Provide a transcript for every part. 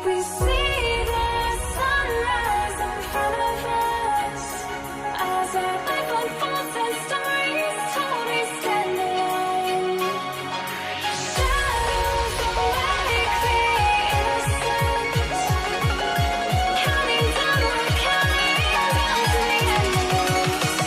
We see the sunrise in front of us as our life unfolds and stories told. We stand alone. Shadows awake the innocent, counting down, we're counting down to the endless.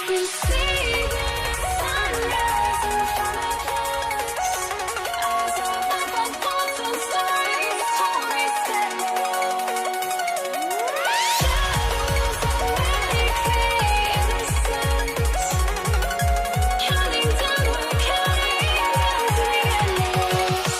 We see the sunrise in front of us as our life unfolds and stories told. We stand alone. Shadows awake the innocent, counting down, we're counting down to the endless.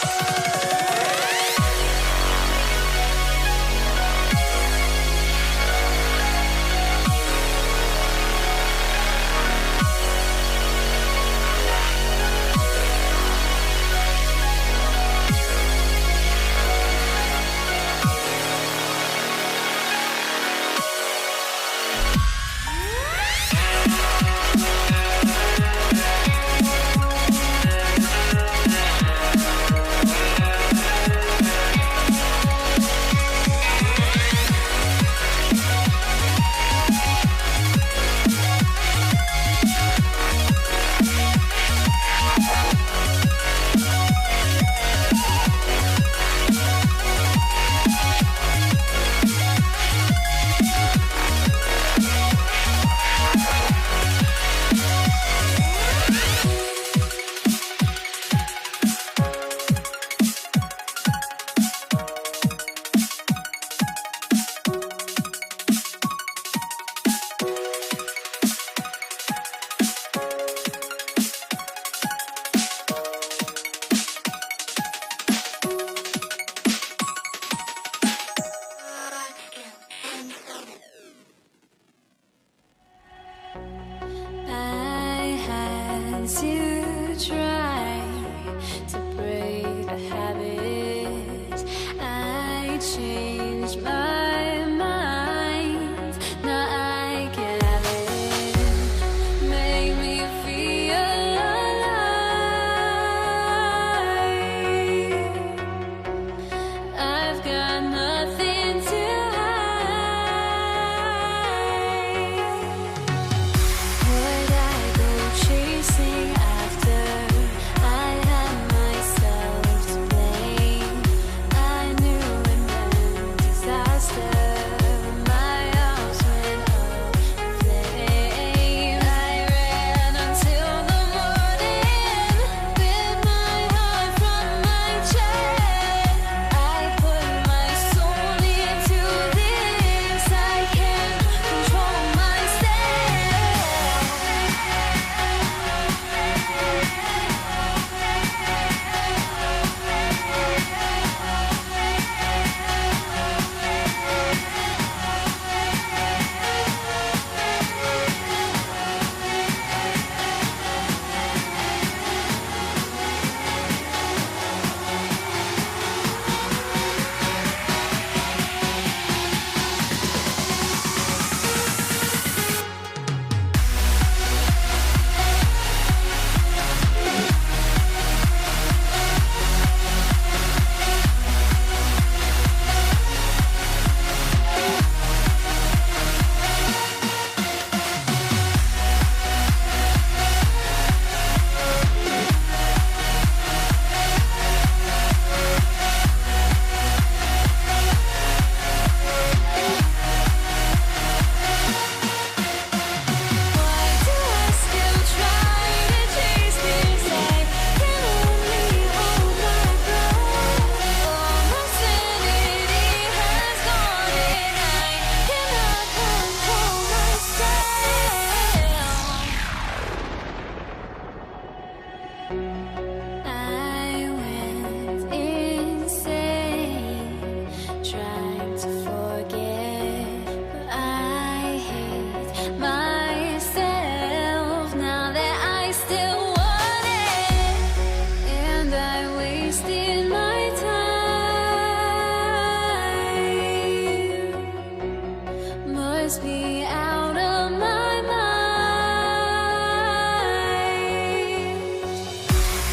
must be out of my mind.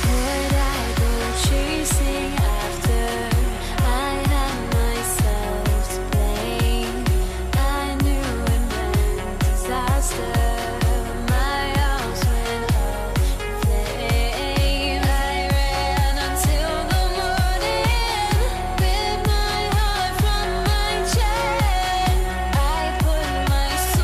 Would I go chasing after? I had myself to blame. I knew it meant disaster. My house went up in flames. I ran until the morning, with my heart from my chest. I put my soul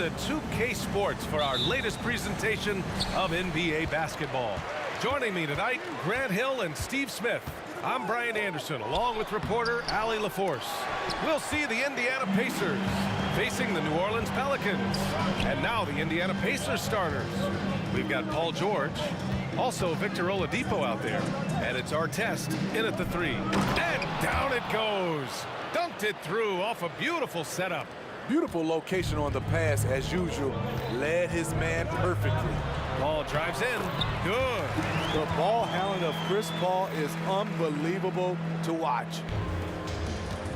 to 2K Sports for our latest presentation of NBA basketball. Joining me tonight, Grant Hill and Steve Smith. I'm Brian Anderson, along with reporter Allie LaForce. We'll see the Indiana Pacers facing the New Orleans Pelicans. And now the Indiana Pacers starters. We've got Paul George, also Victor Oladipo out there. And it's Artest in at the three. And down it goes. Dunked it through off a beautiful setup. Beautiful location on the pass, as usual. Led his man perfectly. Paul drives in. Good. The ball handling of Chris Paul is unbelievable to watch.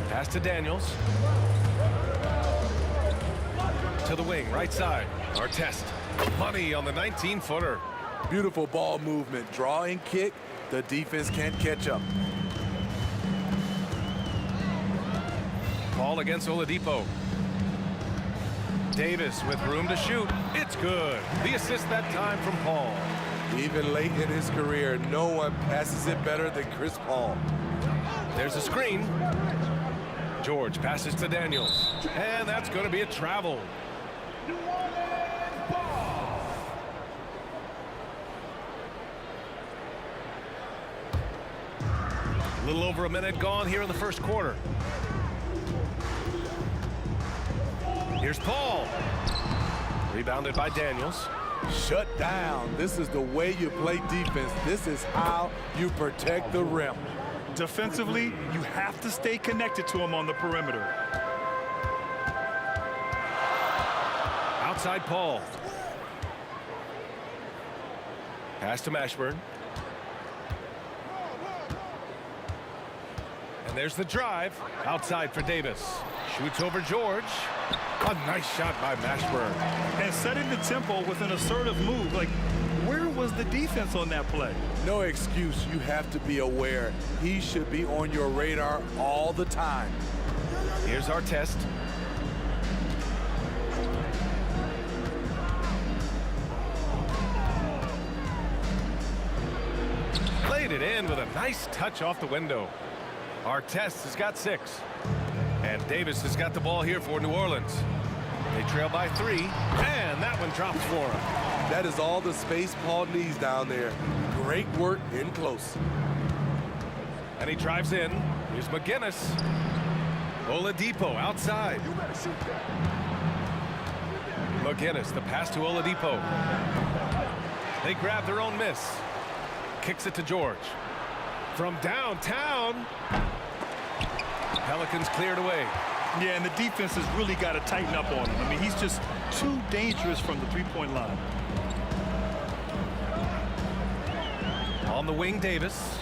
Pass to Daniels. To the wing, right side. Artest. Money on the 19-footer. Beautiful ball movement. Draw and kick. The defense can't catch up. Paul against Oladipo. Davis with room to shoot. It's good. The assist that time from Paul. Even late in his career, no one passes it better than Chris Paul. There's a screen. George passes to Daniels. And that's going to be a travel. A little over a minute gone here in the first quarter. Here's Paul. Rebounded by Daniels. Shut down. This is the way you play defense. This is how you protect the rim. Defensively, you have to stay connected to him on the perimeter. Outside Paul. Pass to Mashburn. And there's the drive. Outside for Davis. Shoots over George. A nice shot by Mashburn. And setting the tempo with an assertive move. Like, where was the defense on that play? No excuse. You have to be aware. He should be on your radar all the time. Here's Artest. Played it in with a nice touch off the window. Artest has got 6. And Davis has got the ball here for New Orleans. They trail by 3, and that one drops for him. That is all the space Paul needs down there. Great work in close. And he drives in. Here's McGinnis. Oladipo outside. McGinnis, the pass to Oladipo. They grab their own miss. Kicks it to George. From downtown. Pelicans cleared away. Yeah, and the defense has really got to tighten up on him. I mean, he's just too dangerous from the three-point line. On the wing, Davis.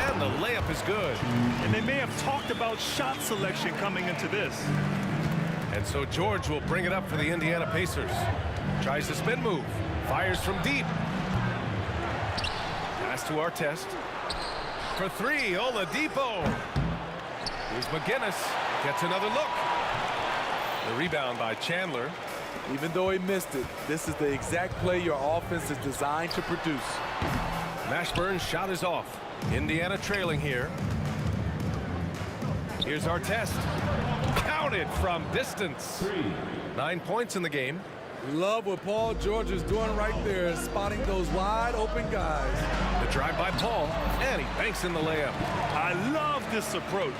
And the layup is good. And they may have talked about shot selection coming into this. And so George will bring it up for the Indiana Pacers. Tries the spin move. Fires from deep. Pass to Artest. For 3, Oladipo. Here's McGinnis. Gets another look. The rebound by Chandler. Even though he missed it, this is the exact play your offense is designed to produce. Mashburn's shot is off. Indiana trailing here. Here's Artest. Counted from distance. 9 points in the game. Love what Paul George is doing right there, spotting those wide open guys. The drive by Paul, and he banks in the layup. I love this approach.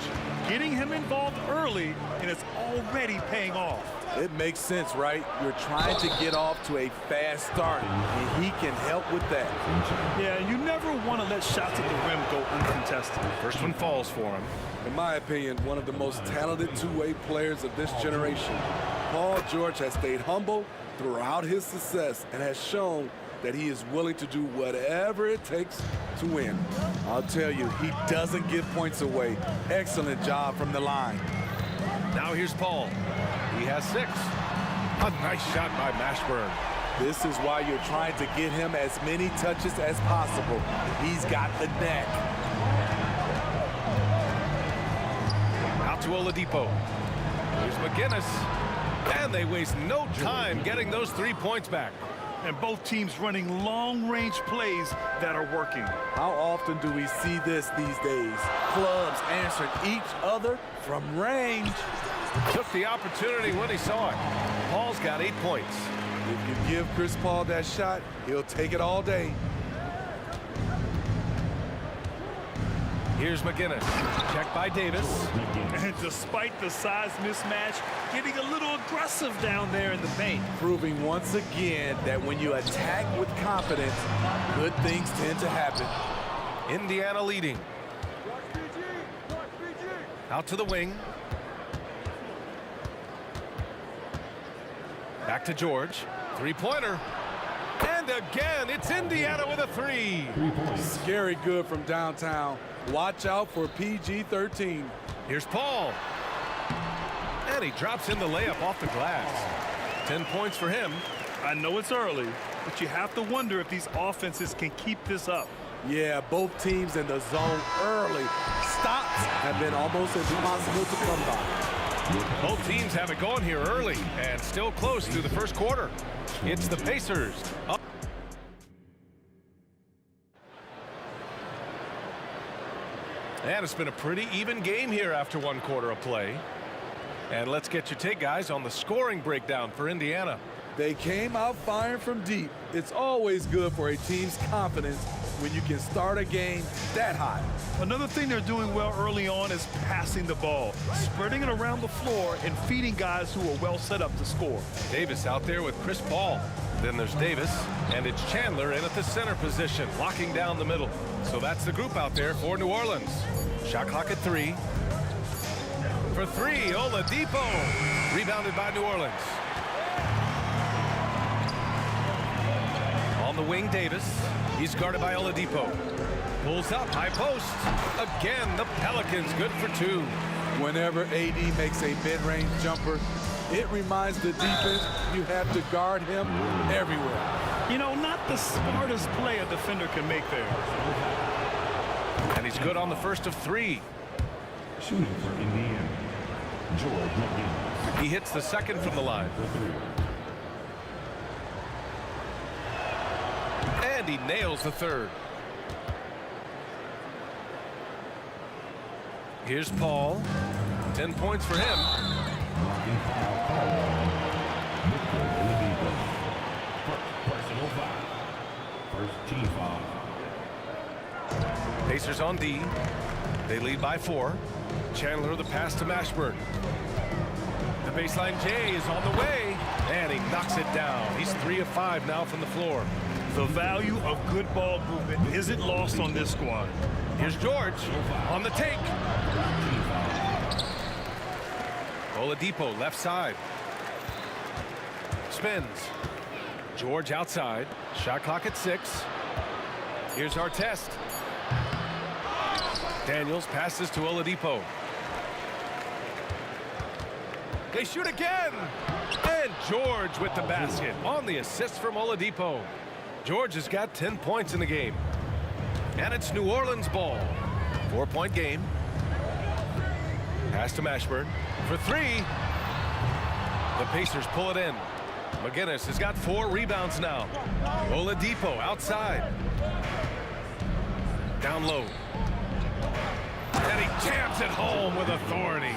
Getting him involved early, and it's already paying off. It makes sense, right? You're trying to get off to a fast start, and he can help with that. Yeah, you never want to let shots at the rim go uncontested. First one falls for him. In my opinion, one of the most talented two-way players of this generation. Paul George has stayed humble throughout his success and has shown that he is willing to do whatever it takes to win. I'll tell you, he doesn't give points away. Excellent job from the line. Now here's Paul. He has 6. A nice shot by Mashburn. This is why you're trying to get him as many touches as possible. He's got the knack. Out to Oladipo. Here's McGinnis. And they waste no time getting those 3 points back. And both teams running long-range plays that are working. How often do we see this these days? Clubs answering each other from range. Took the opportunity when he saw it. Paul's got 8 points. If you give Chris Paul that shot, he'll take it all day. Here's McGinnis. Checked by Davis. And despite the size mismatch, getting a little aggressive down there in the paint. Proving once again that when you attack with confidence, good things tend to happen. Indiana leading. Out to the wing. Back to George. Three-pointer. And again, it's Indiana with a three. Scary good from downtown. Watch out for PG-13. Here's Paul. And he drops in the layup off the glass. 10 points for him. I know it's early, but you have to wonder if these offenses can keep this up. Yeah, both teams in the zone early. Stops have been almost impossible to come by. Both teams have it going here early and still close through the first quarter. It's the Pacers up. And it's been a pretty even game here after one quarter of play. And let's get your take, guys, on the scoring breakdown for Indiana. They came out firing from deep. It's always good for a team's confidence when you can start a game that hot. Another thing they're doing well early on is passing the ball, spreading it around the floor and feeding guys who are well set up to score. Davis out there with Chris Paul. Then there's Davis, and it's Chandler in at the center position, locking down the middle. So that's the group out there for New Orleans. Shot clock at 3. For 3, Oladipo. Rebounded by New Orleans. On the wing, Davis. He's guarded by Oladipo. Pulls up, high post. Again, the Pelicans good for 2. Whenever AD makes a mid-range jumper, it reminds the defense you have to guard him everywhere. You know, not the smartest play a defender can make there. And he's good on the first of 3. Shooting for Indiana, George McGinnis. He hits the second from the line. And he nails the third. Here's Paul. 10 points for him. Personal foul. First team foul. Pacers on D. They lead by 4. Chandler the pass to Mashburn. The baseline J is on the way. And he knocks it down. He's 3 of 5 now from the floor. The value of good ball movement isn't lost on this squad. Here's George on the take. Oladipo left side. Spins. George outside. Shot clock at 6. Here's Artest. Daniels passes to Oladipo. They shoot again. And George with the basket on the assist from Oladipo. George has got 10 points in the game. And it's New Orleans ball. 4-point game. Pass to Mashburn for 3. The Pacers pull it in. McGinnis has got 4 rebounds now. Oladipo outside. Down low. And he jams it home with authority.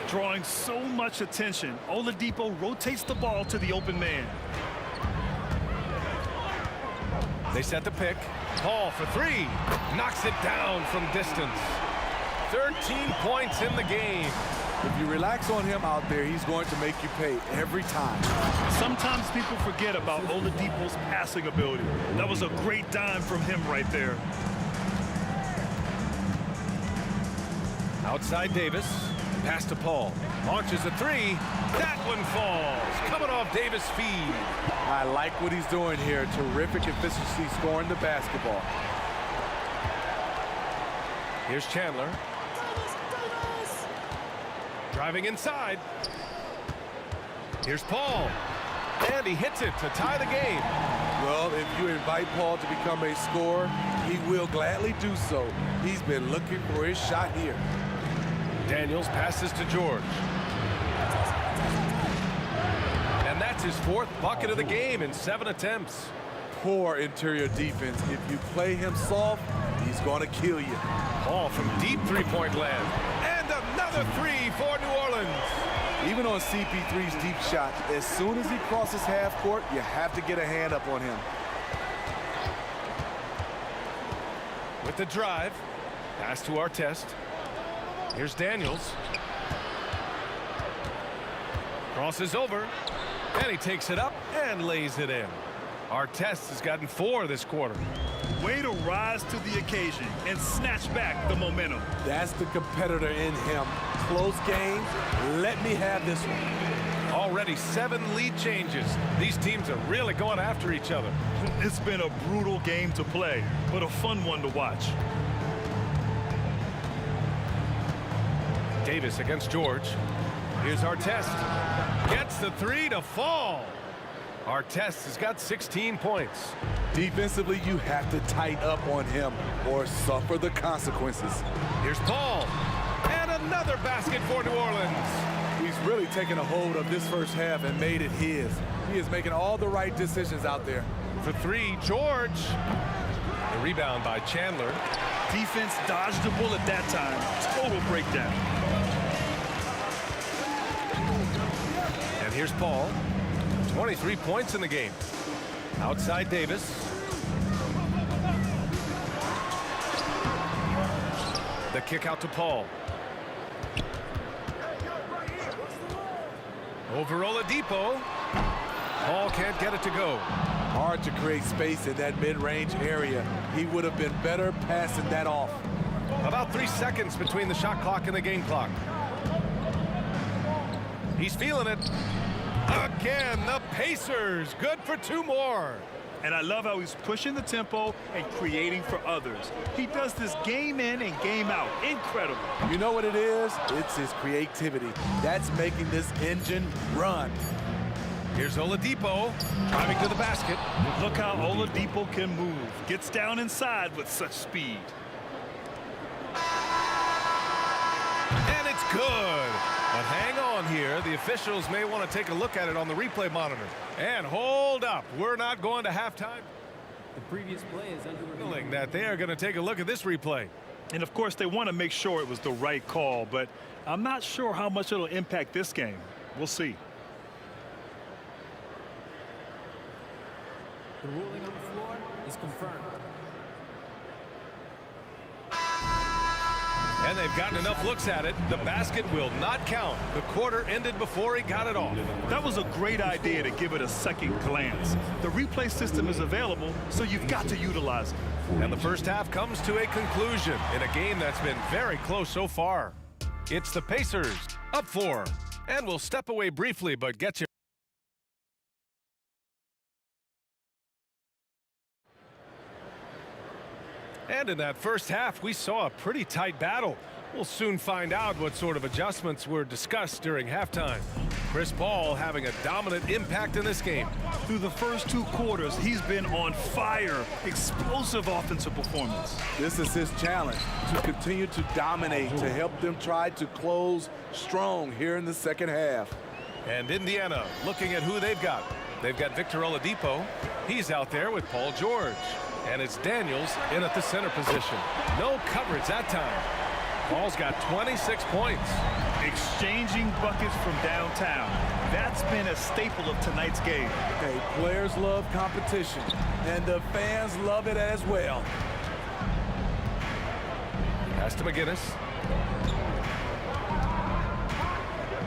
Drawing so much attention, Oladipo rotates the ball to the open man. They set the pick. Paul for 3. Knocks it down from distance. 13 points in the game. If you relax on him out there, he's going to make you pay every time. Sometimes people forget about Oladipo's passing ability. That was a great dime from him right there. Outside Davis. Pass to Paul. Launches a 3. That one falls. Coming off Davis' feed. I like what he's doing here. Terrific efficiency scoring the basketball. Here's Chandler. Driving inside. Here's Paul. And he hits it to tie the game. Well, if you invite Paul to become a scorer, he will gladly do so. He's been looking for his shot here. Daniels passes to George. And that's That's his 4th bucket of the game in 7 attempts. Poor interior defense. If you play him soft, he's going to kill you. Ball from deep three-point land. And another 3 for New Orleans. Even on CP3's deep shot, as soon as he crosses half court, you have to get a hand up on him. With the drive, pass to Artest. Here's Daniels. Crosses over, and he takes it up and lays it in. Artest has gotten 4 this quarter. Way to rise to the occasion and snatch back the momentum. That's the competitor in him. Close game. Let me have this one. Already 7 lead changes. These teams are really going after each other. It's been a brutal game to play, but a fun one to watch. Davis against George. Here's Artest. Gets the 3 to fall. Artest has got 16 points. Defensively, you have to tighten up on him or suffer the consequences. Here's Paul. And another basket for New Orleans. He's really taken a hold of this first half and made it his. He is making all the right decisions out there. For 3, George. The rebound by Chandler. Defense dodged the bullet that time. Total breakdown. And here's Paul. 23 points in the game. Outside Davis. The kick out to Paul. Over Oladipo. Paul can't get it to go. Hard to create space in that mid-range area. He would have been better passing that off. About 3 seconds between the shot clock and the game clock. He's feeling it. Again, the Pacers. Good for 2 more. And I love how he's pushing the tempo and creating for others. He does this game in and game out. Incredible. You know what it is? It's his creativity. That's making this engine run. Here's Oladipo driving to the basket. Look how Oladipo can move. Gets down inside with such speed. And it's good. But hang on here. The officials may want to take a look at it on the replay monitor. And hold up. We're not going to halftime. The previous play is under review. Feeling that they are going to take a look at this replay. And of course, they want to make sure it was the right call, but I'm not sure how much it'll impact this game. We'll see. The ruling on the floor is confirmed. And they've gotten enough looks at it. The basket will not count. The quarter ended before he got it off. That was a great idea to give it a second glance. The replay system is available, so you've got to utilize it. And the first half comes to a conclusion in a game that's been very close so far. It's the Pacers up 4. And we'll step away briefly, but get you. And in that first half, we saw a pretty tight battle. We'll soon find out what sort of adjustments were discussed during halftime. Chris Paul having a dominant impact in this game. Through the first 2 quarters, he's been on fire. Explosive offensive performance. This is his challenge, to continue to dominate, to help them try to close strong here in the second half. And Indiana looking at who they've got. They've got Victor Oladipo. He's out there with Paul George. And it's Daniels in at the center position. No coverage that time. Paul's got 26 points. Exchanging buckets from downtown. That's been a staple of tonight's game. Hey, players love competition, and the fans love it as well. Pass to McGinnis.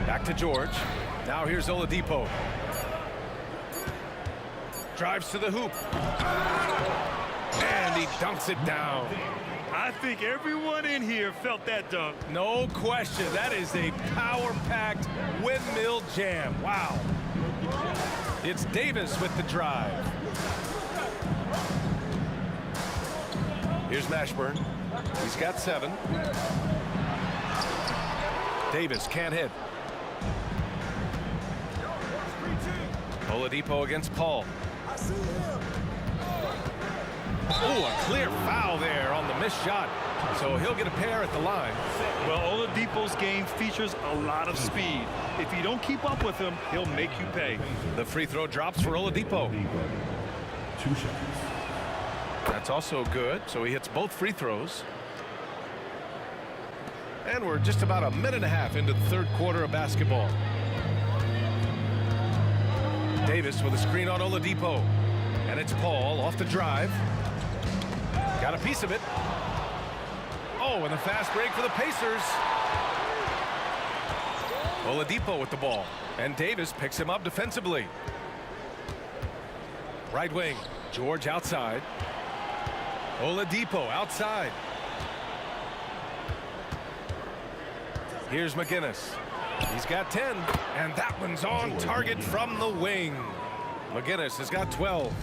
Back to George. Now here's Oladipo. Drives to the hoop. And he dunks it down. I think everyone in here felt that dunk. No question. That is a power-packed windmill jam. Wow. It's Davis with the drive. Here's Mashburn. He's got 7. Davis can't hit. Oladipo against Paul. Oh, a clear foul there on the missed shot. So he'll get a pair at the line. Well, Oladipo's game features a lot of speed. If you don't keep up with him, he'll make you pay. The free throw drops for Oladipo. 2 shots. That's also good, so he hits both free throws. And we're just about a minute and a half into the third quarter of basketball. Davis with a screen on Oladipo. And it's Paul off the drive. Got a piece of it. Oh, and a fast break for the Pacers. Oladipo with the ball. And Davis picks him up defensively. Right wing. George outside. Oladipo outside. Here's McGinnis. He's got 10. And that one's on target from the wing. McGinnis has got 12.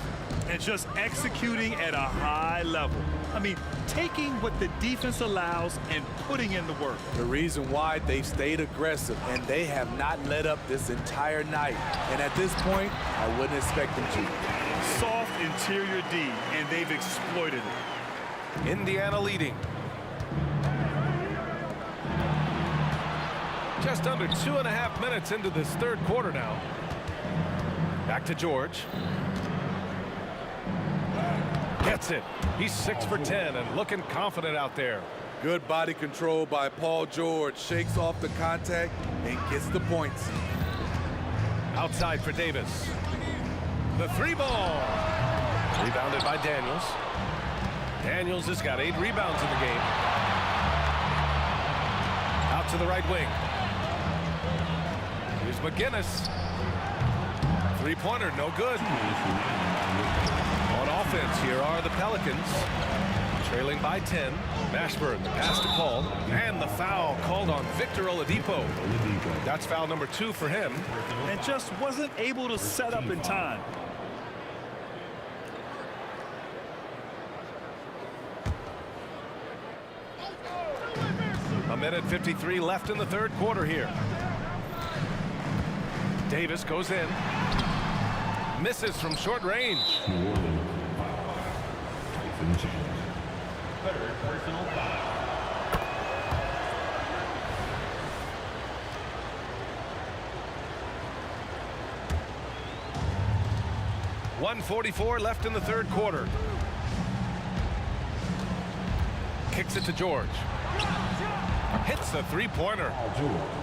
And just executing at a high level. I mean, taking what the defense allows and putting in the work. The reason why they've stayed aggressive and they have not let up this entire night. And at this point, I wouldn't expect them to. Soft interior D, and they've exploited it. Indiana leading. Just under 2.5 minutes into this third quarter now. Back to George. Gets it. He's 6 for 10 and looking confident out there. Good body control by Paul George. Shakes off the contact and gets the points. Outside for Davis. The 3-ball. Rebounded by Daniels. Daniels has got 8 rebounds in the game. Out to the right wing. Here's McGinnis. 3-pointer, no good. On offense, here are the Pelicans. Trailing by 10. Mashburn, the pass to Paul. And the foul called on Victor Oladipo. That's foul number 2 for him. And just wasn't able to set up in time. A minute 53 left in the third quarter here. Davis goes in. Misses from short range. New Orleans foul. Tyson Chandler. Third personal foul. .144 left in the third quarter. Kicks it to George. Hits the 3-pointer.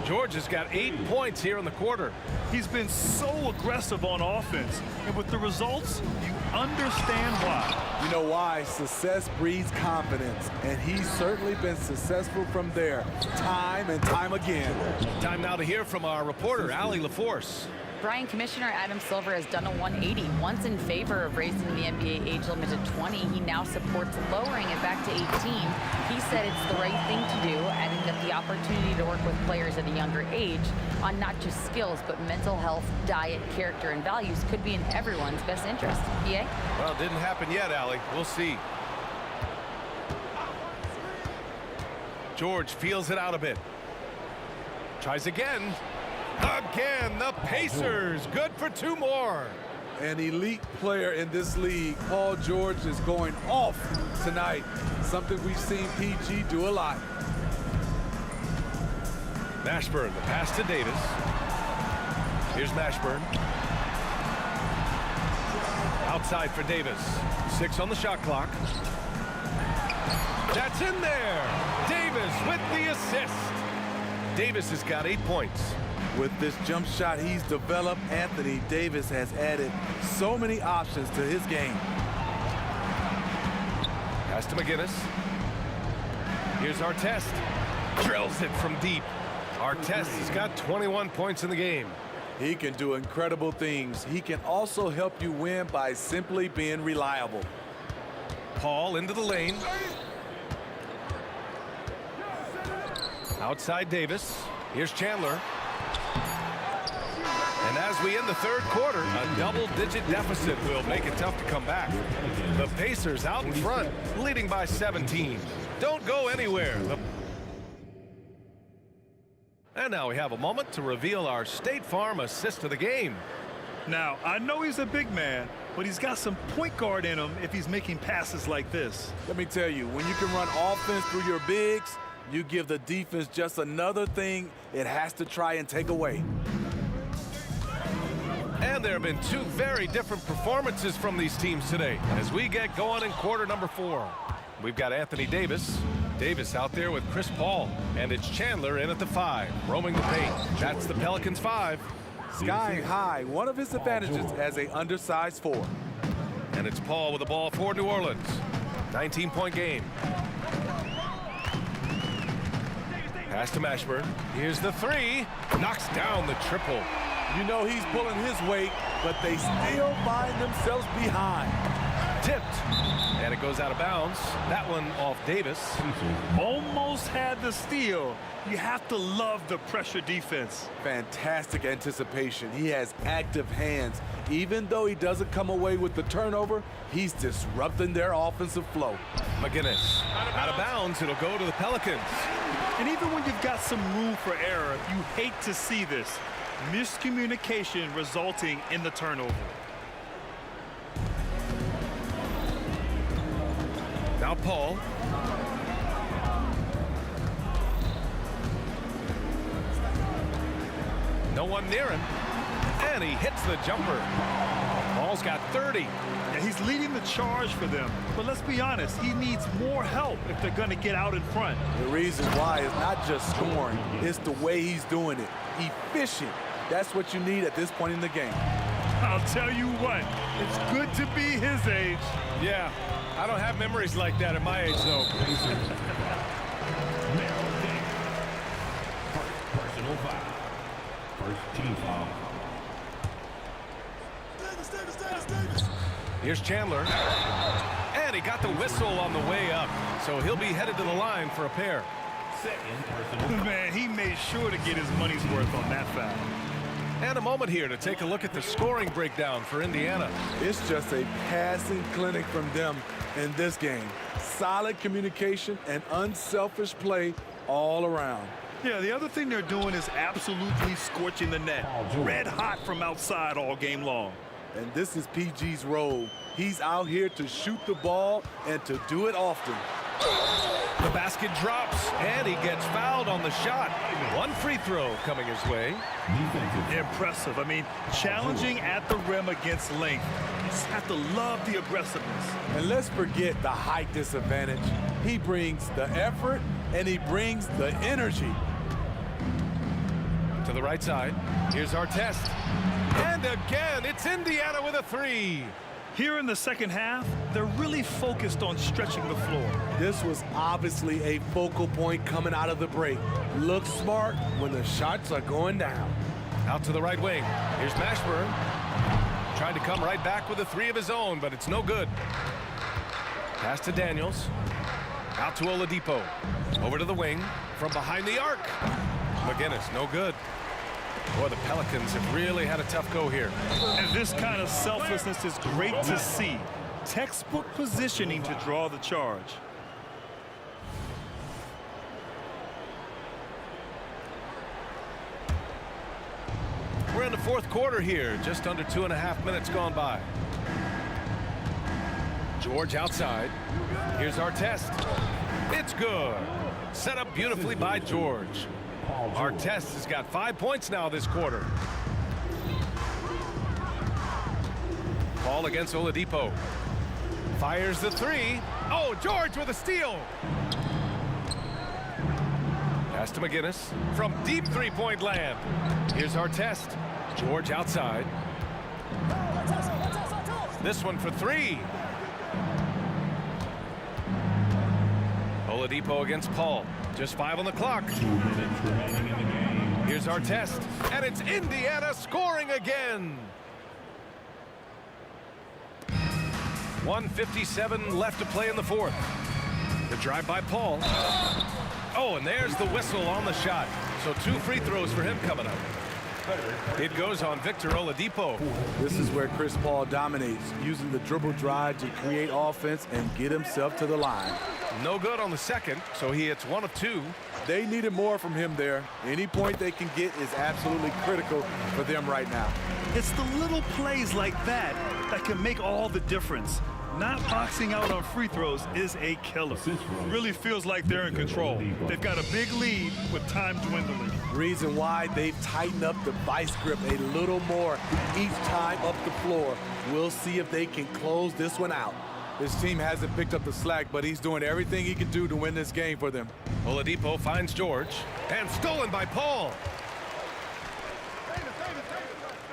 George has got 8 points here in the quarter. He's been so aggressive on offense. And with the results, you understand why. You know why? Success breeds confidence. And he's certainly been successful from there, time and time again. Time now to hear from our reporter, Allie LaForce. Brian, Commissioner Adam Silver has done a 180. Once in favor of raising the NBA age limit to 20, he now supports lowering it back to 18. He said it's the right thing to do, adding that the opportunity to work with players at a younger age on not just skills, but mental health, diet, character, and values could be in everyone's best interest. EA? Well, it didn't happen yet, Allie. We'll see. George feels it out a bit. Tries again. Again, the Pacers. Good for 2 more. An elite player in this league. Paul George is going off tonight. Something we've seen PG do a lot. Mashburn, the pass to Davis. Here's Mashburn. Outside for Davis. 6 on the shot clock. That's in there. Davis with the assist. Davis has got 8 points. With this jump shot he's developed, Anthony Davis has added so many options to his game. Pass to McGinnis. Here's Artest. Drills it from deep. Artest has got 21 points in the game. He can do incredible things. He can also help you win by simply being reliable. Paul into the lane. Outside Davis. Here's Chandler. And as we end the third quarter, a double-digit deficit will make it tough to come back. The Pacers out in front, leading by 17. Don't go anywhere. And now we have a moment to reveal our State Farm assist of the game. Now, I know he's a big man, but he's got some point guard in him if he's making passes like this. Let me tell you, when you can run offense through your bigs, you give the defense just another thing it has to try and take away. And there have been two very different performances from these teams today as we get going in quarter number 4. We've got Anthony Davis. Davis out there with Chris Paul. And it's Chandler in at the 5, roaming the paint. That's the Pelicans 5. Skying high, one of his advantages as a undersized 4. And it's Paul with the ball for New Orleans. 19-point game. Pass to Mashburn. Here's the 3. Knocks down the triple. You know he's pulling his weight, but they still find themselves behind. Tipped. And it goes out of bounds. That one off Davis. Almost had the steal. You have to love the pressure defense. Fantastic anticipation. He has active hands. Even though he doesn't come away with the turnover, he's disrupting their offensive flow. McGinnis. Out of bounds. It'll go to the Pelicans. And even when you've got some room for error, you hate to see this. Miscommunication resulting in the turnover. Now Paul. No one near him. And he hits the jumper. Paul's got 30. And he's leading the charge for them. But let's be honest, he needs more help if they're going to get out in front. The reason why is not just scoring, it's the way he's doing it. Efficient. That's what you need at this point in the game. I'll tell you what, it's good to be his age. Yeah, I don't have memories like that at my age, though. Personal foul. First team foul. Here's Chandler. And he got the whistle on the way up. So he'll be headed to the line for a pair. Second personal. Man, he made sure to get his money's worth on that foul. And a moment here to take a look at the scoring breakdown for Indiana. It's just a passing clinic from them in this game. Solid communication and unselfish play all around. Yeah, the other thing they're doing is absolutely scorching the net. Red hot from outside all game long. And this is PG's role. He's out here to shoot the ball and to do it often. The basket drops, and he gets fouled on the shot. One free throw coming his way. Impressive. I mean, challenging at the rim against length. You just have to love the aggressiveness. And let's forget the height disadvantage. He brings the effort, and he brings the energy. To the right side. Here's our test. And again, it's Indiana with a 3. Here in the second half, they're really focused on stretching the floor. This was obviously a focal point coming out of the break. Look smart when the shots are going down. Out to the right wing. Here's Mashburn. Trying to come right back with a 3 of his own, but it's no good. Pass to Daniels. Out to Oladipo. Over to the wing. From behind the arc. McGinnis, no good. Boy, the Pelicans have really had a tough go here. And this kind of selflessness is great to see. Textbook positioning to draw the charge. We're in the fourth quarter here. Just under 2.5 minutes gone by. George outside. Here's our test. It's good. Set up beautifully by George. Artest has got 5 points now this quarter. Paul against Oladipo. Fires the 3. Oh, George with a steal. Pass to McGinnis from deep three-point land. Here's Artest. George outside. This one for 3. Oladipo against Paul. Just 5 on the clock. 2 minutes remaining in the game. Here's our test, and it's Indiana scoring again. 1:57 left to play in the fourth. The drive by Paul. Oh, and there's the whistle on the shot. So 2 free throws for him coming up. It goes on Victor Oladipo. This is where Chris Paul dominates, using the dribble drive to create offense and get himself to the line. No good on the second, so he hits 1 of 2. They needed more from him there. Any point they can get is absolutely critical for them right now. It's the little plays like that that can make all the difference. Not boxing out on free throws is a killer. Really feels like they're in control. They've got a big lead with time dwindling. Reason why they've tightened up the vice grip a little more each time up the floor. We'll see if they can close this one out. His team hasn't picked up the slack, but he's doing everything he can do to win this game for them. Oladipo finds George, and stolen by Paul.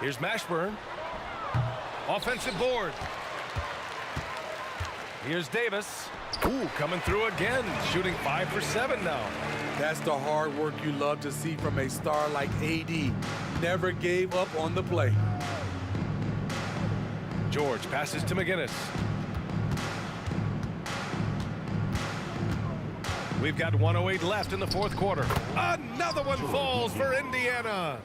Here's Mashburn. Offensive board. Here's Davis. Ooh, coming through again, shooting 5 for 7 now. That's the hard work you love to see from a star like AD. Never gave up on the play. George passes to McGinnis. We've got 1:08 left in the fourth quarter. Another one falls for Indiana.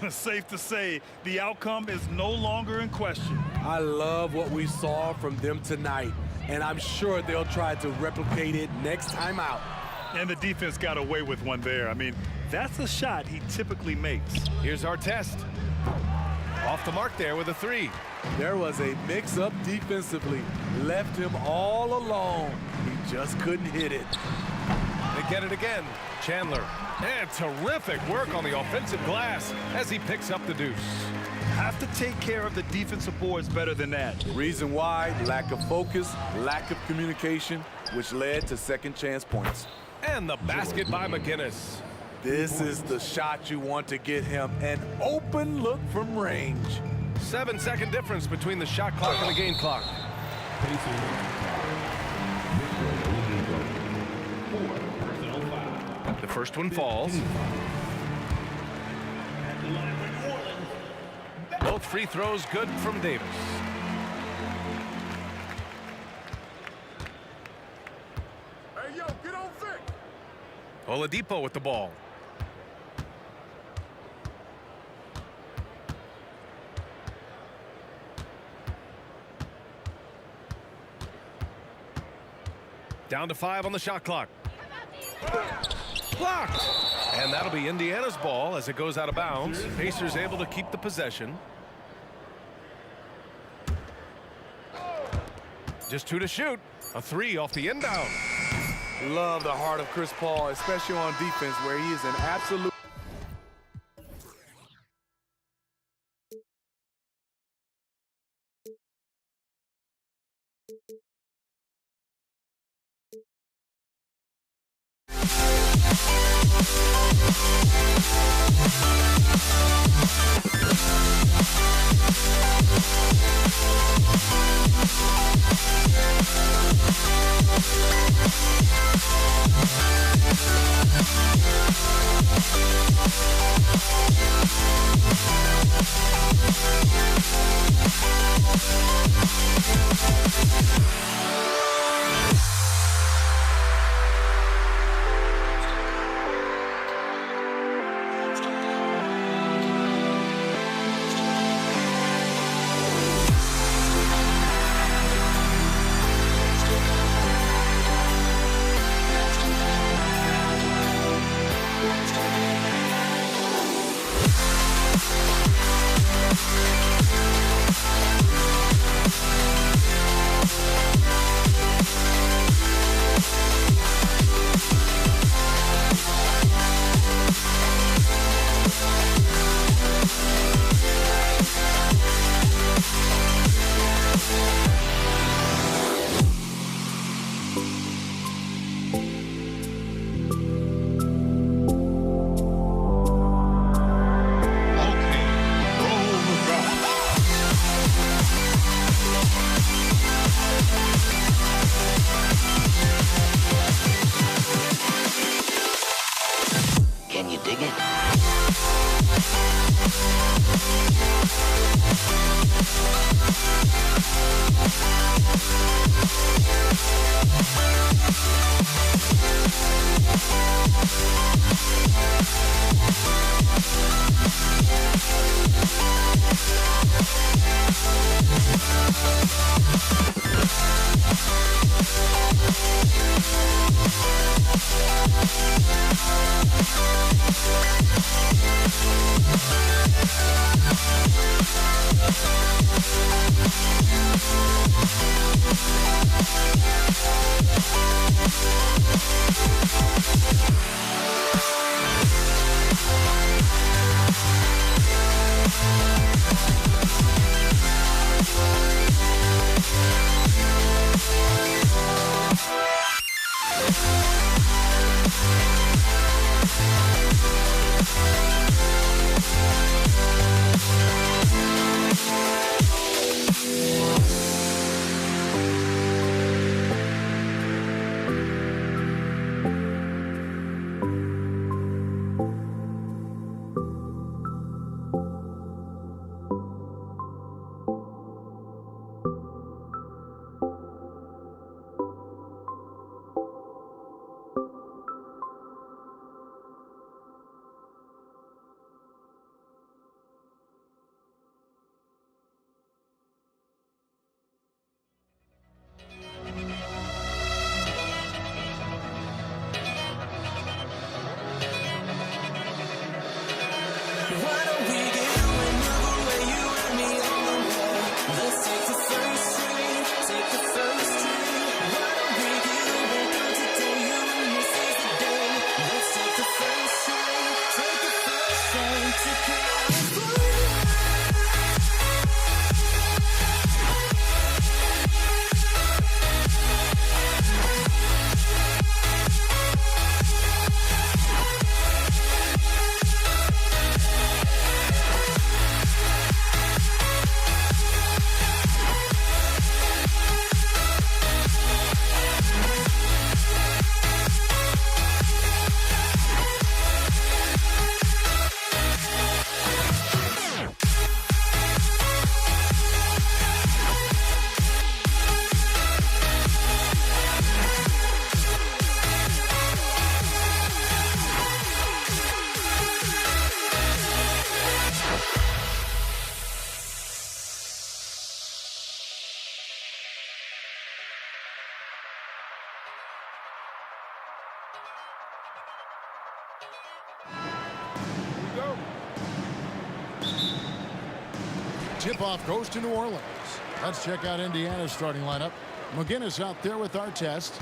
Safe to say, the outcome is no longer in question. I love what we saw from them tonight, and I'm sure they'll try to replicate it next time out. And the defense got away with one there. I mean, that's a shot he typically makes. Here's our test. Off the mark there with a 3. There was a mix-up defensively. Left him all alone. He just couldn't hit it. They get it again. Chandler. And terrific work on the offensive glass as he picks up the deuce. Have to take care of the defensive boards better than that. Reason why, lack of focus, lack of communication, which led to second chance points. And the basket by McGinnis. This is the shot you want to get him, an open look from range. 7-second difference between the shot clock and the game clock. The first one falls. Both free throws good from Davis. Hey, yo, get on Vic. Oladipo with the ball. Down to 5 on the shot clock. Blocked. And that'll be Indiana's ball as it goes out of bounds. Pacers able to keep the possession. Just 2 to shoot. A 3 off the inbound. Love the heart of Chris Paul, especially on defense, where he is an absolute. Can you dig it? Tip-off goes to New Orleans. Let's check out Indiana's starting lineup. McGinnis out there with Artest.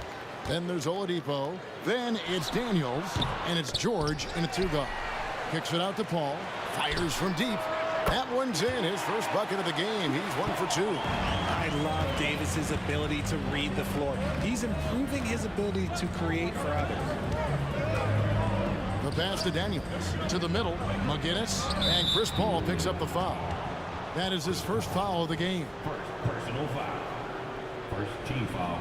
Then there's Oladipo. Then it's Daniels. And it's George in a two-guard. Kicks it out to Paul. Fires from deep. That one's in. His first bucket of the game. He's 1 for 2. I love Davis's ability to read the floor. He's improving his ability to create for others. The pass to Daniels. To the middle. McGinnis. And Chris Paul picks up the foul. That is his first foul of the game. First personal foul. First team foul.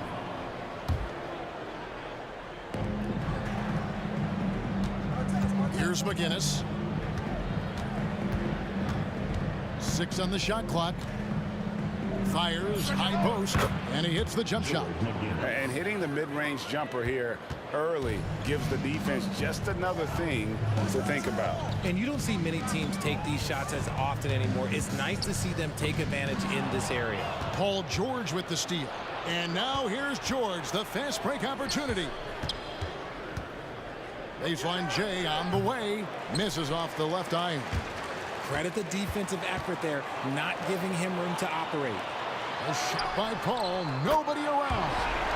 Here's McGinnis. 6 on the shot clock. Fires, high post, and he hits the jump shot. And hitting the mid-range jumper here early gives the defense just another thing to think about. And you don't see many teams take these shots as often anymore. It's nice to see them take advantage in this area. Paul George with the steal. And now here's George, the fast break opportunity. Baseline J on the way. Misses off the left iron. Credit the defensive effort there, not giving him room to operate. A shot by Paul, nobody around.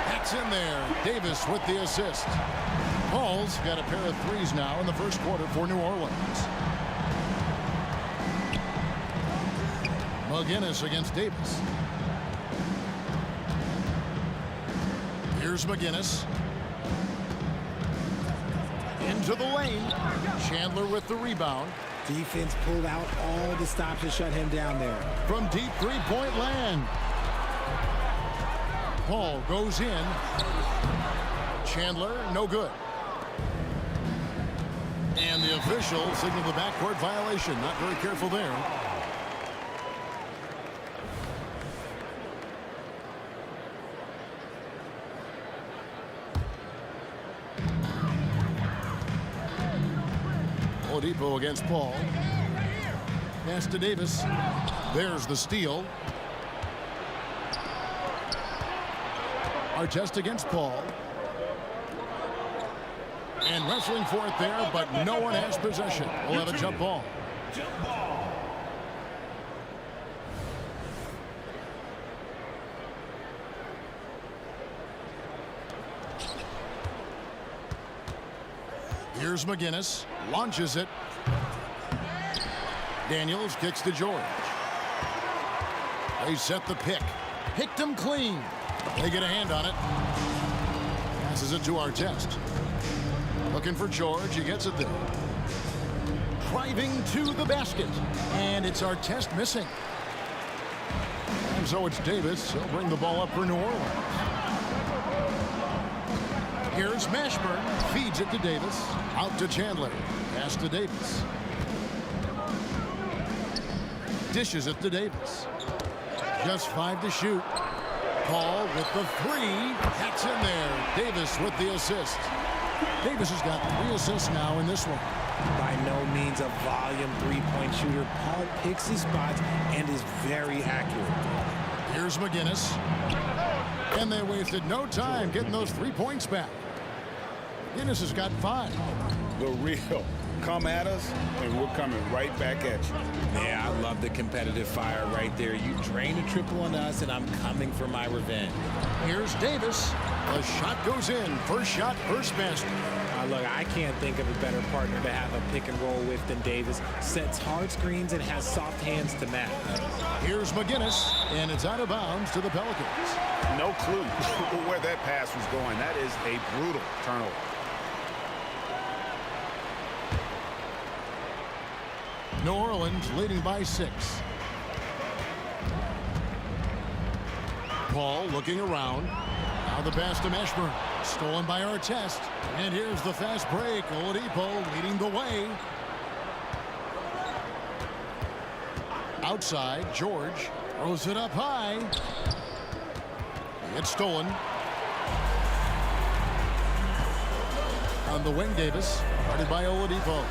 That's in there. Davis with the assist. Paul's got a pair of threes now in the first quarter for New Orleans. McGinnis against Davis. Here's McGinnis. Into the lane. Chandler with the rebound. Defense pulled out all the stops to shut him down there. From deep three-point land. Paul goes in. Chandler, no good. And the official signaled the backcourt violation. Not very careful there. Oladipo against Paul. Pass to Davis. There's the steal. Artest against Paul. And wrestling for it there, but no one has possession. We'll have a jump ball. Jump ball. Here's McGinnis. Launches it. Daniels kicks to George. They set the pick. Picked him clean. They get a hand on it. Passes it to Artest. Looking for George. He gets it there. Driving to the basket. And it's Artest missing. And so it's Davis. He'll bring the ball up for New Orleans. Here's Mashburn. Feeds it to Davis. Out to Chandler. Pass to Davis. Dishes it to Davis. Just 5 to shoot. Paul with the 3. That's in there. Davis with the assist. Davis has got 3 assists now in this one. By no means a volume three-point shooter. Paul picks his spots and is very accurate. Here's McGinnis. And they wasted no time getting those 3 points back. McGinnis has got 5. The real. Come at us, and we're coming right back at you. Yeah, I love the competitive fire right there. You drain a triple on us, and I'm coming for my revenge. Here's Davis. The shot goes in. First shot, first basket. Look, I can't think of a better partner to have a pick and roll with than Davis. Sets hard screens and has soft hands to match. Here's McGinnis, and it's out of bounds to the Pelicans. No clue where that pass was going. That is a brutal turnover. New Orleans leading by 6. Paul looking around. Now the pass to Mashburn. Stolen by Artest. And here's the fast break. Oladipo leading the way. Outside, George throws it up high. It's stolen. On the wing, Davis. Guarded by Oladipo.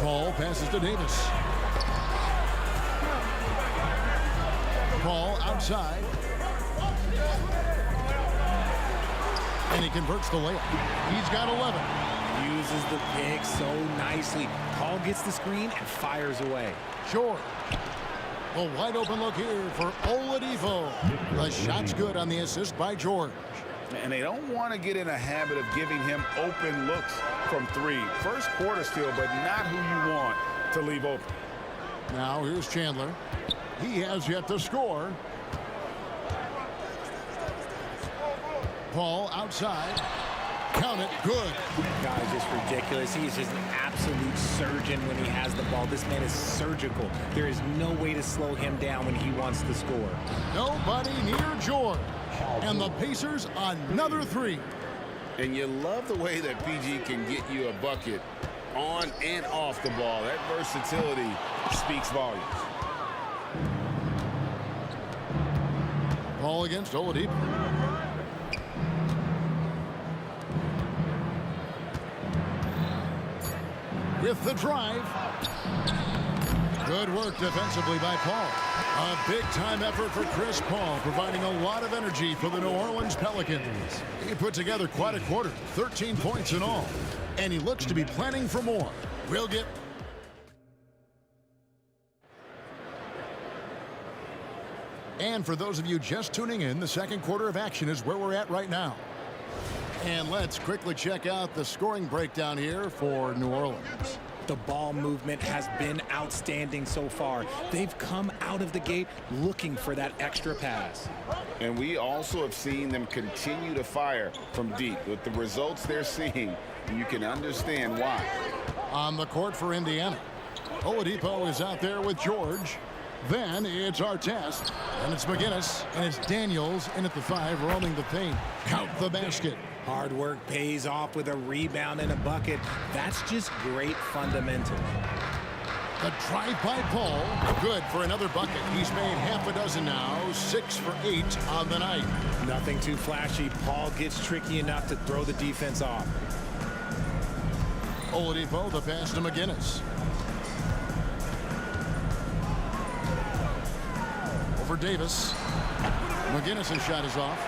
Paul passes to Davis. Paul outside. And he converts the layup. He's got 11. Uses the pick so nicely. Paul gets the screen and fires away. George. A wide open look here for Oladipo. The shot's good on the assist by George. And they don't want to get in a habit of giving him open looks from three. First quarter still, but not who you want to leave open. Now here's Chandler. He has yet to score. Paul outside. Count it. Good. God is just ridiculous. He is just an absolute surgeon when he has the ball. This man is surgical. There is no way to slow him down when he wants to score. Nobody near George. And the Pacers another three. And you love the way that PG can get you a bucket on and off the ball. That versatility speaks volumes. Ball against Oladipo. With the drive. Good work defensively by Paul. A big-time effort for Chris Paul, providing a lot of energy for the New Orleans Pelicans. He put together quite a quarter, 13 points in all, and he looks to be planning for more. We'll get... And for those of you just tuning in, the second quarter of action is where we're at right now. And let's quickly check out the scoring breakdown here for New Orleans. The ball movement has been outstanding so far. They've come out of the gate looking for that extra pass. And we also have seen them continue to fire from deep. With the results they're seeing, you can understand why. On the court for Indiana, Oladipo is out there with George. Then it's Artest, and it's McGinnis, and it's Daniels in at the 5, roaming the paint. Count the basket. Hard work pays off with a rebound and a bucket. That's just great fundamentals. The drive by Paul, good for another bucket. He's made half a dozen now, 6 for 8 on the night. Nothing too flashy. Paul gets tricky enough to throw the defense off. Oladipo, the pass to McGinnis. Over Davis. McGinnis' shot is off.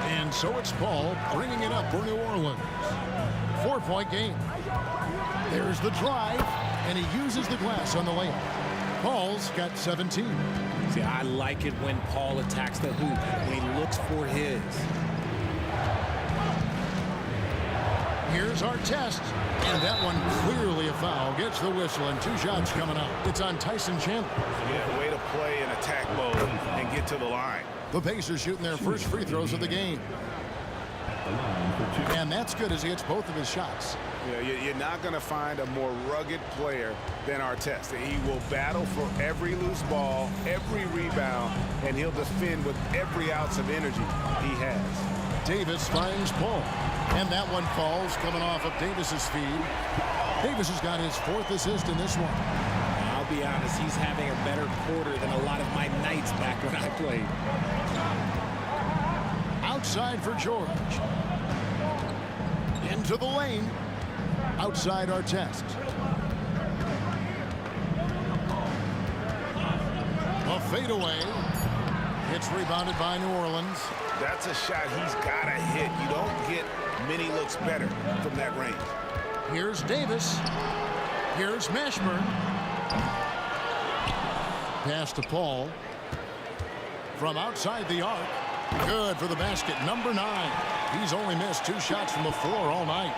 And so it's Paul bringing it up for New Orleans. 4-point game. There's the drive, and he uses the glass on the layup. Paul's got 17. See, I like it when Paul attacks the hoop, when he looks for his. Here's Artest, and that one clearly a foul. Gets the whistle, and 2 shots coming up. It's on Tyson Chandler. Yeah, way to play in attack mode and get to the line. The Pacers shooting their first free throws of the game. And that's good as he hits both of his shots. Yeah, you're not going to find a more rugged player than Artest. He will battle for every loose ball, every rebound, and he'll defend with every ounce of energy he has. Davis finds Paul. And that one falls coming off of Davis's feed. Davis has got his 4th assist in this one. I'll be honest, he's having a better quarter than a lot of my nights back when I played. Outside for George. Into the lane. Outside Artest. A fadeaway. It's rebounded by New Orleans. That's a shot he's got to hit. You don't get many looks better from that range. Here's Davis. Here's Mashburn. Pass to Paul. From outside the arc. Good for the basket. Number 9. He's only missed 2 shots from the floor all night.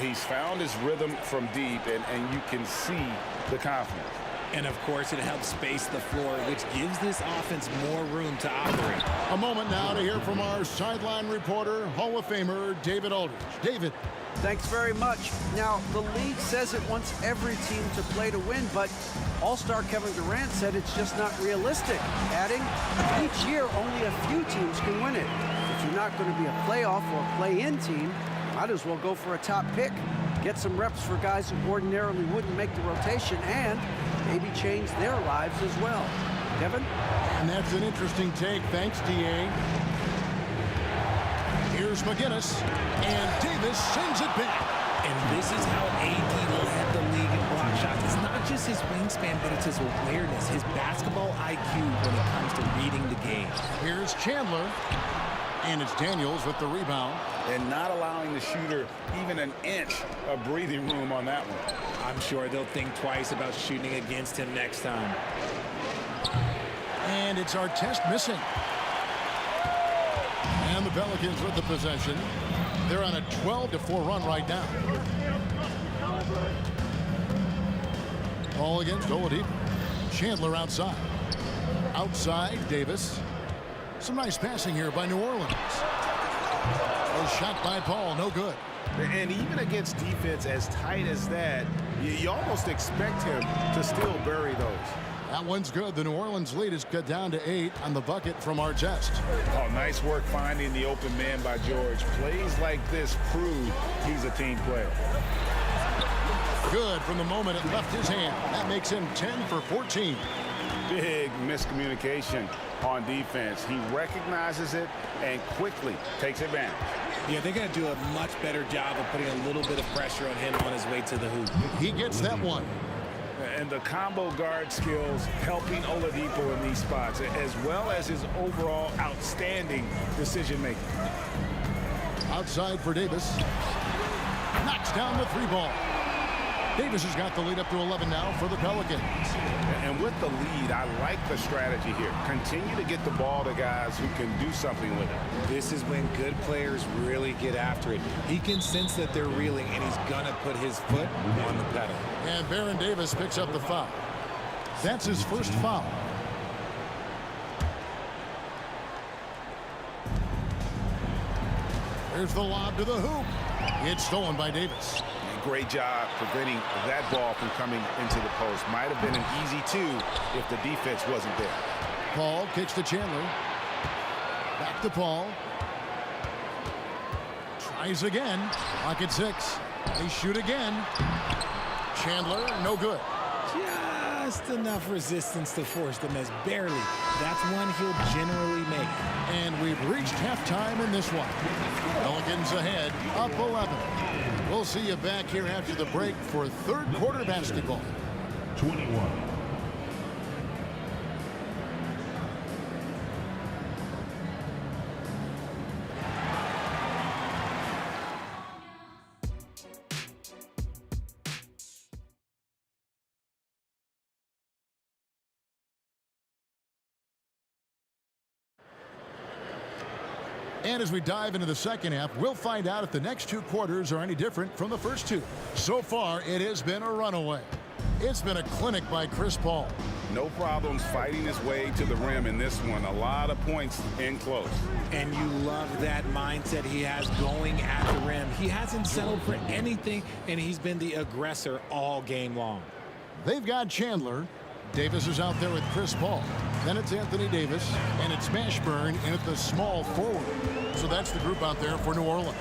He's found his rhythm from deep, and you can see the confidence. And, of course, it helps space the floor, which gives this offense more room to operate. A moment now to hear from our sideline reporter, Hall of Famer David Aldridge. David. Thanks very much. Now, the league says it wants every team to play to win, but All-Star Kevin Durant said it's just not realistic, adding, each year only a few teams can win it. If you're not going to be a playoff or play-in team, might as well go for a top pick, get some reps for guys who ordinarily wouldn't make the rotation, and maybe change their lives as well. Kevin? And that's an interesting take. Thanks, D.A. Here's McGinnis, and Davis sends it back. And this is how AD led the league in block shots. It's not just his wingspan, but it's his awareness, his basketball IQ when it comes to reading the game. Here's Chandler. And it's Daniels with the rebound. And not allowing the shooter even an inch of breathing room on that one. I'm sure they'll think twice about shooting against him next time. And it's Artest missing. And the Pelicans with the possession. They're on a 12-4 run right now. Ball against Oladipo. Chandler outside. Outside, Davis. Some nice passing here by New Orleans. A shot by Paul, no good. And even against defense as tight as that, you almost expect him to still bury those. That one's good. The New Orleans lead is cut down to 8 on the bucket from Artest. Oh, nice work finding the open man by George. Plays like this prove he's a team player. Good from the moment it left his hand. That makes him 10 for 14. Big miscommunication on defense. He recognizes it and quickly takes advantage. Yeah, they're going to do a much better job of putting a little bit of pressure on him on his way to the hoop. He gets that one. And the combo guard skills helping Oladipo in these spots, as well as his overall outstanding decision-making. Outside for Davis. Knocks down the 3-ball. Davis has got the lead up to 11 now for the Pelicans. And with the lead, I like the strategy here. Continue to get the ball to guys who can do something with it. This is when good players really get after it. He can sense that they're reeling, and he's going to put his foot on the pedal. And Baron Davis picks up the foul. That's his first foul. There's the lob to the hoop. It's stolen by Davis. Great job preventing that ball from coming into the post. Might have been an easy 2 if the defense wasn't there. Paul kicks to Chandler. Back to Paul. Tries again. Pocket 6. They shoot again. Chandler, no good. Just enough resistance to force the miss. Barely. That's one he'll generally make. And we've reached halftime in this one. Pelicans ahead, up 11. We'll see you back here after the break for third quarter basketball. 21. And as we dive into the second half, we'll find out if the next 2 quarters are any different from the first 2. So far, it has been a runaway. It's been a clinic by Chris Paul. No problems fighting his way to the rim in this one. A lot of points in close. And you love that mindset he has going at the rim. He hasn't settled for anything, and he's been the aggressor all game long. They've got Chandler. Davis is out there with Chris Paul. Then it's Anthony Davis, and it's Mashburn in at the small forward. So that's the group out there for New Orleans.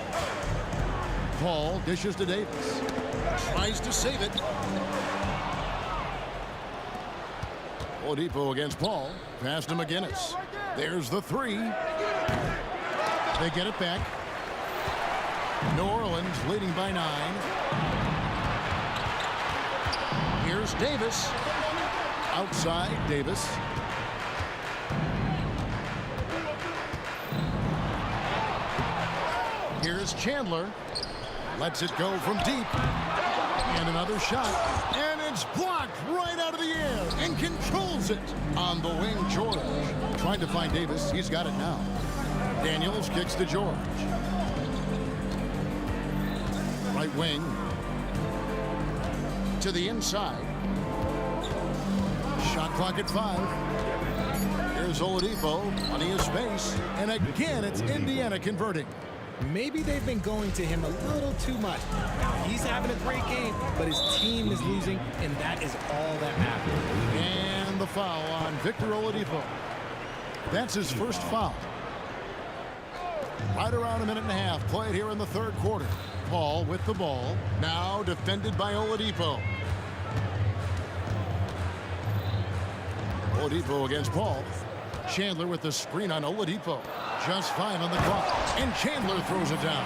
Paul dishes to Davis. Tries to save it. Oladipo against Paul. Pass to McGinnis. There's the 3. They get it back. New Orleans leading by 9. Here's Davis. Outside, Davis. Here's Chandler. Lets it go from deep. And another shot. And it's blocked right out of the air. And controls it on the wing, George. Trying to find Davis. He's got it now. Daniels kicks to George. Right wing. To the inside. Shot clock at 5. Here's Oladipo. Plenty of space. And again, it's Indiana converting. Maybe they've been going to him a little too much. Now, he's having a great game, but his team is losing, and that is all that matters. And the foul on Victor Oladipo. That's his first foul. Right around a minute and a half played here in the third quarter. Paul with the ball. Now defended by Oladipo. Oladipo against Paul. Chandler with the screen on Oladipo. Just 5 on the clock. And Chandler throws it down.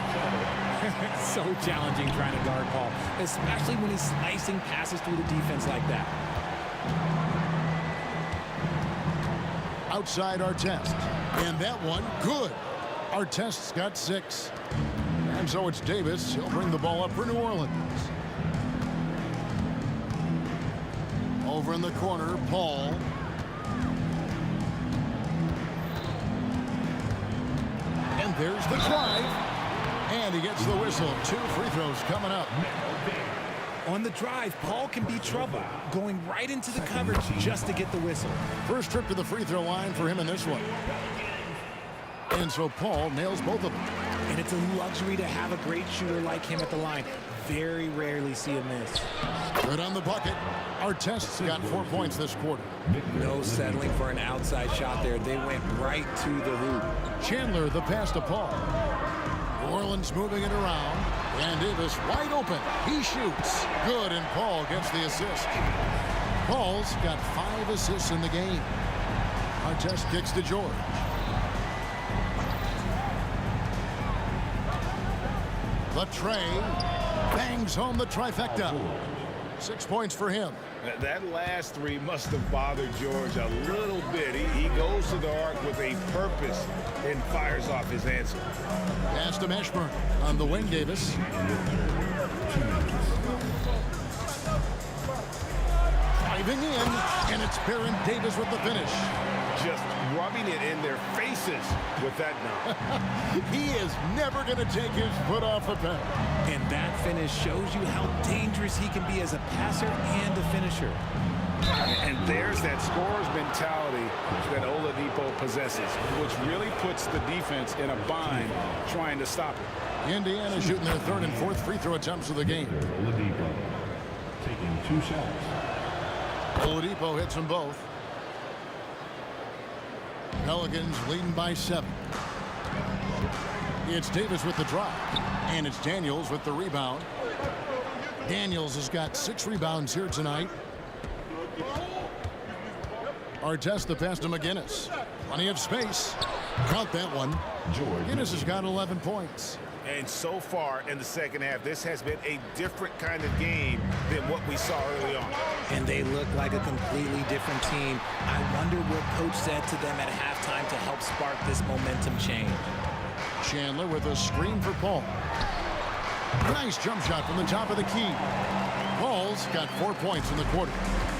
So challenging trying to guard Paul, especially when he's slicing passes through the defense like that. Outside Artest. And that one, good. Artest's got 6. And so it's Davis. He'll bring the ball up for New Orleans. Over in the corner, Paul. And there's the drive. And he gets the whistle. 2 free throws coming up. On the drive, Paul can be trouble, going right into the coverage just to get the whistle. First trip to the free throw line for him in this one. And so Paul nails both of them. And it's a luxury to have a great shooter like him at the line. Very rarely see him miss. Good on the bucket. Artest's got 4 points this quarter. No settling for an outside shot there. They went right to the hoop. Chandler the pass to Paul. New Orleans moving it around. And Davis wide open. He shoots. Good, and Paul gets the assist. Paul's got 5 assists in the game. Artest kicks to George. The tray bangs home the trifecta. 6 points for him. That last 3 must have bothered George a little bit. He goes to the arc with a purpose and fires off his answer. Pass to Meshburn on the wing, Davis. Driving in, and it's Baron Davis with the finish. Just rubbing it in their faces with that dunk. He is never going to take his foot off the pedal. And that finish shows you how dangerous he can be as a passer and a finisher. And there's that scorer's mentality that Oladipo possesses, which really puts the defense in a bind trying to stop it. Indiana shooting their 3rd and 4th free throw attempts of the game. Oladipo taking 2 shots. Oladipo hits them both. Pelicans leading by 7. It's Davis with the drop. And it's Daniels with the rebound. Daniels has got 6 rebounds here tonight. Artest the pass to McGinnis. Plenty of space. Count that one. McGinnis has got 11 points. And so far in the second half, this has been a different kind of game than what we saw early on. And they look like a completely different team. I wonder what coach said to them at halftime to help spark this momentum change. Chandler with a screen for Paul. Nice jump shot from the top of the key. Paul's got 4 points in the quarter.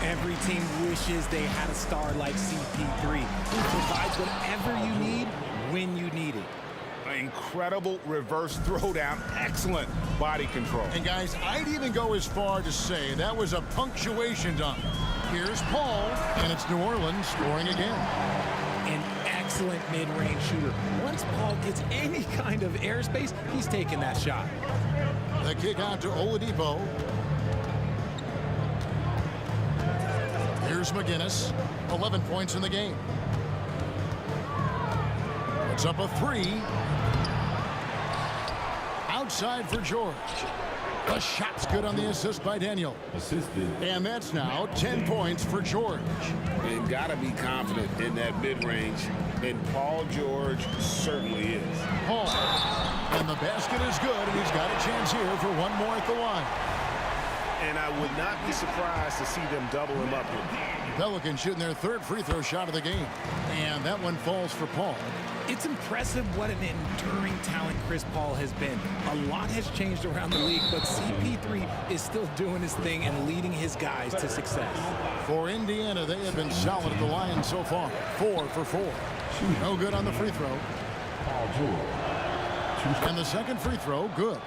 Every team wishes they had a star like CP3 who provides whatever you need when you need it. Incredible reverse throwdown. Excellent body control. And guys, I'd even go as far to say that was a punctuation dunk. Here's Paul, and it's New Orleans scoring again. An excellent mid-range shooter. Once Paul gets any kind of airspace, he's taking that shot. The kick out to Oladipo. Here's McGinnis, 11 points in the game. It's up a 3. Outside for George. The shot's good on the assist by Daniel. Assisted. And that's now 10 points for George. And got to be confident in that mid-range. And Paul George certainly is. Paul. And the basket is good, and he's got a chance here for one more at the line. And I would not be surprised to see them double him up here. Pelicans shooting their 3rd free throw shot of the game. And that one falls for Paul. It's impressive what an enduring talent Chris Paul has been. A lot has changed around the league, but CP3 is still doing his thing and leading his guys to success. For Indiana, they have been solid at the line so far. 4 for 4. No good on the free throw. Paul George. And the second free throw, good.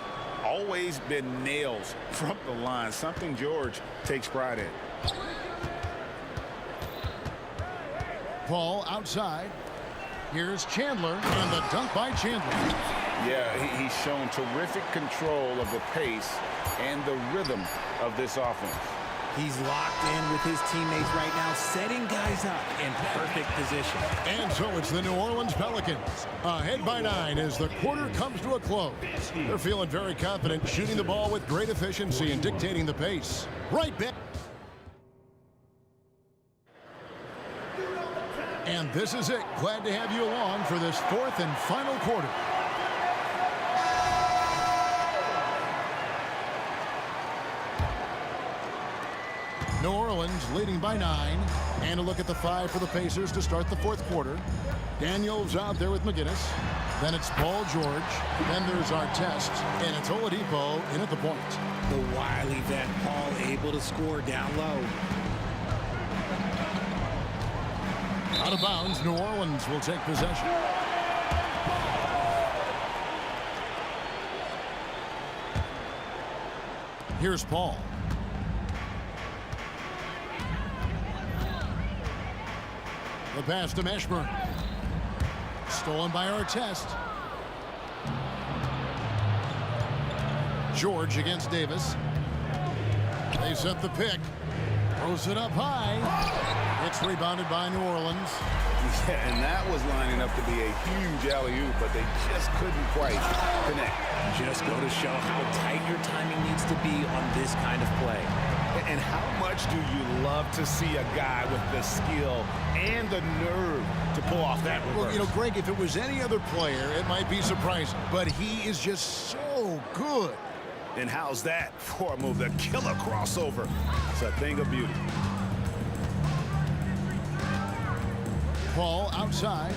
Always been nails from the line, something George takes pride in. Paul outside. Here's Chandler, and the dunk by Chandler. Yeah, he's shown terrific control of the pace and the rhythm of this offense. He's locked in with his teammates right now, setting guys up in perfect position. And so it's the New Orleans Pelicans, ahead by 9 as the quarter comes to a close. They're feeling very confident, shooting the ball with great efficiency and dictating the pace. Right back. And this is it. Glad to have you along for this 4th and final quarter. New Orleans leading by 9. And a look at the 5 for the Pacers to start the 4th quarter. Daniels out there with McGinnis. Then it's Paul George. Then there's Artest. And it's Oladipo in at the point. The wily vet Paul able to score down low. Out of bounds, New Orleans will take possession. Here's Paul. The pass to Mashburn. Stolen by Artest. George against Davis. They set the pick. Throws it up high. It's rebounded by New Orleans. Yeah, and that was lining up to be a huge alley-oop, but they just couldn't quite connect. Just go to show how tight your timing needs to be on this kind of play. And how much do you love to see a guy with the skill and the nerve to pull off that reverse? Well, you know, Greg, if it was any other player, it might be surprising, but he is just so good. And how's that for a move? The killer crossover. It's a thing of beauty. Paul outside.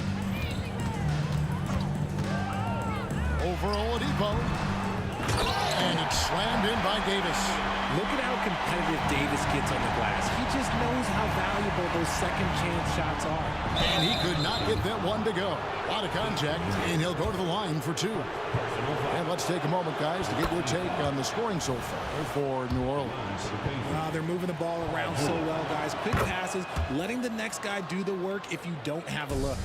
Over Oladipo. And it's slammed in by Davis. Look at how competitive Davis gets on the glass. He just knows how valuable those second chance shots are. And he could not get that one to go. Out of contact, and he'll go to the line for two. And let's take a moment, guys, to get your take on the scoring so far for New Orleans. They're moving the ball around so well, guys. Quick passes, letting the next guy do the work if you don't have a look.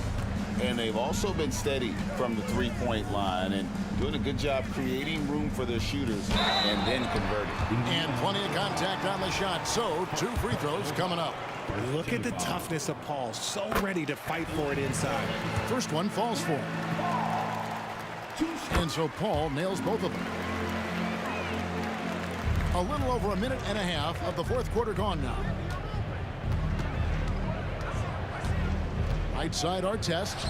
And they've also been steady from the three-point line and doing a good job creating room for their shooters and then converting. And plenty of contact on the shot, so 2 free throws coming up. Look at the toughness of Paul, so ready to fight for it inside. First one falls for him. And so Paul nails both of them. A little over a minute and a half of the fourth quarter gone now. Right side Artest.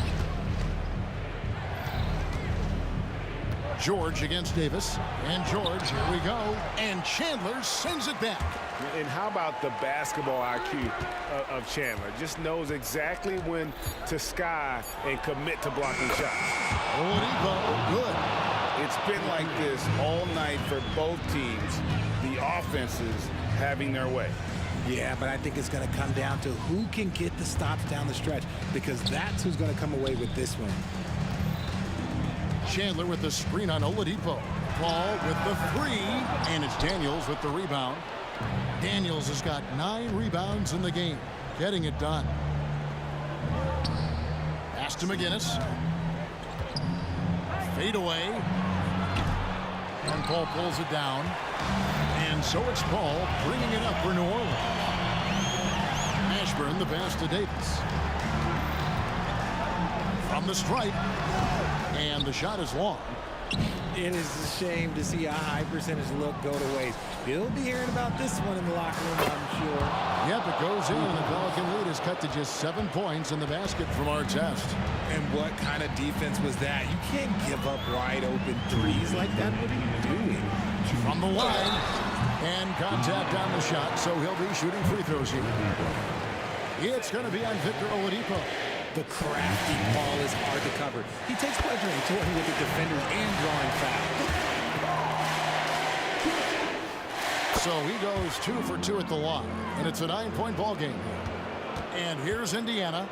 George against Davis. And George, here we go. And Chandler sends it back. And how about the basketball IQ of Chandler? Just knows exactly when to sky and commit to blocking shots. Oladipo, good. It's been like this all night for both teams. The offenses having their way. Yeah, but I think it's going to come down to who can get the stops down the stretch, because that's who's going to come away with this one. Chandler with the screen on Oladipo. Paul with the 3, and it's Daniels with the rebound. Daniels has got 9 rebounds in the game, getting it done. Pass to McGinnis. Fade away. And Paul pulls it down. And so it's Paul bringing it up for New Orleans. Mashburn the pass to Davis. From the stripe. And the shot is long. It is a shame to see a high percentage look go to waste. You'll be hearing about this one in the locker room, I'm sure. Yep, it goes in. The Pelican lead is cut to just 7 points in the basket from Artest. And what kind of defense was that? You can't give up wide open threes like that. What are you doing? From the line. And contact on the shot, so he'll be shooting free throws here. It's going to be on Victor Oladipo. The crafty ball is hard to cover. He takes pleasure in toying with the defenders and drawing fouls. So he goes 2 for 2 at the line, and it's a 9-point ball game. And here's Indiana.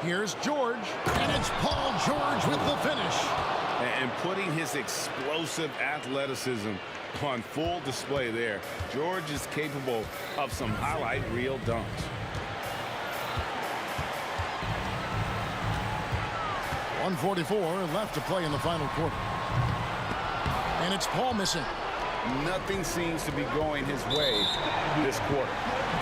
Here's George, and it's Paul George with the finish. And putting his explosive athleticism on full display there. George is capable of some highlight reel dunks. .144 left to play in the final quarter. And it's Paul missing. Nothing seems to be going his way this quarter.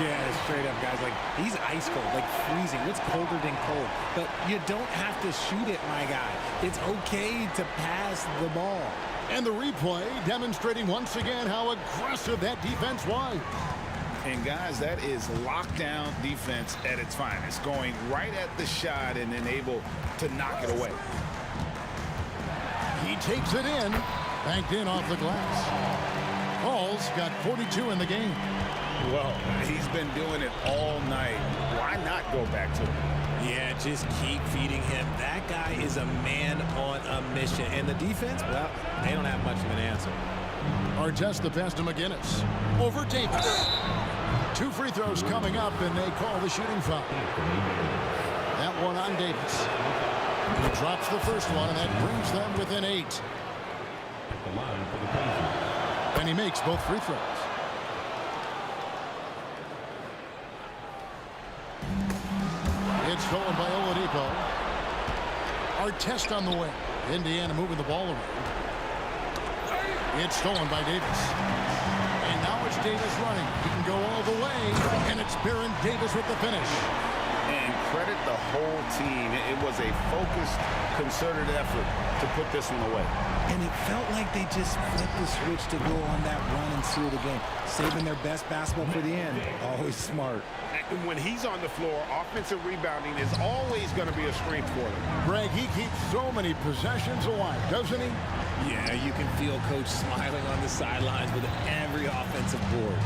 Yeah, straight up, guys. Like, he's ice cold, like freezing. What's colder than cold? But you don't have to shoot it, my guy. It's okay to pass the ball. And the replay demonstrating once again how aggressive that defense was. And guys, that is lockdown defense at its finest, going right at the shot and then able to knock it away. He takes it in, banked in off the glass. Paul's got 42 in the game. Well, he's been doing it all night. Why not go back to him? Yeah, just keep feeding him. That guy is a man on a mission. And the defense, well, they don't have much of an answer. Artest the pass to McGinnis. Over Davis. 2 free throws coming up, and they call the shooting foul. That one on Davis. He drops the first one, and that brings them within 8. And he makes both free throws. It's stolen by Oladipo. Artest on the wing. Indiana moving the ball around. It's stolen by Davis. And now it's Davis running. He can go all the way. And it's Baron Davis with the finish. And credit the whole team. It was a focused, concerted effort to put this one away. And it felt like they just flipped the switch to go on that run and seal the game. Saving their best basketball for the end. Always smart. And when he's on the floor, offensive rebounding is always going to be a strength for them. Greg, he keeps so many possessions alive, doesn't he? Yeah, you can feel Coach smiling on the sidelines with every offensive board.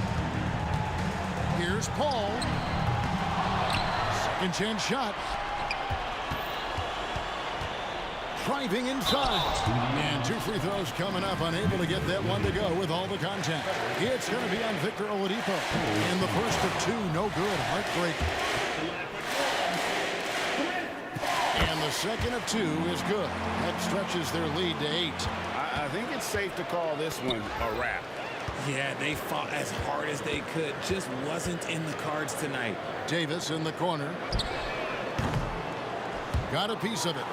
Here's Paul. Second chance shot. Driving inside. And 2 free throws coming up. Unable to get that one to go with all the contact. It's going to be on Victor Oladipo. And the first of 2, no good. Heartbreak. And the second of 2 is good. That stretches their lead to 8. I think it's safe to call this one a wrap. Yeah, they fought as hard as they could. Just wasn't in the cards tonight. Davis in the corner. Got a piece of it.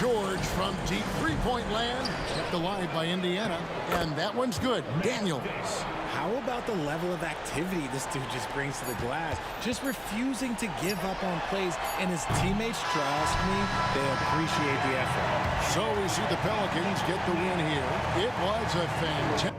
George from deep three-point land. Kept alive by Indiana. And that one's good. Daniels. How about the level of activity this dude just brings to the glass? Just refusing to give up on plays, and his teammates, trust me, they appreciate the effort. So we see the Pelicans get the win here. It was a fantastic.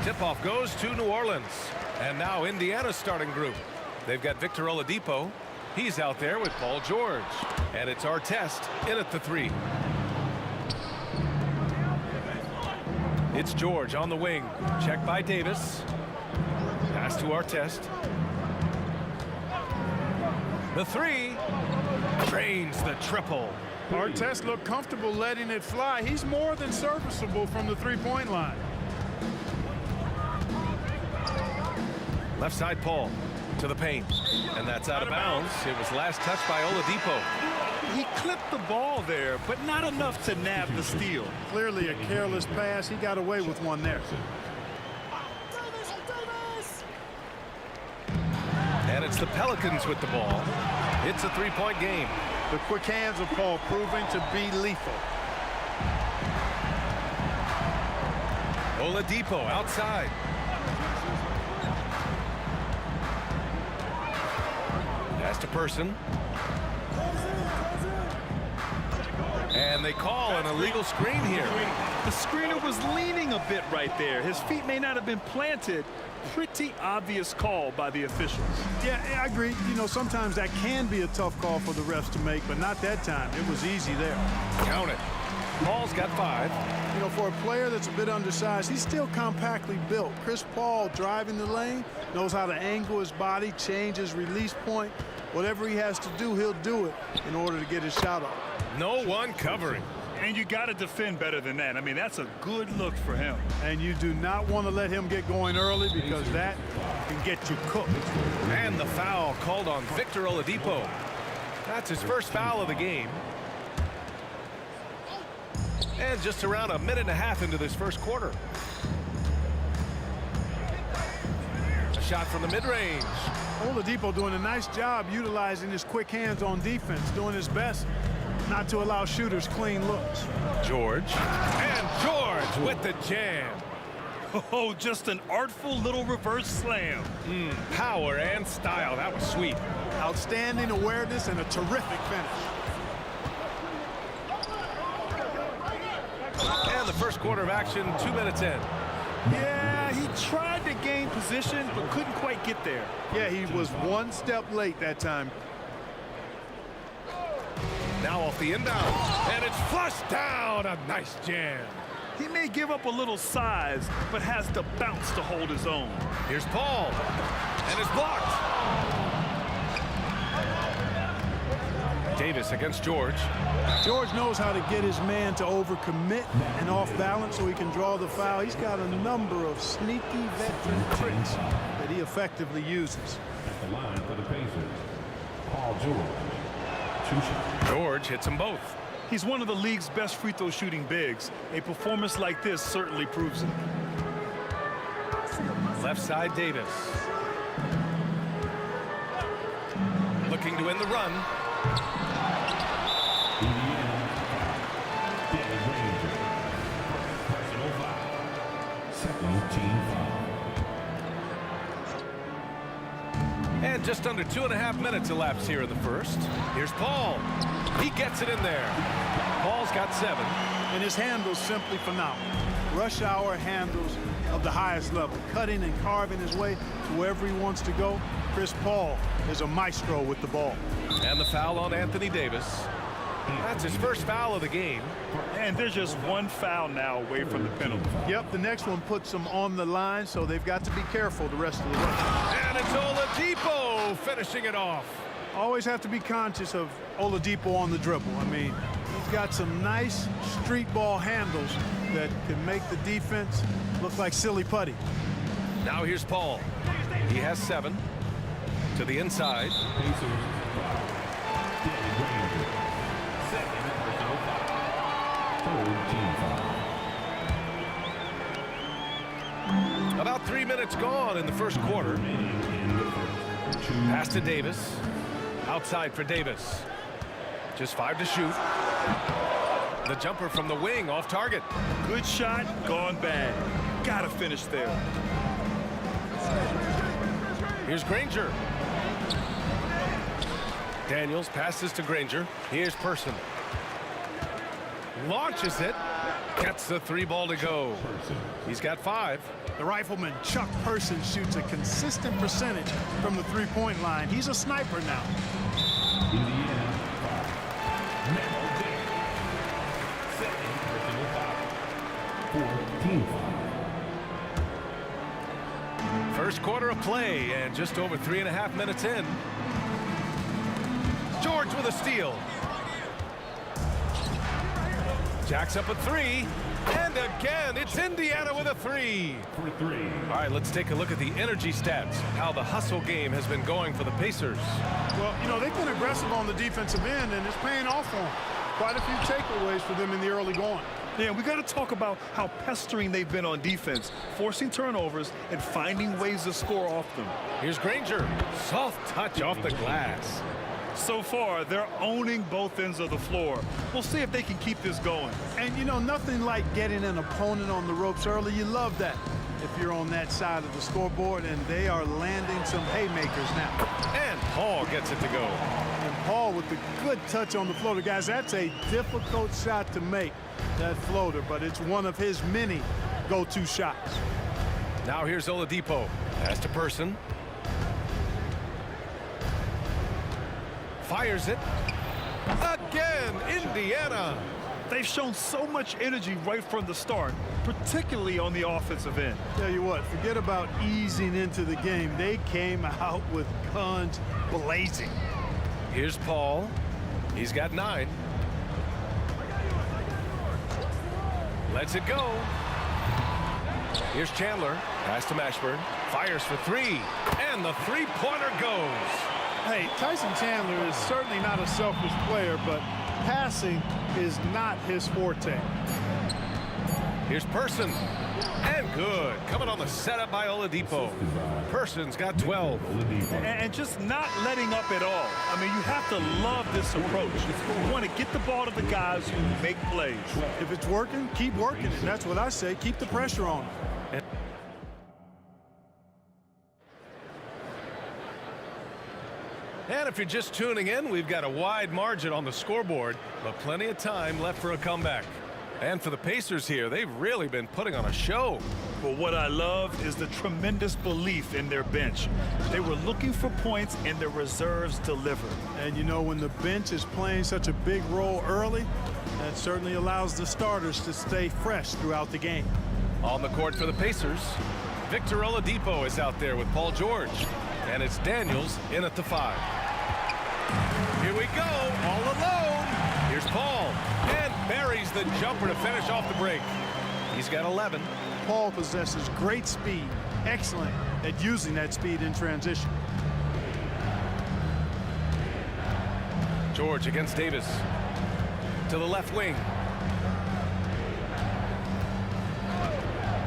Tip-off goes to New Orleans. And now Indiana's starting group. They've got Victor Oladipo. He's out there with Paul George. And it's Artest in at the 3. It's George on the wing. Check by Davis. Pass to Artest. The 3. Drains the triple. Artest looked comfortable letting it fly. He's more than serviceable from the three-point line. Left side Paul to the paint. And that's out of bounds. It was last touched by Oladipo. He clipped the ball there, but not enough to nab the steal. Clearly a careless pass. He got away with one there. And it's the Pelicans with the ball. It's a three-point game. The quick hands of Paul proving to be lethal. Oladipo outside. Pass to Person. And they call an illegal screen here. The screener was leaning a bit right there. His feet may not have been planted. Pretty obvious call by the officials. Yeah, I agree. You know, sometimes that can be a tough call for the refs to make, but not that time. It was easy there. Count it. Paul's got 5. You know, for a player that's a bit undersized, he's still compactly built. Chris Paul driving the lane, knows how to angle his body, change his release point. Whatever he has to do, he'll do it in order to get his shot off. No one covering. And you got to defend better than that. I mean, that's a good look for him. And you do not want to let him get going early because that can get you cooked. And the foul called on Victor Oladipo. That's his first foul of the game. And just around a minute and a half into this first quarter. A shot from the mid-range. Oladipo doing a nice job utilizing his quick hands on defense, doing his best not to allow shooters clean looks. George. And George with the jam. Oh, just an artful little reverse slam. Power and style. That was sweet. Outstanding awareness and a terrific finish. And the first quarter of action, 2 minutes in. Yeah, he tried to gain position, but couldn't quite get there. Yeah, he was one step late that time. Now off the inbound, and it's flushed down. A nice jam. He may give up a little size, but has the bounce to hold his own. Here's Paul, and it's blocked. Davis against George. George knows how to get his man to overcommit and off balance so he can draw the foul. He's got a number of sneaky veteran tricks that he effectively uses. At the line for the Pacers, Paul George. 2 shots. George hits them both. He's one of the league's best free throw shooting bigs. A performance like this certainly proves it. Left side Davis. Looking to end the run. And just under 2.5 minutes elapsed here in the first. Here's Paul. He gets it in there. Paul's got 7. And his handles simply phenomenal. Rush hour handles of the highest level, cutting and carving his way to wherever he wants to go. Chris Paul is a maestro with the ball. And the foul on Anthony Davis. That's his first foul of the game. And there's just one foul now away from the penalty. Yep, the next one puts them on the line, so they've got to be careful the rest of the way. And it's Oladipo finishing it off. Always have to be conscious of Oladipo on the dribble. I mean, he's got some nice street ball handles that can make the defense look like silly putty. Now here's Paul. He has 7. To the inside. About 3 minutes gone in the first quarter. Pass to Davis. Outside for Davis. Just 5 to shoot. The jumper from the wing off target. Good shot, gone bad. Gotta finish there. Here's Granger. Daniels passes to Granger. Here's Person. Launches it. Gets the 3 ball to go. He's got 5. The rifleman Chuck Person shoots a consistent percentage from the three-point line. He's a sniper now. Indiana 5. Memo Day. Second personal foul. 14 foul. First quarter of play and just over 3.5 minutes in. George with a steal. Jacks up a 3. And again, it's Indiana with a 3. For 3. All right, let's take a look at the energy stats, how the hustle game has been going for the Pacers. Well, you know, they've been aggressive on the defensive end, and it's paying off for them. Quite a few takeaways for them in the early going. Yeah, we got to talk about how pestering they've been on defense, forcing turnovers and finding ways to score off them. Here's Granger. Soft touch off the glass. So far, they're owning both ends of the floor. We'll see if they can keep this going. And, you know, nothing like getting an opponent on the ropes early. You love that if you're on that side of the scoreboard, and they are landing some haymakers now. And Paul gets it to go. And Paul with the good touch on the floater. Guys, that's a difficult shot to make, that floater, but it's one of his many go-to shots. Now here's Oladipo. Pass to Person. Fires it. Again, Indiana. They've shown so much energy right from the start, particularly on the offensive end. Tell you what, forget about easing into the game. They came out with guns blazing. Here's Paul. He's got 9. Lets it go. Here's Chandler. Pass to Mashburn. Fires for 3. And the 3-pointer goes. Hey, Tyson Chandler is certainly not a selfish player, but passing is not his forte. Here's Person. And good. Coming on the setup by Oladipo. Person's got 12. And just not letting up at all. I mean, you have to love this approach. You want to get the ball to the guys who make plays. If it's working, keep working it. That's what I say. Keep the pressure on. And if you're just tuning in, we've got a wide margin on the scoreboard, but plenty of time left for a comeback. And for the Pacers here, they've really been putting on a show. But what I love is the tremendous belief in their bench. They were looking for points, and their reserves delivered. And, you know, when the bench is playing such a big role early, that certainly allows the starters to stay fresh throughout the game. On the court for the Pacers, Victor Oladipo is out there with Paul George. And it's Daniels in at the 5. Here we go, all alone. Here's Paul, and buries the jumper to finish off the break. He's got 11. Paul possesses great speed, excellent at using that speed in transition. George against Davis. To the left wing.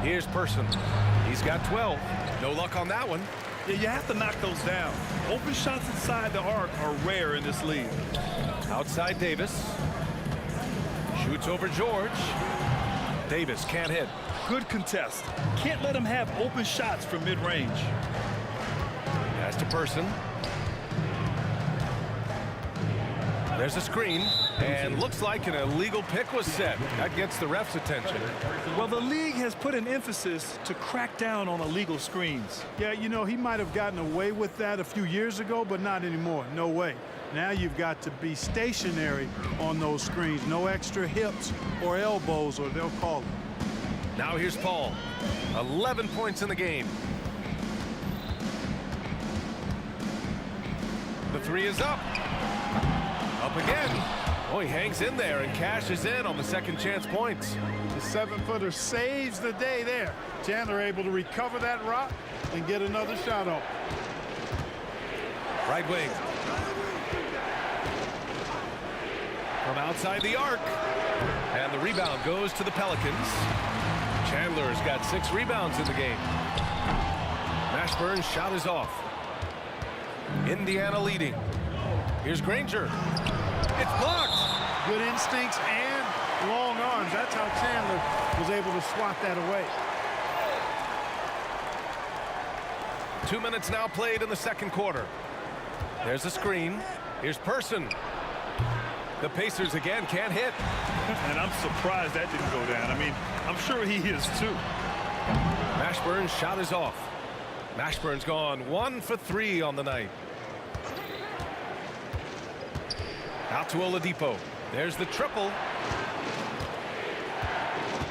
Here's Person. He's got 12. No luck on that one. Yeah, you have to knock those down. Open shots inside the arc are rare in this league. Outside Davis. Shoots over George. Davis can't hit. Good contest. Can't let him have open shots from mid-range. Pass to Person. There's a screen, and looks like an illegal pick was set. That gets the ref's attention. Well, the league has put an emphasis to crack down on illegal screens. Yeah, you know, he might have gotten away with that a few years ago, but not anymore. No way. Now you've got to be stationary on those screens. No extra hips or elbows, or they'll call it. Now here's Paul. 11 points in the game. The 3 is up. Up again. Oh, he hangs in there and cashes in on the second chance points. The 7-footer saves the day there. Chandler able to recover that rock and get another shot off. Right wing. From outside the arc. And the rebound goes to the Pelicans. Chandler's got 6 rebounds in the game. Mashburn's shot is off. Indiana leading. Here's Granger. It's blocked. Good instincts and long arms. That's how Chandler was able to swat that away. 2 minutes now played in the second quarter. There's a screen. Here's Person. The Pacers again can't hit. And I'm surprised that didn't go down. I mean, I'm sure he is too. Mashburn's shot is off. Mashburn's gone 1 for 3 on the night. Out to Oladipo. There's the triple.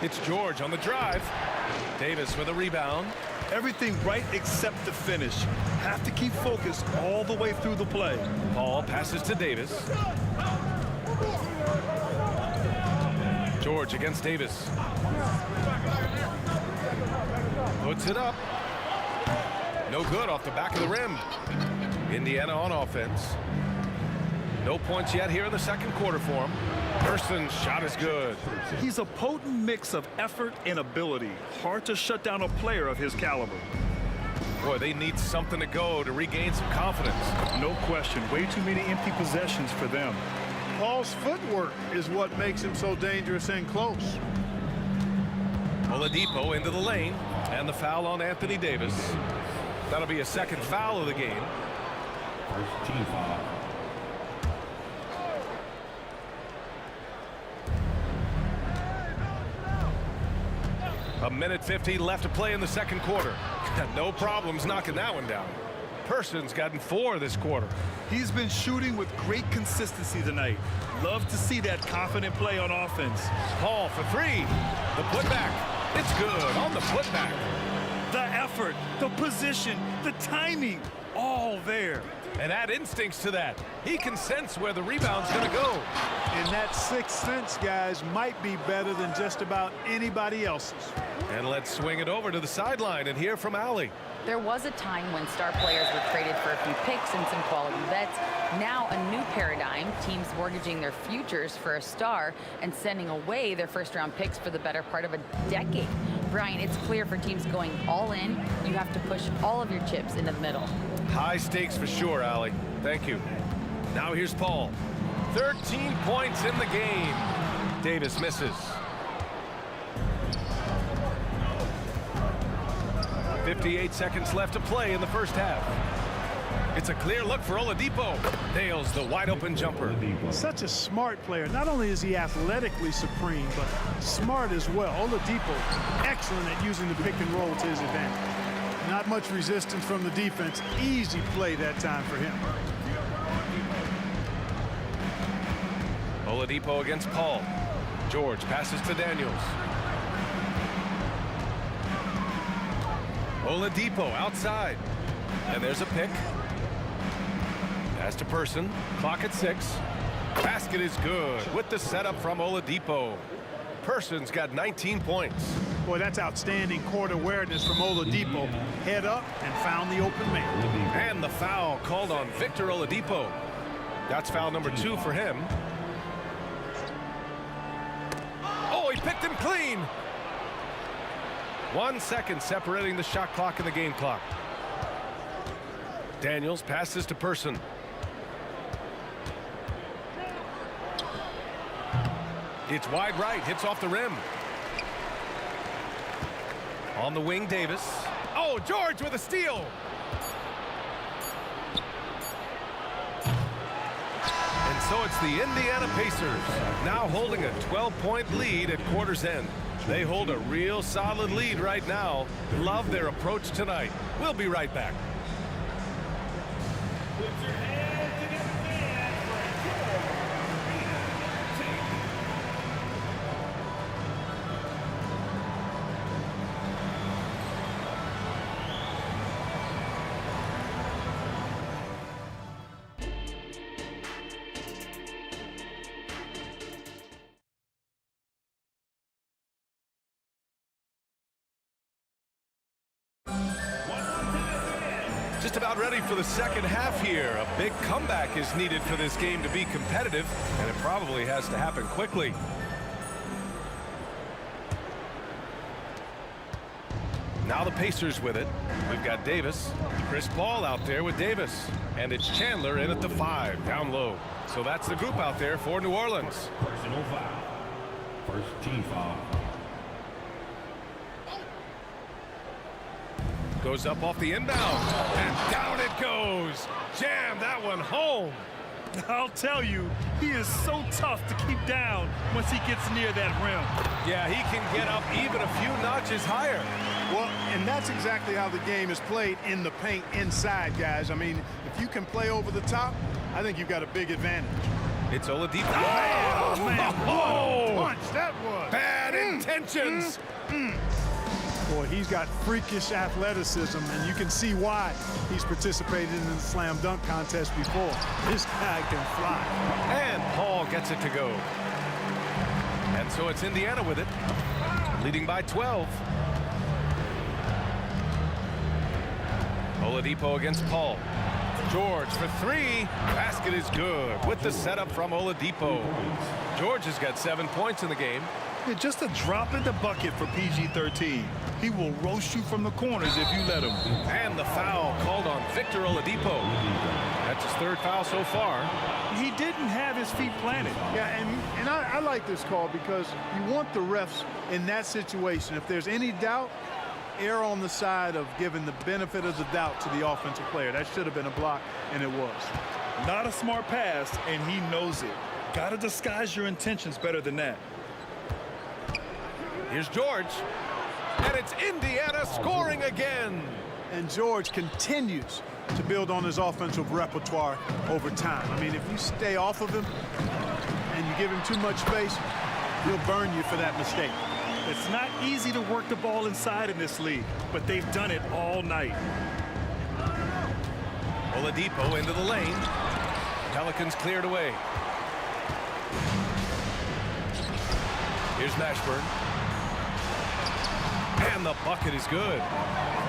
It's George on the drive. Davis with a rebound. Everything right except the finish. Have to keep focused all the way through the play. Paul passes to Davis. George against Davis. Puts it up. No good off the back of the rim. Indiana on offense. No points yet here in the second quarter for him. Person's shot is good. He's a potent mix of effort and ability. Hard to shut down a player of his caliber. Boy, they need something to go to regain some confidence. No question. Way too many empty possessions for them. Paul's footwork is what makes him so dangerous and close. Oladipo into the lane, and the foul on Anthony Davis. That'll be a second foul of the game. First team foul. A minute 50 left to play in the second quarter. No problems knocking that one down. Person's gotten 4 this quarter. He's been shooting with great consistency tonight. Love to see that confident play on offense. Paul for 3. The putback. It's good on the putback. The effort, the position, the timing, all there. And add instincts to that. He can sense where the rebound's going to go. And that sixth sense, guys, might be better than just about anybody else's. And let's swing it over to the sideline and hear from Allie. There was a time when star players were traded for a few picks and some quality vets. Now a new paradigm, teams mortgaging their futures for a star and sending away their first-round picks for the better part of a decade. Brian, it's clear for teams going all in, you have to push all of your chips into the middle. High stakes for sure, Allie. Thank you. Now here's Paul. 13 points in the game. Davis misses. 58 seconds left to play in the first half. It's a clear look for Oladipo. Nails the wide open jumper. Such a smart player. Not only is he athletically supreme, but smart as well. Oladipo, excellent at using the pick and roll to his advantage. Not much resistance from the defense. Easy play that time for him. Oladipo against Paul. George passes to Daniels. Oladipo outside. And there's a pick. Pass to Person. Clock at 6. Basket is good with the setup from Oladipo. Person's got 19 points. Boy, that's outstanding court awareness from Oladipo. Head up and found the open man. And the foul called on Victor Oladipo. That's foul number 2 for him. Oh, he picked him clean. 1 second separating the shot clock and the game clock. Daniels passes to Person. It's wide right, hits off the rim. On the wing, Davis. Oh, George with a steal. And so it's the Indiana Pacers now holding a 12-point lead at quarter's end. They hold a real solid lead right now. Love their approach tonight. We'll be right back. Just about ready for the second half here. A big comeback is needed for this game to be competitive, and it probably has to happen quickly. Now the Pacers with it. We've got Davis. Chris Paul out there with Davis. And it's Chandler in at the 5, down low. So that's the group out there for New Orleans. Personal foul. First team foul. Goes up off the inbound, and down it goes. Jam that one home. I'll tell you, he is so tough to keep down once he gets near that rim. Yeah, he can get up even a few notches higher. Well, and that's exactly how the game is played in the paint inside, guys. I mean, if you can play over the top, I think you've got a big advantage. It's Oladipo. Oh, man, Oh! what a punch that was. Bad intentions. Boy, he's got freakish athleticism, and you can see why he's participated in the slam dunk contest before. This guy can fly. And Paul gets it to go. And so it's Indiana with it, leading by 12. Oladipo against Paul. George for three. Basket is good with the setup from Oladipo. George has got 7 points in the game. Yeah, just a drop in the bucket for PG-13. He will roast you from the corners if you let him. And the foul called on Victor Oladipo. That's his third foul so far. He didn't have his feet planted. Yeah, and I like this call because you want the refs in that situation. If there's any doubt, err on the side of giving the benefit of the doubt to the offensive player. That should have been a block, and it was. Not a smart pass, and he knows it. Got to disguise your intentions better than that. Here's George. And it's Indiana scoring again. And George continues to build on his offensive repertoire over time. I mean, if you stay off of him and you give him too much space, he'll burn you for that mistake. It's not easy to work the ball inside in this league, but they've done it all night. Oladipo into the lane. Pelicans cleared away. Here's Mashburn. And the bucket is good.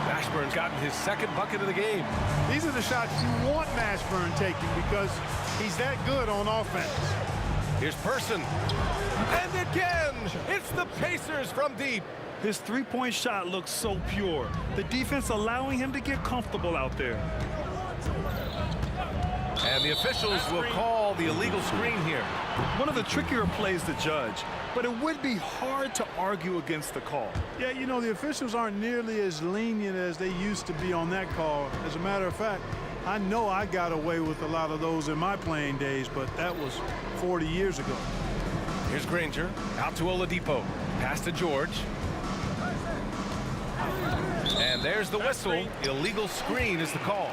Mashburn's gotten his second bucket of the game. These are the shots you want Mashburn taking because he's that good on offense. Here's Person. And again, it's the Pacers from deep. His three-point shot looks so pure. The defense allowing him to get comfortable out there. And the officials will call the illegal screen here. One of the trickier plays to judge, but it would be hard to argue against the call. Yeah, you know, the officials aren't nearly as lenient as they used to be on that call. As a matter of fact, I know I got away with a lot of those in my playing days, but that was 40 years ago. Here's Granger, out to Oladipo. Pass to George. And there's the whistle. Illegal screen is the call.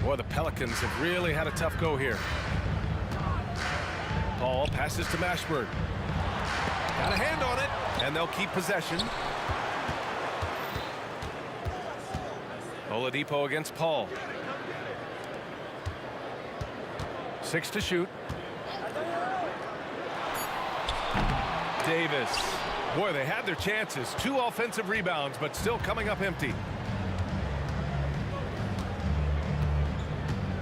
Boy, the Pelicans have really had a tough go here. Paul passes to Mashburn. Got a hand on it, and they'll keep possession. Oladipo against Paul. 6 to shoot. Davis. Boy, they had their chances. 2 offensive rebounds, but still coming up empty.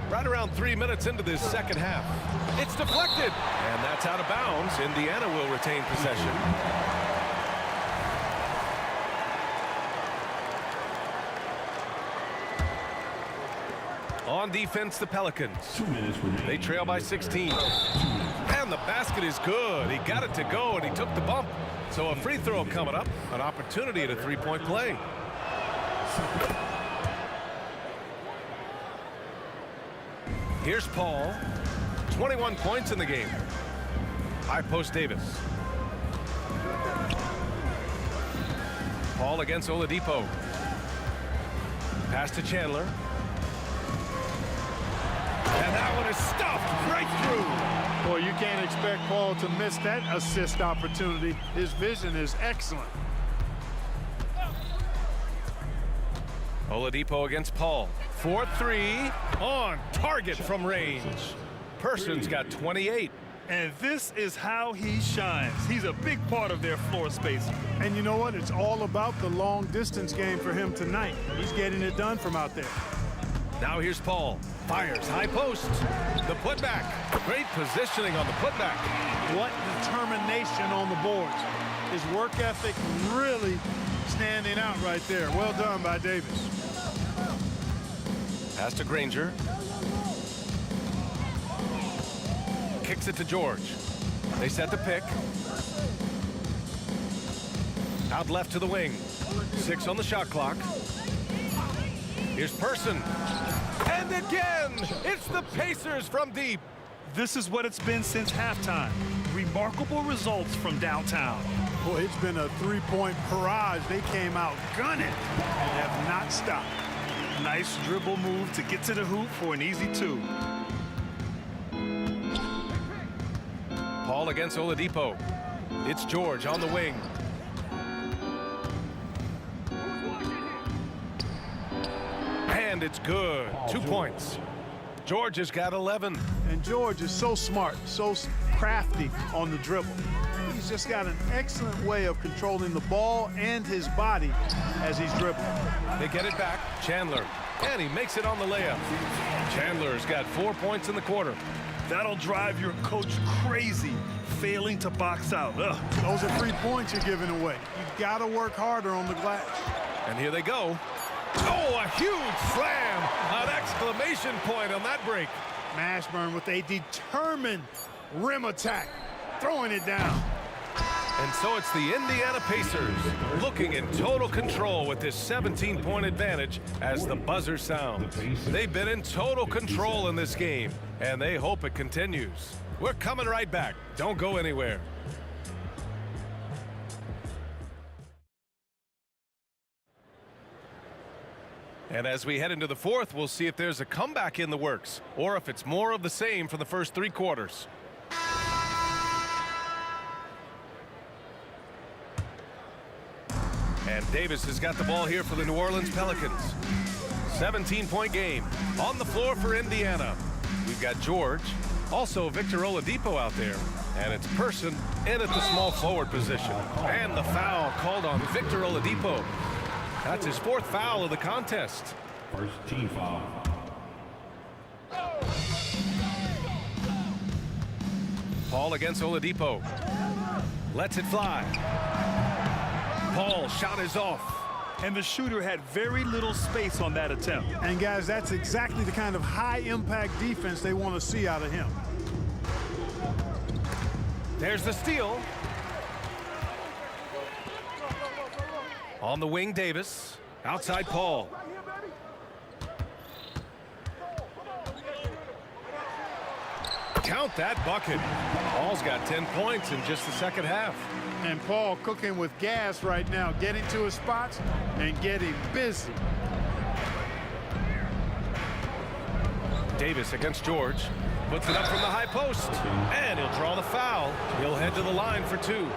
Right around 3 minutes into this second half. It's deflected, and that's out of bounds. Indiana will retain possession. On defense, the Pelicans. 2 minutes remaining. They trail by 16. And the basket is good. He got it to go, and he took the bump. So a free throw coming up. An opportunity at a three-point play. Here's Paul. 21 points in the game. High post Davis. Paul against Oladipo. Pass to Chandler. And that one is stuffed right through. Boy, you can't expect Paul to miss that assist opportunity. His vision is excellent. Oladipo against Paul. 4-3 on target from range. Person's got 28. And this is how he shines. He's a big part of their floor spacing. And you know what? It's all about the long distance game for him tonight. He's getting it done from out there. Now here's Paul. Fires high post. The putback. Great positioning on the putback. What determination on the boards. His work ethic really standing out right there. Well done by Davis. Pass to Granger. Kicks it to George. They set the pick. Out left to the wing. 6 on the shot clock. Here's Person. And again, it's the Pacers from deep. This is what it's been since halftime. Remarkable results from downtown. Boy, it's been a three-point barrage. They came out gunning and have not stopped. Nice dribble move to get to the hoop for an easy 2. Paul against Oladipo. It's George on the wing. And it's good. 2 points. George has got 11. And George is so smart, so crafty on the dribble. He's just got an excellent way of controlling the ball and his body as he's dribbling. They get it back. Chandler. And he makes it on the layup. Chandler's got 4 points in the quarter. That'll drive your coach crazy, failing to box out. Ugh. Those are 3 points you're giving away. You've got to work harder on the glass. And here they go. Oh, a huge slam. An exclamation point on that break. Mashburn with a determined rim attack, throwing it down. And so it's the Indiana Pacers looking in total control with this 17-point advantage as the buzzer sounds. They've been in total control in this game, and they hope it continues. We're coming right back. Don't go anywhere. And as we head into the fourth, we'll see if there's a comeback in the works or if it's more of the same for the first 3 quarters. And Davis has got the ball here for the New Orleans Pelicans. 17-point game on the floor for Indiana. We've got George, also Victor Oladipo out there, and it's Person in at the small forward position. And the foul called on Victor Oladipo. That's his 4th foul of the contest. First team foul. Paul against Oladipo. Lets it fly. Paul shot is off. And the shooter had very little space on that attempt. And guys, that's exactly the kind of high-impact defense they want to see out of him. There's the steal. On the wing, Davis. Outside, Paul. Count that bucket. Paul's got 10 points in just the second half. And Paul cooking with gas right now, getting to his spots and getting busy. Davis against George. Puts it up from the high post. And he'll draw the foul. He'll head to the line for 2.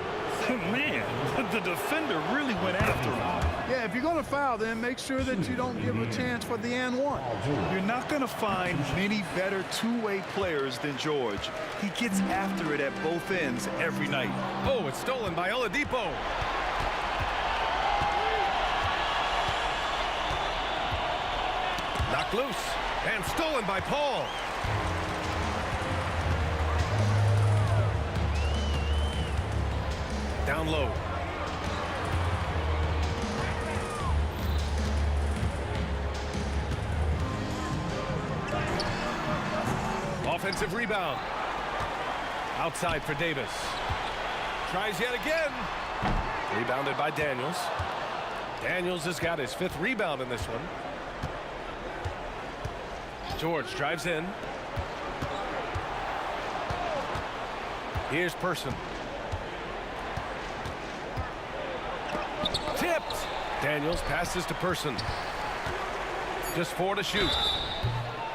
Man, the defender really went after him. Yeah, if you're going to foul, then make sure that you don't give a chance for the and one. You're not going to find many better two-way players than George. He gets after it at both ends every night. Oh, it's stolen by Oladipo. Knocked loose and stolen by Paul. Down low. Offensive rebound. Outside for Davis. Tries yet again. Rebounded by Daniels. Daniels has got his 5th rebound in this one. George drives in. Here's Person. Tipped. Daniels passes to Person. Just 4 to shoot.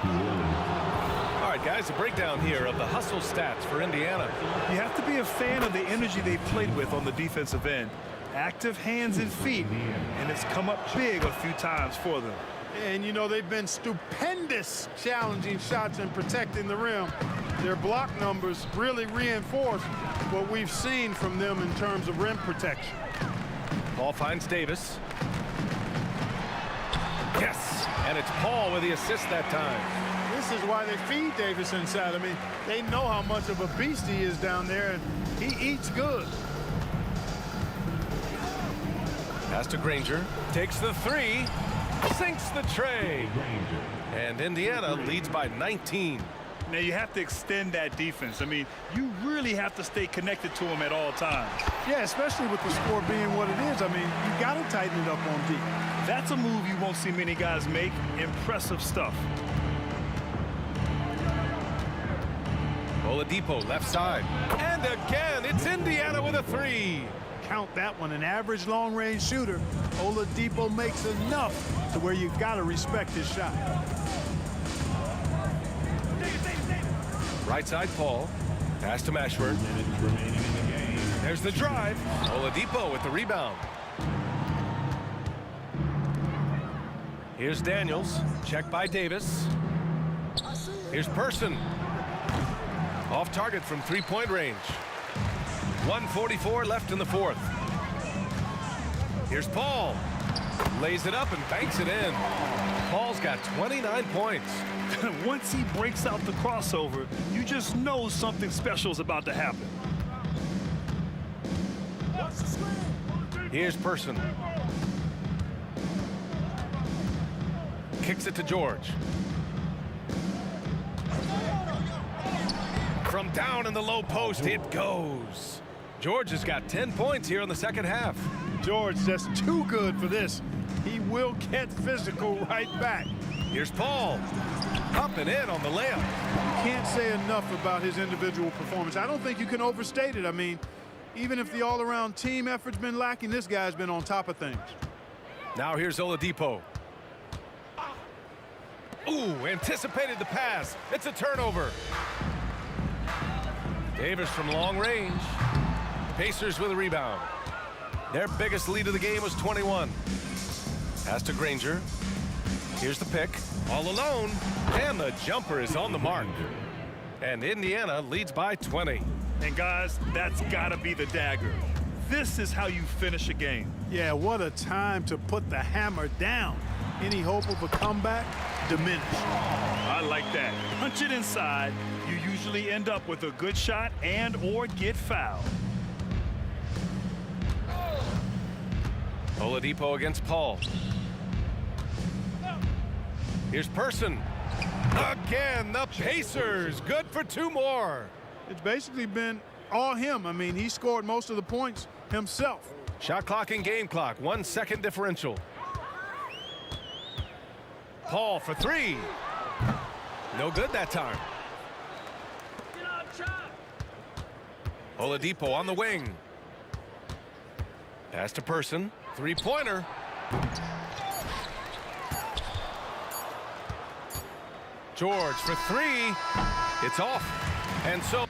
All right, guys, a breakdown here of the hustle stats for Indiana. You have to be a fan of the energy they've played with on the defensive end. Active hands and feet, and it's come up big a few times for them. And, you know, they've been stupendous challenging shots and protecting the rim. Their block numbers really reinforce what we've seen from them in terms of rim protection. Paul finds Davis. Yes, and it's Paul with the assist that time. This is why they feed Davis inside. I mean, they know how much of a beast he is down there, and he eats good. Pass to Granger. Takes the 3. Sinks the tray. And Indiana leads by 19. Now, you have to extend that defense. I mean, you really have to stay connected to him at all times. Yeah, especially with the score being what it is. I mean, you got to tighten it up on D. That's a move you won't see many guys make. Impressive stuff. Oladipo left side. And again, it's Indiana with a three. Count that one, an average long-range shooter. Oladipo makes enough to where you've got to respect his shot. Right side, Paul. Pass to Mashburn. There's the drive. Oladipo with the rebound. Here's Daniels. Check by Davis. Here's Person. Off target from three-point range. 1:44 left in the fourth. Here's Paul. Lays it up and banks it in. Paul's got 29 points. Once he breaks out the crossover, you just know something special is about to happen. Here's Person. Kicks it to George. From down in the low post, it goes. George has got 10 points here in the second half. George just too good for this. He will get physical right back. Here's Paul. Up and in on the layup. You can't say enough about his individual performance. I don't think you can overstate it. I mean, even if the all-around team effort's been lacking, this guy's been on top of things. Now here's Oladipo. Ooh, anticipated the pass. It's a turnover. Davis from long range. Pacers with a rebound. Their biggest lead of the game was 21. Pass to Granger. Here's the pick. All alone. And the jumper is on the mark. And Indiana leads by 20. And guys, that's got to be the dagger. This is how you finish a game. Yeah, what a time to put the hammer down. Any hope of a comeback? Diminished. I like that. Punch it inside. You usually end up with a good shot and or get fouled. Oladipo against Paul. Here's Person. Again, the Pacers. Good for two more. It's basically been all him. I mean, he scored most of the points himself. Shot clock and game clock. 1 second differential. Paul for three. No good that time. Oladipo on the wing. Pass to Person. Three-pointer. George for three. It's off. And so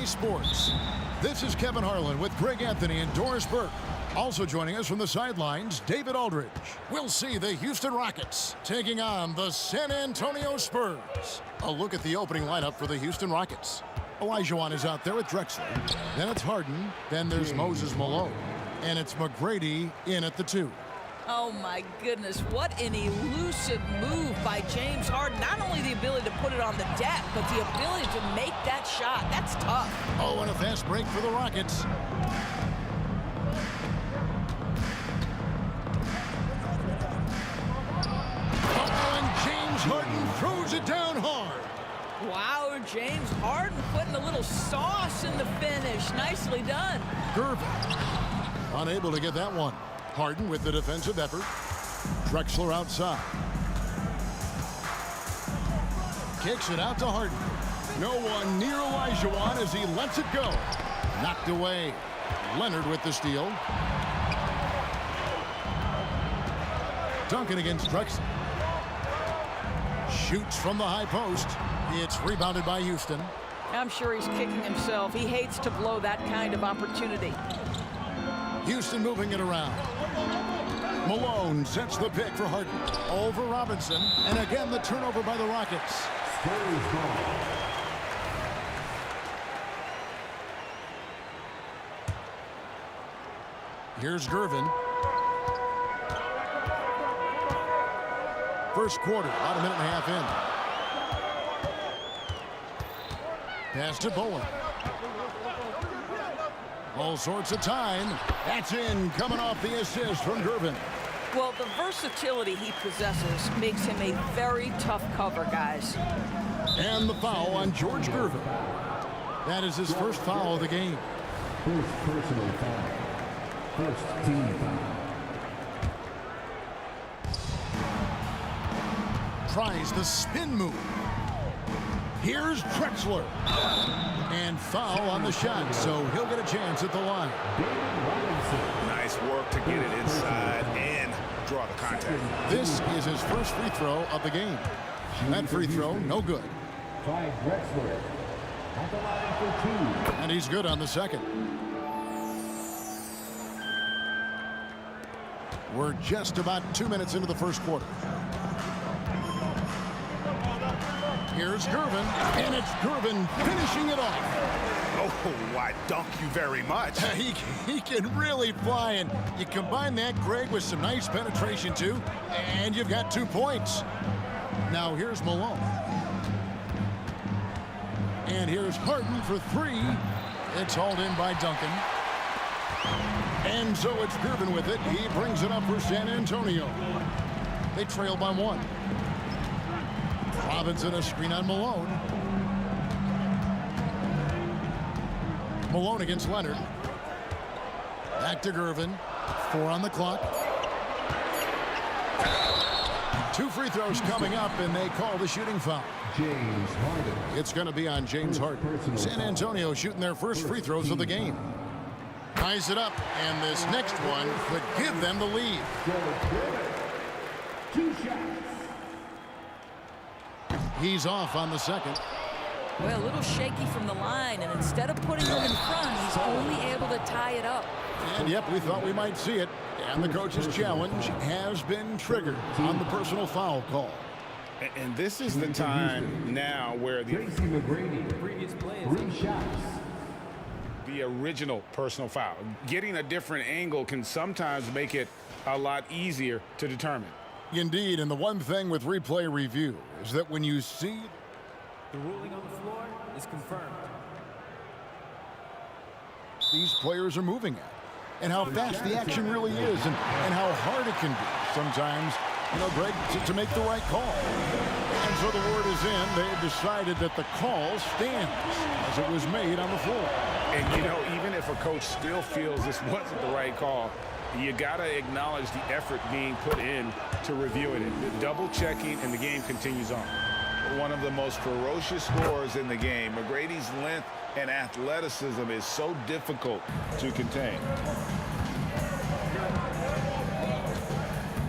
Sports. This is Kevin Harlan with Greg Anthony and Doris Burke. Also joining us from the sidelines, David Aldridge. We'll see the Houston Rockets taking on the San Antonio Spurs. A look at the opening lineup for the Houston Rockets. Olajuwon is out there with Drexler. Then it's Harden. Then there's Moses Malone. And it's McGrady in at the 2. Oh, my goodness. What an elusive move by James Harden. Not only the ability to put it on the deck, but the ability to make that shot. That's tough. Oh, and a fast break for the Rockets. Oh, and James Harden throws it down hard. Wow, James Harden putting a little sauce in the finish. Nicely done. Gervin unable to get that one. Harden with the defensive effort. Drexler outside. Kicks it out to Harden. No one near Olajuwon as he lets it go. Knocked away. Leonard with the steal. Duncan against Drexler. Shoots from the high post. It's rebounded by Houston. I'm sure he's kicking himself. He hates to blow that kind of opportunity. Houston moving it around. Malone sets the pick for Harden. Over Robinson. And again, the turnover by the Rockets. Here's Gervin. First quarter, about a minute and a half in. Pass to Bowen. All sorts of time. That's in, coming off the assist from Gervin. Well, the versatility he possesses makes him a very tough cover, guys. And the foul on George Gervin. That is his first foul of the game. First personal foul. First team foul. Tries the spin move. Here's Drexler. And foul on the shot, so he'll get a chance at the line. Nice work to get it inside and draw the contact. This is his first free throw of the game. That free throw, no good. By Drexler. At the line for 2. And he's good on the second. We're just about 2 minutes into the first quarter. Here's Gervin, and it's Gervin finishing it off. Oh, why, dunk you very much. He can really fly, and you combine that, Greg, with some nice penetration, too, and you've got 2 points. Now here's Malone. And here's Harden for 3. It's hauled in by Duncan. And so it's Gervin with it. He brings it up for San Antonio. They trail by 1. Robinson a screen on Malone. Malone against Leonard. Back to Gervin. 4 on the clock. 2 free throws coming up, and they call the shooting foul. James Harden. It's going to be on James Harden. San Antonio shooting their first free throws of the game. Ties it up, and this next one could give them the lead. 2 shots. He's off on the second. Well, a little shaky from the line, and instead of putting him in front, he's only able to tie it up. And yep, we thought we might see it. And the coach's challenge has been triggered on the personal foul call. And this is the time now where the Previous play is 3 shots. the original personal foul. Getting a different angle can sometimes make it a lot easier to determine. Indeed, and the one thing with replay review is that when you see the ruling on the floor is confirmed. these players are moving at, and how fast the action really is, and how hard it can be sometimes, you know, Greg, to make the right call. And so the word is in. They have decided that the call stands as it was made on the floor. And, you know, even if a coach still feels this wasn't the right call, you got to acknowledge the effort being put in to reviewing it. Double checking, and the game continues on. One of the most ferocious scorers in the game. McGrady's length and athleticism is so difficult to contain.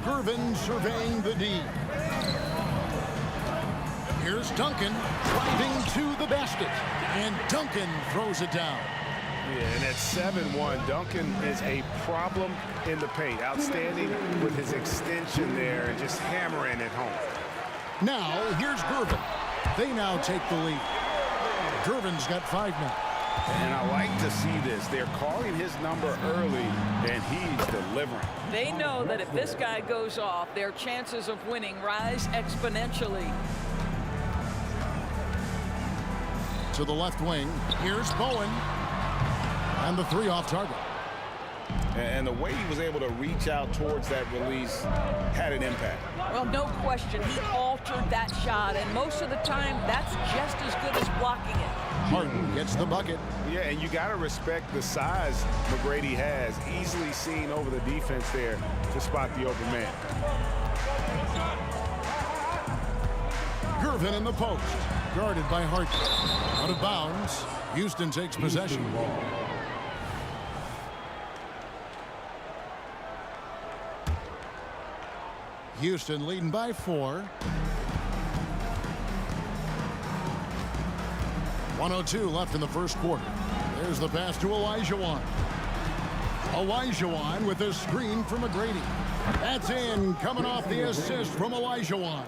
Gervin surveying the D. Here's Duncan driving to the basket, and Duncan throws it down. Yeah, and at 7-1, Duncan is a problem in the paint. Outstanding with his extension there and just hammering it home. Now, here's Gervin. They now take the lead. Gervin's got 5 now. And I like to see this. They're calling his number early, and he's delivering. They know that if this guy goes off, their chances of winning rise exponentially. To the left wing, here's Bowen. And the 3 off target. And the way he was able to reach out towards that release had an impact. Well, no question. He altered that shot, and most of the time, that's just as good as blocking it. Harden gets the bucket. Yeah, and you got to respect the size McGrady has. Easily seen over the defense there to spot the open man. Gervin in the post. Guarded by Harden. Out of bounds. Houston takes possession. Houston leading by 4. 1:02 left in the first quarter. There's the pass to Olajuwon. Olajuwon with a screen from McGrady. That's in, coming off the assist from Olajuwon.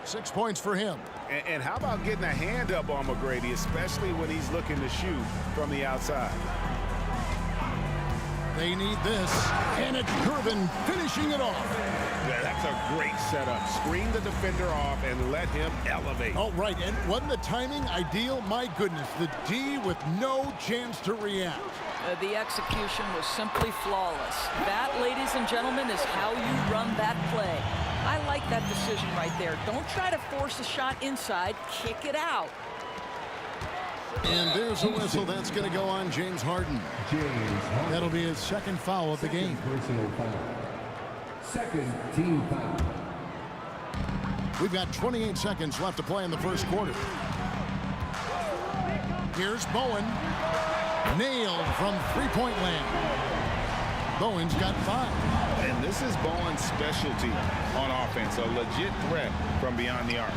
6 points for him. And how about getting a hand up on McGrady, especially when he's looking to shoot from the outside? They need this, and it's Gervin finishing it off. Yeah, that's a great setup. Screen the defender off and let him elevate. Oh, right, and wasn't the timing ideal? My goodness, the D with no chance to react. The execution was simply flawless. That, ladies and gentlemen, is how you run that play. I like that decision right there. Don't try to force a shot inside. Kick it out. And there's a whistle. That's going to go on James Harden. That'll be his second foul of the game. Personal foul. Second team foul. We've got 28 seconds left to play in the first quarter. Here's Bowen. Nailed from three-point land. Bowen's got 5. And this is Bowen's specialty on offense. A legit threat from beyond the arc.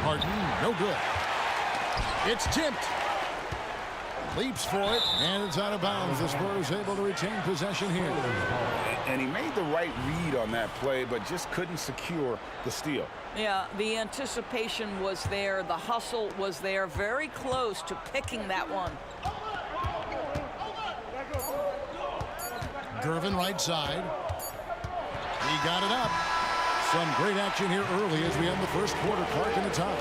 Harden, no good. It's tipped. Leaps for it, and it's out of bounds. The Spurs able to retain possession here. And he made the right read on that play, but just couldn't secure the steal. Yeah, the anticipation was there. The hustle was there. Very close to picking that one. Gervin right side. He got it up. Some great action here early as we end the first quarter. Clark in the top.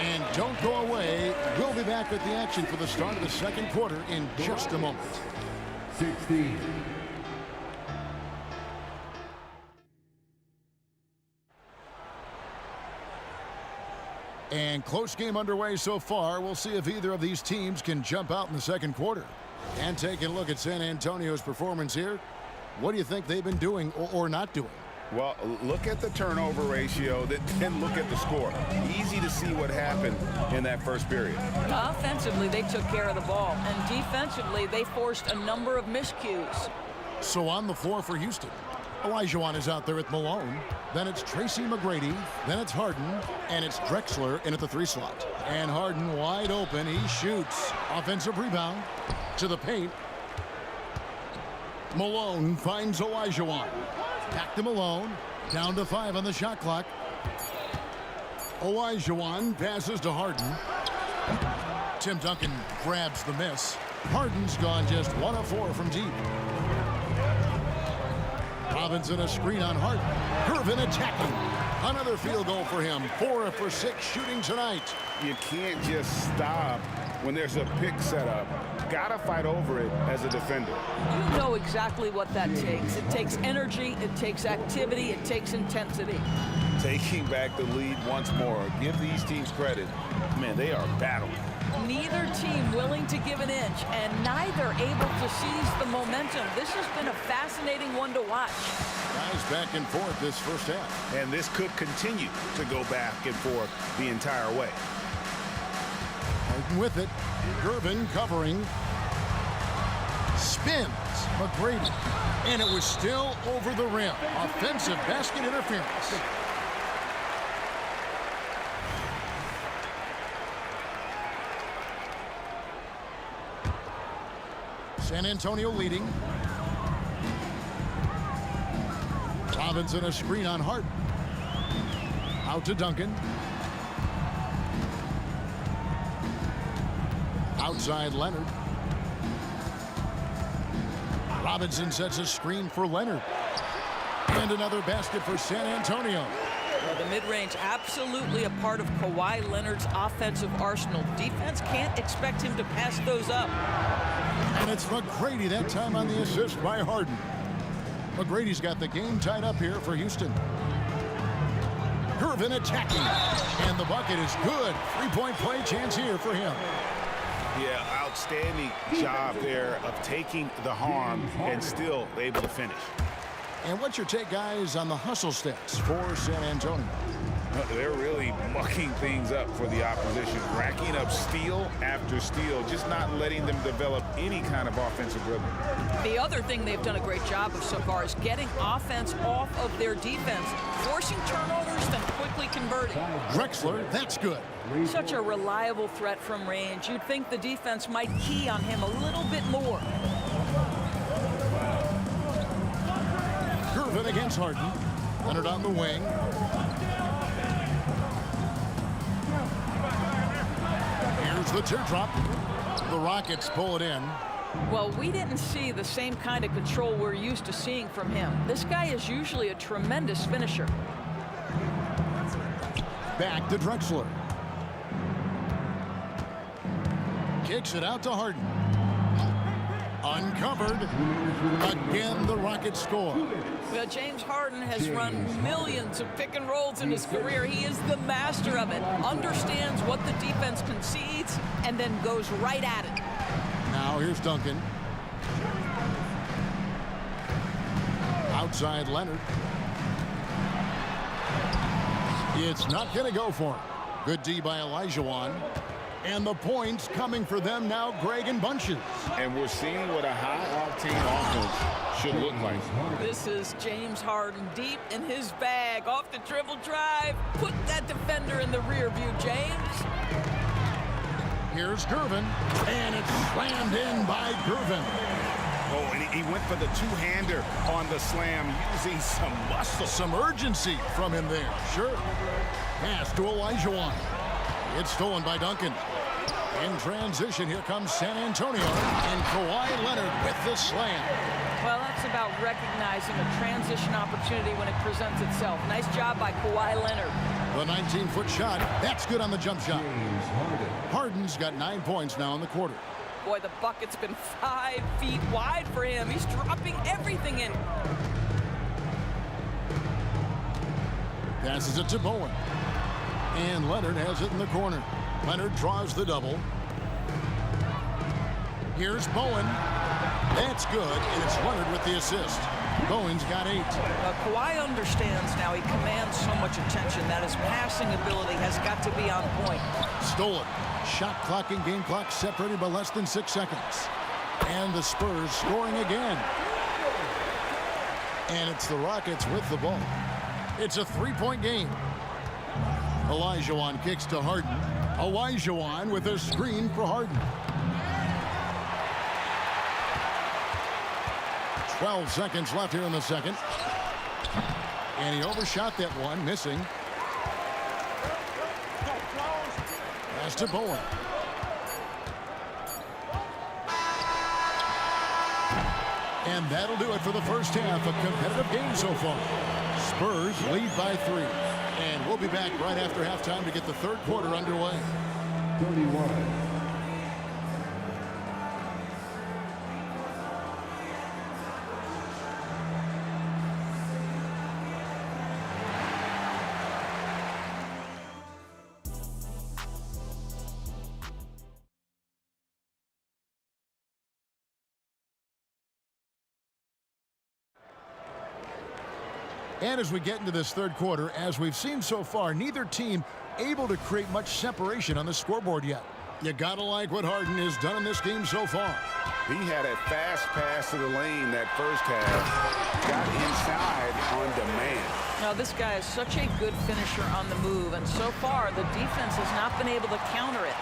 And don't go away. We'll be back with the action for the start of the second quarter in just a moment. 16. And close game underway so far. We'll see if either of these teams can jump out in the second quarter. And taking a look at San Antonio's performance here, what do you think they've been doing or not doing? Well, look at the turnover ratio, then look at the score. Easy to see what happened in that first period. Offensively, they took care of the ball, and defensively, they forced a number of miscues. So on the floor for Houston, Olajuwon is out there with Malone. Then it's Tracy McGrady. Then it's Harden. And it's Drexler in at the 3 slot. And Harden wide open. He shoots. Offensive rebound to the paint. Malone finds Olajuwon. Back to Malone. Down to 5 on the shot clock. Olajuwon passes to Harden. Tim Duncan grabs the miss. Harden's gone just 1 of 4 from deep. Robinson a screen on Harden. Gervin attacking. Another field goal for him. 4 for 6 shooting tonight. You can't just stop when there's a pick set up. Gotta fight over it as a defender. You know exactly what that takes. It takes energy, it takes activity, it takes intensity. Taking back the lead once more. Give these teams credit. Man, they are battling. Neither team willing to give an inch, and neither able to seize the momentum. This has been a fascinating one to watch. Guys back and forth this first half. And this could continue to go back and forth the entire way. Harden with it. Gervin covering. Spins. McGrady. And it was still over the rim. Offensive basket interference. San Antonio leading. Robinson a screen on Harden. Out to Duncan. Outside Leonard. Robinson sets a screen for Leonard. And another basket for San Antonio. Well, the mid-range absolutely a part of Kawhi Leonard's offensive arsenal. Defense can't expect him to pass those up. And it's McGrady that time on the assist by Harden. McGrady's got the game tied up here for Houston. Gervin attacking. And the bucket is good. 3-point play chance here for him. Yeah, outstanding job there of taking the harm and still able to finish. And what's your take, guys, on the hustle stats for San Antonio? They're really mucking things up for the opposition, racking up steal after steal, just not letting them develop any kind of offensive rhythm. The other thing they've done a great job of so far is getting offense off of their defense, forcing turnovers, then quickly converting. Drexler, that's good. Such a reliable threat from range. You'd think the defense might key on him a little bit more. Gervin against Harden. Leonard on the wing. Here's the teardrop. The Rockets pull it in. Well, we didn't see the same kind of control we're used to seeing from him. This guy is usually a tremendous finisher. Back to Drexler. Kicks it out to Harden. Uncovered. Again, the Rockets score. Well, James Harden has run millions of pick and rolls in his career. He is the master of it. Understands what the defense concedes and then goes right at it. Now here's Duncan. Outside Leonard. It's not going to go for him. Good D by Olajuwon. And the points coming for them now, Greg and Bunches. And we're seeing what a high-octane offense should look like. This is James Harden deep in his bag. Off the dribble drive. Put that defender in the rear view, James. Here's Gervin, and it's slammed in by Gervin. Oh, and he went for the two-hander on the slam, using some muscle. Some urgency from him there, sure. Pass to Olajuwon. It's stolen by Duncan. In transition, here comes San Antonio, and Kawhi Leonard with the slam. Well, that's about recognizing a transition opportunity when it presents itself. Nice job by Kawhi Leonard. The 19-foot shot, that's good on the jump shot. Harden's got 9 points now in the quarter. Boy, the bucket's been 5 feet wide for him. He's dropping everything in. Passes it to Bowen. And Leonard has it in the corner. Leonard draws the double. Here's Bowen. That's good, and it's Leonard with the assist. Bowen's got 8. Kawhi understands now he commands so much attention that his passing ability has got to be on point. Stolen. Shot clock and game clock separated by less than 6 seconds. And the Spurs scoring again. And it's the Rockets with the ball. It's a 3-point game. Olajuwon kicks to Harden. Olajuwon with a screen for Harden. 12 seconds left here in the second. And he overshot that one, missing. Pass to Bowen. And that'll do it for the first half. A competitive game so far. Spurs lead by 3. And we'll be back right after halftime to get the third quarter underway. 31. And as we get into this third quarter, as we've seen so far, neither team able to create much separation on the scoreboard yet. You gotta like what Harden has done in this game so far. He had a fast pass to the lane that first half. Got inside on demand. Now, this guy is such a good finisher on the move, and so far, the defense has not been able to counter it.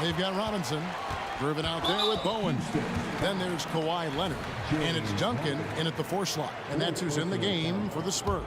They've got Robinson. Driven out there with Bowen. Then there's Kawhi Leonard. And it's Duncan in at the 4 slot. And that's who's in the game for the Spurs.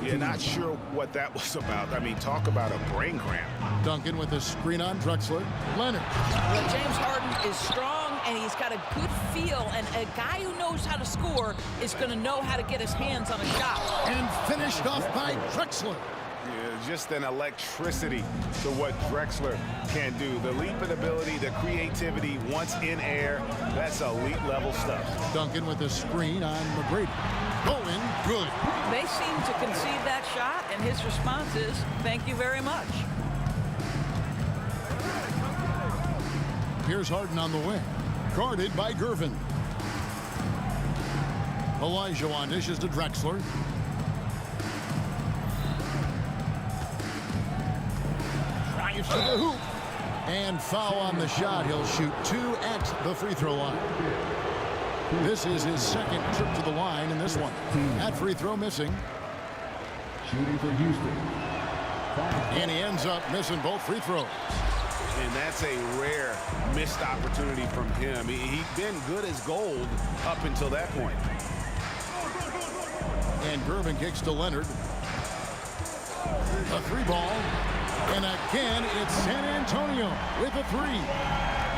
Yeah, not sure what that was about. I mean, talk about a brain cramp. Duncan with a screen on Drexler. Leonard. Well, James Harden is strong, and he's got a good feel. And a guy who knows how to score is going to know how to get his hands on a shot. And finished off by Drexler. Yeah, just an electricity to what Drexler can do. The leaping ability, the creativity once in air, that's elite level stuff. Duncan with a screen on McGrady. Bowen, good. They seem to concede that shot, and his response is, thank you very much. Here's Harden on the wing. Guarded by Gervin. Olajuwon dishes to Drexler. Drives to the hoop. And foul on the shot. He'll shoot 2 at the free throw line. This is his second trip to the line in this one. That free throw missing. Shooting for Houston. And he ends up missing both free throws. And that's a rare missed opportunity from him. He'd been good as gold up until that point. And Gervin kicks to Leonard. A 3 ball. And again, it's San Antonio with a 3.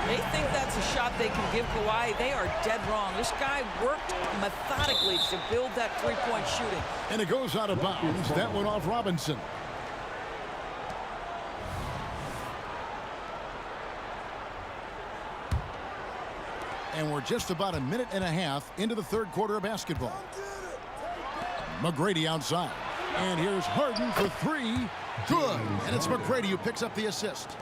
They think that's a shot they can give Kawhi. They are dead wrong. This guy worked methodically to build that three-point shooting. And it goes out of bounds. That went off Robinson. And we're just about a minute and a half into the third quarter of basketball. McGrady outside. And here's Harden for 3. Good. And it's McGrady who picks up the assist.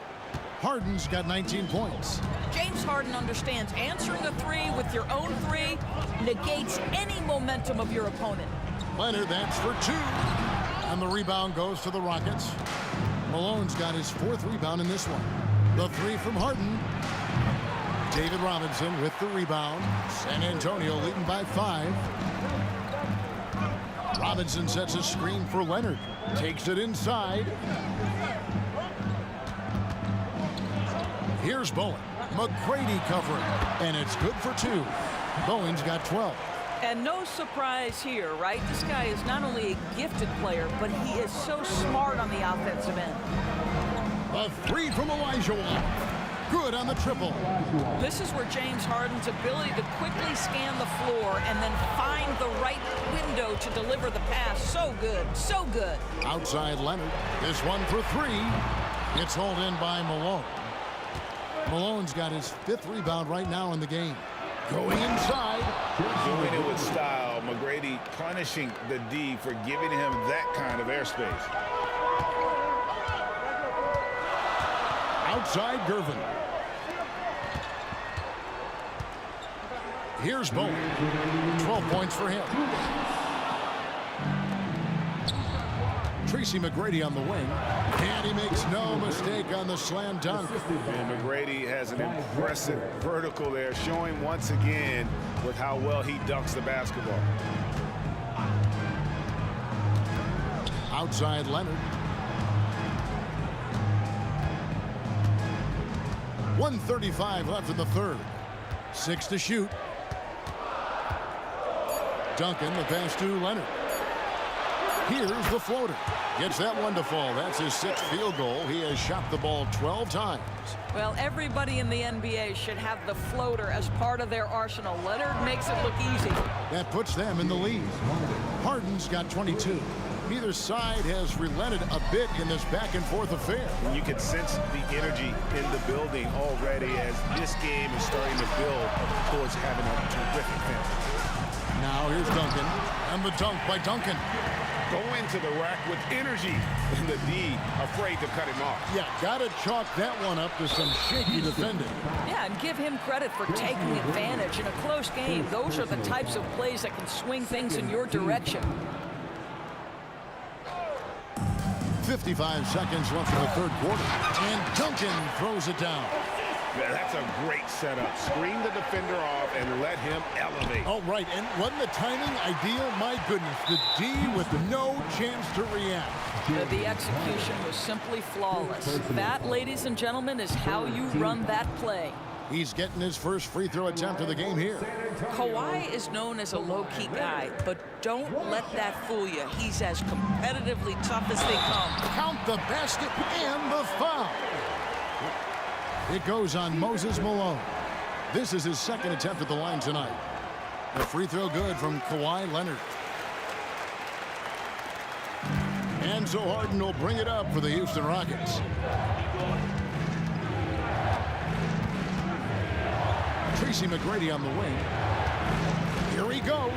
Harden's got 19 points. James Harden understands answering a 3 with your own 3 negates any momentum of your opponent. Leonard, that's for 2. And the rebound goes to the Rockets. Malone's got his 4th rebound in this one. The 3 from Harden. David Robinson with the rebound. San Antonio leading by 5. Robinson sets a screen for Leonard. Takes it inside. Here's Bowen. McGrady covering, and it's good for 2. Bowen's got 12. And no surprise here, right? This guy is not only a gifted player, but he is so smart on the offensive end. A 3 from Elijah. Good on the triple. This is where James Harden's ability to quickly scan the floor and then find the right window to deliver the pass. So good, so good. Outside Leonard. This one for 3. It's hauled in by Malone. Malone's got his 5th rebound right now in the game. Going inside. Doing it with style. McGrady punishing the D for giving him that kind of airspace. Outside Gervin. Here's Bowen. 12 points for him. Tracy McGrady on the wing. And he makes no mistake on the slam dunk. And McGrady has an impressive vertical there, showing once again with how well he dunks the basketball. Outside Leonard. 1:35 left in the 3rd. 6 to shoot. Duncan, the pass to Leonard. Here's the floater. Gets that one to fall. That's his 6th field goal. He has shot the ball 12 times. Well, everybody in the NBA should have the floater as part of their arsenal. Leonard makes it look easy. That puts them in the lead. Harden's got 22. Neither side has relented a bit in this back-and-forth affair. And you can sense the energy in the building already as this game is starting to build towards having a terrific finish. Now here's Duncan, and the dunk by Duncan. Going to the rack with energy, and the D afraid to cut him off. Yeah, gotta chalk that one up to some shaky defending. Yeah, and give him credit for taking advantage in a close game. Those are the types of plays that can swing things in your direction. 55 seconds left in the 3rd quarter, and Duncan throws it down. That's a great setup. Screen the defender off and let him elevate. Oh, right, and wasn't the timing ideal? My goodness, the D with no chance to react. The execution was simply flawless. That, ladies and gentlemen, is how you run that play. He's getting his first free throw attempt of the game here. Kawhi is known as a low-key guy, but don't let that fool you. He's as competitively tough as they come. Count the basket and the foul. It goes on Moses Malone. This is his 2nd attempt at the line tonight. The free throw good from Kawhi Leonard. And so Harden will bring it up for the Houston Rockets. Tracy McGrady on the wing. Here he goes.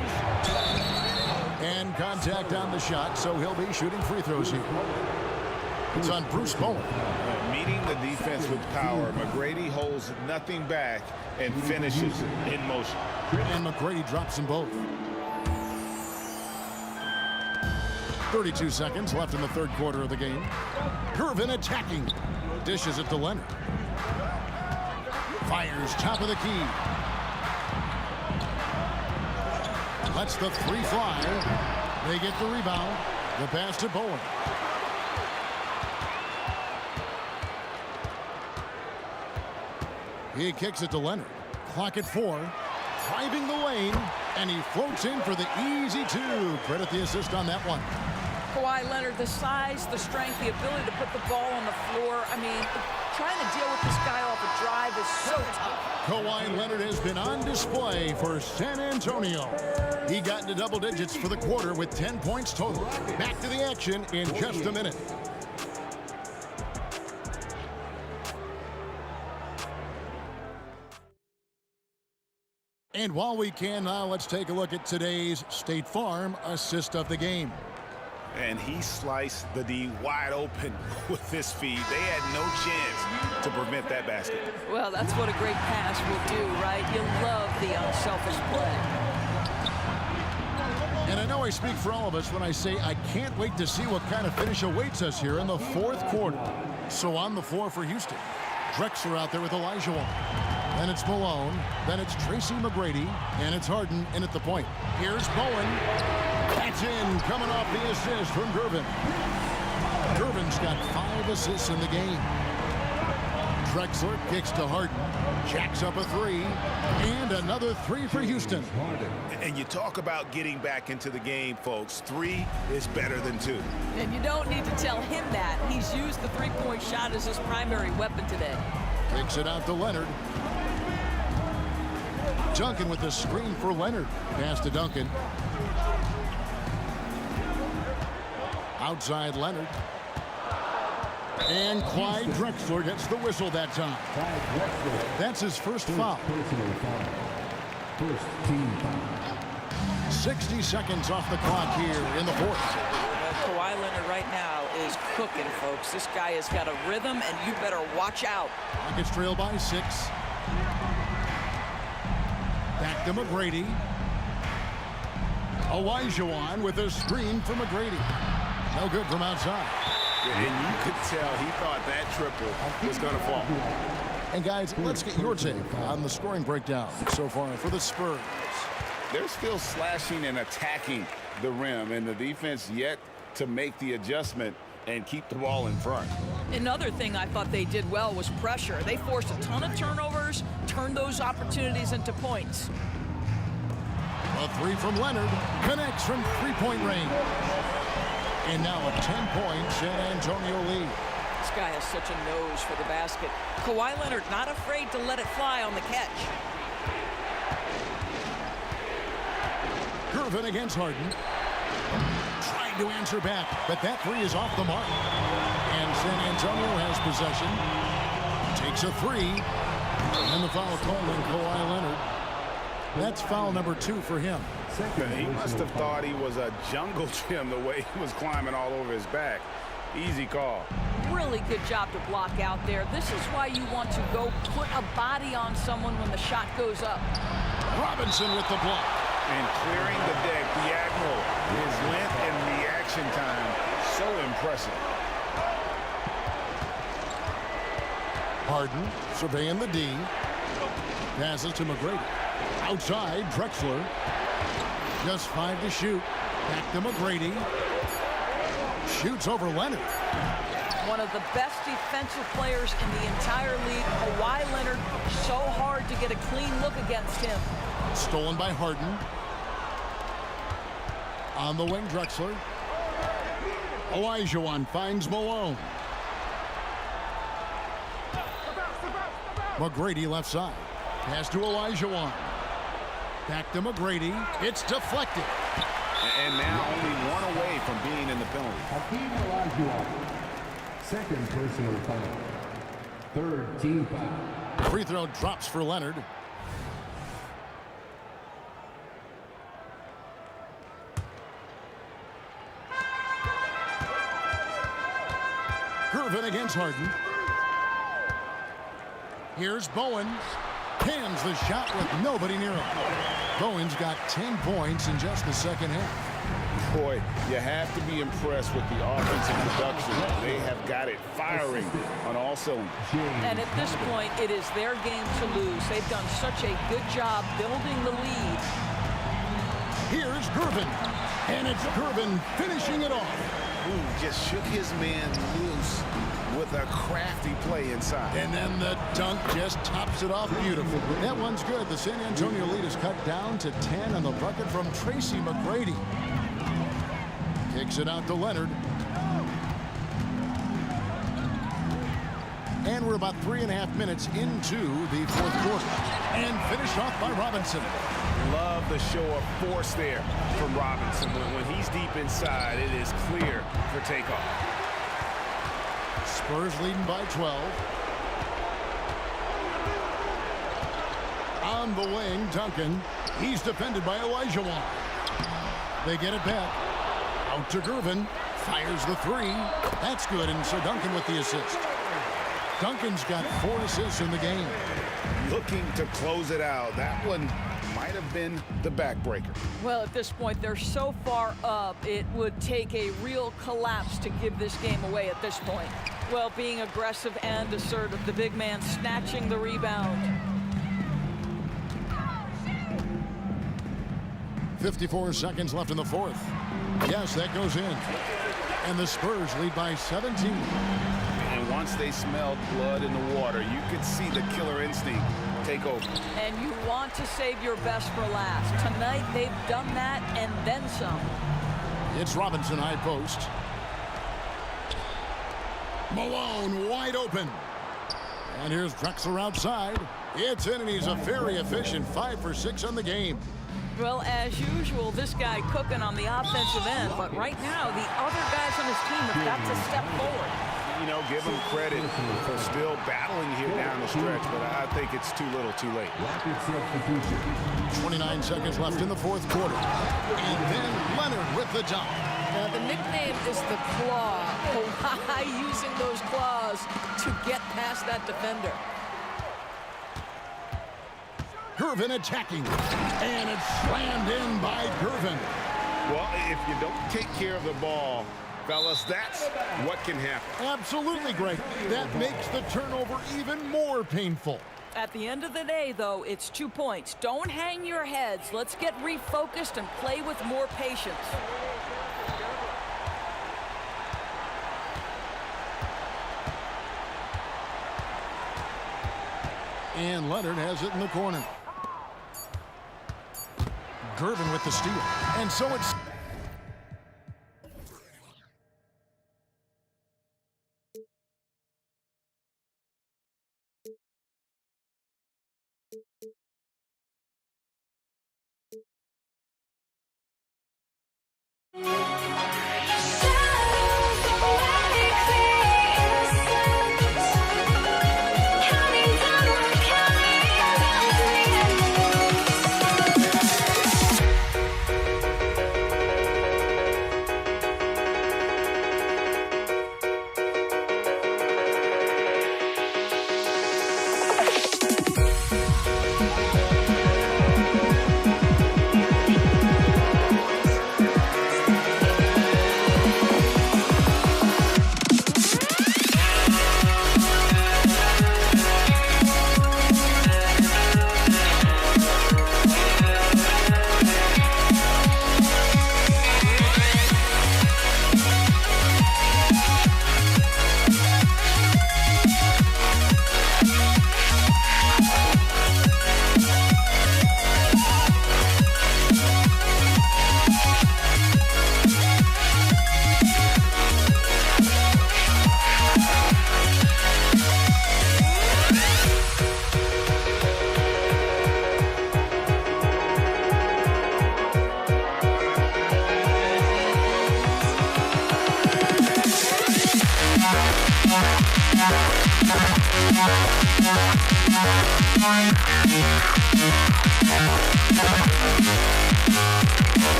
And contact on the shot, so he'll be shooting free throws here. It's on Bruce Bowen. Meeting the defense with power, McGrady holds nothing back and finishes in motion. And McGrady drops them both. 32 seconds left in the 3rd quarter of the game. Gervin attacking. Dishes it to Leonard. Fires top of the key. Lets the 3 fly. They get the rebound. The pass to Bowen. He kicks it to Leonard. Clock at 4. Driving the lane. And he floats in for the easy 2. Credit the assist on that one. Kawhi Leonard, the size, the strength, the ability to put the ball on the floor. I mean, trying to deal with this guy off a drive is so tough. Kawhi Leonard has been on display for San Antonio. He got into double digits for the quarter with 10 points total. Back to the action in just a minute. And while we can now, let's take a look at today's State Farm assist of the game. And he sliced the D wide open with his feet. They had no chance to prevent that basket. Well, that's what a great pass will do, right? You love the unselfish play. And I know I speak for all of us when I say I can't wait to see what kind of finish awaits us here in the 4th quarter. So on the floor for Houston, Drexler out there with Elijah. Then it's Malone. Then it's Tracy McGrady. And it's Harden in at the point. Here's Bowen. That's in, coming off the assist from Gervin. Gervin's got 5 assists in the game. Drexler kicks to Harden. Jacks up a three. And another three for Houston. And you talk about getting back into the game, folks. 3 is better than 2. And you don't need to tell him that. He's used the three-point shot as his primary weapon today. Kicks it out to Leonard. Duncan with the screen for Leonard. Pass to Duncan. Outside Leonard. And Clyde Drexler gets the whistle that time. That's his first foul. First team foul. 60 seconds off the clock here in the fourth. Kawhi Leonard right now is cooking, folks. This guy has got a rhythm, and you better watch out. Rockets trail by 6. Back to McGrady. Olajuwon with a screen for McGrady. No good from outside. And you could tell he thought that triple was going to fall. And guys, let's get your take on the scoring breakdown so far for the Spurs. They're still slashing and attacking the rim, and the defense yet to make the adjustment and keep the ball in front. Another thing I thought they did well was pressure. They forced a ton of turnovers, turned those opportunities into points. A three from Leonard connects from three-point range. And now a 10-point San Antonio lead. This guy has such a nose for the basket. Kawhi Leonard not afraid to let it fly on the catch. Gervin against Harden. Trying to answer back, but that three is off the mark. And San Antonio has possession. Takes a three. And the foul called on Kawhi Leonard. That's foul number 2 for him. He must have thought he was a jungle gym the way he was climbing all over his back. Easy call. Really good job to block out there. This is why you want to go put a body on someone when the shot goes up. Robinson with the block. And clearing the deck, the Admiral. His length and reaction time, so impressive. Harden surveying the D. Passes to McGrady. Outside, Drexler. Just 5 to shoot. Back to McGrady. Shoots over Leonard. One of the best defensive players in the entire league. Kawhi Leonard, so hard to get a clean look against him. Stolen by Harden. On the wing, Drexler. Olajuwon finds Malone. McGrady left side. Pass to Olajuwon. Back to McGrady. It's deflected. And now only one away from being in the penalty. Hakeem Olajuwon. Second personal foul. Third team foul. Free throw drops for Leonard. Gervin against Harden. Here's Bowen. Pins the shot with nobody near him. Bowen's got 10 points in just the second half. Boy, you have to be impressed with the offensive production. They have got it firing on all cylinders. And at this point, it is their game to lose. They've done such a good job building the lead. Here's Gervin. And it's Gervin finishing it off. Ooh, just shook his man loose with a crafty play inside. And then the dunk just tops it off beautiful. That one's good. The San Antonio lead is cut down to 10 on the bucket from Tracy McGrady. Kicks it out to Leonard. And we're about 3.5 minutes into the fourth quarter. And finished off by Robinson. Love the show of force there from Robinson. When he's deep inside, it is clear for takeoff. Spurs leading by 12. On the wing, Duncan. He's defended by Olajuwon. They get it back. Out to Gervin. Fires the three. That's good, and so Duncan with the assist. Duncan's got 4 assists in the game. Looking to close it out. That one might have been the backbreaker. Well, at this point, they're so far up, it would take a real collapse to give this game away at this point. Well, being aggressive and assertive, the big man snatching the rebound. 54 seconds left in the fourth. Yes, that goes in. And the Spurs lead by 17. And once they smelled blood in the water. You could see the killer instinct take over. And you want to save your best for last. Tonight, they've done that and then some. It's Robinson high post. Malone wide open. And here's Drexler outside. It's in, and he's a very efficient 5 for 6 on the game. Well, as usual, this guy cooking on the offensive end, but right now, the other guys on his team have got to step forward. You know, give him credit for still battling here down the stretch, but I think it's too little too late. 29 seconds left in the fourth quarter. And then Leonard with the dunk. Now, the nickname is the Claw. Kawhi using those claws to get past that defender. Gervin attacking. And it's slammed in by Gervin. Well, if you don't take care of the ball, fellas, that's what can happen. Absolutely, Greg. That makes the turnover even more painful. At the end of the day, though, it's 2 points. Don't hang your heads. Let's get refocused and play with more patience. And Leonard has it in the corner. Gervin with the steal. And so it's...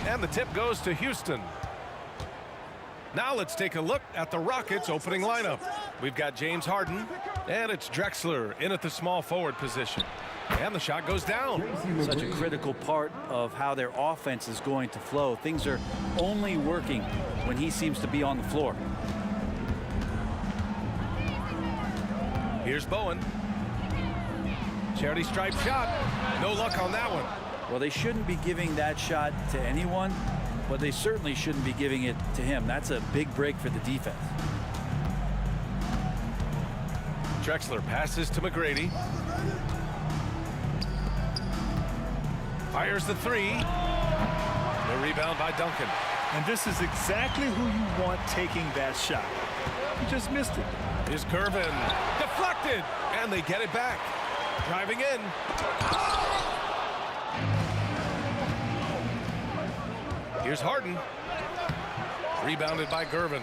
And the tip goes to Houston. Now let's take a look at the Rockets' opening lineup. We've got James Harden, and it's Drexler in at the small forward position. And the shot goes down. Such a critical part of how their offense is going to flow. Things are only working when he seems to be on the floor. Here's Bowen. Charity stripe shot. No luck on that one. Well, they shouldn't be giving that shot to anyone, but they certainly shouldn't be giving it to him. That's a big break for the defense. Drexler passes to McGrady. Fires the three. The rebound by Duncan. And this is exactly who you want taking that shot. He just missed it. Here's Gervin. Deflected. And they get it back. Driving in. Here's Harden. Rebounded by Gervin.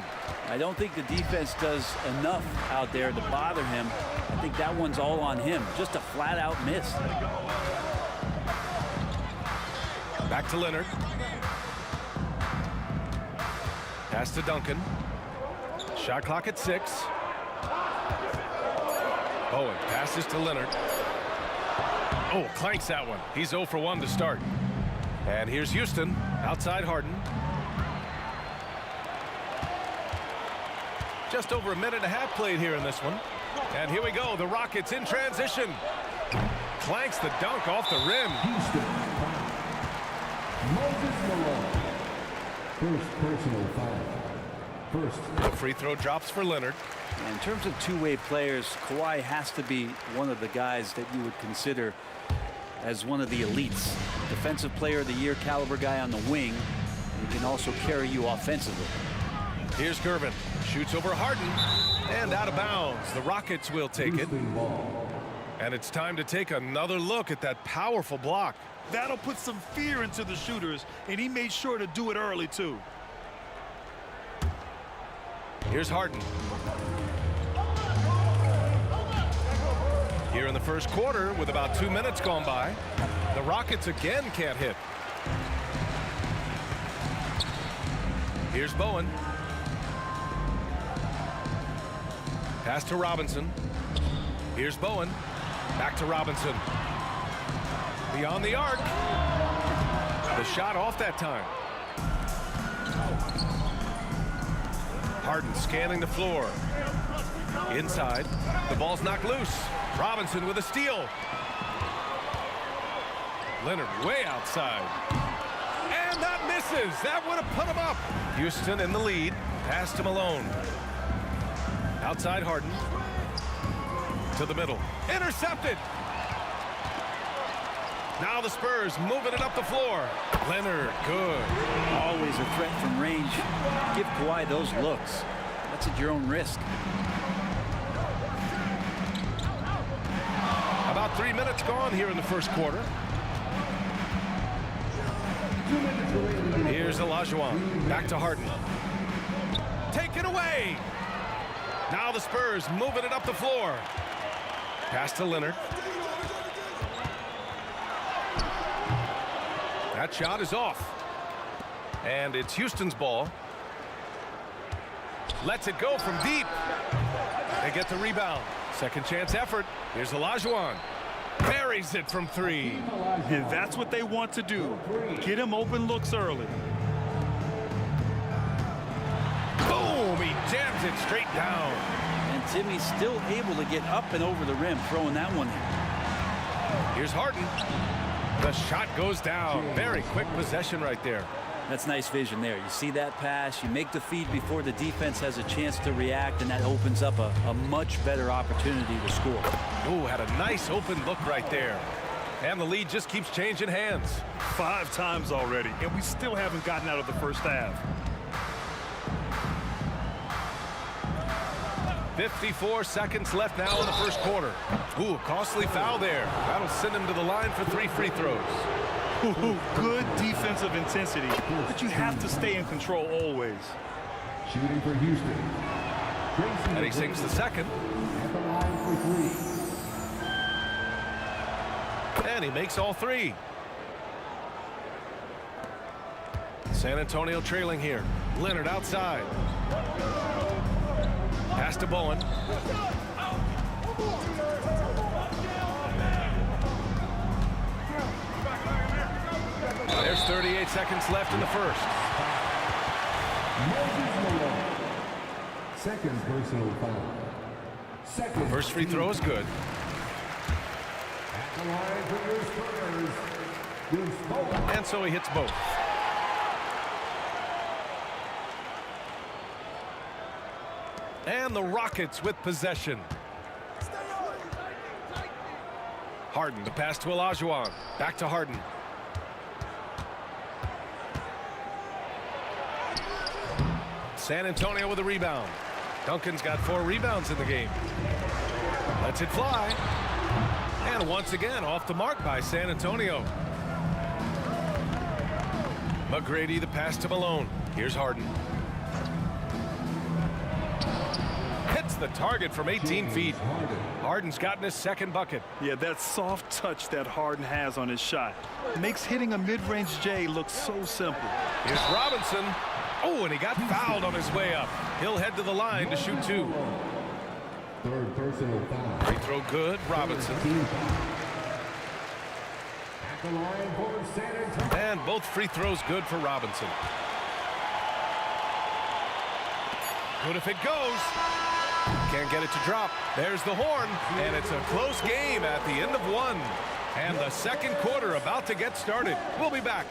I don't think the defense does enough out there to bother him. I think that one's all on him. Just a flat-out miss. Back to Leonard. Pass to Duncan. Shot clock at 6. Bowen passes to Leonard. Oh, clanks that one. He's 0 for 1 to start. And here's Houston. Outside Harden. Just over a minute and a half played here in this one. And here we go. The Rockets in transition. Clanks the dunk off the rim. First personal foul. The free throw drops for Leonard. In terms of two-way players, Kawhi has to be one of the guys that you would consider as one of the elites. Defensive player of the year caliber guy on the wing. He can also carry you offensively. Here's Gervin. Shoots over Harden. And out of bounds. The Rockets will take it. And it's time to take another look at that powerful block. That'll put some fear into the shooters, and he made sure to do it early, too. Here's Harden. Here in the first quarter, with about 2 minutes gone by, the Rockets again can't hit. Here's Bowen. Pass to Robinson. Here's Bowen. Back to Robinson. Beyond the arc. The shot off that time. Harden scanning the floor. Inside. The ball's knocked loose. Robinson with a steal. Leonard way outside. And that misses. That would have put him up. Houston in the lead. Pass to Malone. Outside Harden. To the middle. Intercepted. Now the Spurs moving it up the floor. Leonard, good. Always a threat from range. Give Kawhi those looks. That's at your own risk. About 3 minutes gone here in the first quarter. Here's Olajuwon. Back to Harden. Taken away. Now the Spurs moving it up the floor. Pass to Leonard. That shot is off. And it's Houston's ball. Lets it go from deep. They get the rebound. Second chance effort. Here's Olajuwon. Buries it from 3. And that's what they want to do. Get him open looks early. Boom! He jams it straight down. And Timmy's still able to get up and over the rim, throwing that one in. Here's Harden. The shot goes down. Very quick possession right there. That's nice vision there. You see that pass, you make the feed before the defense has a chance to react, and that opens up a much better opportunity to score. Oh, had a nice open look right there. And the lead just keeps changing hands. 5 times already, and we still haven't gotten out of the first half. 54 seconds left now in the first quarter. Ooh, costly foul there. That'll send him to the line for 3 free throws. Ooh, good defensive intensity, but you have to stay in control always. Shooting for Houston. And he sinks the second. At the line for 3. And he makes all 3. San Antonio trailing here. Leonard outside. Pass to Bowen. There's 38 seconds left in the first. Moses Malone. Second personal foul. First free throw is good. At the line for your Spurs, Bruce Bowen. And so he hits both. And the Rockets with possession. Harden, the pass to Olajuwon. Back to Harden. San Antonio with a rebound. Duncan's got 4 rebounds in the game. Lets it fly. And once again, off the mark by San Antonio. McGrady, the pass to Malone. Here's Harden. Hits the target from 18 feet. Harden's gotten his second bucket. Yeah, that soft touch that Harden has on his shot makes hitting a mid-range J look so simple. Here's Robinson. Oh, and he got fouled on his way up. He'll head to the line to shoot 2. Third personal foul. Free throw good, Robinson. At the line for San Antonio. And both free throws good for Robinson. Good if it goes. Can't get it to drop. There's the horn. And it's a close game at the end of 1. And the second quarter about to get started. We'll be back.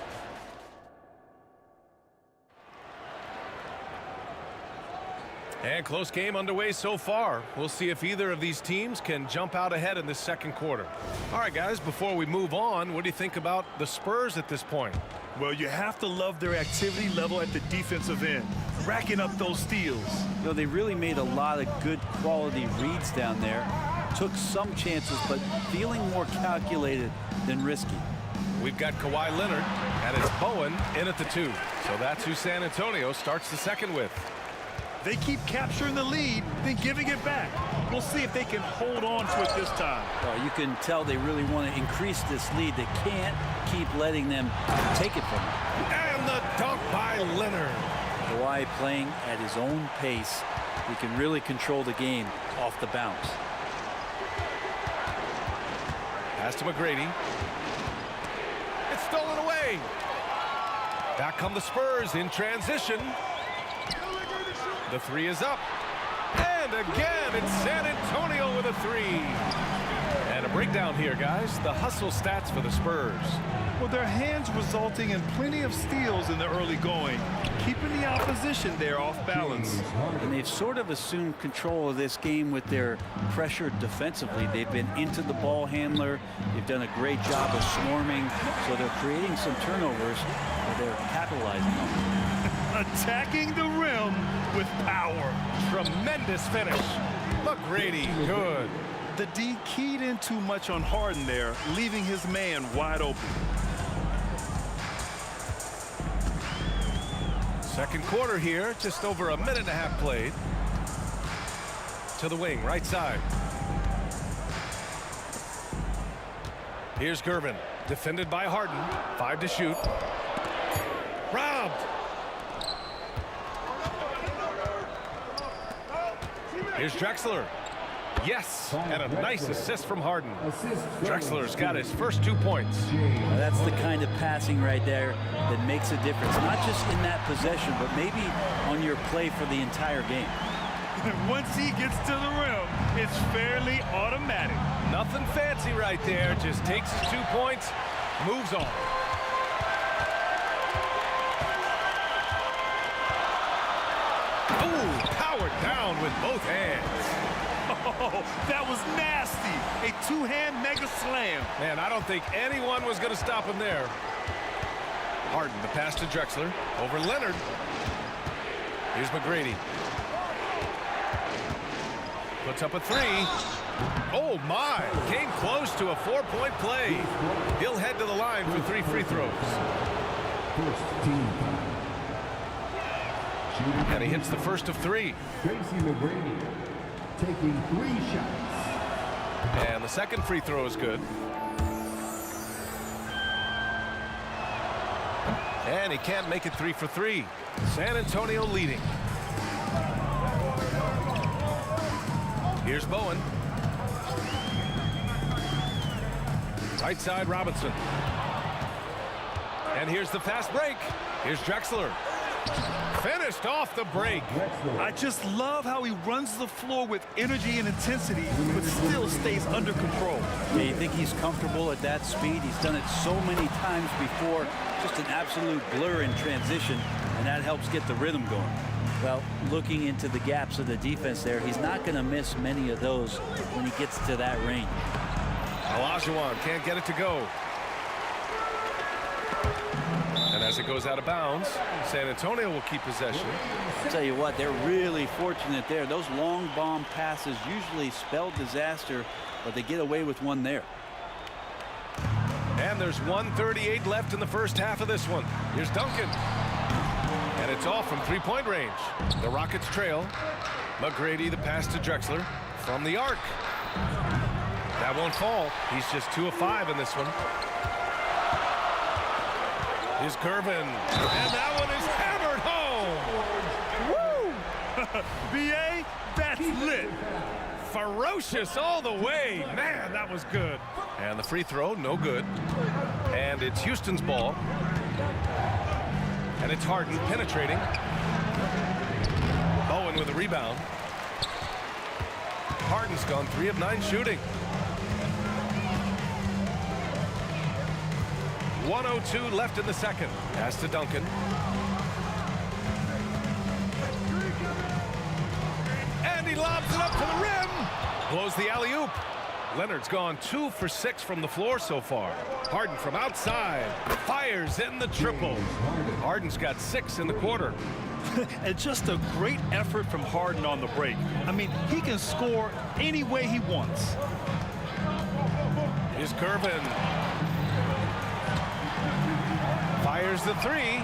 And close game underway so far. We'll see if either of these teams can jump out ahead in this second quarter. All right, guys, before we move on, what do you think about the Spurs at this point? Well, you have to love their activity level at the defensive end, racking up those steals. You know, they really made a lot of good quality reads down there. Took some chances, but feeling more calculated than risky. We've got Kawhi Leonard, and it's Bowen in at the 2. So that's who San Antonio starts the second with. They keep capturing the lead, then giving it back. We'll see if they can hold on to it this time. Well, you can tell they really want to increase this lead. They can't keep letting them take it from them. And the dunk by Leonard. Kawhi playing at his own pace. He can really control the game off the bounce. Pass to McGrady. It's stolen away. Back come the Spurs in transition. The 3 is up. And again, it's San Antonio with a 3. And a breakdown here, guys. The hustle stats for the Spurs. Well, their hands resulting in plenty of steals in the early going, keeping the opposition there off balance. And they've sort of assumed control of this game with their pressure defensively. They've been into the ball handler. They've done a great job of swarming. So they're creating some turnovers that they're capitalizing on. Attacking the rim with power. Tremendous finish. McGrady, good. The D keyed in too much on Harden there, leaving his man wide open. Second quarter here, just over a minute and a half played. To the wing, right side. Here's Gervin, defended by Harden. 5 to shoot. Robbed. Here's Drexler. Yes, and a nice assist from Harden. Drexler's got his first 2 points. Now that's the kind of passing right there that makes a difference, not just in that possession, but maybe on your play for the entire game. Once he gets to the rim, it's fairly automatic. Nothing fancy right there, just takes his 2 points, moves on. Ooh, powered down with both hands. Oh, that was nasty. A 2-hand mega slam. Man, I don't think anyone was going to stop him there. Harden, the pass to Drexler. Over Leonard. Here's McGrady. Puts up a 3. Oh, my. Came close to a 4-point play. He'll head to the line for 3 free throws. First team foul. And he hits the first of 3. Tracy McGrady taking 3 shots. And the second free throw is good. And he can't make it 3 for 3. San Antonio leading. Here's Bowen. Right side, Robinson. And here's the fast break. Here's Drexler. Finished off the break. I just love how he runs the floor with energy and intensity, but still stays under control. Yeah, you think he's comfortable at that speed? He's done it so many times before. Just an absolute blur in transition, and that helps get the rhythm going. Well, looking into the gaps of the defense there, he's not going to miss many of those when he gets to that range. Olajuwon can't get it to go. And as it goes out of bounds, San Antonio will keep possession. I'll tell you what, they're really fortunate there. Those long bomb passes usually spell disaster, but they get away with one there. And there's 1:38 left in the first half of this one. Here's Duncan. And it's off from three-point range. The Rockets trail. McGrady, the pass to Drexler from the arc. That won't fall. He's just 2 of 5 in this one. Here's Gervin. And that one is hammered home. Woo! B.A., that's lit. Ferocious all the way. Man, that was good. And the free throw, no good. And it's Houston's ball. And it's Harden penetrating. Bowen with a rebound. Harden's gone 3 of 9 shooting. 1:02 left in the second. Pass to Duncan. And he lobs it up to the rim. Blows the alley-oop. Leonard's gone 2 for 6 from the floor so far. Harden from outside fires in the triple. Harden's got 6 in the quarter. And just a great effort from Harden on the break. I mean, he can score any way he wants. Here's Gervin. Fires the 3.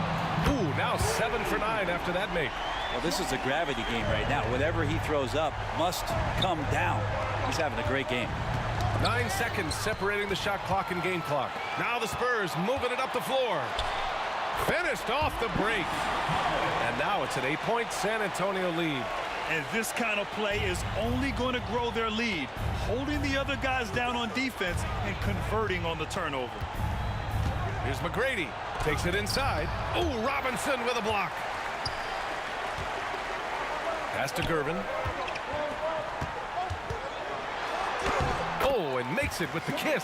Ooh, now 7 for 9 after that make. Well, this is a gravity game right now. Whatever he throws up must come down. He's having a great game. 9 seconds separating the shot clock and game clock. Now the Spurs moving it up the floor. Finished off the break. And now it's an 8-point San Antonio lead. And this kind of play is only going to grow their lead, holding the other guys down on defense and converting on the turnover. Here's McGrady. Takes it inside. Oh, Robinson with a block. Pass to Gervin. Oh, and makes it with the kiss.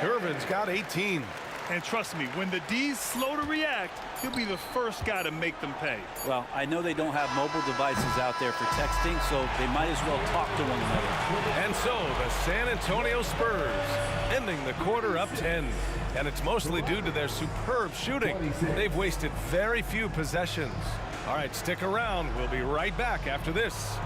Gervin's got 18. And trust me, when the D's slow to react, he'll be the first guy to make them pay. Well, I know they don't have mobile devices out there for texting, so they might as well talk to one another. And so the San Antonio Spurs ending the quarter up 10. And it's mostly due to their superb shooting. They've wasted very few possessions. All right, stick around. We'll be right back after this.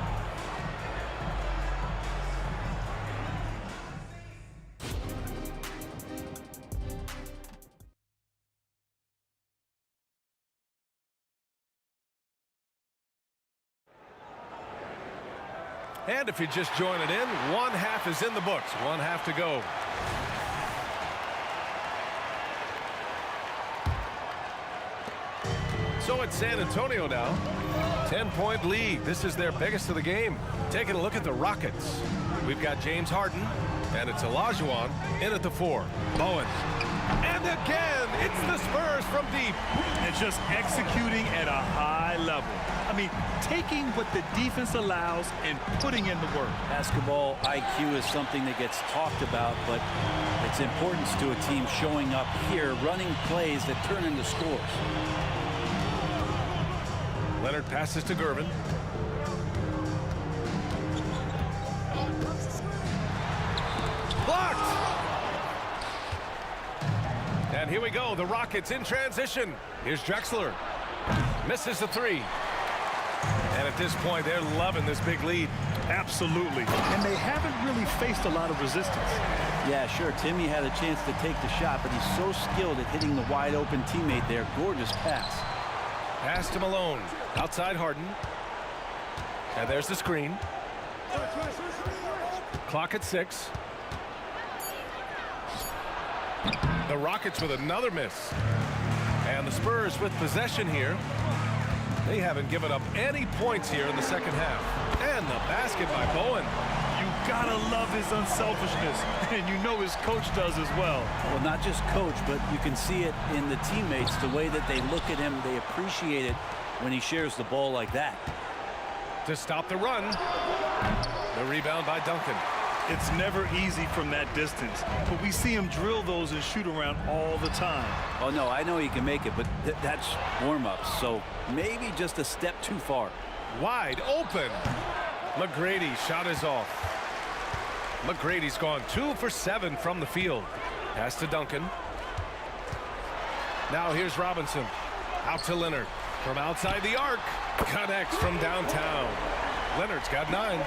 And if you just join it in, 1 half is in the books. 1 half to go. So it's San Antonio now. 10-point lead. This is their biggest of the game. Taking a look at the Rockets. We've got James Harden, and it's Olajuwon in at the 4. Bowen. And again, it's the Spurs from deep. And just executing at a high level. I mean, taking what the defense allows and putting in the work. Basketball IQ is something that gets talked about, but its importance to a team showing up here, running plays that turn into scores. Leonard passes to Gervin. Blocked! And here we go, the Rockets in transition. Here's Drexler. Misses the 3. And at this point, they're loving this big lead. Absolutely. And they haven't really faced a lot of resistance. Yeah, sure. Timmy had a chance to take the shot, but he's so skilled at hitting the wide open teammate there. Gorgeous pass. Pass to Malone. Outside Harden. And there's the screen. Clock at 6. The Rockets with another miss. And the Spurs with possession here. They haven't given up any points here in the second half. And the basket by Bowen. You gotta love his unselfishness, and you know his coach does as well. Well, not just coach, but you can see it in the teammates, the way that they look at him. They appreciate it when he shares the ball like that. To stop the run. The rebound by Duncan. It's never easy from that distance, but we see him drill those and shoot around all the time. Oh, no, I know he can make it, but that's warm-ups, so maybe just a step too far. Wide open. McGrady shot is off. McGrady's gone 2 for 7 from the field. Pass to Duncan. Now here's Robinson. Out to Leonard. From outside the arc. Connects from downtown. Leonard's got 9.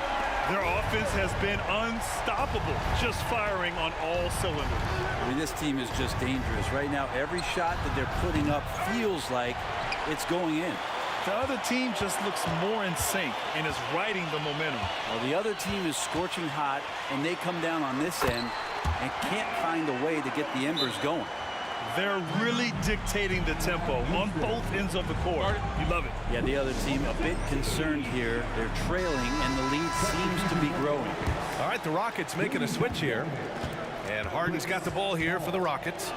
Their offense has been unstoppable, just firing on all cylinders. I mean, this team is just dangerous. Right now, every shot that they're putting up feels like it's going in. The other team just looks more in sync and is riding the momentum. Well, the other team is scorching hot, and they come down on this end and can't find a way to get the embers going. They're really dictating the tempo on both ends of the court. You love it. Yeah, the other team a bit concerned here. They're trailing, and the lead seems to be growing. All right, the Rockets making a switch here. And Harden's got the ball here for the Rockets.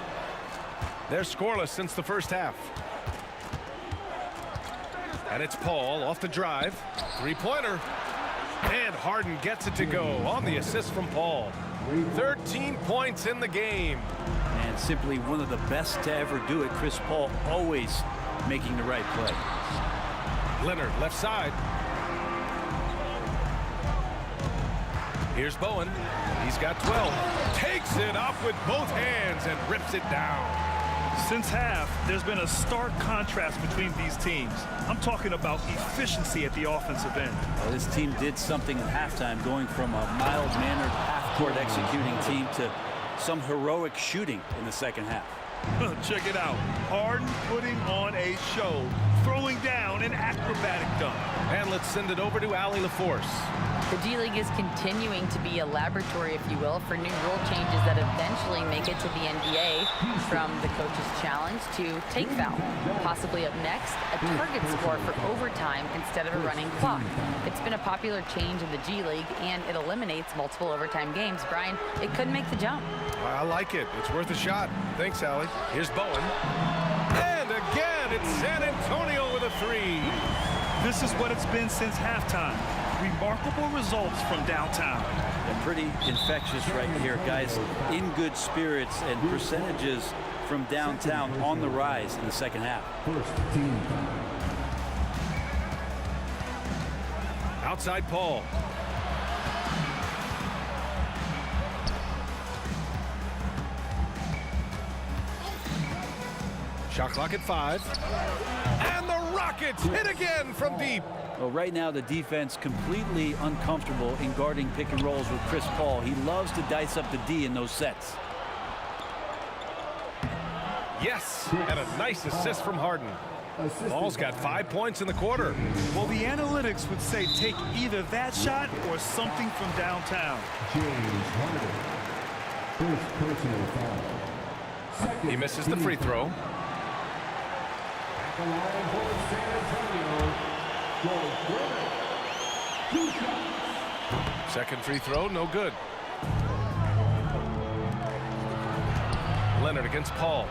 They're scoreless since the first half. And it's Paul off the drive. Three-pointer. And Harden gets it to go on the assist from Paul. 13 points in the game. And simply one of the best to ever do it. Chris Paul always making the right play. Leonard left side. Here's Bowen. He's got 12. Takes it up with both hands and rips it down. Since half, there's been a stark contrast between these teams. I'm talking about efficiency at the offensive end. Well, this team did something at halftime, going from a mild-mannered half-court executing team to some heroic shooting in the second half. Check it out. Harden putting on a show, throwing down an acrobatic dunk. And let's send it over to Allie LaForce. The G-League is continuing to be a laboratory, if you will, for new rule changes that eventually make it to the NBA, from the coach's challenge to take foul. Possibly up next, a target score for overtime instead of a running clock. It's been a popular change in the G-League, and it eliminates multiple overtime games. Brian, it could make the jump. I like it. It's worth a shot. Thanks, Allie. Here's Bowen. And again, it's San Antonio with a 3. This is what it's been since halftime. Remarkable results from downtown. And pretty infectious right here, guys. In good spirits, and percentages from downtown on the rise in the second half. First team. Outside Paul. Shot clock at 5. And the Rockets hit again from deep. Well, right now the defense completely uncomfortable in guarding pick and rolls with Chris Paul. He loves to dice up the D in those sets. Yes, and a nice assist from Harden. Paul's got 5 points in the quarter. Well, the analytics would say take either that shot or something from downtown. James Harden. First personal foul. He misses the free throw. The line for San Antonio. Second free throw, no good. Leonard against Paul.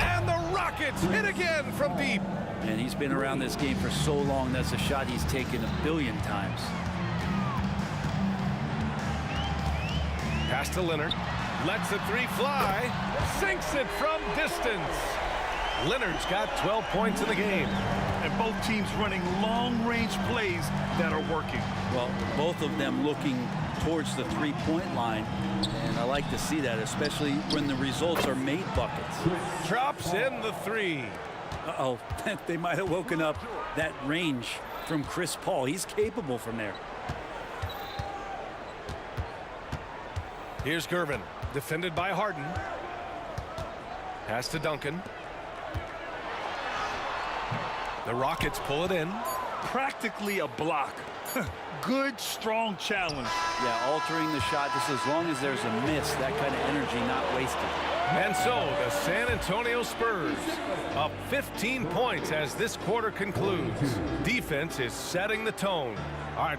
And the Rockets hit again from deep. And he's been around this game for so long. That's a shot he's taken a billion times. Pass to Leonard. Lets the 3 fly. Sinks it from distance. Leonard's got 12 points in the game. And both teams running long-range plays that are working. Well, both of them looking towards the three-point line. And I like to see that, especially when the results are made buckets. Drops in the 3. Uh-oh, they might have woken up that range from Chris Paul. He's capable from there. Here's Gervin, defended by Harden. Pass to Duncan. The Rockets pull it in. Practically a block. Good, strong challenge. Yeah, altering the shot just as long as there's a miss, that kind of energy not wasted. And so the San Antonio Spurs up 15 points as this quarter concludes. Defense is setting the tone. All right.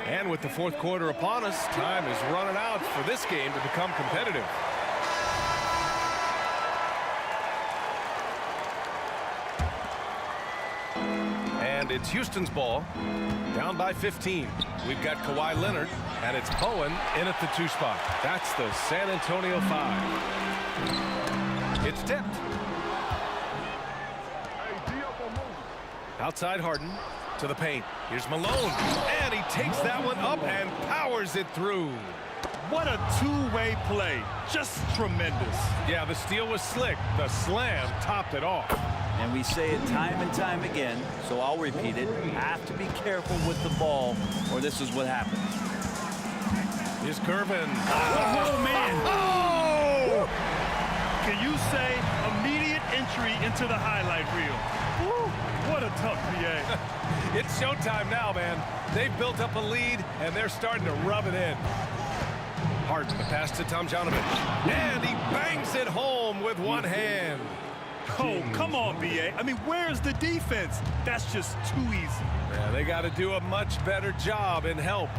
And with the fourth quarter upon us, time is running out for this game to become competitive. And it's Houston's ball, down by 15. We've got Kawhi Leonard, and it's Bowen in at the 2 spot. That's the San Antonio 5. It's tipped. Outside Harden to the paint. Here's Malone, and he takes that one up and powers it through. What a two-way play. Just tremendous. Yeah, the steal was slick. The slam topped it off. And we say it time and time again, so I'll repeat it. You have to be careful with the ball, or this is what happens. Here's Gervin. Oh, man. Oh! Can you say immediate entry into the highlight reel? Woo, what a tough PA. It's showtime now, man. They've built up a lead, and they're starting to rub it in. Harden, the pass to Tomjanovich. And he bangs it home with one hand. Oh, come on, BA. I mean, where's the defense? That's just too easy. Yeah, they got to do a much better job in help.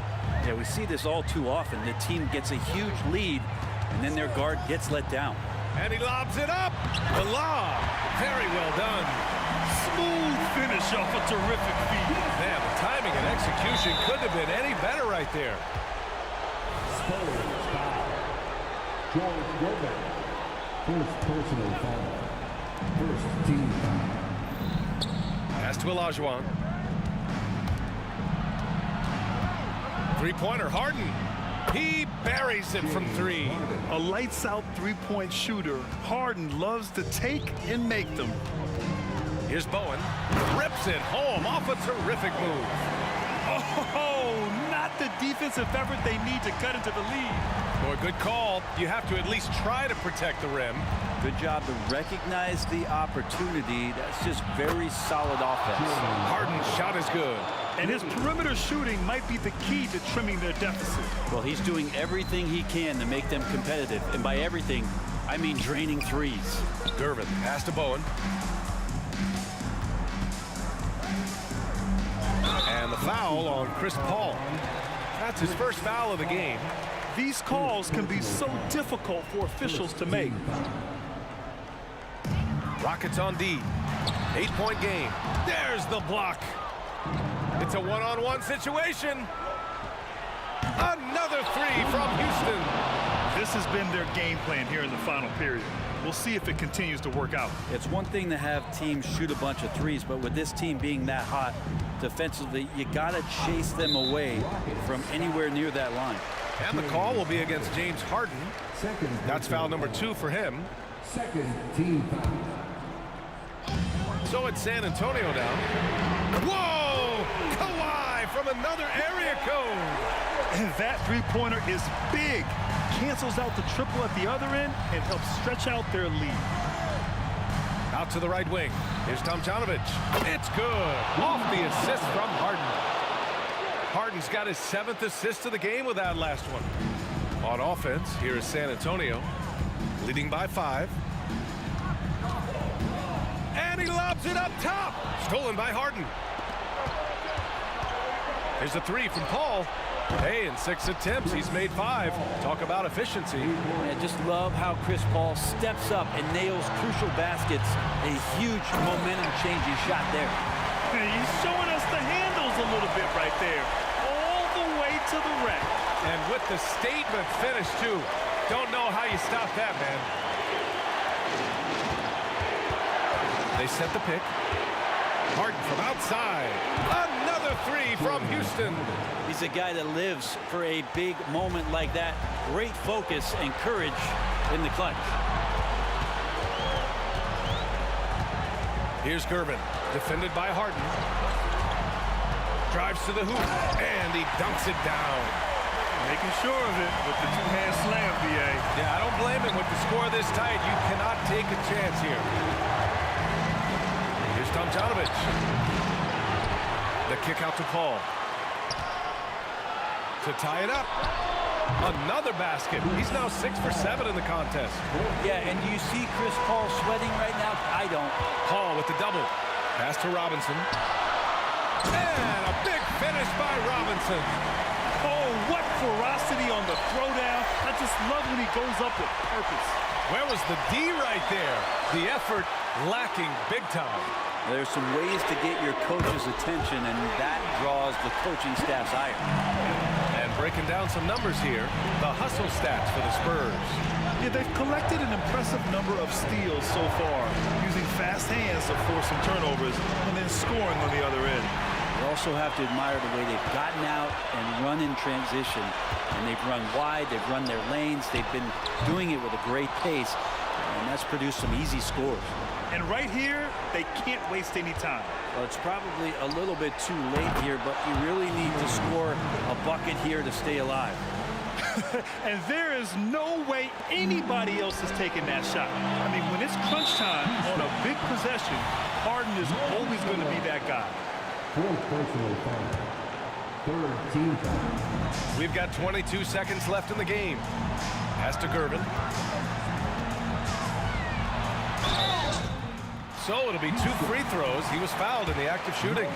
Yeah, we see this all too often. The team gets a huge lead, and then their guard gets let down. And he lobs it up. The lob. Very well done. Smooth finish off a terrific feed. Man, the timing and execution couldn't have been any better right there. George Gervin. First personal foul. First team foul. Pass to Olajuwon. Three-pointer, Harden. He buries it from 3. A lights-out three-point shooter. Harden loves to take and make them. Here's Bowen. Rips it home off a terrific move. Oh, not the defensive effort they need to cut into the lead. Boy, good call. You have to at least try to protect the rim. Good job to recognize the opportunity. That's just very solid offense. Harden's shot is good. And his perimeter shooting might be the key to trimming their deficit. Well, he's doing everything he can to make them competitive. And by everything, I mean draining threes. Gervin, pass to Bowen. And the foul on Chris Paul. That's his first foul of the game. These calls can be so difficult for officials to make. Rockets on D. 8-point game. There's the block. It's a one-on-one situation. Another 3 from Houston. This has been their game plan here in the final period. We'll see if it continues to work out. It's one thing to have teams shoot a bunch of threes, but with this team being that hot defensively, you got to chase them away from anywhere near that line. And the call will be against James Harden. That's foul number 2 for him. Second team foul. So it's San Antonio now. Whoa! Kawhi from another area code. And that three-pointer is big. Cancels out the triple at the other end and helps stretch out their lead. Out to the right wing. Here's Tomjanovich. It's good. Off the assist from Harden. Harden's got his 7th assist of the game with that last one. On offense, here is San Antonio, leading by 5. And he lobs it up top. Stolen by Harden. Here's a 3 from Paul. Hey, in 6 attempts, he's made 5. Talk about efficiency. I just love how Chris Paul steps up and nails crucial baskets. A huge momentum-changing shot there. He's showing us the handles a little bit right there. All the way to the rack. And with the statement finish, too. Don't know how you stop that, man. They set the pick. Harden from outside. Another 3 from Houston. He's a guy that lives for a big moment like that. Great focus and courage in the clutch. Here's Gervin, defended by Harden. Drives to the hoop, and he dunks it down. Making sure of it with the two-hand slam, BA. Yeah, I don't blame him with the score this tight. You cannot take a chance here. Here's Tomjanovich. The kick out to Paul. To tie it up. Another basket. He's now 6 for 7 in the contest. Yeah, and do you see Chris Paul sweating right now? I don't. Paul with the double. Pass to Robinson. And a big finish by Robinson. what ferocity on the throwdown. I just love when he goes up with purpose. Where was the D right there? The effort lacking big time. There's some ways to get your coach's attention, and that draws the coaching staff's ire. And breaking down some numbers here, the hustle stats for the Spurs. Yeah, they've collected an impressive number of steals so far, using fast hands to force some turnovers and then scoring on the other end. You also have to admire the way they've gotten out and run in transition. And they've run wide, they've run their lanes, they've been doing it with a great pace, and that's produced some easy scores. And right here, they can't waste any time. Well, it's probably a little bit too late here, but you really need to score a bucket here to stay alive. And there is no way anybody else is taking that shot. I mean, when it's crunch time on a big possession, Harden is always going to be that guy. Fourth personal foul. Third team foul. We've got 22 seconds left in the game. Pass to Gervin. So it'll be 2 free throws. He was fouled in the act of shooting.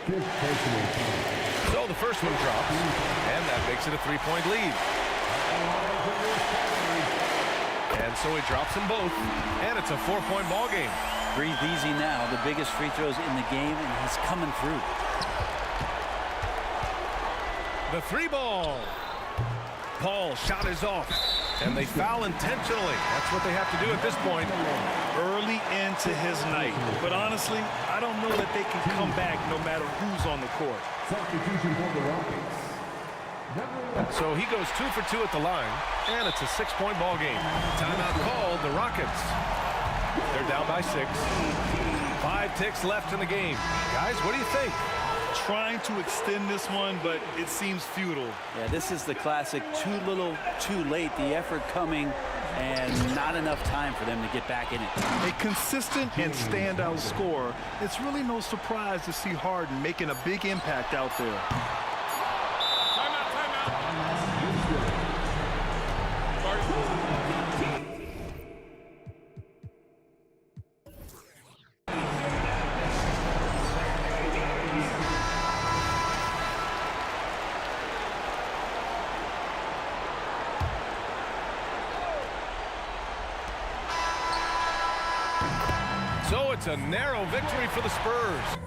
Fifth personal foul. So the first one drops, and that makes it a 3-point lead. And so he drops them both, and it's a 4-point ball game. Breathe easy now. The biggest free throws in the game, and he's coming through. The 3-ball. Paul's shot is off, and they foul intentionally. That's what they have to do at this point. Early into his night. But honestly, I don't know that they can come back no matter who's on the court. Substitution for the Rockets. So he goes 2 for 2 at the line, and it's a 6-point ball game. Timeout called, the Rockets. They're down by 6. 5 ticks left in the game. Guys, what do you think? Trying to extend this one, but it seems futile. Yeah, this is the classic too little, too late. The effort coming, and not enough time for them to get back in it. A consistent and standout scorer. It's really no surprise to see Harden making a big impact out there. So it's a narrow victory for the Spurs.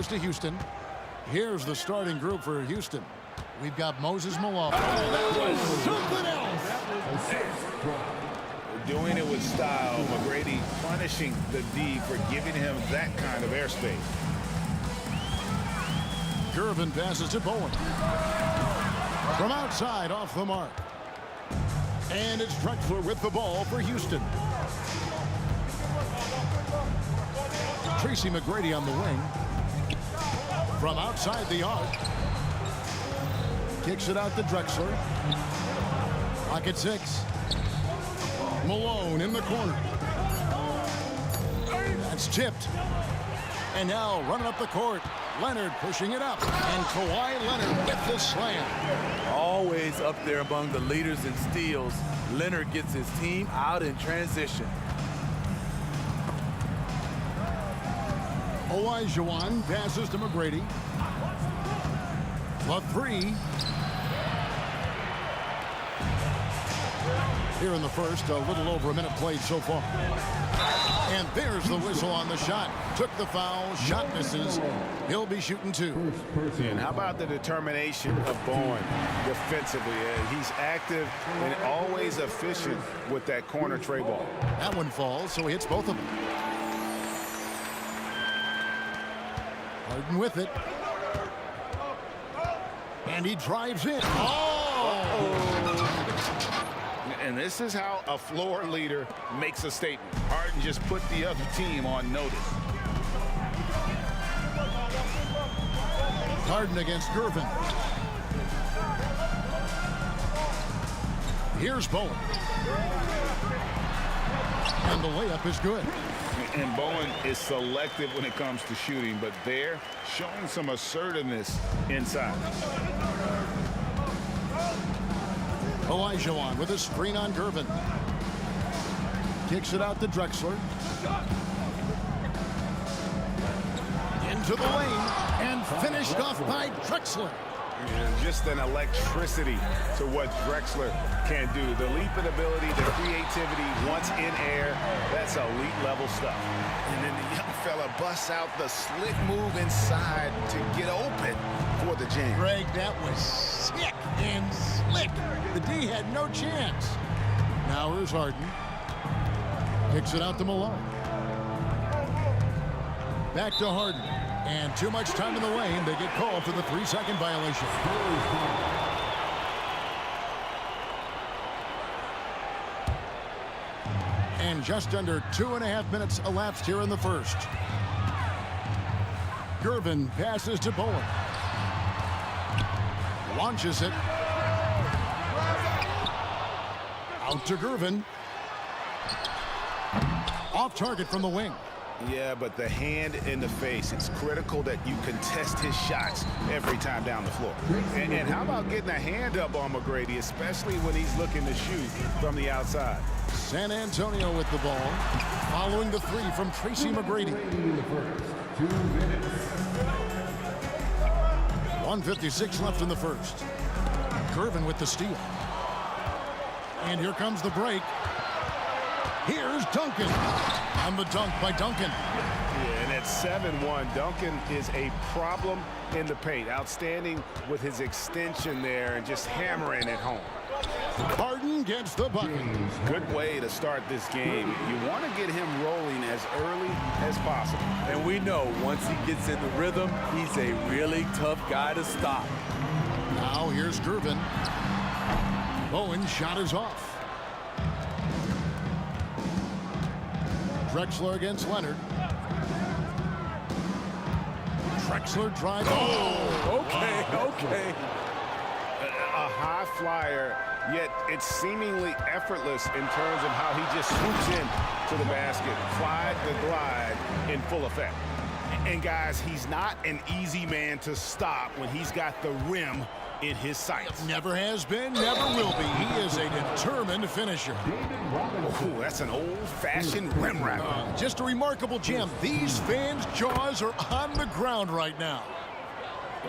goes to Houston. Here's the starting group for Houston. We've got Moses Malone. That was something else. Doing it with style. McGrady punishing the D for giving him that kind of airspace. Gervin passes to Bowen. From outside, off the mark. And it's Drexler with the ball for Houston. Tracy McGrady on the wing. From outside the arc. Kicks it out to Drexler. Pocket 6. Malone in the corner. That's tipped. And now running up the court. Leonard pushing it up. And Kawhi Leonard with the slam. Always up there among the leaders in steals. Leonard gets his team out in transition. Olajuwon passes to McGrady. The 3. Here in the first, a little over a minute played so far. And there's the whistle on the shot. Took the foul, shot misses. He'll be shooting 2. And how about the determination of Bowen defensively? He's active and always efficient with that corner tray ball. That one falls, so he hits both of them. Harden with it. And he drives in. And this is how a floor leader makes a statement. Harden just put the other team on notice. Harden against Gervin. Here's Bowen. And the layup is good. And Bowen is selective when it comes to shooting, but they're showing some assertiveness inside. Olajuwon with a screen on Gervin. Kicks it out to Drexler. Into the lane and finished off by Drexler. And just an electricity to what Drexler can do. The leap in ability, the creativity once in air, that's elite level stuff. And then the young fella busts out the slick move inside to get open for the jam. Greg, that was sick and slick. The D had no chance. Now here's Harden. Kicks it out to Malone. Back to Harden. And too much time in the lane. They get called for the 3-second violation. And just under 2.5 minutes elapsed here in the first. Gervin passes to Bowen. Launches it. Out to Gervin. Off target from the wing. Yeah, but the hand in the face, it's critical that you contest his shots every time down the floor. And how about getting a hand up on McGrady, especially when he's looking to shoot from the outside? San Antonio with the ball, following the 3 from Tracy McGrady. 1:56 left in the first. Gervin with the steal. And here comes the break. Here's Duncan. On the dunk by Duncan. Yeah, and at 7-1, Duncan is a problem in the paint. Outstanding with his extension there and just hammering it home. Harden gets the bucket. Good way to start this game. You want to get him rolling as early as possible. And we know once he gets in the rhythm, he's a really tough guy to stop. Now here's Gervin. Bowen's shot is off. Drexler against Leonard. Drexler drives. Okay. A high flyer, yet it's seemingly effortless in terms of how he just swoops in to the basket. Clyde the glide in full effect. And guys, he's not an easy man to stop when he's got the rim in his sights. Never has been, never will be. He is a determined finisher. Ooh, that's an old-fashioned rim wrapper. Just a remarkable gem. These fans' jaws are on the ground right now.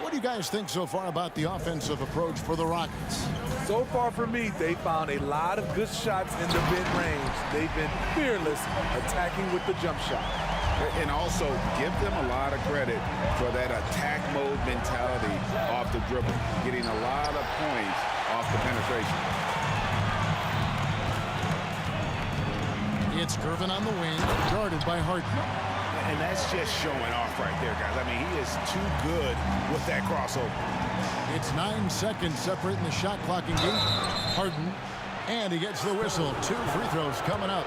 What do you guys think so far about the offensive approach for the Rockets? So far for me, they found a lot of good shots in the mid-range. They've been fearless attacking with the jump shot. And also give them a lot of credit for that attack mode mentality off the dribble, getting a lot of points off the penetration. It's Gervin on the wing, guarded by Harden. And that's just showing off right there, guys. I mean, he is too good with that crossover. It's 9 seconds separating the shot clock engagement. Harden, and he gets the whistle. 2 free throws coming up.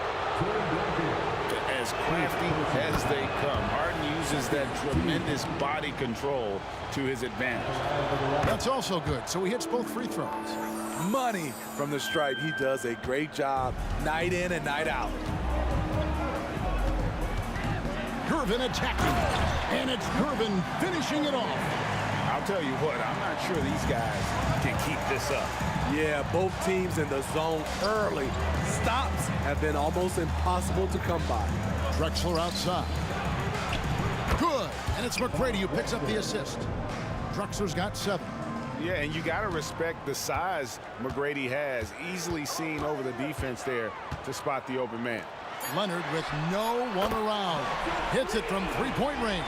As crafty as they come, Harden uses that tremendous body control to his advantage. That's also good, so he hits both free throws. Money from the stripe. He does a great job night in and night out. Gervin attacking, and it's Gervin finishing it off. I'll tell you what, I'm not sure these guys can keep this up. Yeah, both teams in the zone early. Stops have been almost impossible to come by. Drexler outside. Good, and it's McGrady who picks up the assist. Drexler's got 7. Yeah, and you got to respect the size McGrady has, easily seen over the defense there to spot the open man. Leonard with no one around. Hits it from 3-point range.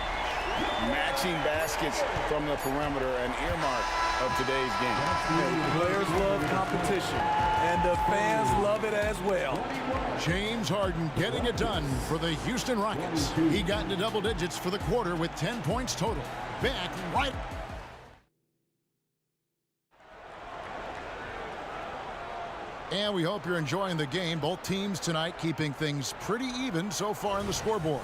Matching baskets from the perimeter, an earmark of today's game. And players love competition, and the fans love it as well. James Harden getting it done for the Houston Rockets. He got into double digits for the quarter with 10 points total. Back right. And we hope you're enjoying the game. Both teams tonight keeping things pretty even so far in the scoreboard.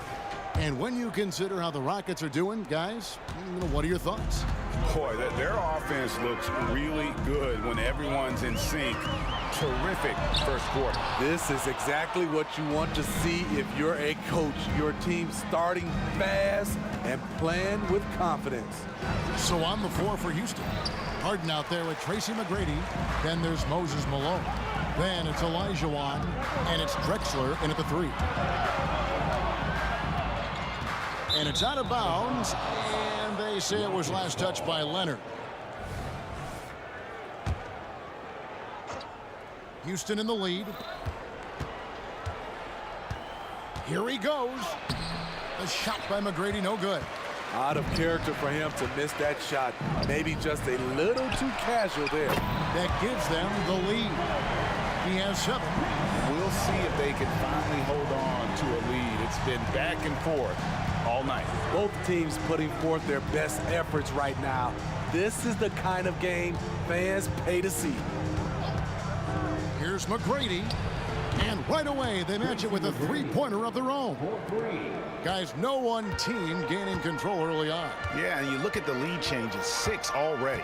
And when you consider how the Rockets are doing, guys, what are your thoughts? Boy, their offense looks really good when everyone's in sync. Terrific first quarter. This is exactly what you want to see if you're a coach. Your team starting fast and playing with confidence. So on the floor for Houston. Harden out there with Tracy McGrady. Then there's Moses Malone. Then it's Elijah Wan. And it's Drexler in at the 3. And it's out of bounds. And they say it was last touched by Leonard. Houston in the lead. Here he goes. The shot by McGrady, no good. Out of character for him to miss that shot. Maybe just a little too casual there. That gives them the lead. He has 7. We'll see if they can finally hold on to a lead. It's been back and forth all night. Both teams putting forth their best efforts right now. This is the kind of game fans pay to see. Here's McGrady. And right away, they match it with a 3-pointer of their own. Guys, no one team gaining control early on. Yeah, and you look at the lead changes, 6 already.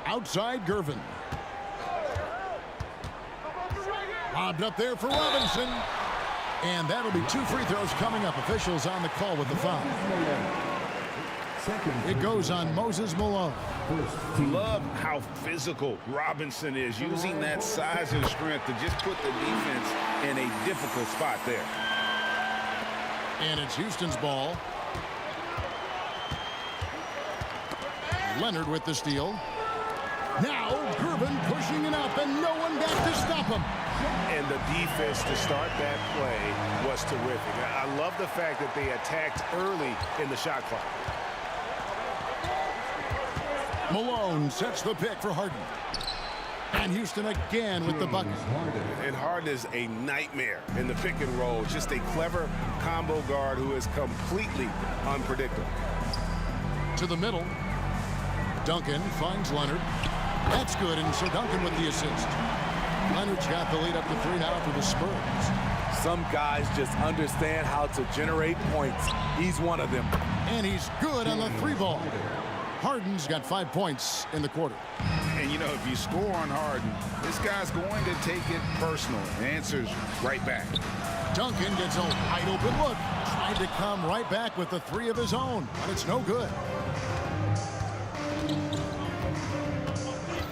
Outside Gervin. Lobbed up there for Robinson. And that'll be 2 free throws coming up. Officials on the call with the foul. It goes on Moses Malone. Love how physical Robinson is, using that size and strength to just put the defense in a difficult spot there. And it's Houston's ball. Leonard with the steal. Now Gervin pushing it up, and no one back to stop him. And the defense to start that play was terrific. I love the fact that they attacked early in the shot clock. Malone sets the pick for Harden. And Houston again with the bucket. And Harden is a nightmare in the pick and roll. Just a clever combo guard who is completely unpredictable. To the middle. Duncan finds Leonard. That's good, and so Duncan with the assist. Leonard's got the lead up to 3 now for the Spurs. Some guys just understand how to generate points. He's one of them. And he's good on the 3-ball. Harden's got 5 points in the quarter. And, you know, if you score on Harden, this guy's going to take it personal. Answers right back. Duncan gets a wide open look. Tried to come right back with the 3 of his own, but it's no good.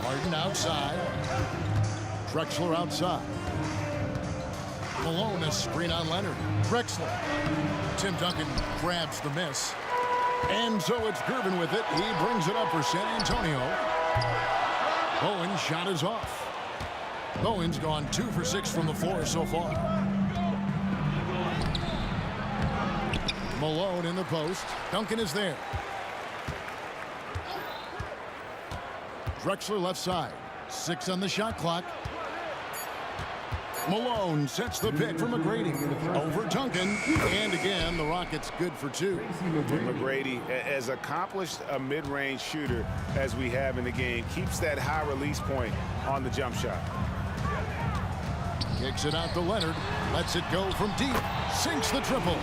Harden outside. Drexler outside. Malone a screen on Leonard. Drexler. Tim Duncan grabs the miss. And so it's Gervin with it. He brings it up for San Antonio. Bowen's shot is off. Bowen's gone 2 for 6 from the floor so far. Malone in the post. Duncan is there. Drexler left side. 6 on the shot clock. Malone sets the pick for McGrady. Over Duncan. And again, the Rockets good for 2. McGrady, as accomplished a mid-range shooter as we have in the game, keeps that high release point on the jump shot. Kicks it out to Leonard. Lets it go from deep. Sinks the triple.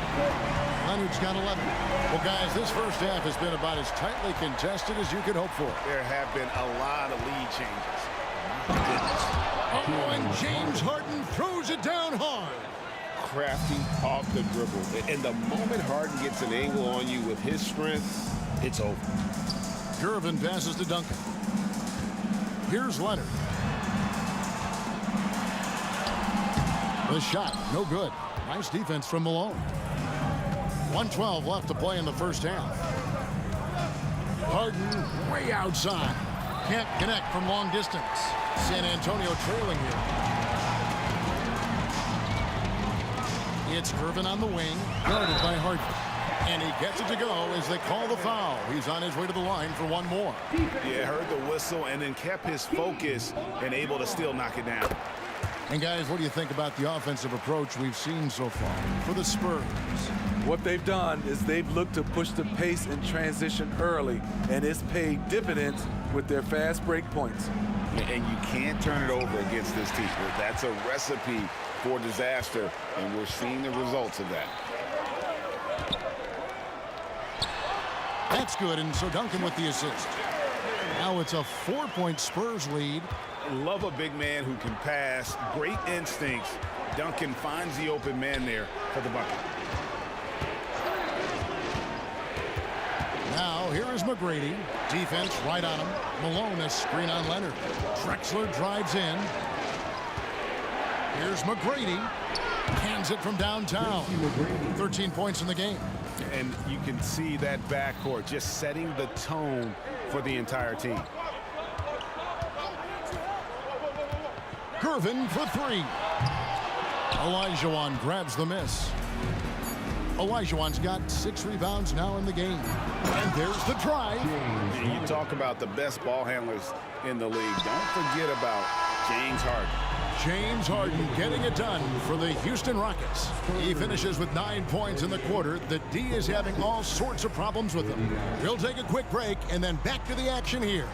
Leonard's got 11. Well, guys, this first half has been about as tightly contested as you could hope for. There have been a lot of lead changes. Oh, and James Harden throws it down hard. Crafty off the dribble. And the moment Harden gets an angle on you with his strength, it's over. Gervin passes to Duncan. Here's Leonard. The shot, no good. Nice defense from Malone. 1:12 left to play in the first half. Harden way outside. Can't connect from long distance. San Antonio trailing here. It's Gervin on the wing, guarded by Harden. And he gets it to go as they call the foul. He's on his way to the line for one more. Yeah, heard the whistle and then kept his focus and able to still knock it down. And guys, what do you think about the offensive approach we've seen so far for the Spurs? What they've done is they've looked to push the pace in transition early, and it's paid dividends with their fast break points. And you can't turn it over against this team. That's a recipe for disaster, and we're seeing the results of that. That's good, and so Duncan with the assist. Now it's a 4-point Spurs lead. Love a big man who can pass. Great instincts. Duncan finds the open man there for the bucket. Now here is McGrady. Defense right on him. Malone a screen on Leonard. Drexler drives in. Here's McGrady. Hands it from downtown. 13 points in the game. And you can see that backcourt just setting the tone for the entire team. Gervin for 3. Olajuwon grabs the miss. Olajuwon's got 6 rebounds now in the game. And there's the drive. You talk about the best ball handlers in the league. Don't forget about James Harden. James Harden getting it done for the Houston Rockets. He finishes with 9 points in the quarter. The D is having all sorts of problems with him. We'll take a quick break and then back to the action here.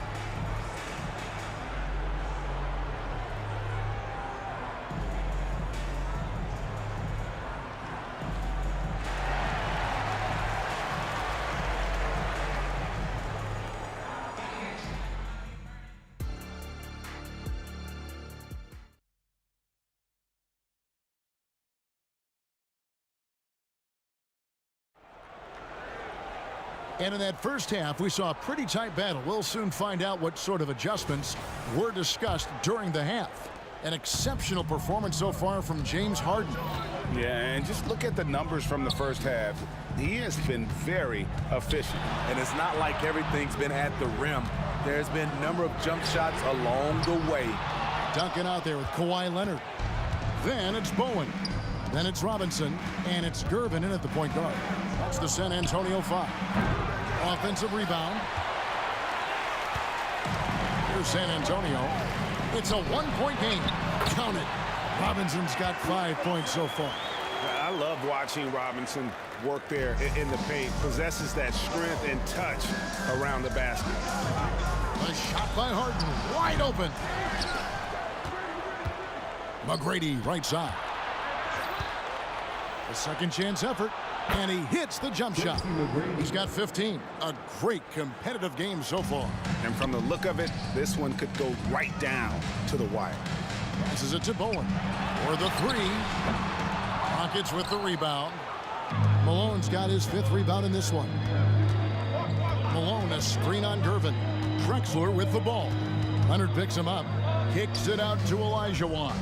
And in that first half, we saw a pretty tight battle. We'll soon find out what sort of adjustments were discussed during the half. An exceptional performance so far from James Harden. Yeah, and just look at the numbers from the first half. He has been very efficient. And it's not like everything's been at the rim. There's been a number of jump shots along the way. Duncan out there with Kawhi Leonard. Then it's Bowen. Then it's Robinson. And it's Gervin in at the point guard. That's the San Antonio 5. Offensive rebound. Here's San Antonio. It's a 1-point game. Count it. Robinson's got 5 points so far. I love watching Robinson work there in the paint. Possesses that strength and touch around the basket. A shot by Harden. Wide open. McGrady right side. A second chance effort. And he hits the jump shot. He's got 15. A great competitive game so far. And from the look of it, this one could go right down to the wire. Passes it to Bowen. For the 3. Rockets with the rebound. Malone's got his 5th rebound in this one. Malone a screen on Gervin. Drexler with the ball. Leonard picks him up. Kicks it out to Olajuwon.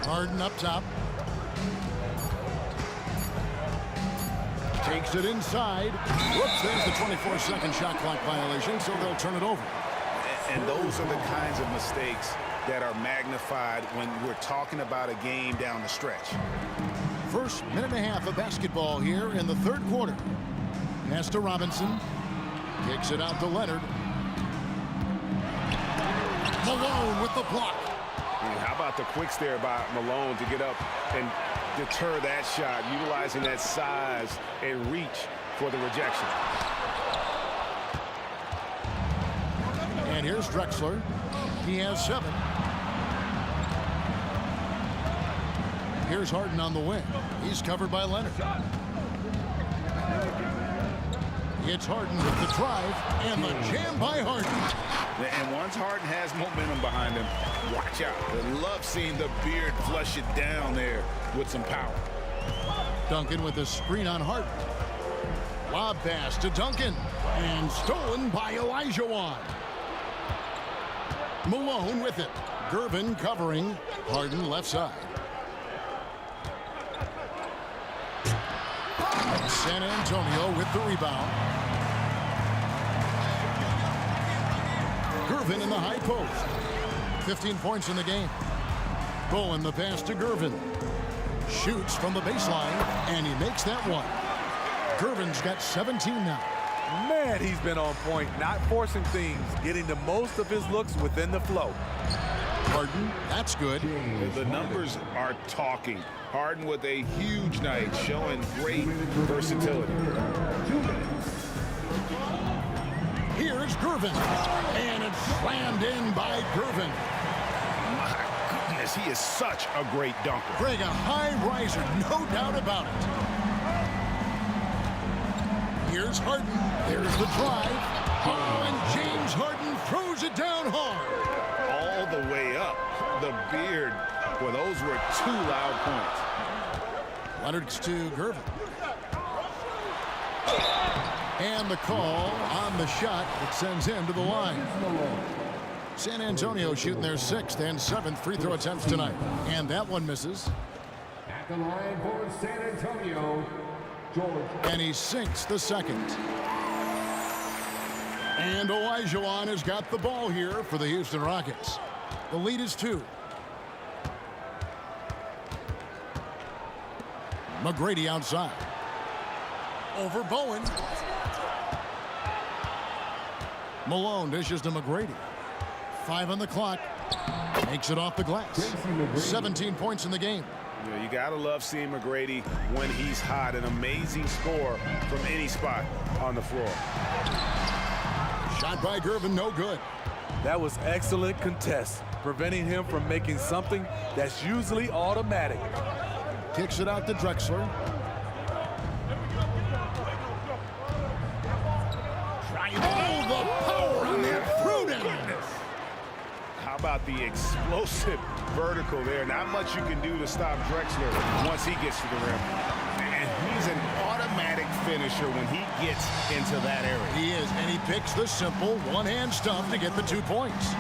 Harden up top. Takes it inside. Whoops, there's the 24-second shot clock violation, so they'll turn it over. And those are the kinds of mistakes that are magnified when we're talking about a game down the stretch. First minute and a half of basketball here in the third quarter. Pass to Robinson. Kicks it out to Leonard. Malone with the block. And how about the quicks there by Malone to get up and deter that shot, utilizing that size and reach for the rejection. And here's Drexler. He has 7. Here's Harden on the wing. He's covered by Leonard. It's Harden with the drive and the jam by Harden. And once Harden has momentum behind him, watch out. I love seeing the beard flush it down there with some power. Duncan with a screen on Harden. Lob pass to Duncan. And stolen by Olajuwon. Malone with it. Gervin covering. Harden left side. San Antonio with the rebound. Gervin in the high post. 15 points in the game. Bowen the pass to Gervin. Shoots from the baseline, and he makes that one. Gervin's got 17 now. Man, he's been on point, not forcing things, getting the most of his looks within the flow. Harden, that's good. The numbers are talking. Harden with a huge night, showing great versatility. Here's Gervin, and it's slammed in by Gervin. My goodness, he is such a great dunker. Greg, a high riser, no doubt about it. Here's Harden. There's the drive. Oh, and James Harden throws it down hard. All the way up. The beard. Well, those were 2 loud points. Leonard's to Gervin. And the call on the shot that sends him to the line. San Antonio shooting their 6th and 7th free throw attempts tonight. And that one misses. At the line for San Antonio, George. And he sinks the 2nd. And Olajuwon has got the ball here for the Houston Rockets. The lead is 2. McGrady outside. Over Bowen. Malone dishes to McGrady. 5 on the clock. Makes it off the glass. 17 points in the game. Yeah, you gotta love seeing McGrady when he's hot. An amazing score from any spot on the floor. Shot by Gervin, no good. That was excellent contest, preventing him from making something that's usually automatic. Kicks it out to Drexler. Oh, the power on that throw-down. How about the explosive vertical there? Not much you can do to stop Drexler once he gets to the rim. And he's an automatic finisher when he gets into that area. He is, and he picks the simple one-hand stump to get the 2 points.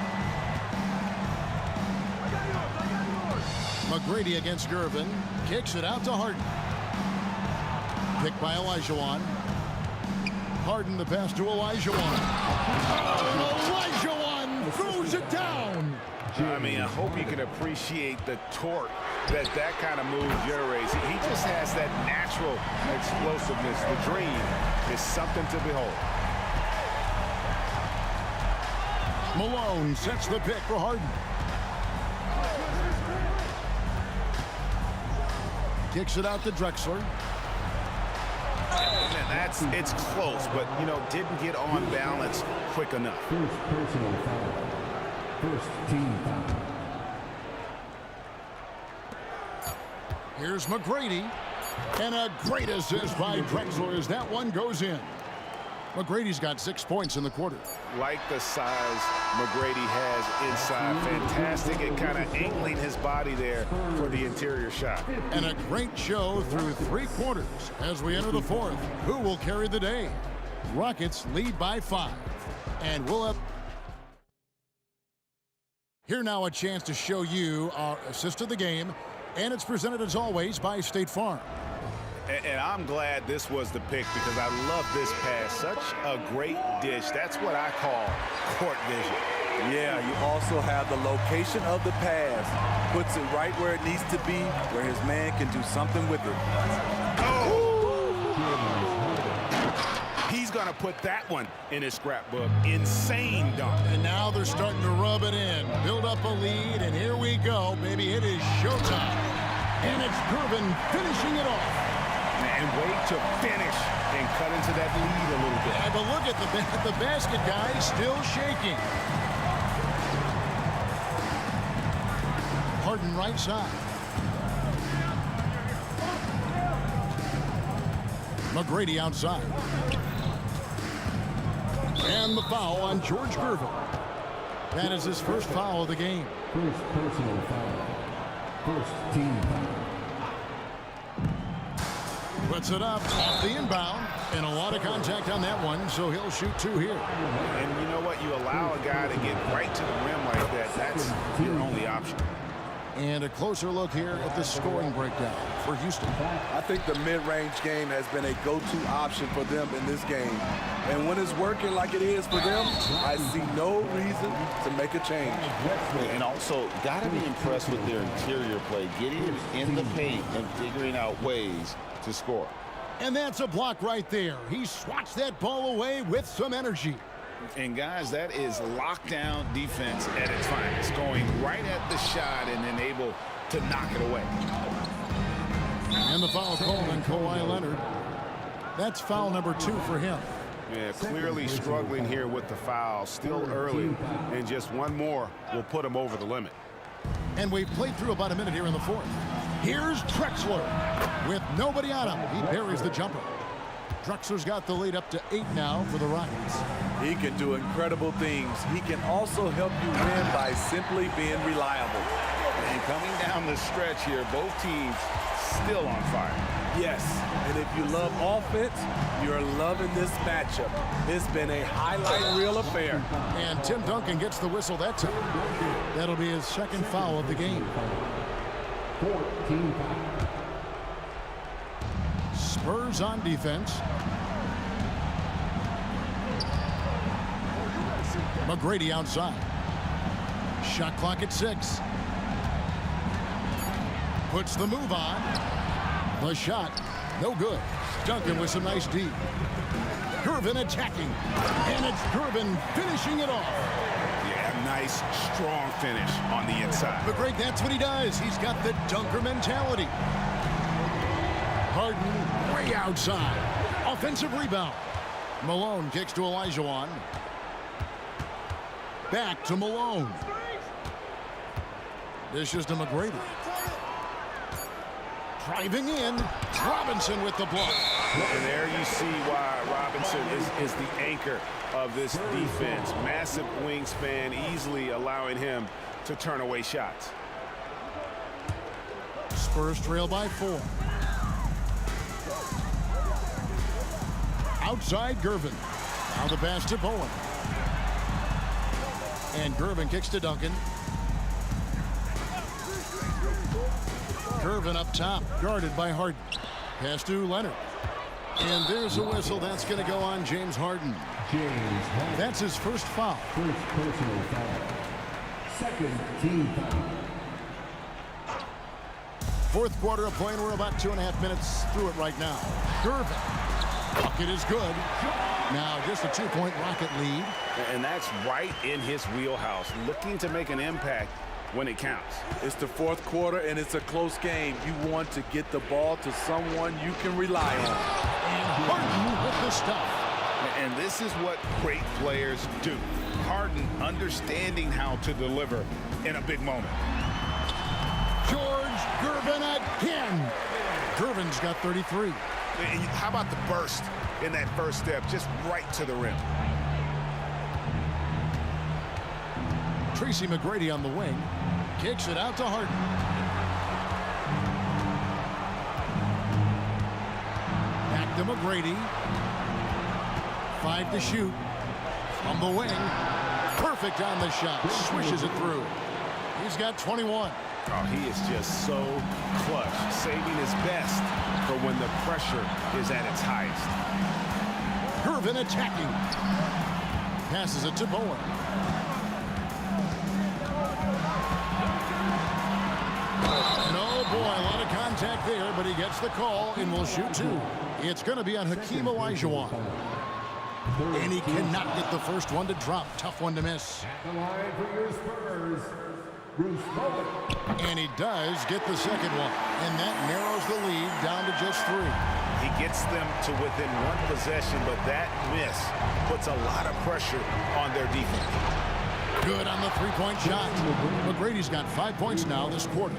McGrady against Gervin. Kicks it out to Harden. Picked by Olajuwon. Harden the pass to Olajuwon. Olajuwon throws it down. I mean, I hope you can appreciate the torque that kind of move generates. He just has that natural explosiveness. The dream is something to behold. Malone sets the pick for Harden. Kicks it out to Drexler. And it's close, but, you know, didn't get on balance quick enough. First personal foul. First team foul. Here's McGrady. And a great assist by Drexler as that one goes in. McGrady's got 6 points in the quarter. Like the size McGrady has inside. Fantastic at kind of angling his body there for the interior shot. And a great show through 3 quarters as we enter the 4th. Who will carry the day? Rockets lead by 5. And we'll have... Here now a chance to show you our assist of the game. And it's presented as always by State Farm. And I'm glad this was the pick because I love this pass. Such a great dish. That's what I call court vision. Yeah, you also have the location of the pass. Puts it right where it needs to be, where his man can do something with it. He's going to put that one in his scrapbook. Insane dunk. And now they're starting to rub it in. Build up a lead, and here we go, baby. It is showtime. And it's Gervin finishing it off. And wait to finish and cut into that lead a little bit. Yeah, but look at the basket, guys, still shaking. Harden right side. McGrady outside. And the foul on George Gervin. That is his first foul of the game. First personal foul. First team foul. Puts it up off the inbound, and a lot of contact on that one, so he'll shoot two here. And you know what? You allow a guy to get right to the rim like that. That's your only option. And a closer look here at the scoring breakdown for Houston. I think the mid-range game has been a go-to option for them in this game. And when it's working like it is for them, I see no reason to make a change. And also, got to be impressed with their interior play, getting it in the paint and figuring out ways to score. And that's a block right there. He swats that ball away with some energy. And guys, that is lockdown defense at its finest, going right at the shot and then able to knock it away. And the foul called on Kawhi Leonard. That's foul number 2 for him. Yeah, clearly struggling here with the foul, still early, and just one more will put him over the limit. And we've played through about a minute here in the fourth. Here's Drexler with nobody on him. He buries the jumper. Drexler's got the lead up to 8 now for the Rockets. He can do incredible things. He can also help you win by simply being reliable. And coming down the stretch here, both teams still on fire. Yes, and if you love offense, you're loving this matchup. It's been a highlight reel affair. And Tim Duncan gets the whistle that time. That'll be his second foul of the game. 14 foul. Spurs on defense. McGrady outside. Shot clock at 6. Puts the move on. The shot, no good. Duncan with some nice D. Gervin attacking. And it's Gervin finishing it off. Yeah, nice, strong finish on the inside. But Greg, that's what he does. He's got the dunker mentality. Harden way outside. Offensive rebound. Malone kicks to Olajuwon. Back to Malone. Dishes to McGrady. Driving in. Robinson with the block. And there you see why Robinson is the anchor of this defense. Massive wingspan, easily allowing him to turn away shots. Spurs trail by 4. Outside Gervin. Now the pass to Bowen. And Gervin kicks to Duncan. Gervin up top, guarded by Harden. Pass to Leonard. And there's a whistle. That's going to go on James Harden. That's his first foul. First personal foul. Second team foul. Fourth quarter of play, and we're about 2.5 minutes through it right now. Gervin. Bucket is good. Now just a 2-point Rocket lead. And that's right in his wheelhouse, looking to make an impact when it counts. It's the fourth quarter, and it's a close game. You want to get the ball to someone you can rely on. And Harden with the stuff. And this is what great players do. Harden understanding how to deliver in a big moment. George Gervin again. Gervin's got 33. And how about the burst in that first step, just right to the rim. Tracy McGrady on the wing. Kicks it out to Harden. Back to McGrady. 5 to shoot. From the wing. Perfect on the shot. Swishes it through. He's got 21. Oh, he is just so clutch, saving his best for when the pressure is at its highest. Gervin attacking. Passes it to Bowen. No, boy, a lot of contact there, but he gets the call and will shoot two. It's going to be on Hakeem Olajuwon. And he cannot get the first one to drop. Tough one to miss. And he does get the second one. And that narrows the lead down to just 3. He gets them to within 1 possession, but that miss puts a lot of pressure on their defense. Good on the three-point shot. McGrady's got 5 points now this quarter.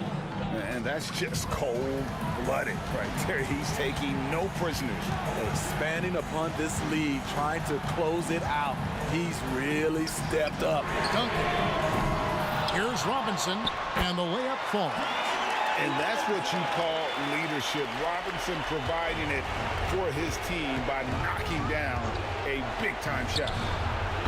And that's just cold-blooded right there. He's taking no prisoners. Expanding upon this lead, trying to close it out. He's really stepped up. Duncan. Here's Robinson, and the layup falls. And that's what you call leadership. Robinson providing it for his team by knocking down a big-time shot.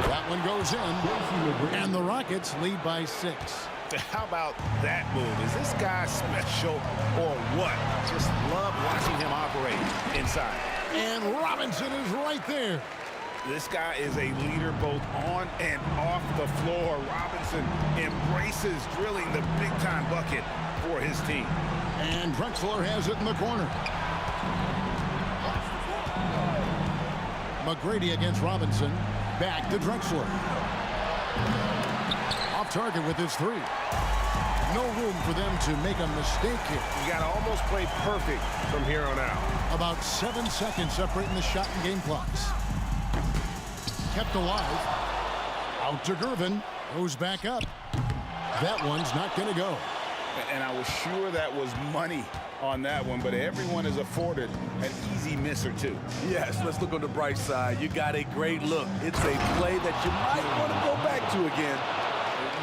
That one goes in, and the Rockets lead by 6. How about that move? Is this guy special or what? Just love watching him operate inside. And Robinson is right there. This guy is a leader both on and off the floor. Robinson embraces drilling the big-time bucket for his team. And Drexler has it in the corner. McGrady against Robinson. Back to Drexler. Off target with his 3. No room for them to make a mistake here. You got to almost play perfect from here on out. About 7 seconds separating the shot and game clocks. Kept alive. Out to Gervin. Goes back up. That one's not going to go. And I was sure that was money on that one, but everyone is afforded an easy miss or two. Yes, let's look on the bright side. You got a great look. It's a play that you might want to go back to again.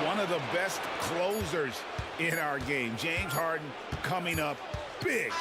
One of the best closers in our game. James Harden coming up big.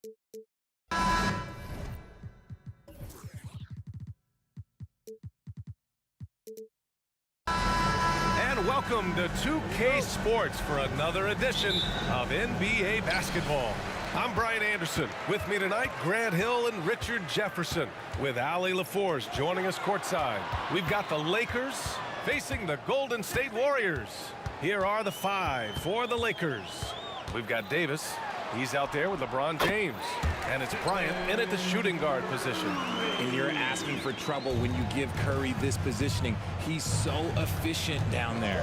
And welcome to 2K Sports for another edition of NBA basketball. I'm Brian Anderson. With me tonight, Grant Hill and Richard Jefferson, with Allie LaForce joining us courtside. We've got the Lakers facing the Golden State Warriors. Here are the five for the Lakers. We've got Davis. He's out there with LeBron James. And it's Bryant in at the shooting guard position. And you're asking for trouble when you give Curry this positioning. He's so efficient down there.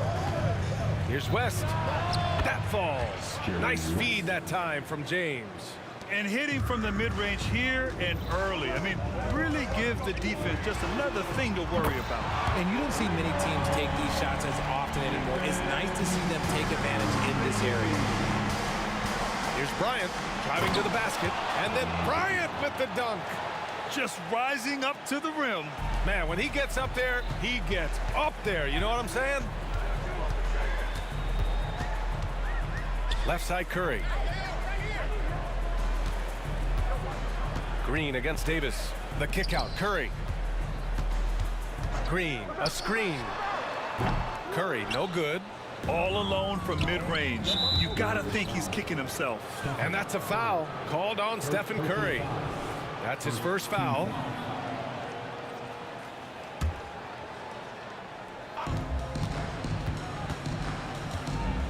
Here's West. That falls. Nice feed that time from James. And hitting from the mid-range here and early. I mean, really give the defense just another thing to worry about. And you don't see many teams take these shots as often anymore. It's nice to see them take advantage in this area. Here's Bryant driving to the basket, and then Bryant with the dunk. Just rising up to the rim. Man, when he gets up there, he gets up there. You know what I'm saying? Left side Curry. Green against Davis. The kick out, Curry. Green, a screen. Curry, no good. All alone from mid-range. You gotta think he's kicking himself. And that's a foul called on Stephen Curry. That's his first foul.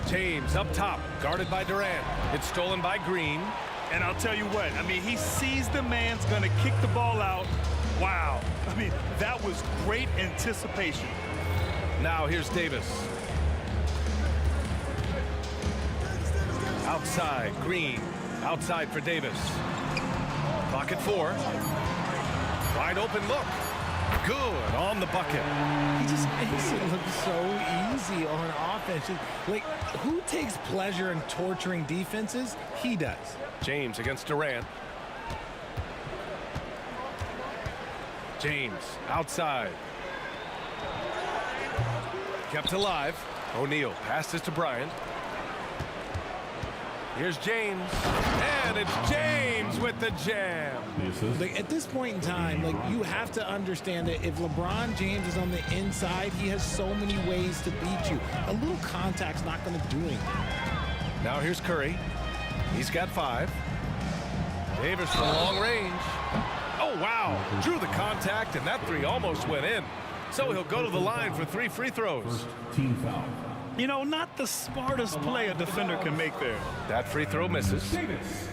James up top, guarded by Durant. It's stolen by Green. And I'll tell you what, I mean, he sees the man's gonna kick the ball out. Wow. I mean, that was great anticipation. Now here's Davis. Outside, Green. Outside for Davis. Clock at 4. Wide open look. Good on the bucket. He just makes it look so easy on offense. Like, who takes pleasure in torturing defenses? He does. James against Durant. James outside. Kept alive. O'Neal passes to Bryant. Here's James, and it's James with the jam. Like, at this point in time, like, you have to understand that if LeBron James is on the inside, he has so many ways to beat you. A little contact's not going to do anything. Now here's Curry. He's got 5. Davis from long range. Oh, wow. Drew the contact, and that 3 almost went in. So he'll go to the line for 3 free throws. Team foul. You know, not the smartest play a defender can make there. That free throw misses. Davis.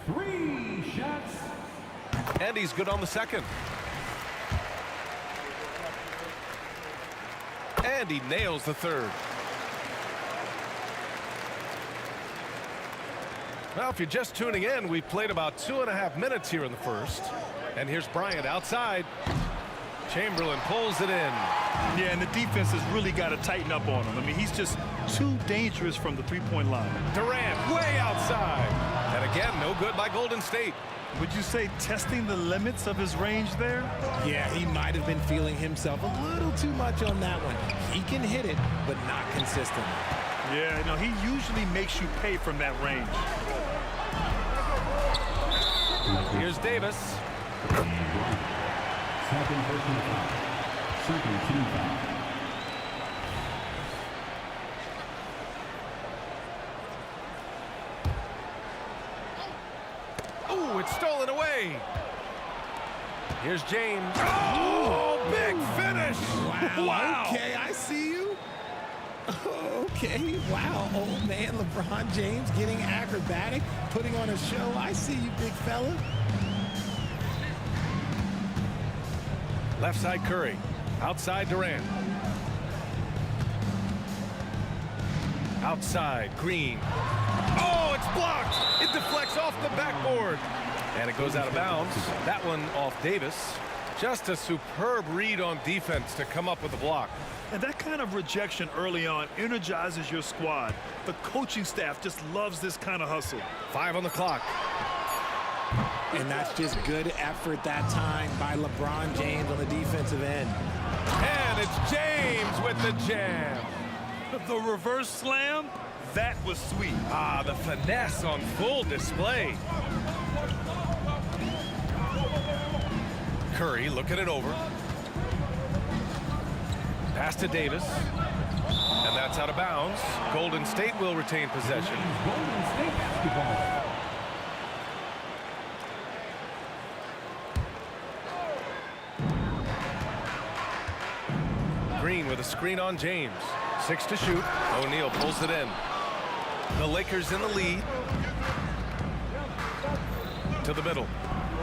3 shots. And he's good on the second. And he nails the third. Well, if you're just tuning in, we've played about 2.5 minutes here in the first. And here's Bryant outside. Chamberlain pulls it in. Yeah, and the defense has really got to tighten up on him. I mean, he's just too dangerous from the three-point line. Durant way outside. And again, no good by Golden State. Would you say testing the limits of his range there? Yeah, he might have been feeling himself a little too much on that one. He can hit it, but not consistently. Yeah, no, he usually makes you pay from that range. Here's Davis. Second personal foul. Second team foul. Oh, it's stolen away. Here's James. Oh, big finish. Wow. Okay, I see you. Okay, wow. Old man LeBron James getting acrobatic, putting on a show. I see you, big fella. Left side Curry. Outside Durant. Outside Green. Oh, it's blocked. It deflects off the backboard. And it goes out of bounds. That one off Davis. Just a superb read on defense to come up with the block. And that kind of rejection early on energizes your squad. The coaching staff just loves this kind of hustle. 5 on the clock. And that's just good effort that time by LeBron James on the defensive end. And it's James with the jam. The reverse slam, That was sweet. Ah, the finesse on full display. Curry looking it over. Pass to Davis. And that's out of bounds. Golden State will retain possession. Golden State basketball. Green with a screen on James. 6 to shoot. O'Neal pulls it in. The Lakers in the lead. To the middle.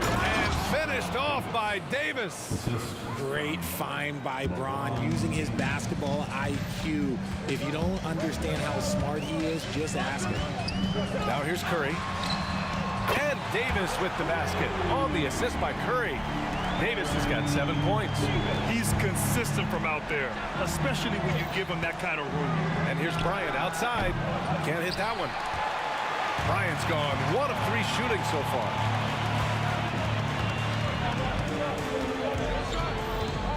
And finished off by Davis. Great find by Bron, using his basketball IQ. If you don't understand how smart he is, just ask him. Now here's Curry. And Davis with the basket. On the assist by Curry. Davis has got 7 points. He's consistent from out there, especially when you give him that kind of room. And here's Bryant outside. Can't hit that one. Bryant's gone 1 of 3 shooting so far.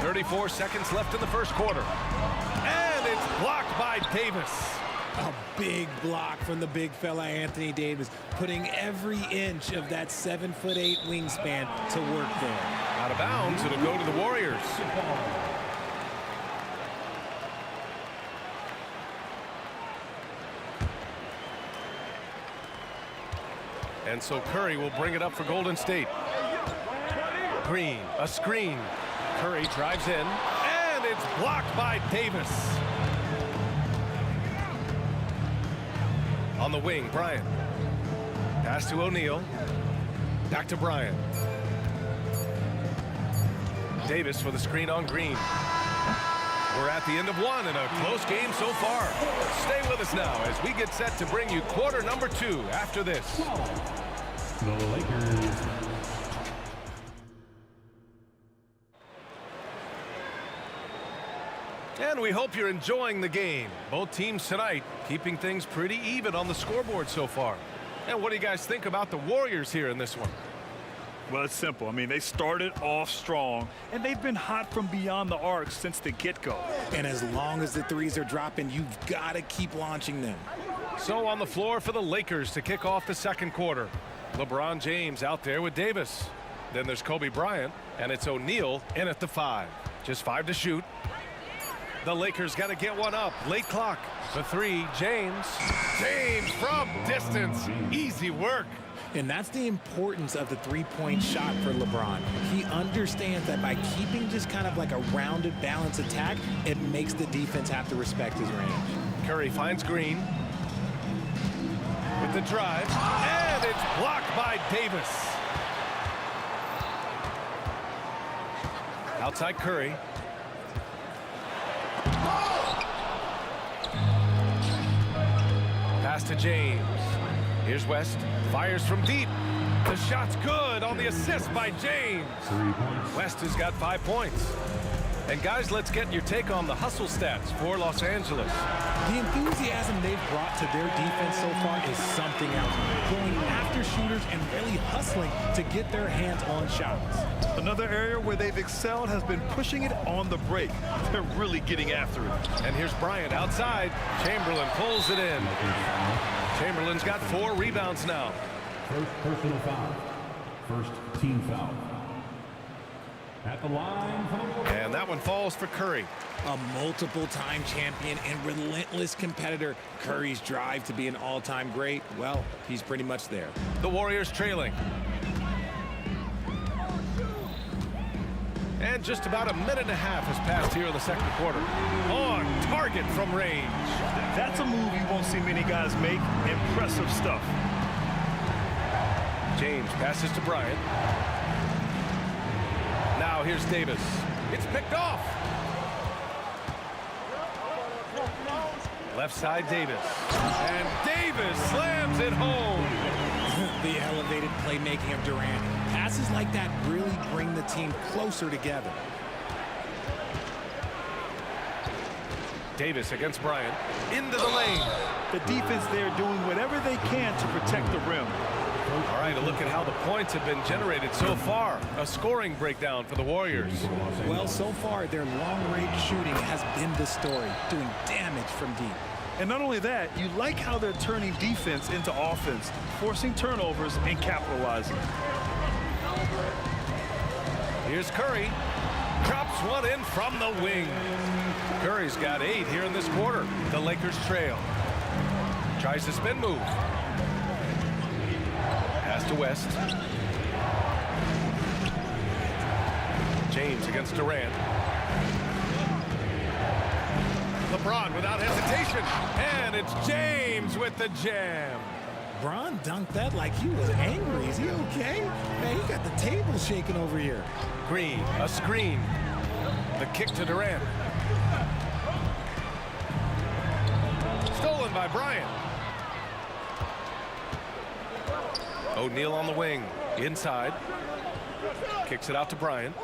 34 seconds left in the first quarter. And it's blocked by Davis. A big block from the big fella Anthony Davis, putting every inch of that 7'8" wingspan to work there. Out of bounds, it'll go to the Warriors. And so Curry will bring it up for Golden State. Green, a screen. Curry drives in, and it's blocked by Davis. On the wing, Bryant. Pass to O'Neal. Back to Bryant. Davis with a screen on Green. We're at the end of 1 in a close game so far. Stay with us now as we get set to bring you quarter number 2 after this. The Lakers. And we hope you're enjoying the game. Both teams tonight keeping things pretty even on the scoreboard so far. And what do you guys think about the Warriors here in this one? Well, it's simple. I mean, they started off strong, and they've been hot from beyond the arc since the get-go. And as long as the threes are dropping, you've got to keep launching them. So on the floor for the Lakers to kick off the second quarter. LeBron James out there with Davis. Then there's Kobe Bryant, and it's O'Neal in at the 5. Just 5 to shoot. The Lakers got to get one up. Late clock. The 3, James. James from distance. Easy work. And that's the importance of the three-point shot for LeBron. He understands that by keeping just kind of like a rounded, balanced attack, it makes the defense have to respect his range. Curry finds Green with the drive, and it's blocked by Davis. Outside Curry. Pass to James. Here's West. Fires from deep. The shot's good on the assist by James. 3 points. West has got 5 points. And guys, let's get your take on the hustle stats for Los Angeles. The enthusiasm they've brought to their defense so far is something else. Going after shooters and really hustling to get their hands on shots. Another area where they've excelled has been pushing it on the break. They're really getting after it. And here's Bryant outside. Chamberlain pulls it in. Chamberlain's got 4 rebounds now. First personal foul. First team foul. At the line for the Warriors. And that one falls for Curry. A multiple-time champion and relentless competitor. Curry's drive to be an all-time great, well, he's pretty much there. The Warriors trailing. And just about a minute and a half has passed here in the second quarter. On target from range. That's a move you won't see many guys make. Impressive stuff. James passes to Bryant. Now here's Davis. It's picked off. Left side Davis. And Davis slams it home. The elevated playmaking of Durant. Passes like that really bring the team closer together. Davis against Bryant. Into the lane. The defense there doing whatever they can to protect the rim. All right, a look at how the points have been generated so far. A scoring breakdown for the Warriors. Well, so far, their long-range shooting has been the story, doing damage from deep. And not only that, you like how they're turning defense into offense, forcing turnovers and capitalizing. Here's Curry. Drops one in from the wing. Curry's got 8 here in this quarter. The Lakers trail. Tries the spin move. Pass to West. James against Durant. LeBron without hesitation. And it's James with the jam. Bron dunked that like he was angry. Is he okay? Man, he got the table shaking over here. Green, a screen. The kick to Durant. Stolen by Bryant. O'Neal on the wing. Inside. Kicks it out to Bryant.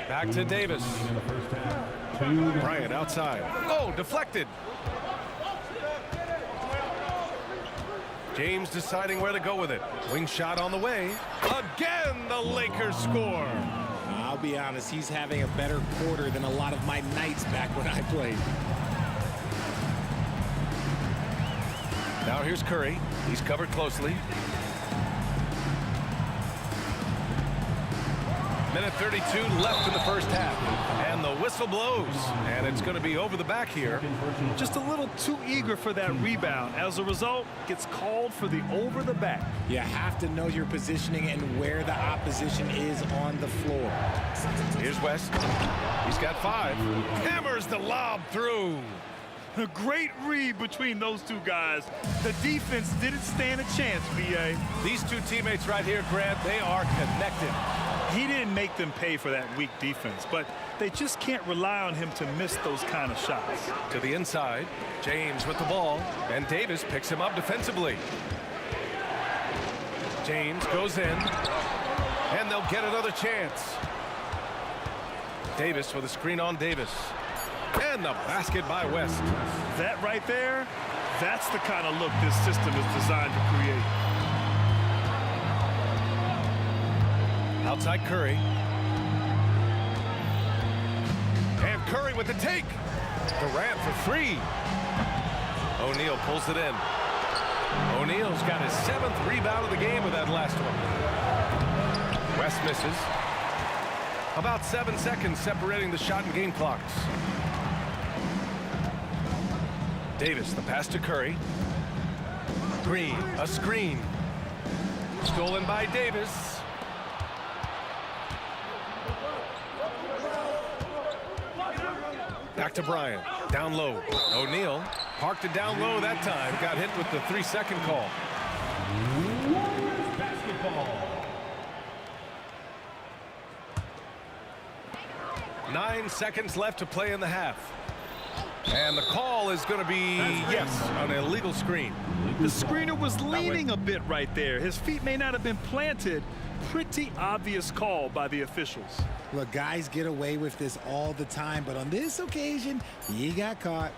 Back to Davis. Bryant outside. Oh, deflected. James deciding where to go with it. Wing shot on the way. Again, the Lakers score. I'll be honest, he's having a better quarter than a lot of my nights back when I played. Now here's Curry. He's covered closely. Minute 32 left in the first half. And the whistle blows. And it's going to be over the back here. Just a little too eager for that rebound. As a result, gets called for the over the back. You have to know your positioning and where the opposition is on the floor. Here's West. He's got 5. Hammers the lob through. A great read between those two guys. The defense didn't stand a chance, B.A. These two teammates right here, Grant, they are connected. He didn't make them pay for that weak defense, but they just can't rely on him to miss those kind of shots. To the inside, James with the ball, and Davis picks him up defensively. James goes in, and they'll get another chance. Davis with a screen on Davis. And the basket by West. That right there, that's the kind of look this system is designed to create. Outside Curry. And Curry with the take. Durant for 3. O'Neal pulls it in. O'Neal's got his 7th rebound of the game with that last one. West misses. About 7 seconds separating the shot and game clocks. Davis, the pass to Curry. Green, a screen. Stolen by Davis. Back to Bryant. Down low. O'Neal parked it down low that time. Got hit with the 3-second call. Basketball. 9 seconds left to play in the half. And the call is going to be, yes, an illegal screen. The screener was leaning a bit right there. His feet may not have been planted. Pretty obvious call by the officials. Look, guys get away with this all the time, but on this occasion, he got caught.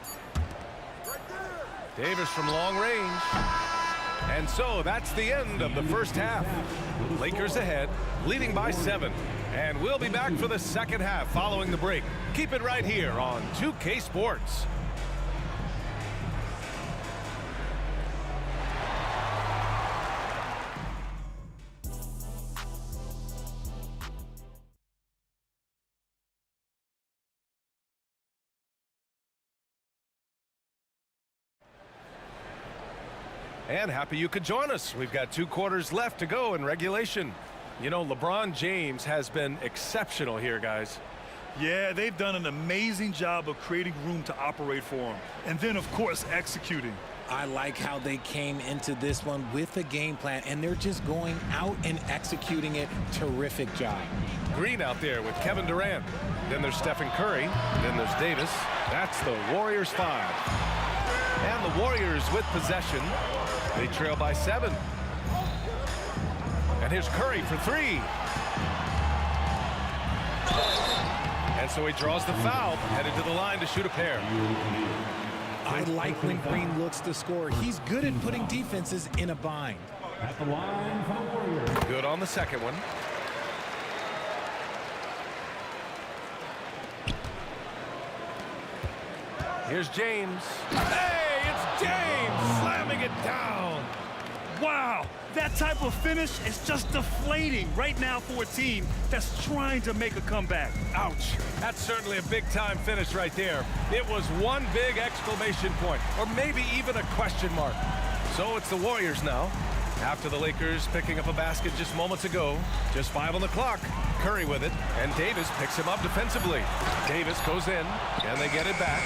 Davis from long range. And so that's the end of the first half. Lakers ahead, leading by 7. And we'll be back for the second half following the break. Keep it right here on 2K Sports. And happy you could join us. We've got 2 quarters left to go in regulation. You know, LeBron James has been exceptional here, guys. Yeah, they've done an amazing job of creating room to operate for him. And then, of course, executing. I like how they came into this one with a game plan, and they're just going out and executing it. Terrific job. Green out there with Kevin Durant. Then there's Stephen Curry. Then there's Davis. That's the Warriors 5. And the Warriors with possession. They trail by 7. And here's Curry for 3. And so he draws the foul, headed to the line to shoot a pair. I like when Green looks to score. He's good at putting defenses in a bind. At the line for the Warriors. Good on the second one. Here's James. Hey, it's James slamming it down. Wow, that type of finish is just deflating right now for a team that's trying to make a comeback. Ouch. That's certainly a big-time finish right there. It was one big exclamation point, or maybe even a question mark. So it's the Warriors now. After the Lakers picking up a basket just moments ago, just 5 on the clock. Curry with it, and Davis picks him up defensively. Davis goes in, and they get it back.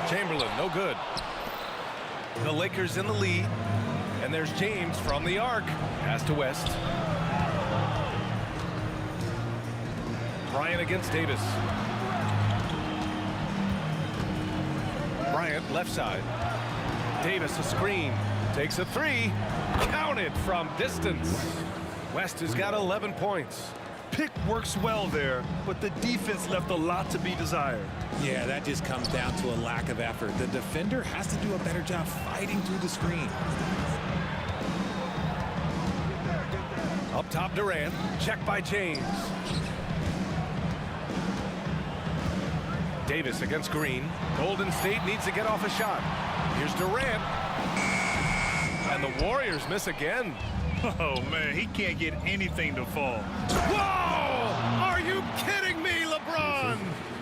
Chamberlain, no good. The Lakers in the lead, and there's James from the arc. Pass to West. Bryant against Davis. Bryant left side. Davis a screen. Takes a three. Counted from distance. West has got 11 points. Pick works well there, but the defense left a lot to be desired. Yeah, that just comes down to a lack of effort. The defender has to do a better job fighting through the screen. Up top, Durant. Check by James. Davis against Green. Golden State needs to get off a shot. Here's Durant. And the Warriors miss again. Oh, man, he can't get anything to fall. Whoa! Are you kidding me, LeBron?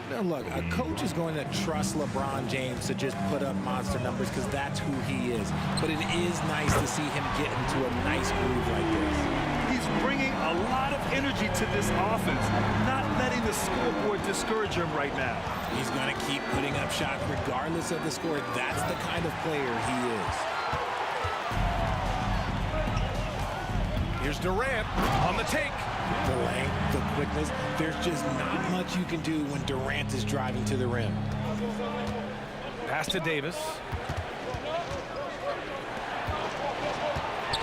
Now, look, a coach is going to trust LeBron James to just put up monster numbers because that's who he is. But it is nice to see him get into a nice groove like this. He's bringing a lot of energy to this offense, not letting the scoreboard discourage him right now. He's going to keep putting up shots regardless of the score. That's the kind of player he is. Here's Durant on the take. The length, the quickness, there's just not much you can do when Durant is driving to the rim. Pass to Davis.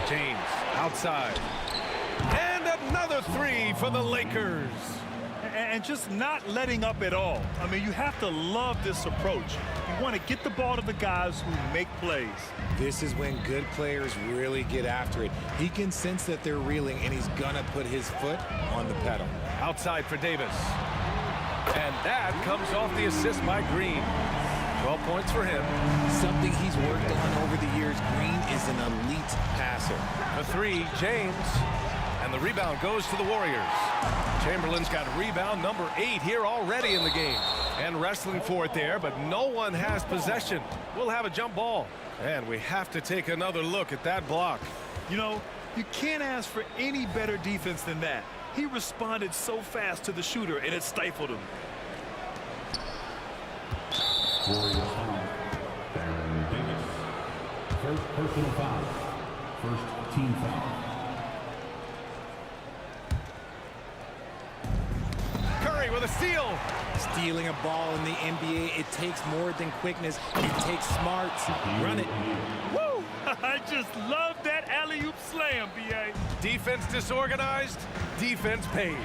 James outside. And another three for the Lakers. And just not letting up at all. I mean, you have to love this approach. You want to get the ball to the guys who make plays. This is when good players really get after it. He can sense that they're reeling, and he's going to put his foot on the pedal. Outside for Davis. And that comes off the assist by Green. 12 points for him. Something he's worked on over the years. Green is an elite passer. The three, James. And the rebound goes to the Warriors. Chamberlain's got rebound number 8 here already in the game. And wrestling for it there, but no one has possession. We'll have a jump ball. And we have to take another look at that block. You know, you can't ask for any better defense than that. He responded so fast to the shooter, and it stifled him. Warriors foul. Baron Davis. First personal foul. First team foul. Curry with a steal. Stealing a ball in the NBA, it takes more than quickness. It takes smarts. Run it. Woo! I just love that alley-oop slam, B.A. Defense disorganized, defense pays.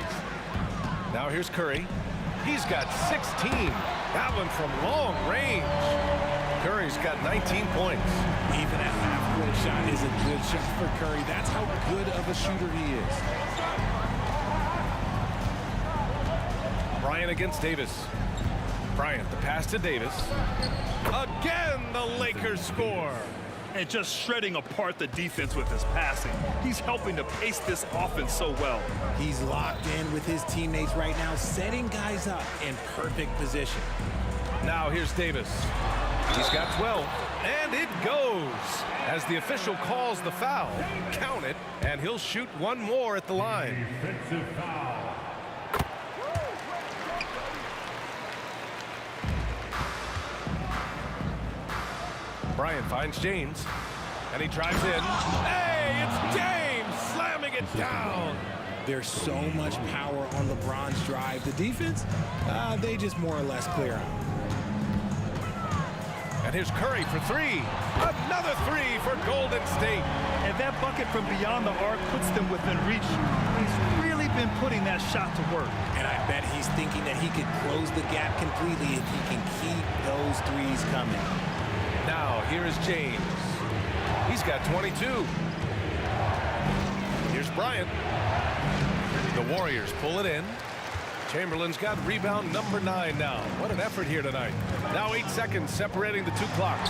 Now here's Curry. He's got 16. That one from long range. Curry's got 19 points. Even a half-court shot is a good shot for Curry. That's how good of a shooter he is. Bryant against Davis. Bryant, the pass to Davis. Again, the Lakers score. And just shredding apart the defense with his passing. He's helping to pace this offense so well. He's locked in with his teammates right now, setting guys up in perfect position. Now here's Davis. He's got 12, and it goes. As the official calls the foul, count it, and he'll shoot one more at the line. Defensive foul. Bryant finds James, and he drives in. Hey, it's James slamming it down. There's so much power on LeBron's drive. The defense, they just more or less clear out. And here's Curry for three. Another three for Golden State. And that bucket from beyond the arc puts them within reach. He's really been putting that shot to work. And I bet he's thinking that he could close the gap completely if he can keep those threes coming. Now, here is James. He's got 22. Here's Bryant. The Warriors pull it in. Chamberlain's got rebound number 9 now. What an effort here tonight. Now 8 seconds separating the two clocks.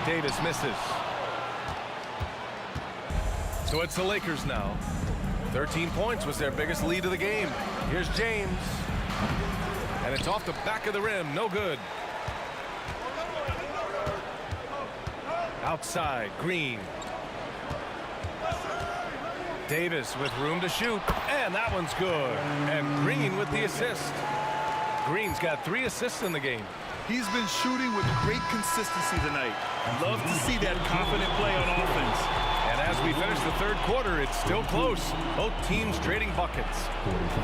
Davis misses. So it's the Lakers now. 13 points was their biggest lead of the game. Here's James. And it's off the back of the rim. No good. Outside, Green. Davis with room to shoot, and that one's good. And Green with the assist. Green's got 3 assists in the game. He's been shooting with great consistency tonight. Love to see that confident play on offense. And as we finish the third quarter, it's still close. Both teams trading buckets.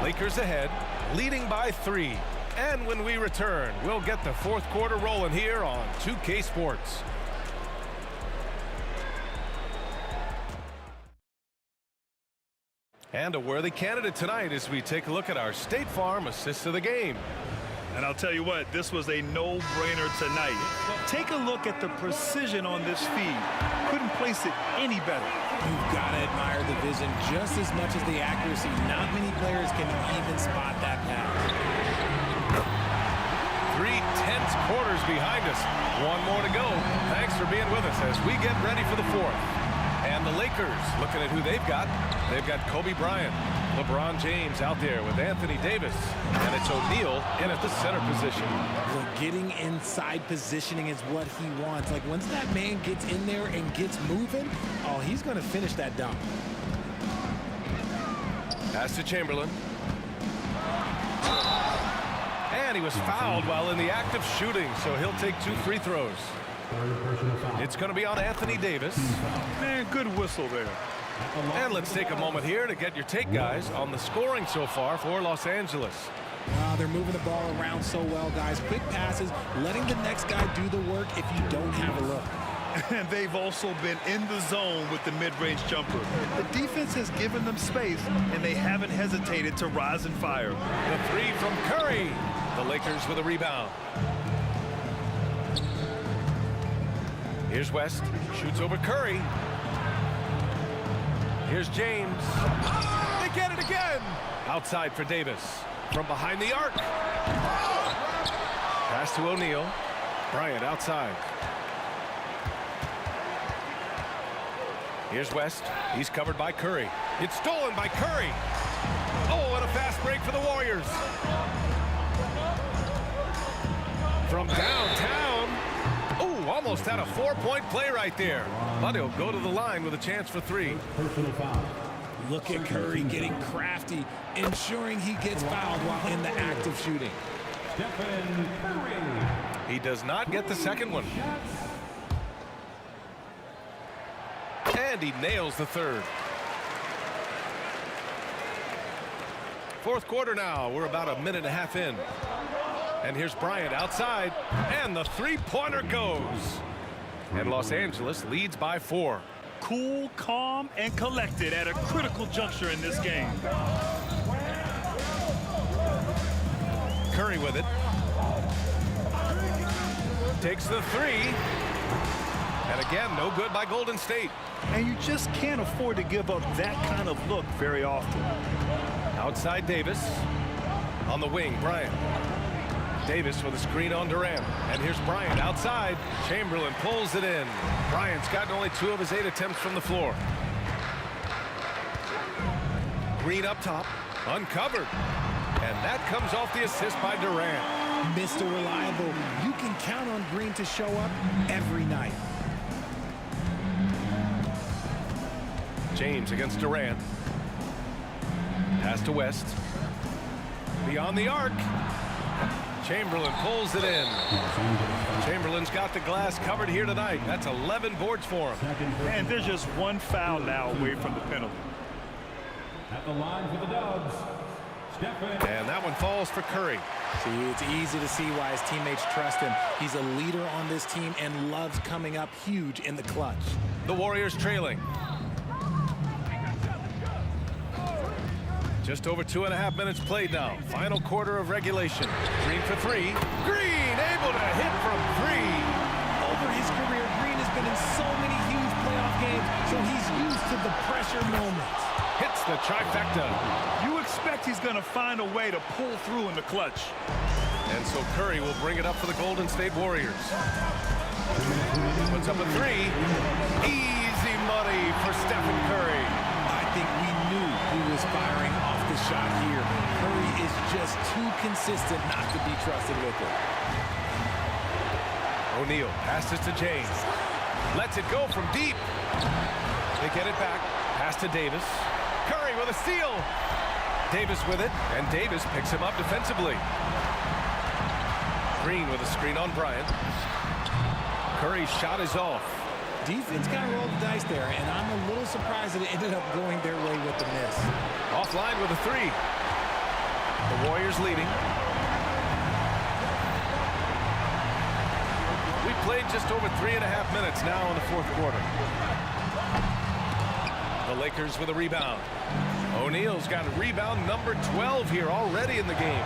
Lakers ahead, leading by 3. And when we return, we'll get the fourth quarter rolling here on 2K Sports. And a worthy candidate tonight as we take a look at our State Farm assist of the game. And I'll tell you what, this was a no-brainer tonight. Take a look at the precision on this feed. Couldn't place it any better. You've got to admire the vision just as much as the accuracy. Not many players can even spot that pass. 3 tense quarters behind us. One more to go. Thanks for being with us as we get ready for the fourth. And the Lakers, looking at who they've got Kobe Bryant, LeBron James out there with Anthony Davis, and it's O'Neal in at the center position. Look, getting inside positioning is what he wants. Like, once that man gets in there and gets moving, oh, he's going to finish that dunk. Pass to Chamberlain. And he was fouled while in the act of shooting, so he'll take 2 free throws. It's going to be on Anthony Davis. Man, good whistle there. And let's take a moment here to get your take, guys, on the scoring so far for Los Angeles. Wow, they're moving the ball around so well, guys. Quick passes, letting the next guy do the work if you don't have a look. And they've also been in the zone with the mid-range jumper. The defense has given them space, and they haven't hesitated to rise and fire. The 3 from Curry. The Lakers with a rebound. Here's West, shoots over Curry. Here's James. They get it again. Outside for Davis. From behind the arc. Pass to O'Neal. Bryant outside. Here's West. He's covered by Curry. It's stolen by Curry. Oh, and a fast break for the Warriors. From downtown. Oh, almost had a 4-point play right there. But he'll go to the line with a chance for 3. Look at Curry getting crafty, ensuring he gets fouled while in the act of shooting. He does not get the second one. And he nails the third. Fourth quarter now. We're about a minute and a half in. And here's Bryant outside. And the 3-pointer goes. And Los Angeles leads by 4. Cool, calm, and collected at a critical juncture in this game. Curry with it. Takes the 3. And again, no good by Golden State. And you just can't afford to give up that kind of look very often. Outside Davis. On the wing, Bryant. Davis with a screen on Durant. And here's Bryant outside. Chamberlain pulls it in. Bryant's gotten only 2 of his 8 attempts from the floor. Green up top. Uncovered. And that comes off the assist by Durant. Mr. Reliable. You can count on Green to show up every night. James against Durant. Pass to West. Beyond the arc. Chamberlain pulls it in. Chamberlain's got the glass covered here tonight. That's 11 boards for him. And there's just 1 foul now away from the penalty. At the line for the Dubs, and that one falls for Curry. See, it's easy to see why his teammates trust him. He's a leader on this team and loves coming up huge in the clutch. The Warriors trailing. Just over 2.5 minutes played now. Final quarter of regulation. Green for 3. Green able to hit from 3. Over his career, Green has been in so many huge playoff games, so he's used to the pressure moments. hits the trifecta. You expect he's going to find a way to pull through in the clutch. And so Curry will bring it up for the Golden State Warriors. Puts up a three. Easy money for Stephen Curry. I think we knew he was firing off the shot here. Curry is just too consistent not to be trusted with it. O'Neal passes to James. Lets it go from deep. They get it back. Pass to Davis. Curry with a steal. Davis with it, and Davis picks him up defensively. Green with a screen on Bryant. Curry's shot is off. Defense got to roll the dice there, and I'm a little surprised that it ended up going their way with the miss. Offline with a three. The Warriors leading. We played just over 3.5 minutes now in the fourth quarter. The Lakers with a rebound. O'Neal's got a rebound number 12 here already in the game.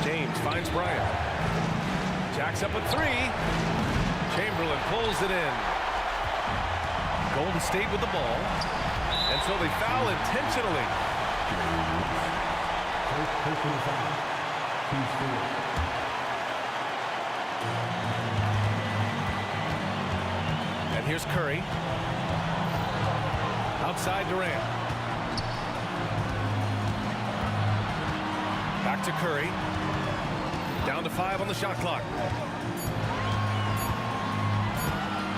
James finds Bryant. Jacks up a three. Chamberlain pulls it in. Golden State with the ball. And so they foul intentionally. And here's Curry. Outside Durant. Back to Curry. Down to 5 on the shot clock.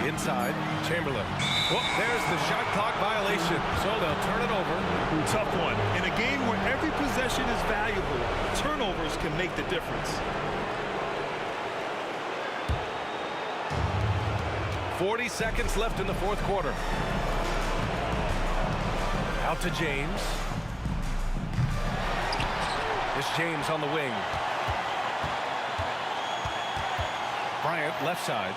Inside, Chamberlain. Well, there's the shot clock violation, so they'll turn it over. Tough one. In a game where every possession is valuable, turnovers can make the difference. 40 seconds left in the fourth quarter. Out to James. It's James on the wing. Bryant left side.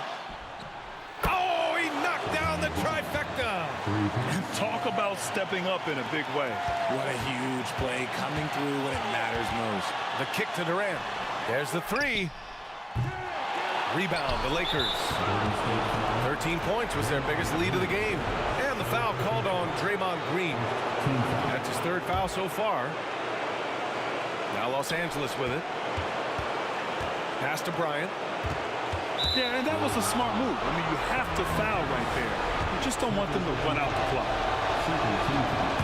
Oh, he knocked down the trifecta. Talk about stepping up in a big way. What a huge play coming through when it matters most. The kick to Durant. There's the three. Rebound, the Lakers. 13 points was their biggest lead of the game. And the foul called on Draymond Green. That's his third foul so far. Now Los Angeles with it. Pass to Bryant. Yeah, and that was a smart move. I mean, you have to foul right there. You just don't want them to run out the clock.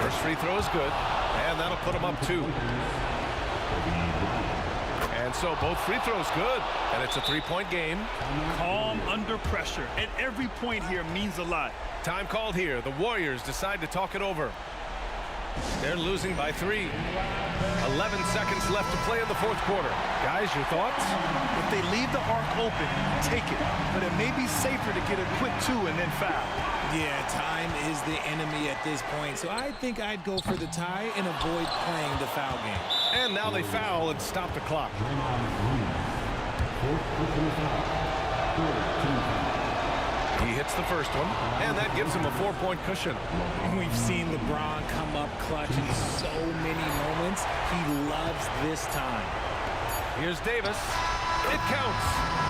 First free throw is good. And that'll put them up 2. And so both free throws good. And it's a 3-point game. Calm under pressure. And every point here means a lot. Time called here. The Warriors decide to talk it over. They're losing by 3. 11 seconds left to play in the fourth quarter. Guys, your thoughts? If they leave the arc open, take it. But it may be safer to get a quick 2 and then foul. Yeah, time is the enemy at this point. So I think I'd go for the tie and avoid playing the foul game. And now they foul and stop the clock. He hits the first one, and that gives him a 4-point cushion. We've seen LeBron come up clutch in so many moments. He loves this time. Here's Davis. It counts.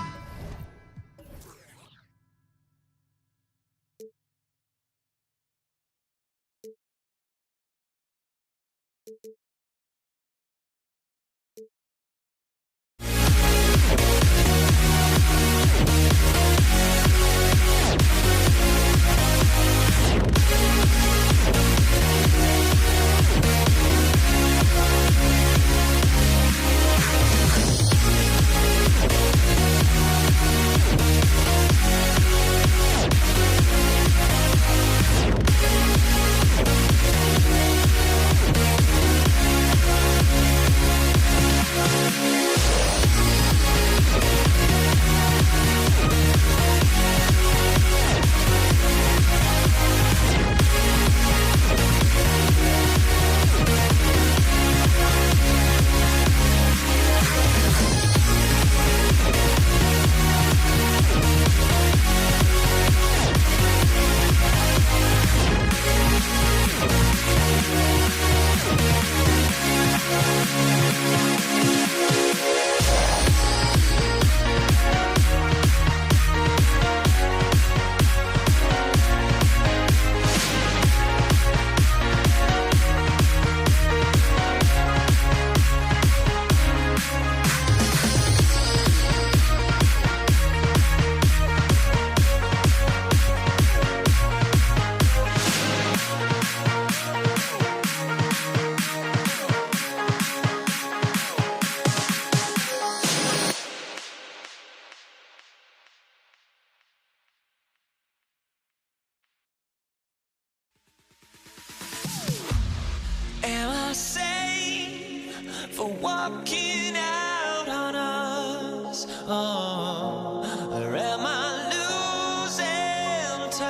walking out on us? Oh, or am I losing touch?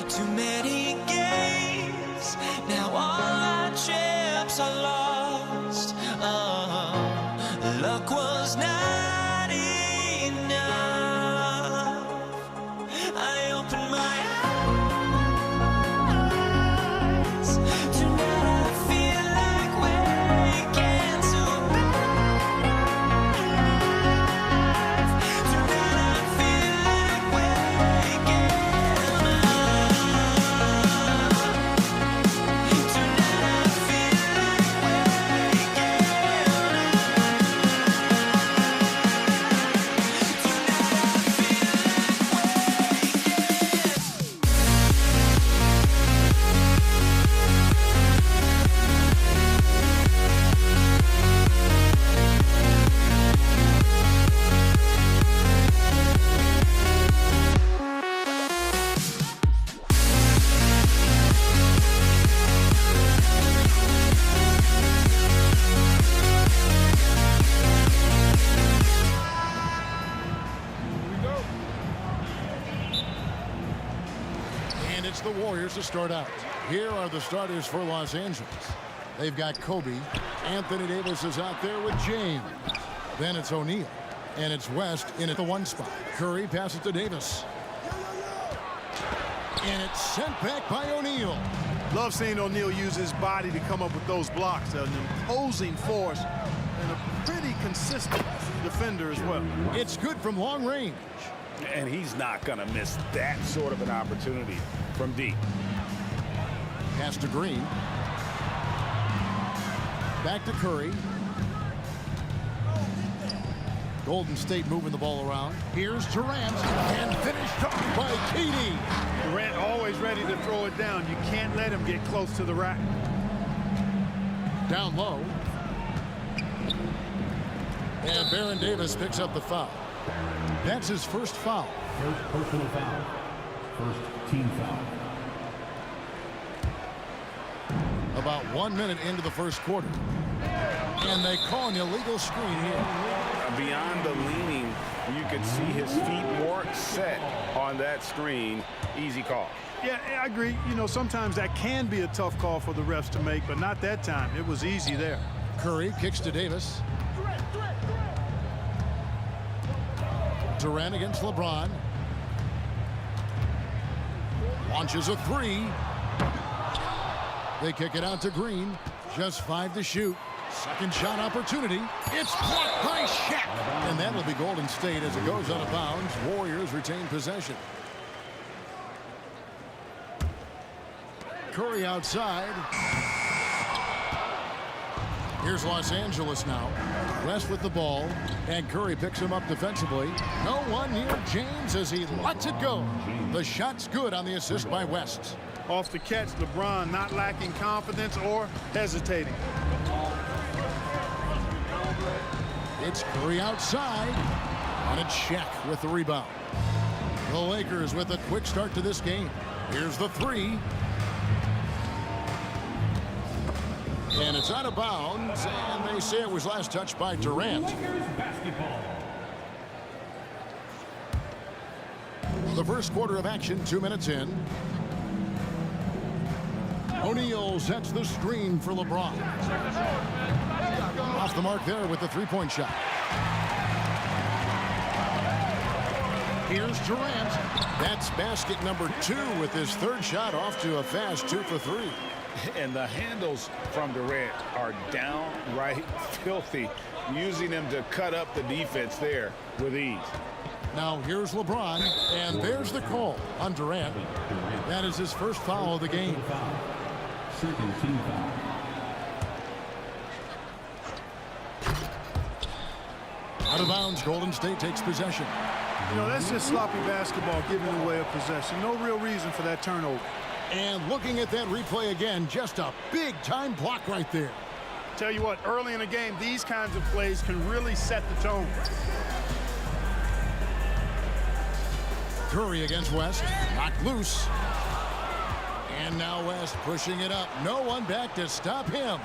Too many games, now all our chips are lost. Oh, luck was not enough. I opened my eyes. Tonight I feel like waking to life. Tonight I feel like waking up. Tonight I feel like And it's the Warriors to start out. Here are the starters for Los Angeles. They've got Kobe. Anthony Davis is out there with James. Then it's O'Neal. And it's West in at the 1 spot. Curry passes to Davis. And it's sent back by O'Neal. Love seeing O'Neal use his body to come up with those blocks. An imposing force and a pretty consistent defender as well. It's good from long range. And he's not going to miss that sort of an opportunity from deep. Pass to Green. Back to Curry. Golden State moving the ball around. Here's Durant. And finished off by KD. Durant always ready to throw it down. You can't let him get close to the rack. Down low. And Baron Davis picks up the foul. That's his first foul. First personal foul. First team foul. About 1 minute into the first quarter. And they call an illegal screen here. Beyond the leaning, you could see his feet more set on that screen. Easy call. Yeah, I agree. You know, sometimes that can be a tough call for the refs to make, but not that time. It was easy there. Curry kicks to Davis. Durant against LeBron. Launches a 3. They kick it out to Green. Just 5 to shoot. Second shot opportunity. It's blocked by Shaq. And that'll be Golden State as it goes out of bounds. Warriors retain possession. Curry outside. Here's Los Angeles now. West with the ball. And Curry picks him up defensively. No one near James as he lets it go. The shot's good on the assist by West. Off the catch, LeBron not lacking confidence or hesitating. It's Curry outside. And it's Shaq with the rebound. The Lakers with a quick start to this game. Here's the 3. And it's out of bounds. And they say it was last touched by Durant. The first quarter of action, 2 minutes in. O'Neal sets the screen for LeBron. Off the mark there with the 3-point shot. Here's Durant. That's basket number 2 with his third shot off to a fast 2 for 3. And the handles from Durant are downright filthy, using them to cut up the defense there with ease. Now here's LeBron, and there's the call on Durant. That is his first foul of the game. Second team foul. Out of bounds, Golden State takes possession. You know, that's just sloppy basketball, giving away a possession. No real reason for that turnover. And looking at that replay again, just a big-time block right there. Tell you what, early in the game, these kinds of plays can really set the tone. Curry against West, knocked loose. And now West pushing it up. No one back to stop him.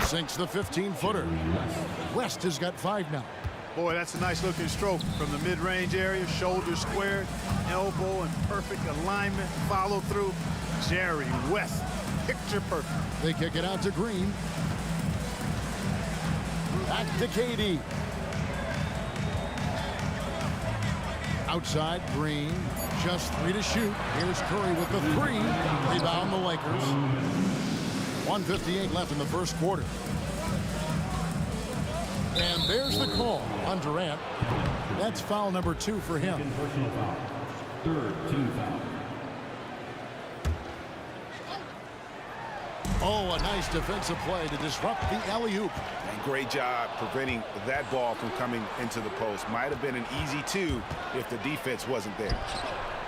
Sinks the 15-footer. West has got 5 now. Boy, that's a nice looking stroke from the mid-range area. Shoulder squared, elbow in perfect alignment, follow through. Jerry West, picture perfect. They kick it out to Green. Back to KD. Outside, Green. Just 3 to shoot. Here's Curry with the 3. Rebound the Lakers. 1:58 left in the first quarter. And there's the call on Durant. That's foul number 2 for him. Personal foul. Third team foul. Oh, a nice defensive play to disrupt the alley-oop. And great job preventing that ball from coming into the post. Might have been an easy 2 if the defense wasn't there.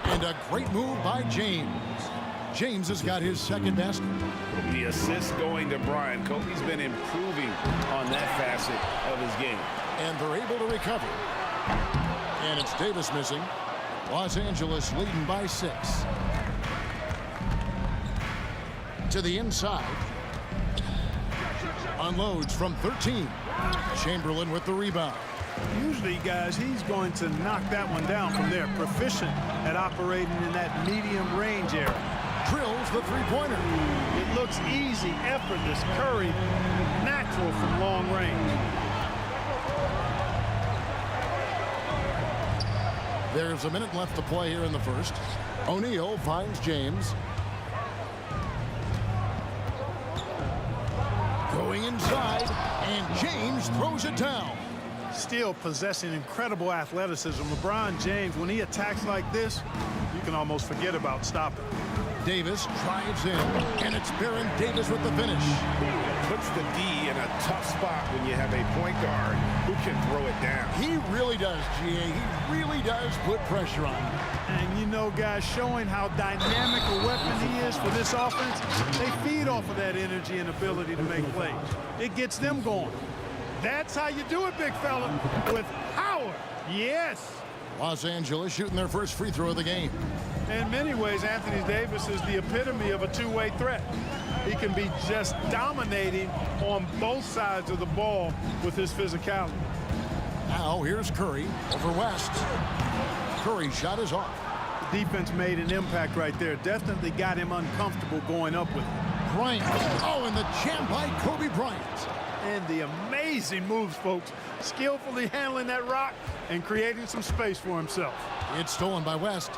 And a great move by James. James has got his second basket. The assist going to Brian. Kobe's been improving on that facet of his game. And they're able to recover. And it's Davis missing. Los Angeles leading by 6. To the inside. Unloads from 13. Chamberlain with the rebound. Usually, guys, he's going to knock that one down from there. Proficient at operating in that medium range area. Drills the three-pointer. It looks easy, effortless. Curry, natural from long range. There's a minute left to play here in the first. O'Neal finds James. Going inside, and James throws it down. Still possessing incredible athleticism. LeBron James, when he attacks like this, you can almost forget about stopping. Davis drives in, and it's Baron Davis with the finish. Puts the D in a tough spot when you have a point guard who can throw it down. He really does, GA. He really does put pressure on him. And you know, guys, showing how dynamic a weapon he is for this offense, they feed off of that energy and ability to make plays. It gets them going. That's how you do it, big fella, with power. Yes. Los Angeles shooting their first free throw of the game. In many ways, Anthony Davis is the epitome of a two-way threat. He can be just dominating on both sides of the ball with his physicality. Now here's Curry over West. Curry's shot is off. The defense made an impact right there. Definitely got him uncomfortable going up with it. Bryant. Oh, and the jam by Kobe Bryant. And the amazing moves, folks. Skillfully handling that rock and creating some space for himself. It's stolen by West.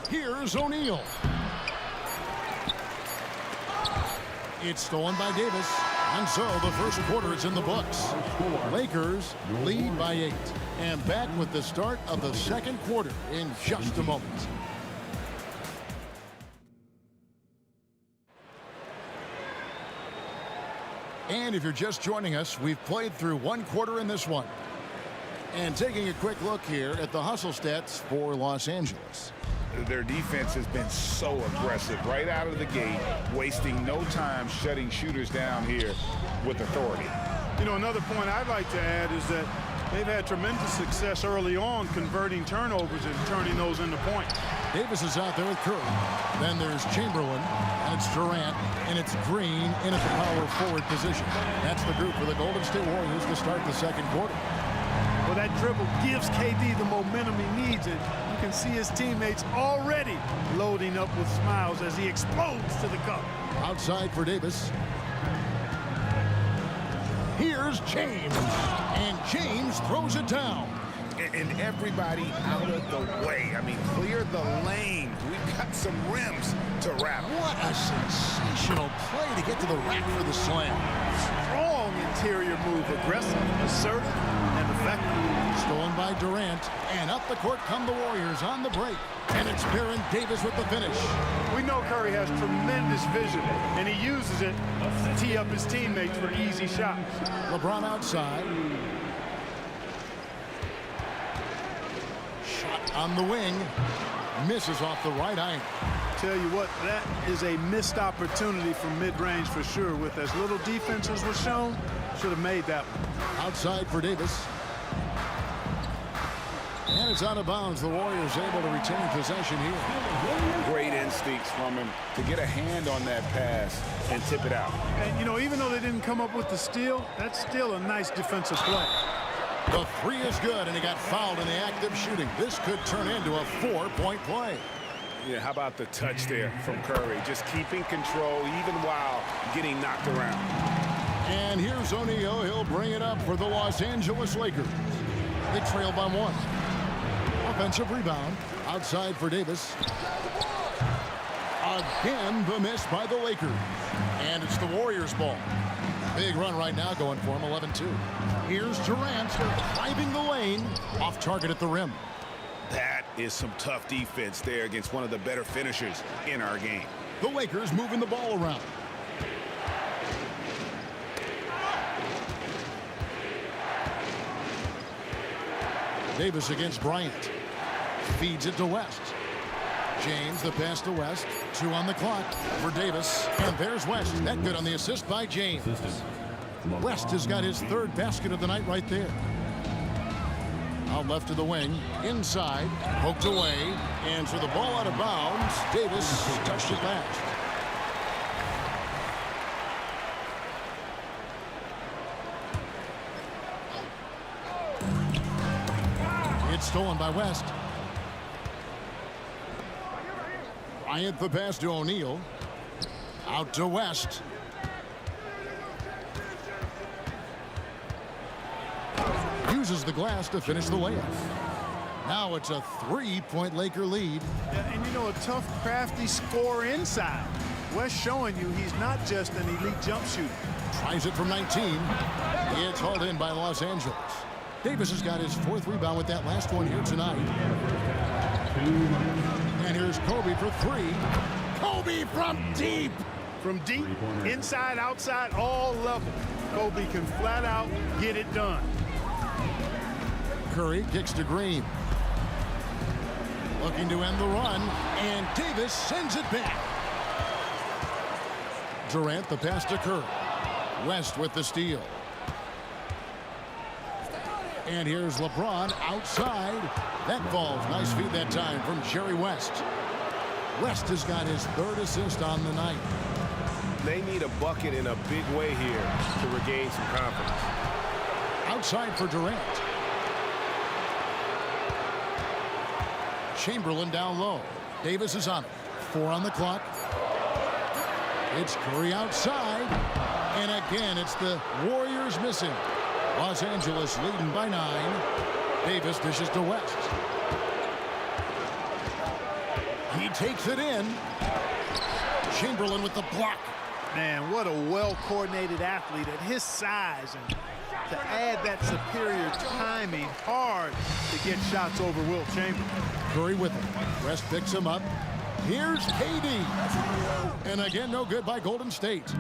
Here's O'Neal. It's stolen by Davis. And so the first quarter is in the books. Lakers lead by 8. And back with the start of the second quarter in just a moment. And if you're just joining us, we've played through one quarter in this one. And taking a quick look here at the hustle stats for Los Angeles. Their defense has been so aggressive right out of the gate, wasting no time shutting shooters down here with authority. You know, another point I'd like to add is that they've had tremendous success early on converting turnovers and turning those into points. Davis is out there with Curry. Then there's Chamberlain, and it's Durant, and it's Green in at the power forward position. That's the group for the Golden State Warriors to start the second quarter. Well, that dribble gives KD the momentum he needs, and you can see his teammates already loading up with smiles as he explodes to the cup. Outside for Davis. Here's James, and James throws it down. And everybody out of the way. I mean, clear the lane. We've got some rims to rattle. What a sensational play to get to the rack for the slam. Strong interior move, aggressive, assertive, and effective. Stolen by Durant, and up the court come the Warriors on the break. And it's Baron Davis with the finish. We know Curry has tremendous vision, and he uses it to tee up his teammates for easy shots. LeBron outside. Shot on the wing. Misses off the right angle. Tell you what, that is a missed opportunity from mid-range for sure. With as little defense as was shown, should have made that one. Outside for Davis. And it's out of bounds. The Warriors able to retain possession here. Great instincts from him to get a hand on that pass and tip it out. And, you know, even though they didn't come up with the steal, that's still a nice defensive play. The three is good, and he got fouled in the act of shooting. This could turn into a 4-point play. Yeah, how about the touch there from Curry? Just keeping control even while getting knocked around. And here's O'Neal. He'll bring it up for the Los Angeles Lakers. They trail by 1. Offensive rebound. Outside for Davis. Again, the miss by the Lakers. And it's the Warriors' ball. Big run right now going for him, 11-2. Here's Durant driving the lane. Off target at the rim. That is some tough defense there against one of the better finishers in our game. The Lakers moving the ball around. Davis against Bryant. Feeds it to West. James, the pass to West. 2 on the clock for Davis. And there's West. That good on the assist by James. West has got his 3rd basket of the night right there. Out left of the wing. Inside. Poked away. And so the ball out of bounds. Davis touched it last. It's stolen by West. Bryant the pass to O'Neal. Out to West. Uses the glass to finish the layup. Now it's a 3-point Laker lead. Yeah, and you know, a tough, crafty scorer inside. West showing you he's not just an elite jump shooter. Tries it from 19. It's hauled in by Los Angeles. Davis has got his 4th rebound with that last one here tonight. And here's Kobe for 3. Kobe from deep. From deep, inside, outside, all level. Kobe can flat out get it done. Curry kicks to Green. Looking to end the run. And Davis sends it back. Durant the pass to Curry. West with the steal. And here's LeBron outside. That falls. Nice feed that time from Jerry West. West has got his 3rd assist on the night. They need a bucket in a big way here to regain some confidence. Outside for Durant. Chamberlain down low. Davis is on it. 4 on the clock. It's Curry outside. And again, it's the Warriors missing. Los Angeles leading by 9. Davis dishes to West. He takes it in. Chamberlain with the block. Man, what a well-coordinated athlete at his size. And to add that superior timing, hard to get shots over Wilt Chamberlain. Curry with it. West picks him up. Here's KD. And again, no good by Golden State.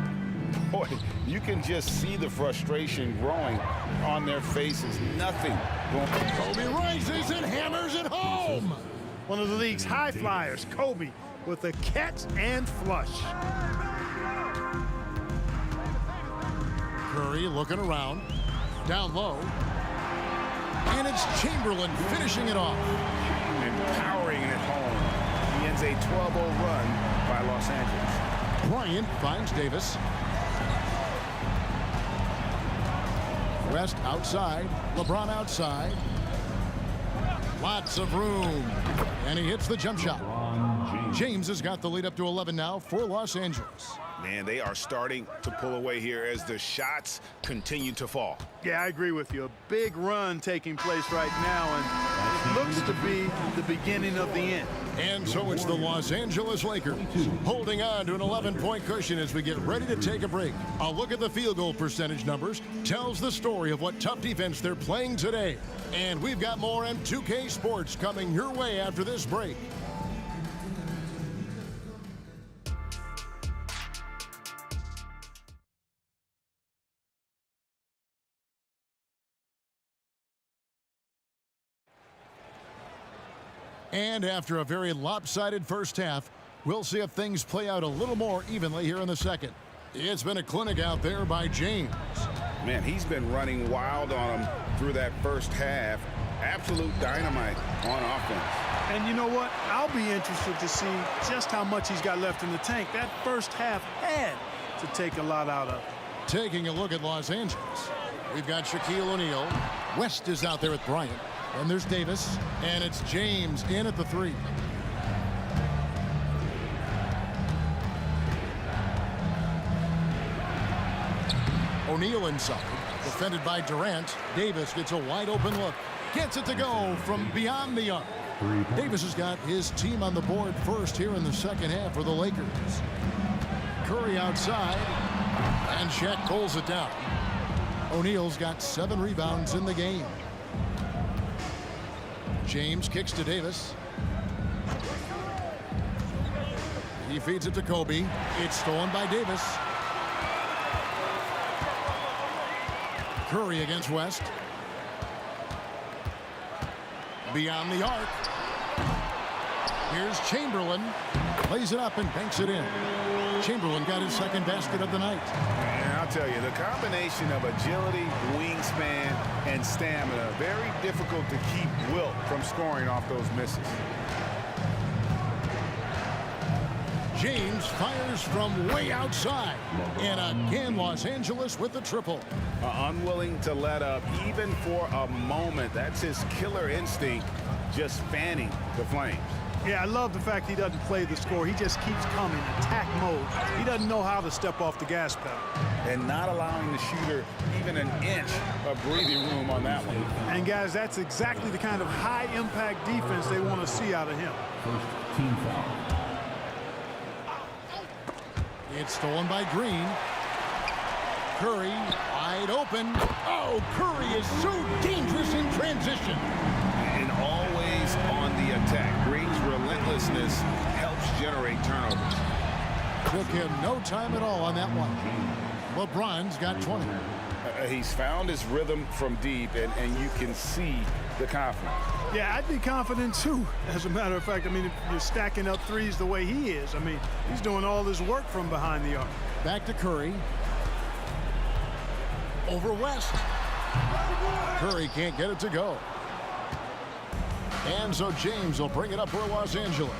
Boy, you can just see the frustration growing on their faces. Nothing going. Kobe rises and hammers it home. One of the league's high flyers, Kobe, with a catch and flush. Curry looking around. Down low. And it's Chamberlain finishing it off. Empowering it home. He ends a 12-0 run by Los Angeles. Bryant finds Davis. West outside. LeBron outside. Lots of room. And he hits the jump shot. James has got the lead up to 11 now for Los Angeles. Man, they are starting to pull away here as the shots continue to fall. Yeah, I agree with you. A big run taking place right now, and it looks to be the beginning of the end. And so it's the Los Angeles Lakers holding on to an 11-point cushion as we get ready to take a break. A look at the field goal percentage numbers tells the story of what tough defense they're playing today. And we've got more M2K Sports coming your way after this break. And after a very lopsided first half, we'll see if things play out a little more evenly here in the second. It's been a clinic out there by James. Man, he's been running wild on him through that first half. Absolute dynamite on offense. And you know what? I'll be interested to see just how much he's got left in the tank. That first half had to take a lot out of. Taking a look at Los Angeles, we've got Shaquille O'Neal. West is out there with Bryant. And there's Davis. And it's James in at the 3. O'Neal inside. Defended by Durant. Davis gets a wide open look. Gets it to go from beyond the arc. Davis has got his team on the board first here in the second half for the Lakers. Curry outside. And Shaq pulls it down. O'Neal's got 7 rebounds in the game. James kicks to Davis. He feeds it to Kobe. It's stolen by Davis. Curry against West. Beyond the arc. Here's Chamberlain. Lays it up and banks it in. Chamberlain got his second basket of the night. And I'll tell you, the combination of agility, wingspan, and stamina, very difficult to keep Wilt from scoring off those misses. James fires from way outside. And again, Los Angeles with the triple. Unwilling to let up even for a moment. That's his killer instinct, just fanning the flames. Yeah, I love the fact he doesn't play the score. He just keeps coming, attack mode. He doesn't know how to step off the gas pedal. And not allowing the shooter even an inch of breathing room on that one. And guys, that's exactly the kind of high-impact defense they want to see out of him. First team foul. It's stolen by Green. Curry wide open. Oh, Curry is so dangerous in transition. And always on the attack. Green's relentlessness helps generate turnovers. Took him no time at all on that one. LeBron's got 20. He's found his rhythm from deep, and you can see the confidence. Yeah, I'd be confident too. As a matter of fact, I mean, if you're stacking up threes the way he is, I mean, he's doing all this work from behind the arc. Back to Curry. Over West. Curry can't get it to go. And so James will bring it up for Los Angeles.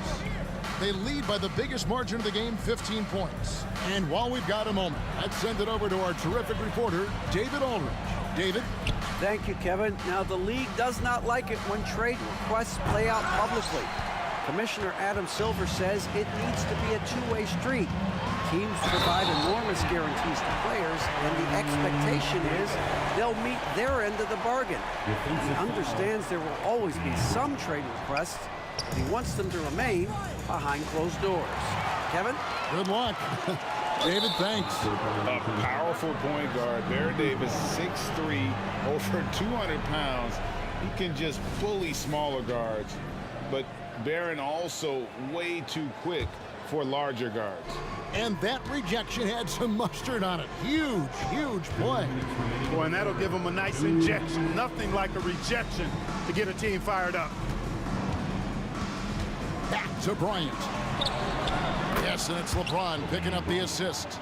They lead by the biggest margin of the game, 15 points. And while we've got a moment, let's send it over to our terrific reporter, David Aldridge. David? Thank you, Kevin. Now, the league does not like it when trade requests play out publicly. Commissioner Adam Silver says it needs to be a two-way street. Teams provide enormous guarantees to players, and the expectation is they'll meet their end of the bargain. He understands there will always be some trade requests, but he wants them to remain behind closed doors. Kevin? Good luck. David, thanks. A powerful point guard. Baron Davis, 6'3", over 200 pounds. He can just bully smaller guards, but Baron also way too quick for larger guards. And that rejection had some mustard on it. Huge, huge play. Boy, and that'll give him a nice injection. Nothing like a rejection to get a team fired up. Back to Bryant. Yes, and it's LeBron picking up the assist.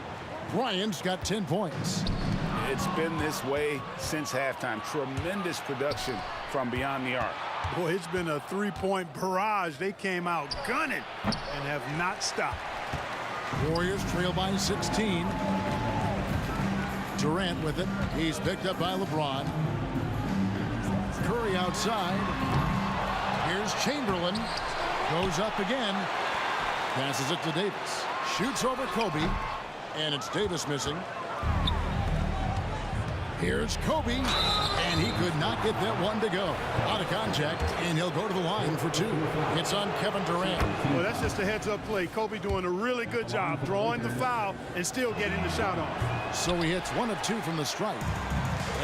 Bryant's got 10 points. It's been this way since halftime. Tremendous production from beyond the arc. Boy, it's been a three-point barrage. They came out gunning and have not stopped. Warriors trail by 16. Durant with it. He's picked up by LeBron. Curry outside. Here's Chamberlain. Goes up again. Passes it to Davis. Shoots over Kobe. And it's Davis missing. Here's Kobe. And he could not get that one to go. Out of contact. And he'll go to the line for 2. It's on Kevin Durant. Well, that's just a heads-up play. Kobe doing a really good job drawing the foul and still getting the shot off. So he hits 1 of 2 from the stripe.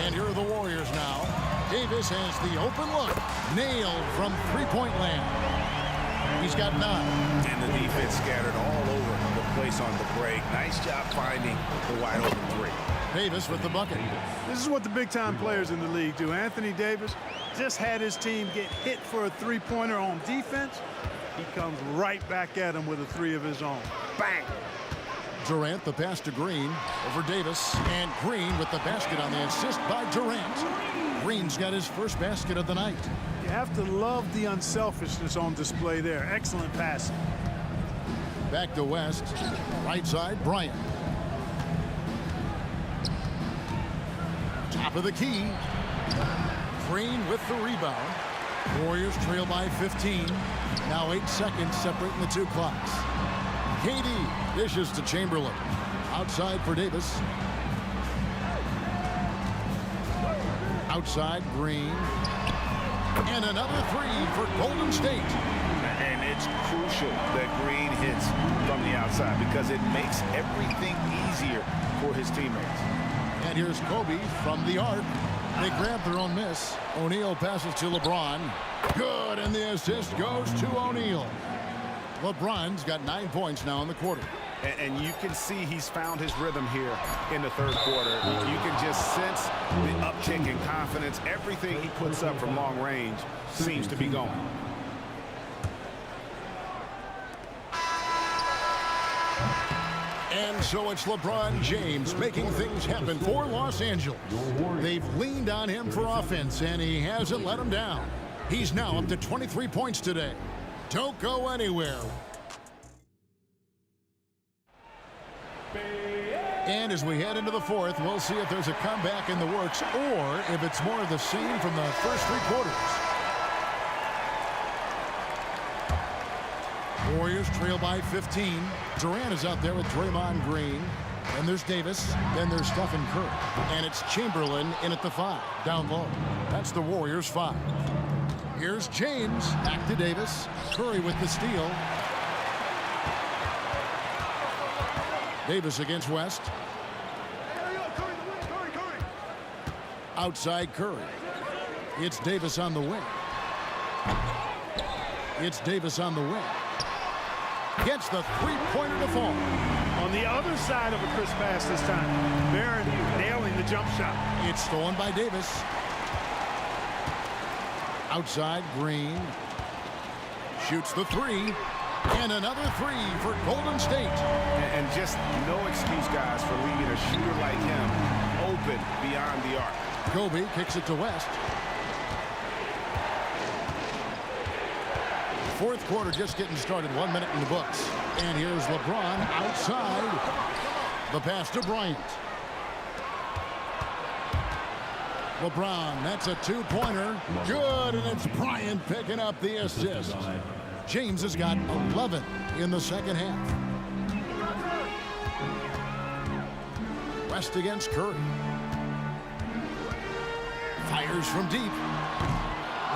And here are the Warriors now. Davis has the open look. Nailed from three-point land. He's got 9. And the defense scattered all over the place on the break. Nice job finding the wide open 3. Davis with the bucket. This is what the big-time players in the league do. Anthony Davis just had his team get hit for a three-pointer on defense. He comes right back at him with a 3 of his own. Bang! Durant, the pass to Green. Over Davis. And Green with the basket on the assist by Durant. Green's got his first basket of the night. You have to love the unselfishness on display there. Excellent passing. Back to West. Right side, Bryant. Top of the key. Green with the rebound. Warriors trail by 15. Now 8 seconds separating the two clocks. KD dishes to Chamberlain. Outside for Davis. Outside, Green. And another three for Golden State. And it's crucial that Green hits from the outside because it makes everything easier for his teammates. And here's Kobe from the arc. They grab their own miss. O'Neal passes to LeBron. Good, and the assist goes to O'Neal. LeBron's got 9 points now in the quarter. And you can see he's found his rhythm here in the third quarter. You can just sense the uptick in confidence. Everything he puts up from long range seems to be going. And so it's LeBron James making things happen for Los Angeles. They've leaned on him for offense, and he hasn't let them down. He's now up to 23 points today. Don't go anywhere. And as we head into the fourth, we'll see if there's a comeback in the works or if it's more of the same from the first 3 quarters. Warriors trail by 15. Durant is out there with Draymond Green. And there's Davis. Then there's Stephen Curry. And it's Chamberlain in at the 5, down low. That's the Warriors' 5. Here's James. Back to Davis. Curry with the steal. Davis against West. Outside Curry. It's Davis on the wing. It's Davis on the wing. Gets the three-pointer to fall. On the other side of a crisp pass this time. Barron nailing the jump shot. It's stolen by Davis. Outside Green. Shoots the 3. And another 3 for Golden State. And just no excuse, guys, for leaving a shooter like him open beyond the arc. Kobe kicks it to West. Fourth quarter just getting started. 1 minute in the books. And here's LeBron outside. The pass to Bryant. LeBron, that's a 2-pointer. Good, and it's Bryant picking up the assist. James has got 11 in the second half. West against Curry. Fires from deep.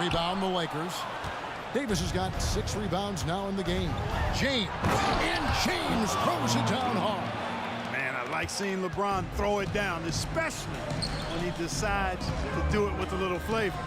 Rebound the Lakers. Davis has got 6 rebounds now in the game. James. And James throws it down hard. Man, I like seeing LeBron throw it down, especially when he decides to do it with a little flavor.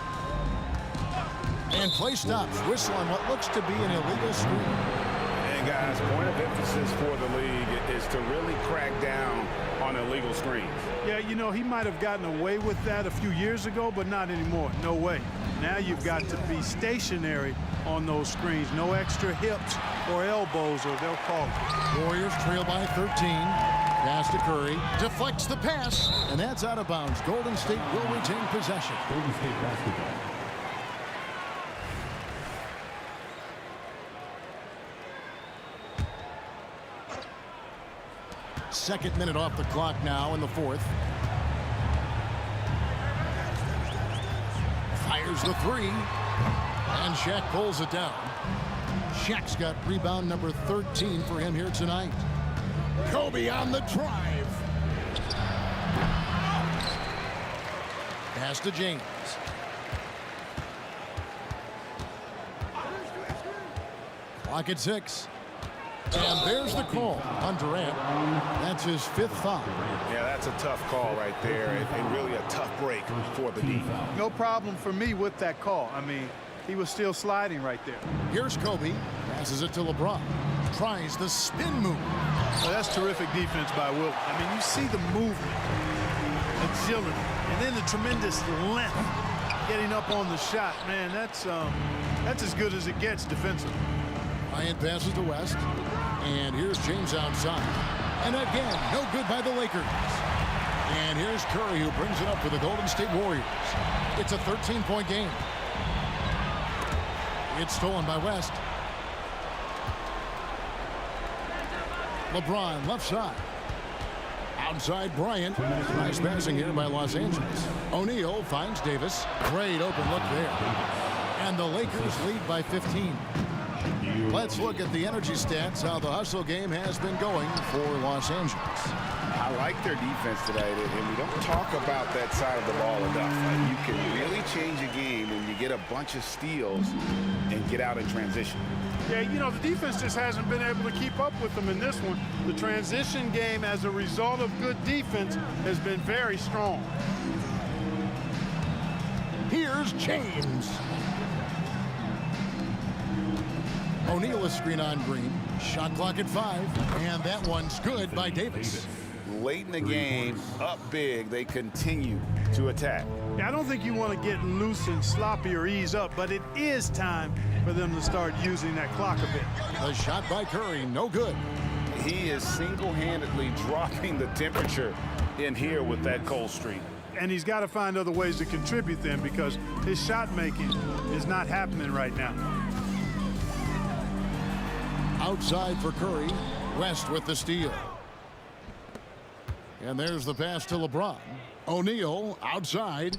And play stops. Whistle on what looks to be an illegal screen. And guys, point of emphasis for the league is to really crack down on illegal screens. Yeah, you know, he might have gotten away with that a few years ago, but not anymore. No way. Now you've got to be stationary on those screens. No extra hips or elbows, or they'll call it. Warriors trail by 13. Pass to Curry. Deflects the pass. And that's out of bounds. Golden State will retain possession. Golden State basketball. Second minute off the clock now in the fourth. Fires the 3. And Shaq pulls it down. Shaq's got rebound number 13 for him here tonight. Kobe on the drive. Pass to James. Clock at 6. And there's the call on Durant. That's his 5th foul. Yeah, that's a tough call right there, and really a tough break for the D. No problem for me with that call. I mean, he was still sliding right there. Here's Kobe. Passes it to LeBron. Tries the spin move. Well, that's terrific defense by Wilt. I mean, you see the movement, agility, and then the tremendous length getting up on the shot. Man, that's as good as it gets defensively. Bryant passes to West. And here's James outside. And again, no good by the Lakers. And here's Curry, who brings it up for the Golden State Warriors. It's a 13-point game. It's stolen by West. LeBron left side. Outside Bryant. Nice passing here by Los Angeles. O'Neal finds Davis. Great open look there. And the Lakers lead by 15. Let's look at the energy stats, how the hustle game has been going for Los Angeles. I like their defense today, and we don't talk about that side of the ball enough. You can really change a game when you get a bunch of steals and get out in transition. Yeah, you know, the defense just hasn't been able to keep up with them in this one. The transition game, as a result of good defense, has been very strong. Here's James. O'Neal is screen on Green. Shot clock at 5. And that one's good by Davis. Late in the game, up big, they continue to attack. Yeah, I don't think you want to get loose and sloppy or ease up, but it is time for them to start using that clock a bit. The shot by Curry, no good. He is single-handedly dropping the temperature in here with that cold streak. And he's got to find other ways to contribute then, because his shot making is not happening right now. Outside for Curry. West with the steal. And there's the pass to LeBron. O'Neal outside.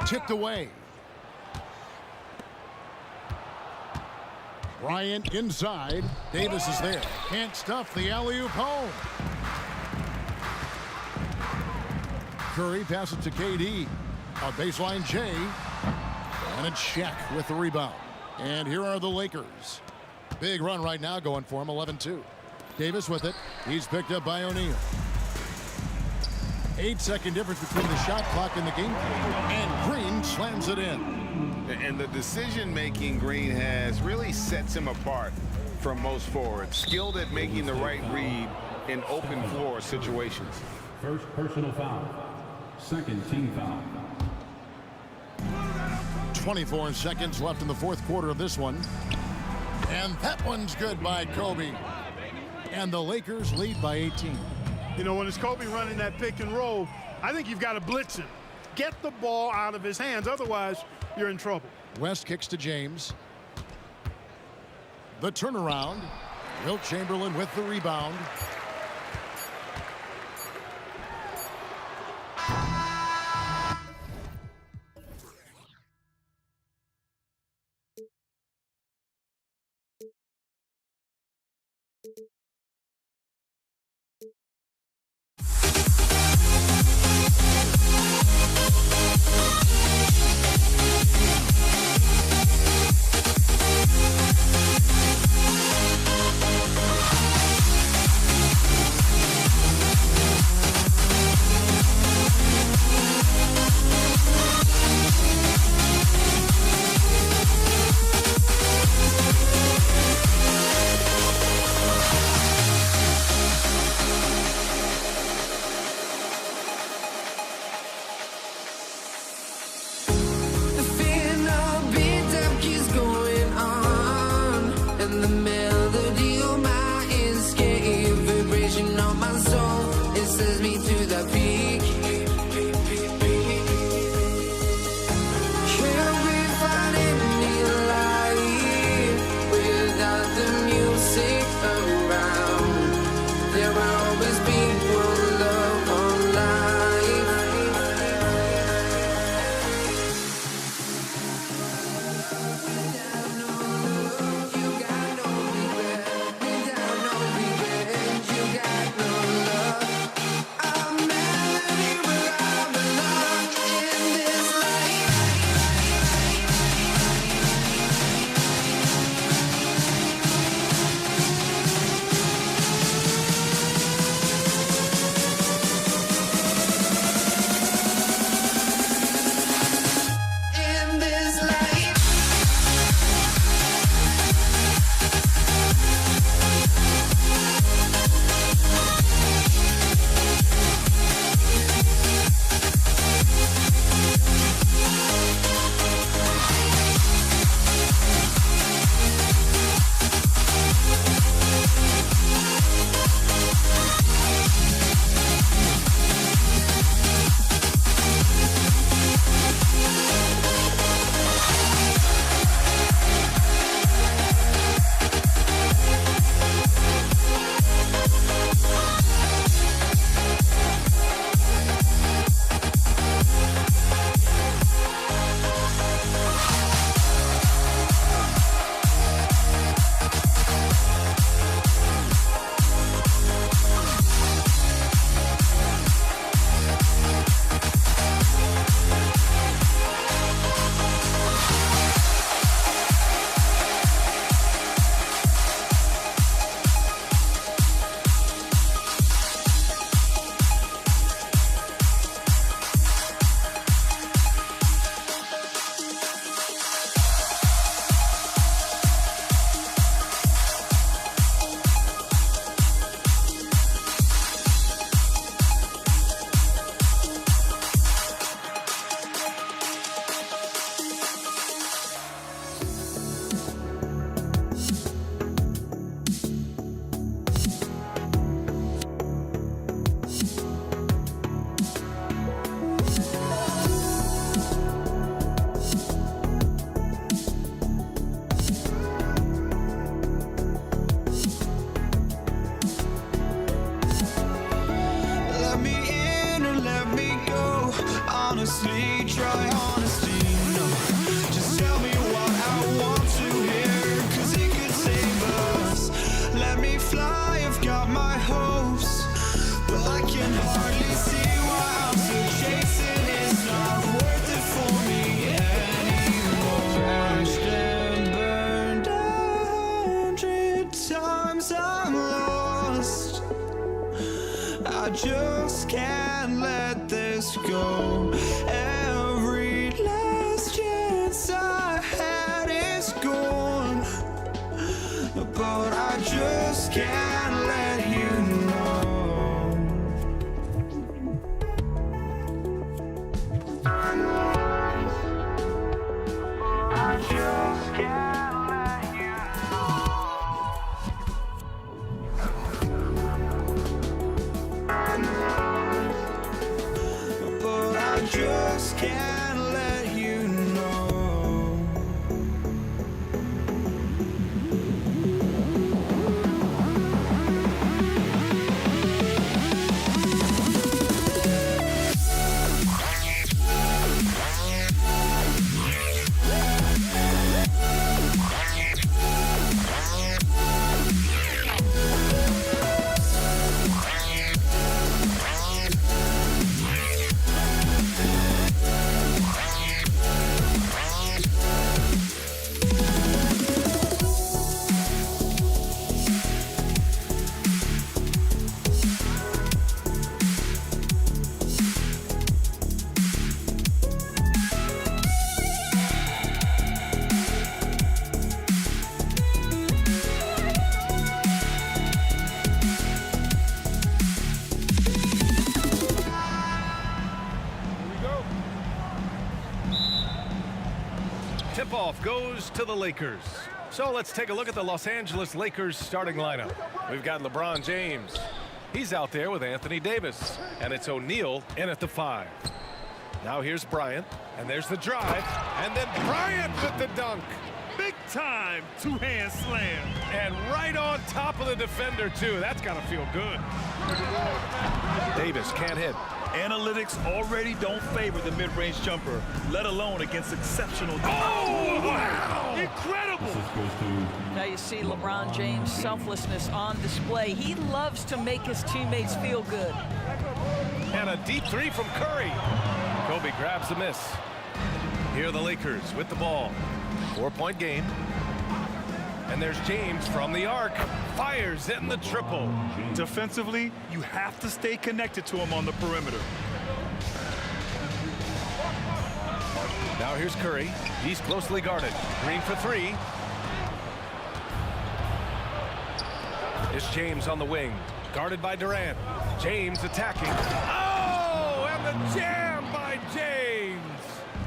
Tipped away. Bryant inside. Davis is there. Can't stuff the alley-oop home. Curry passes to KD. A baseline J. And it's Shaq with the rebound. And here are the Lakers. Big run right now going for him, 11-2. Davis with it. He's picked up by O'Neal. 8-second difference between the shot clock and the game. And Green slams it in. And the decision-making Green has really sets him apart from most forwards. Skilled at making the right read in open floor situations. First personal foul. Second team foul. 24 seconds left in the fourth quarter of this one. And that one's good by Kobe. And the Lakers lead by 18. You know, when it's Kobe running that pick and roll, I think you've got to blitz him. Get the ball out of his hands, otherwise you're in trouble. West kicks to James. The turnaround. Wilt Chamberlain with the rebound. Still I can hardly see why I'm still chasing. It's not worth it for me anymore. Crashed and burned 100 times I'm lost. I just can't let this go. Every last chance I had is gone, but I just can't let you know. I just can't let you know. But I just can't let you know. Tip-off goes to the Lakers. So let's take a look at the Los Angeles Lakers starting lineup. We've got LeBron James. He's out there with Anthony Davis. And it's O'Neal in at the 5. Now here's Bryant. And there's the drive. And then Bryant with the dunk. Big time two-hand slam. And right on top of the defender, too. That's got to feel good. Davis can't hit. Analytics already don't favor the mid-range jumper, let alone against exceptional. Oh, wow! Incredible! Now you see LeBron James' selflessness on display. He loves to make his teammates feel good. And a deep 3 from Curry. Kobe grabs the miss. Here are the Lakers with the ball. 4-point game. And there's James from the arc. Fires in the triple. Defensively, you have to stay connected to him on the perimeter. Now here's Curry. He's closely guarded. Green for 3. It's James on the wing. Guarded by Durant. James attacking. Oh, and the jam by James.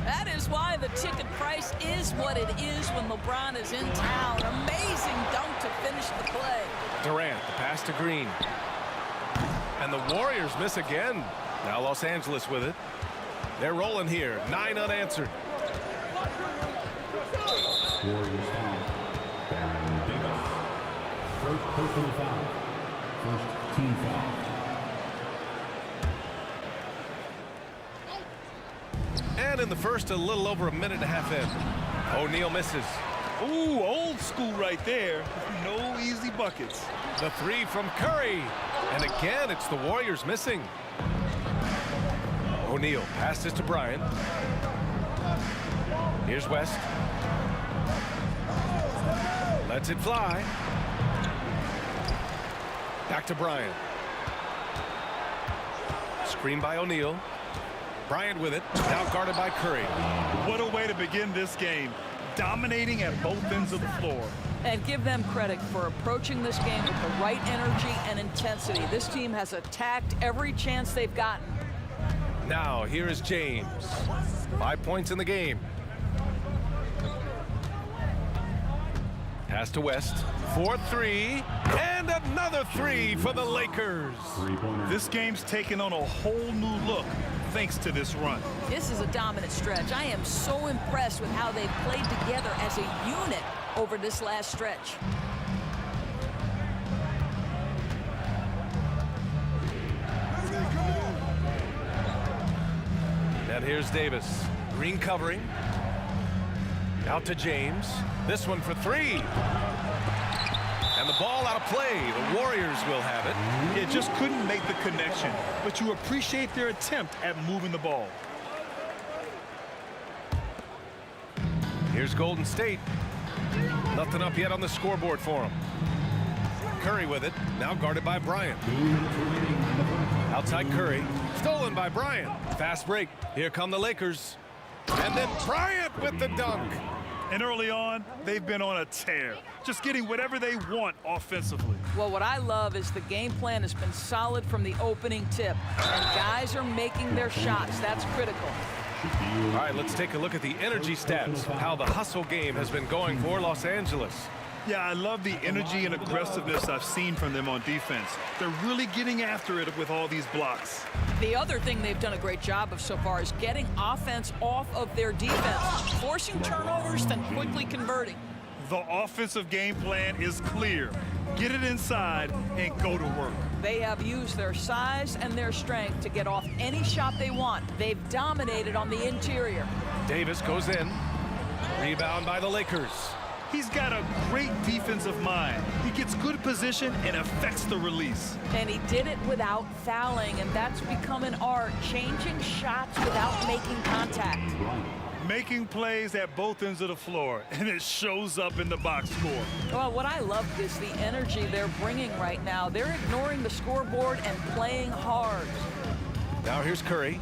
That is why the ticket price is what it is when LeBron is in town. Amazing dunk to finish the play. Durant, the pass to Green. And the Warriors miss again. Now Los Angeles with it. They're rolling here. 9 unanswered. Warriors foul. Baron Davis. First personal foul. First team foul. And in the first, a little over a minute and a half in. O'Neal misses. Ooh, old school right there. No easy buckets. The 3 from Curry. And again, it's the Warriors missing. O'Neal passes to Bryant. Here's West. Lets it fly. Back to Bryant. Screen by O'Neal. Bryant with it, now guarded by Curry. What a way to begin this game. Dominating at both ends of the floor. And give them credit for approaching this game with the right energy and intensity. This team has attacked every chance they've gotten. Now, here is James. 5 points in the game. Pass to West. 4-3. And another 3 for the Lakers. This game's taken on a whole new look thanks to this run. This is a dominant stretch. I am so impressed with how they've played together as a unit over this last stretch. And here's Davis. Green covering. Out to James. This one for 3. And And the ball out of play. The Warriors will have it. It just couldn't make the connection, but you appreciate their attempt at moving the ball. Here's Golden State. Nothing up yet on the scoreboard for him. Curry with it, now guarded by Bryant. Outside Curry, stolen by Bryant. Fast break, here come the Lakers. And then Bryant with the dunk. And early on, they've been on a tear, just getting whatever they want offensively. Well, what I love is the game plan has been solid from the opening tip, and guys are making their shots. That's critical. All right, let's take a look at the energy stats, how the hustle game has been going for Los Angeles. Yeah, I love the energy and aggressiveness I've seen from them on defense. They're really getting after it with all these blocks. The other thing they've done a great job of so far is getting offense off of their defense, forcing turnovers, then quickly converting. The offensive game plan is clear. Get it inside and go to work. They have used their size and their strength to get off any shot they want. They've dominated on the interior. Davis goes in. Rebound by the Lakers. He's got a great defensive mind. He gets good position and affects the release. And he did it without fouling, and that's become an art, changing shots without making contact. Making plays at both ends of the floor, and it shows up in the box score. Well, what I love is the energy they're bringing right now. They're ignoring the scoreboard and playing hard. Now here's Curry.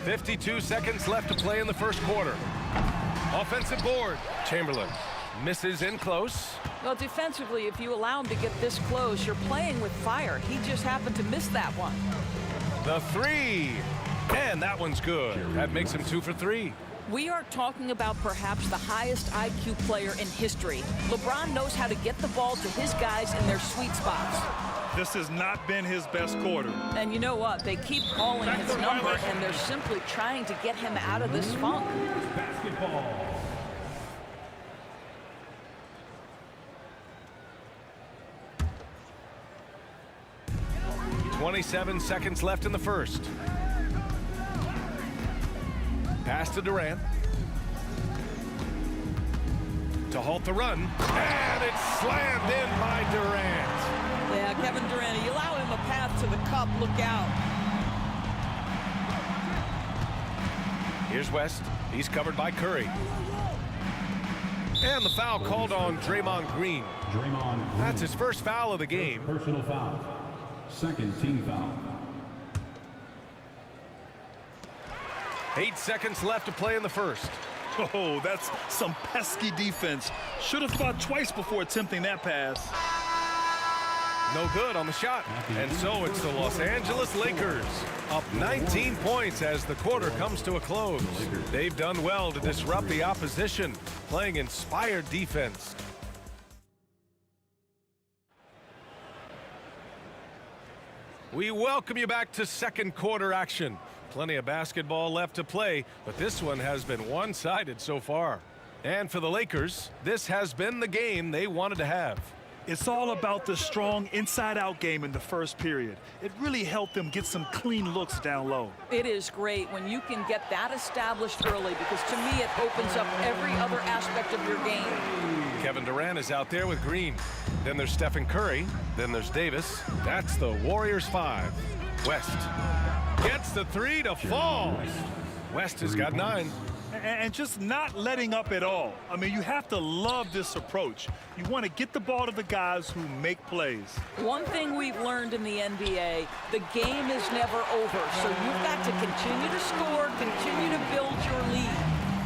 52 seconds left to play in the first quarter. Offensive board. Chamberlain misses in close. Well, defensively, if you allow him to get this close, you're playing with fire. He just happened to miss that one. The three. And that one's good. That makes him 2 for 3. We are talking about perhaps the highest IQ player in history. LeBron knows how to get the ball to his guys in their sweet spots. This has not been his best quarter. And you know what? They keep calling his number, and they're simply trying to get him out of this funk. Basketball. 27 seconds left in the first. Pass to Durant. To halt the run. And it's slammed in by Durant. Yeah, Kevin Durant, you allow him a path to the cup, look out. Here's West. He's covered by Curry. And the foul called on Draymond Green. That's his first foul of the game. Personal foul. Second team foul. 8 seconds left to play in the first. Oh, that's some pesky defense. Should have thought twice before attempting that pass. No good on the shot. And so it's the Los Angeles Lakers up 19 points as the quarter comes to a close. They've done well to disrupt the opposition, playing inspired defense. We welcome you back to second quarter action. Plenty of basketball left to play, but this one has been one-sided so far. And for the Lakers, this has been the game they wanted to have. It's all about the strong inside-out game in the first period. It really helped them get some clean looks down low. It is great when you can get that established early, because to me it opens up every other aspect of your game. Kevin Durant is out there with Green. Then there's Stephen Curry. Then there's Davis. That's the Warriors 5. West gets the 3 to fall. West has got 9. And just not letting up at all. I mean, you have to love this approach. You want to get the ball to the guys who make plays. One thing we've learned in the NBA, the game is never over. So you've got to continue to score, continue to build your lead.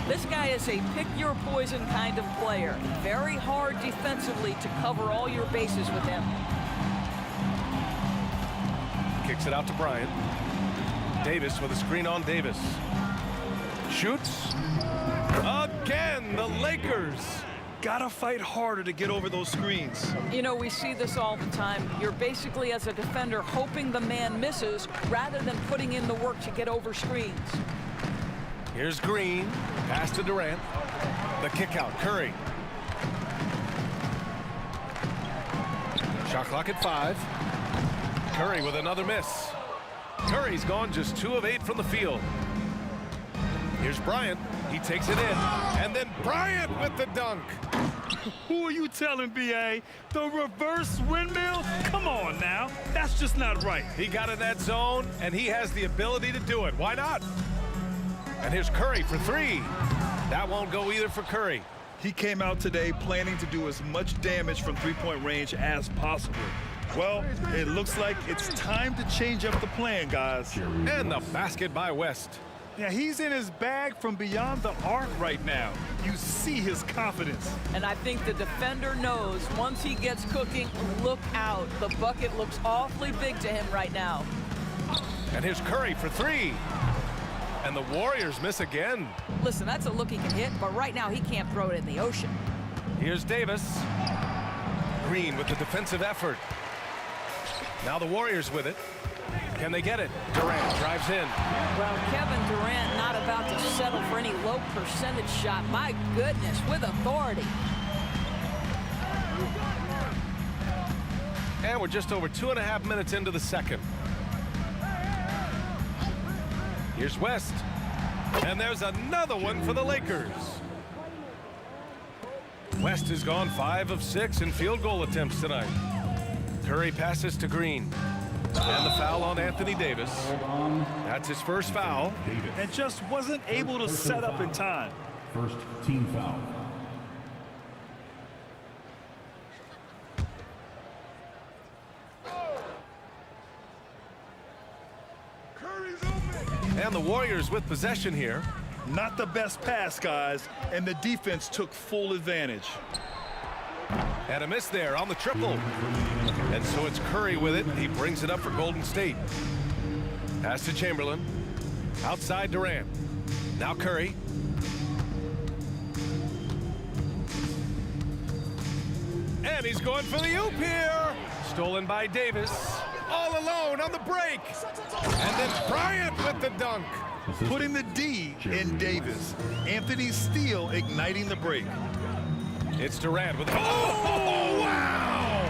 This guy is a pick-your-poison kind of player. Very hard defensively to cover all your bases with him. Kicks it out to Bryant. Davis with a screen on Davis. Shoots. Again, the Lakers. Gotta fight harder to get over those screens. You know, we see this all the time. You're basically, as a defender, hoping the man misses rather than putting in the work to get over screens. Here's Green. Pass to Durant. The kick out. Curry. Shot clock at 5. Curry with another miss. Curry's gone just 2 of 8 from the field. Here's Bryant. He takes it in. And then Bryant with the dunk. Who are you telling, B.A.? The reverse windmill? Come on now. That's just not right. He got in that zone, and he has the ability to do it. Why not? And here's Curry for three. That won't go either for Curry. He came out today planning to do as much damage from three-point range as possible. Well, it looks like it's time to change up the plan, guys. And the basket by West. Yeah, he's in his bag from beyond the arc right now. You see his confidence. And I think the defender knows once he gets cooking, look out. The bucket looks awfully big to him right now. And here's Curry for three. And the Warriors miss again. Listen, that's a look he can hit, but right now he can't throw it in the ocean. Here's Davis. Green with the defensive effort. Now the Warriors with it. Can they get it? Durant drives in. Well, Kevin Durant not about to settle for any low percentage shot. My goodness, with authority. And we're just over 2.5 minutes into the second. Here's West. And there's another one for the Lakers. West has gone 5 of 6 in field goal attempts tonight. Curry passes to Green. And the foul on Anthony Davis. That's his first foul. And just wasn't able to set up in time. First team foul. And the Warriors with possession here. Not the best pass, guys, and the defense took full advantage. And a miss there on the triple. And so it's Curry with it. He brings it up for Golden State. Pass to Chamberlain. Outside Durant. Now Curry. And he's going for the oop here. Stolen by Davis. All alone on the break. And then Bryant with the dunk. Putting the D in Davis. Anthony Steele igniting the break. It's Durant with oh, wow!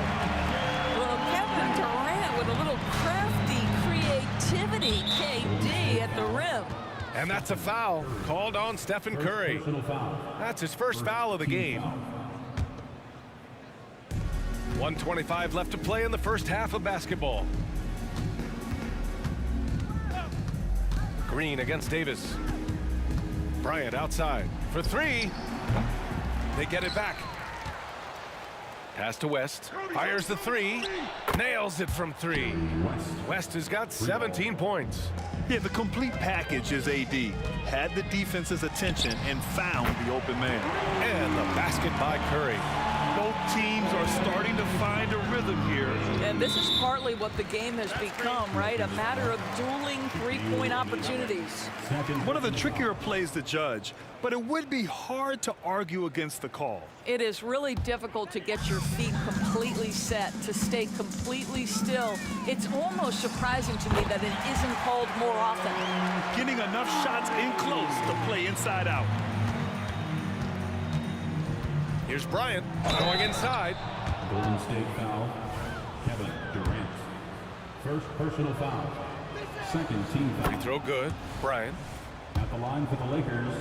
Well, Kevin Durant with a little crafty creativity, KD at the rim. And that's a foul called on Stephen Curry. That's his first foul of the game. 1:25 left to play in the first half of basketball. Green against Davis. Bryant outside for three. They get it back. Pass to West. Fires the three. Nails it from three. West has got 17 points. Yeah, the complete package is AD. Had the defense's attention and found the open man. And the basket by Curry. Both teams are starting to find a rhythm here. And this is partly what the game has become, right? A matter of dueling three-point opportunities. One of the trickier plays to judge, but it would be hard to argue against the call. It is really difficult to get your feet completely set, to stay completely still. It's almost surprising to me that it isn't called more often. Getting enough shots in close to play inside out. Here's Bryant going inside. Golden State foul. Kevin Durant. First personal foul. Second team foul. Free throw good. Bryant. At the line for the Lakers,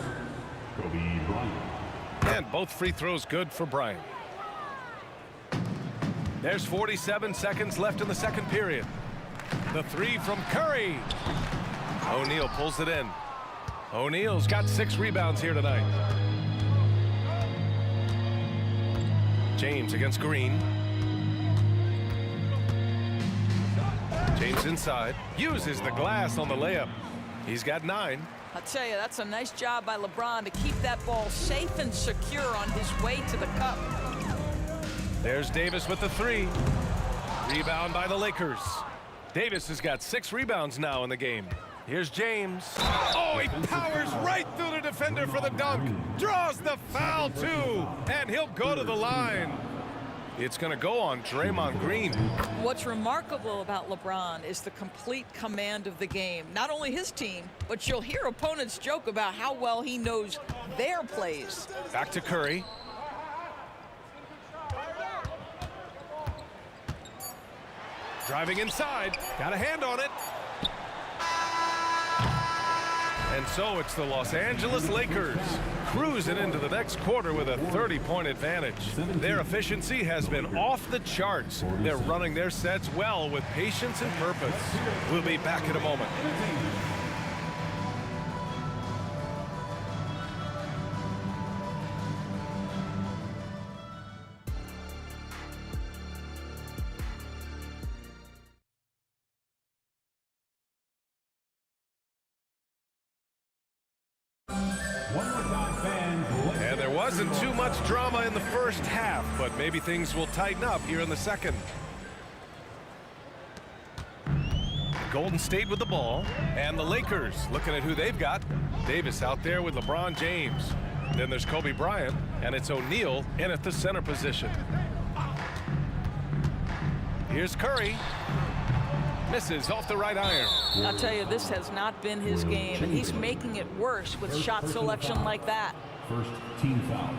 Kobe Bryant. And both free throws good for Bryant. There's 47 seconds left in the second period. The three from Curry. O'Neal pulls it in. O'Neal's got 6 rebounds here tonight. James against Green. James inside. Uses the glass on the layup. He's got 9. I'll tell you, that's a nice job by LeBron to keep that ball safe and secure on his way to the cup. There's Davis with the 3. Rebound by the Lakers. Davis has got 6 rebounds now in the game. Here's James. Oh, he powers right through the defender for the dunk. Draws the foul, too. And he'll go to the line. It's going to go on Draymond Green. What's remarkable about LeBron is the complete command of the game. Not only his team, but you'll hear opponents joke about how well he knows their plays. Back to Curry. Driving inside. Got a hand on it. And so it's the Los Angeles Lakers cruising into the next quarter with a 30-point advantage. Their efficiency has been off the charts. They're running their sets well with patience and purpose. We'll be back in a moment. And there wasn't too much drama in the first half, but maybe things will tighten up here in the second. Golden State with the ball, and the Lakers looking at who they've got. Davis out there with LeBron James. Then there's Kobe Bryant, and it's O'Neal in at the center position. Here's Curry. Misses off the right iron. I'll tell you, this has not been his game, and he's making it worse with shot selection like that. First team foul.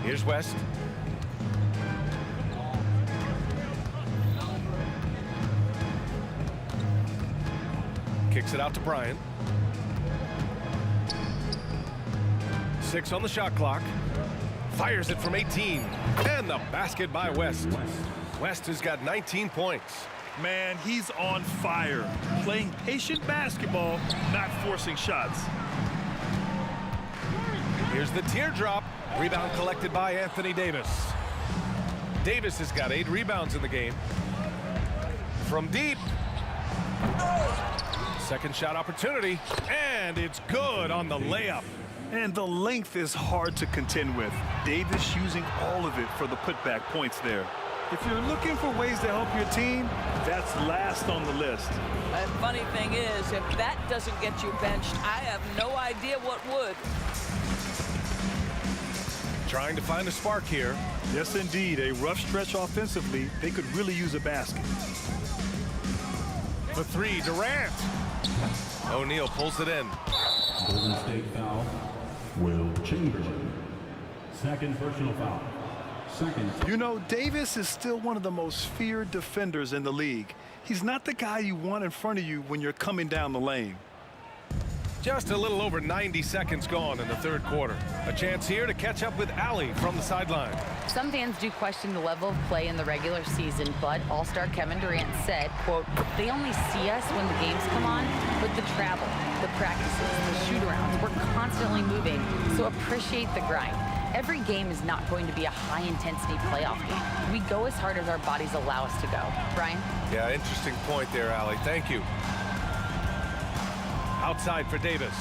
Here's West. Kicks it out to Bryant. 6 on the shot clock. Fires it from 18. And the basket by West. West has got 19 points. Man, he's on fire. Playing patient basketball, not forcing shots. Here's the teardrop. Rebound collected by Anthony Davis. Davis has got 8 rebounds in the game. From deep. Second shot opportunity. And it's good on the layup. And the length is hard to contend with. Davis using all of it for the putback points there. If you're looking for ways to help your team, that's last on the list. The funny thing is, if that doesn't get you benched, I have no idea what would. Trying to find a spark here. Yes, indeed. A rough stretch offensively. They could really use a basket. For 3, Durant. O'Neal pulls it in. Golden State foul. Will Chamberlain. Second personal foul. Second. You know, Davis is still one of the most feared defenders in the league. He's not the guy you want in front of you when you're coming down the lane. Just a little over 90 seconds gone in the third quarter. A chance here to catch up with Allie from the sideline. Some fans do question the level of play in the regular season, but All-Star Kevin Durant said, quote, "They only see us when the games come on, but the travel, the practices, the shoot-arounds, we're constantly moving, so appreciate the grind. Every game is not going to be a high-intensity playoff game. We go as hard as our bodies allow us to go." Brian? Yeah, interesting point there, Allie. Thank you. Outside for Davis.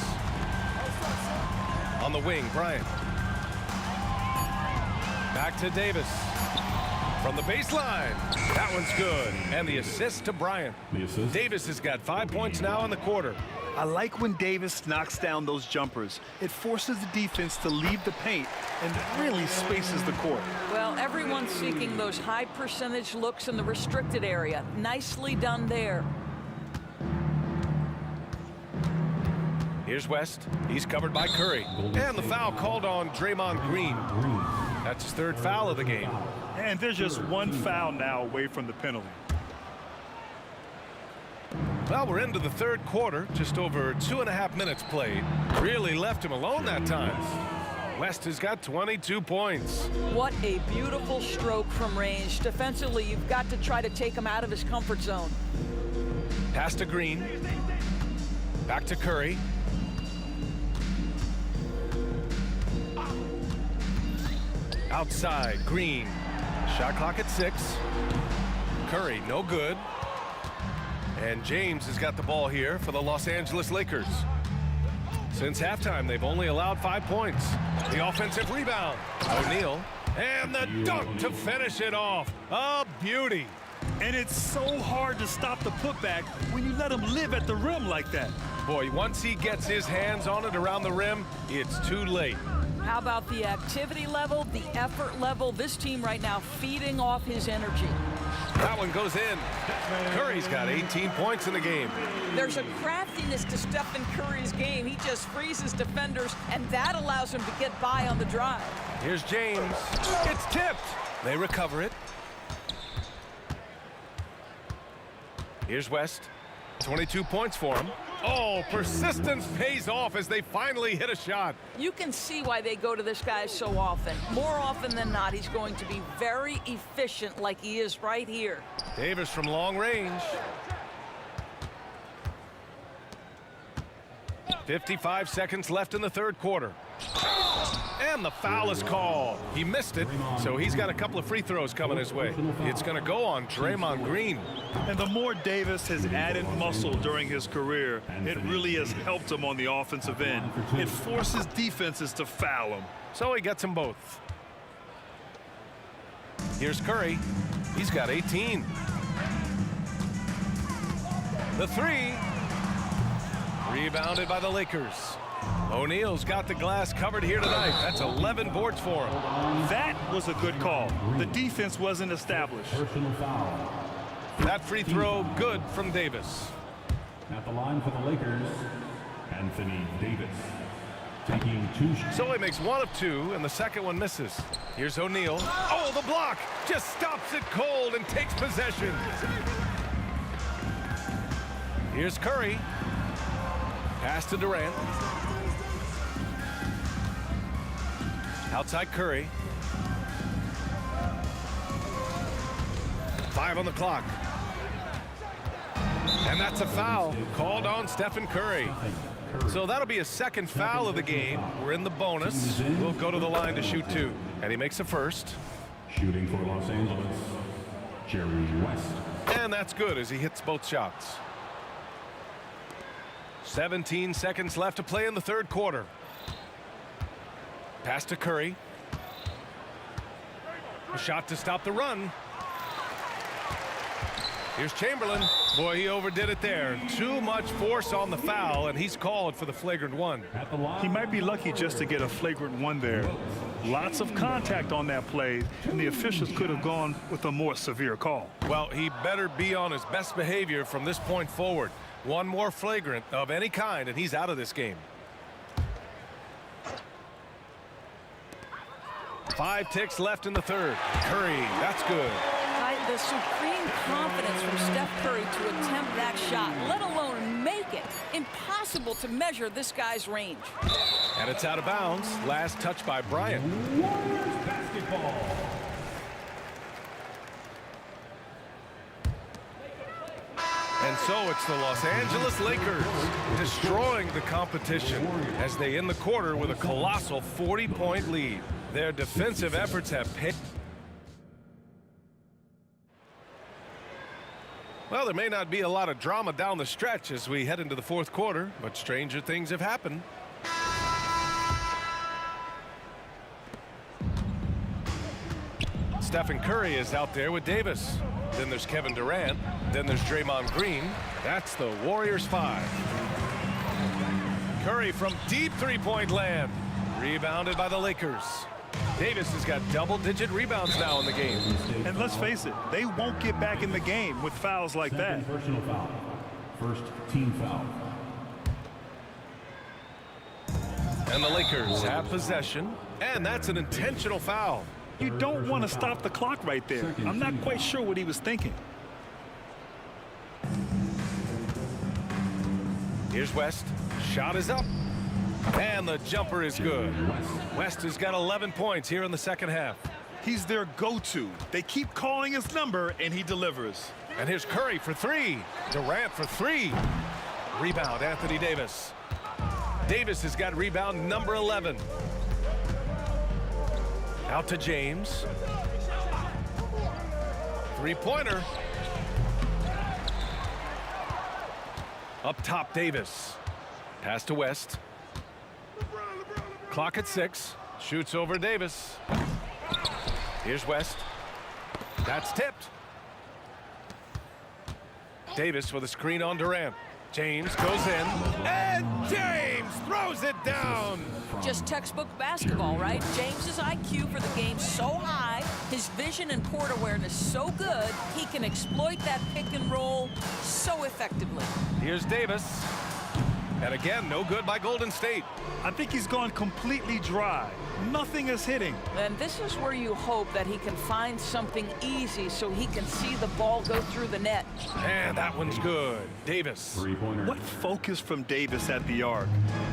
On the wing, Bryant. Back to Davis. From the baseline. That one's good. And the assist to Bryant. Davis has got 5 points now in the quarter. I like when Davis knocks down those jumpers. It forces the defense to leave the paint and really spaces the court. Well, everyone's seeking those high percentage looks in the restricted area. Nicely done there. Here's West. He's covered by Curry. And the foul called on Draymond Green. That's his 3rd foul of the game. And there's just 1 foul now away from the penalty. Well, we're into the third quarter. Just over 2.5 minutes played. Really left him alone that time. West has got 22 points. What a beautiful stroke from range. Defensively, you've got to try to take him out of his comfort zone. Pass to Green. Back to Curry. Outside, Green. Shot clock at 6. Curry, no good. And James has got the ball here for the Los Angeles Lakers. Since halftime, they've only allowed 5 points. The offensive rebound. O'Neal. And the dunk to finish it off. A beauty. And it's so hard to stop the putback when you let him live at the rim like that. Boy, once he gets his hands on it around the rim, it's too late. How about the activity level, the effort level? This team right now feeding off his energy. That one goes in. Curry's got 18 points in the game. There's a craftiness to Stephen Curry's game. He just freezes defenders, and that allows him to get by on the drive. Here's James. It's tipped. They recover it. Here's West. 22 points for him. Oh, persistence pays off as they finally hit a shot. You can see why they go to this guy so often. More often than not, he's going to be very efficient like he is right here. Davis from long range. 55 seconds left in the third quarter. And the foul is called. He missed it, so he's got a couple of free throws coming his way. It's going to go on Draymond Green. And the more Davis has added muscle during his career, it really has helped him on the offensive end. It forces defenses to foul him. So he gets them both. Here's Curry. He's got 18. The three. Rebounded by the Lakers. O'Neal's got the glass covered here tonight. That's 11 boards for him. That was a good call. The defense wasn't established. That free throw good from Davis. At the line for the Lakers, Anthony Davis. Taking 2 shots. So he makes 1 of 2, and the second one misses. Here's O'Neal. Oh, the block! Just stops it cold and takes possession. Here's Curry. Pass to Durant. Outside Curry. 5 on the clock. And that's a foul called on Stephen Curry. So that'll be a second foul of the game. We're in the bonus. We'll go to the line to shoot 2. And he makes a first. Shooting for Los Angeles, Jerry West. And that's good as he hits both shots. 17 seconds left to play in the third quarter. Pass to Curry. A shot to stop the run. Here's Chamberlain. Boy, he overdid it there. Too much force on the foul, and he's called for the flagrant 1. He might be lucky just to get a flagrant 1 there. Lots of contact on that play, and the officials could have gone with a more severe call. Well, he better be on his best behavior from this point forward. 1 more flagrant of any kind, and he's out of this game. 5 ticks left in the third. Curry, that's good. The supreme confidence from Steph Curry to attempt that shot, let alone make it. Impossible to measure this guy's range. And it's out of bounds. Last touch by Bryant. Warriors basketball. And so it's the Los Angeles Lakers destroying the competition as they end the quarter with a colossal 40-point lead. Their defensive efforts have paid. Well, there may not be a lot of drama down the stretch as we head into the fourth quarter, but stranger things have happened. Stephen Curry is out there with Davis. Then there's Kevin Durant. Then there's Draymond Green. That's the Warriors 5. Curry from deep three-point land. Rebounded by the Lakers. Davis has got double-digit rebounds now in the game. And let's face it, they won't get back in the game with fouls like that. Personal foul. First team foul. And the Lakers have possession, and that's an intentional foul. You don't want to stop the clock right there. I'm not quite sure what he was thinking. Here's West. Shot is up. And the jumper is good. West has got 11 points here in the second half. He's their go-to. They keep calling his number, and he delivers. And here's Curry for 3. Durant for 3. Rebound, Anthony Davis. Davis has got rebound number 11. Out to James. Three-pointer. Up top, Davis. Pass to West. Clock at 6. Shoots over Davis. Here's West. That's tipped. Davis with a screen on Durant. James goes in. And James James throws it down. Just textbook basketball, right? James's IQ for the game so high, his vision and court awareness so good, he can exploit that pick and roll so effectively. Here's Davis. And again, no good by Golden State. I think he's gone completely dry. Nothing is hitting. And this is where you hope that he can find something easy so he can see the ball go through the net. And that one's good. Davis. What focus from Davis at the arc,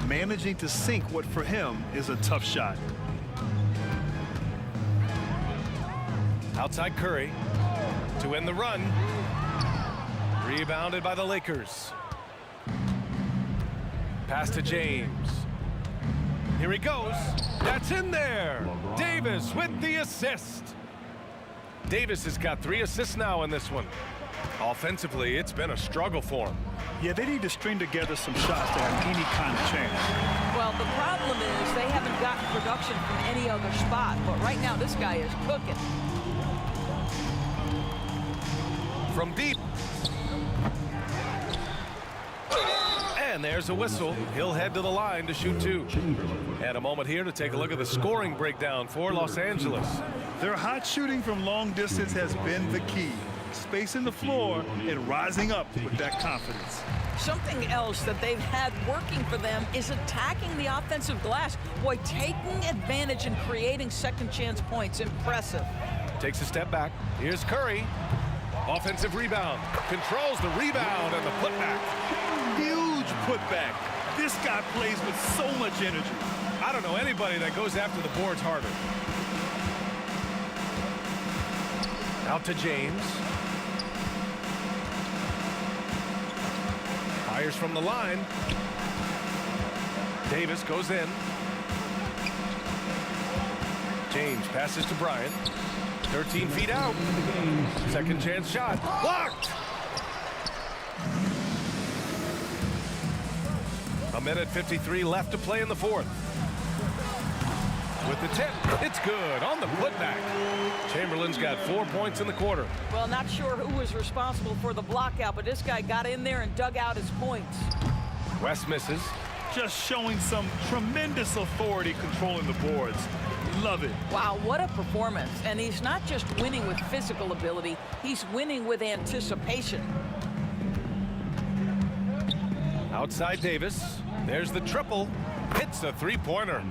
managing to sink what for him is a tough shot. Outside Curry to end the run. Rebounded by the Lakers. Pass to James. Here he goes. That's in there. Davis with the assist. Davis has got 3 assists now in this one. Offensively, it's been a struggle for him. Yeah, they need to string together some shots to have any kind of chance. Well, the problem is they haven't gotten production from any other spot, but right now this guy is cooking. From deep. And there's a whistle. He'll head to the line to shoot 2. And a moment here to take a look at the scoring breakdown for Los Angeles. Their hot shooting from long distance has been the key. Spacing the floor and rising up with that confidence. Something else that they've had working for them is attacking the offensive glass. Boy, taking advantage and creating second chance points. Impressive. Takes a step back. Here's Curry. Offensive rebound. Controls the rebound and the putback. Huge putback. This guy plays with so much energy. I don't know anybody that goes after the boards harder. Out to James. Fires from the line. Davis goes in. James passes to Bryant. 13 feet out. Second chance shot. Blocked! A minute 53 left to play in the fourth. With the tip, it's good on the putback. Chamberlain's got 4 points in the quarter. Well, not sure who was responsible for the blockout, but this guy got in there and dug out his points. West misses. Just showing some tremendous authority controlling the boards. Love it. Wow, what a performance. And he's not just winning with physical ability, he's winning with anticipation. Outside Davis. There's the triple. Hits a three-pointer.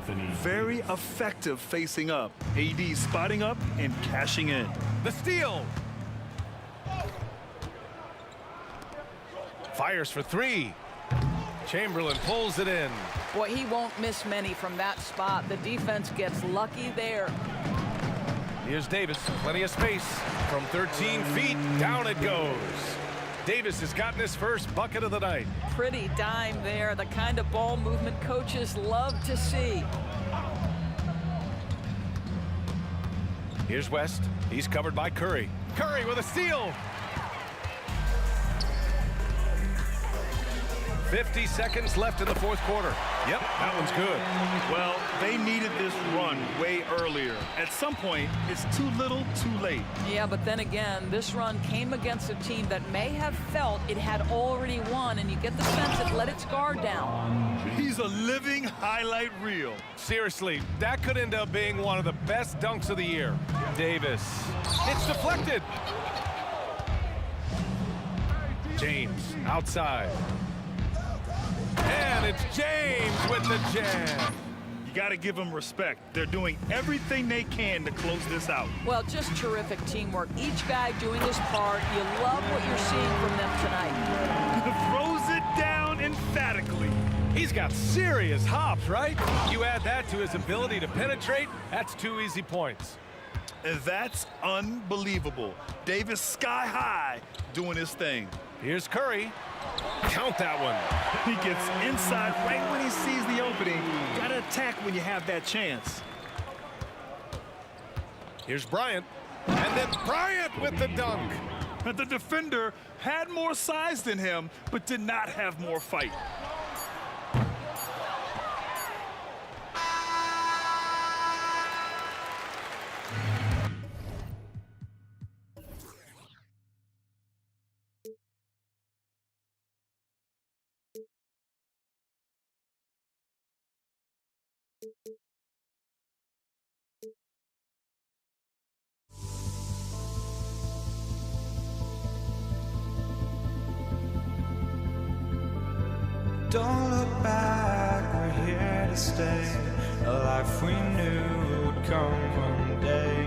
Very effective facing up. AD spotting up and cashing in. The steal. Fires for 3. Chamberlain pulls it in. Boy, he won't miss many from that spot. The defense gets lucky there. Here's Davis. Plenty of space. From 13 feet, down it goes. Davis has gotten his first bucket of the night. Pretty dime there. The kind of ball movement coaches love to see. Here's West. He's covered by Curry. Curry with a steal. 50 seconds left in the fourth quarter. Yep, that one's good. Well, they needed this run way earlier. At some point, it's too little, too late. Yeah, but then again, this run came against a team that may have felt it had already won, and you get the sense it let its guard down. He's a living highlight reel. Seriously, that could end up being one of the best dunks of the year. Davis. It's deflected. James outside. And it's James with the jam. You got to give them respect. They're doing everything they can to close this out. Well, just terrific teamwork. Each guy doing his part. You love what you're seeing from them tonight. Throws it down emphatically. He's got serious hops, right? You add that to his ability to penetrate, that's 2 easy points. And that's unbelievable. Davis sky high doing his thing. Here's Curry. Count that one. He gets inside right when he sees the opening. Got to attack when you have that chance. Here's Bryant. And then Bryant with the dunk. But the defender had more size than him, but did not have more fight. Don't look back, we're here to stay. A life we knew would come one day.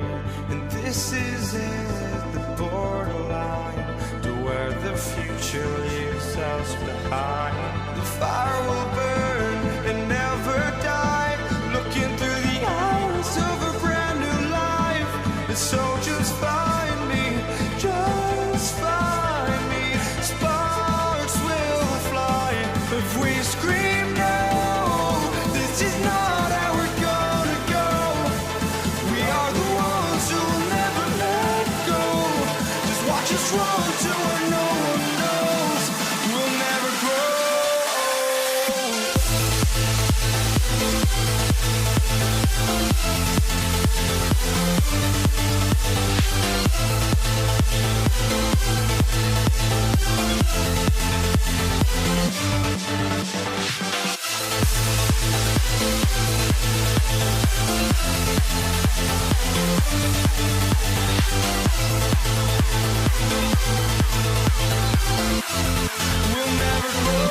And this is it, the borderline to where the future leaves us behind. The fire will burn and never die, looking through the eyes of a brand new life. And so just find me, just find me. Sparks will fly if we scream no. This is not how we're gonna go. We are the ones who will never let go. Just watch us run to where no one knows. We'll never grow. We'll never grow.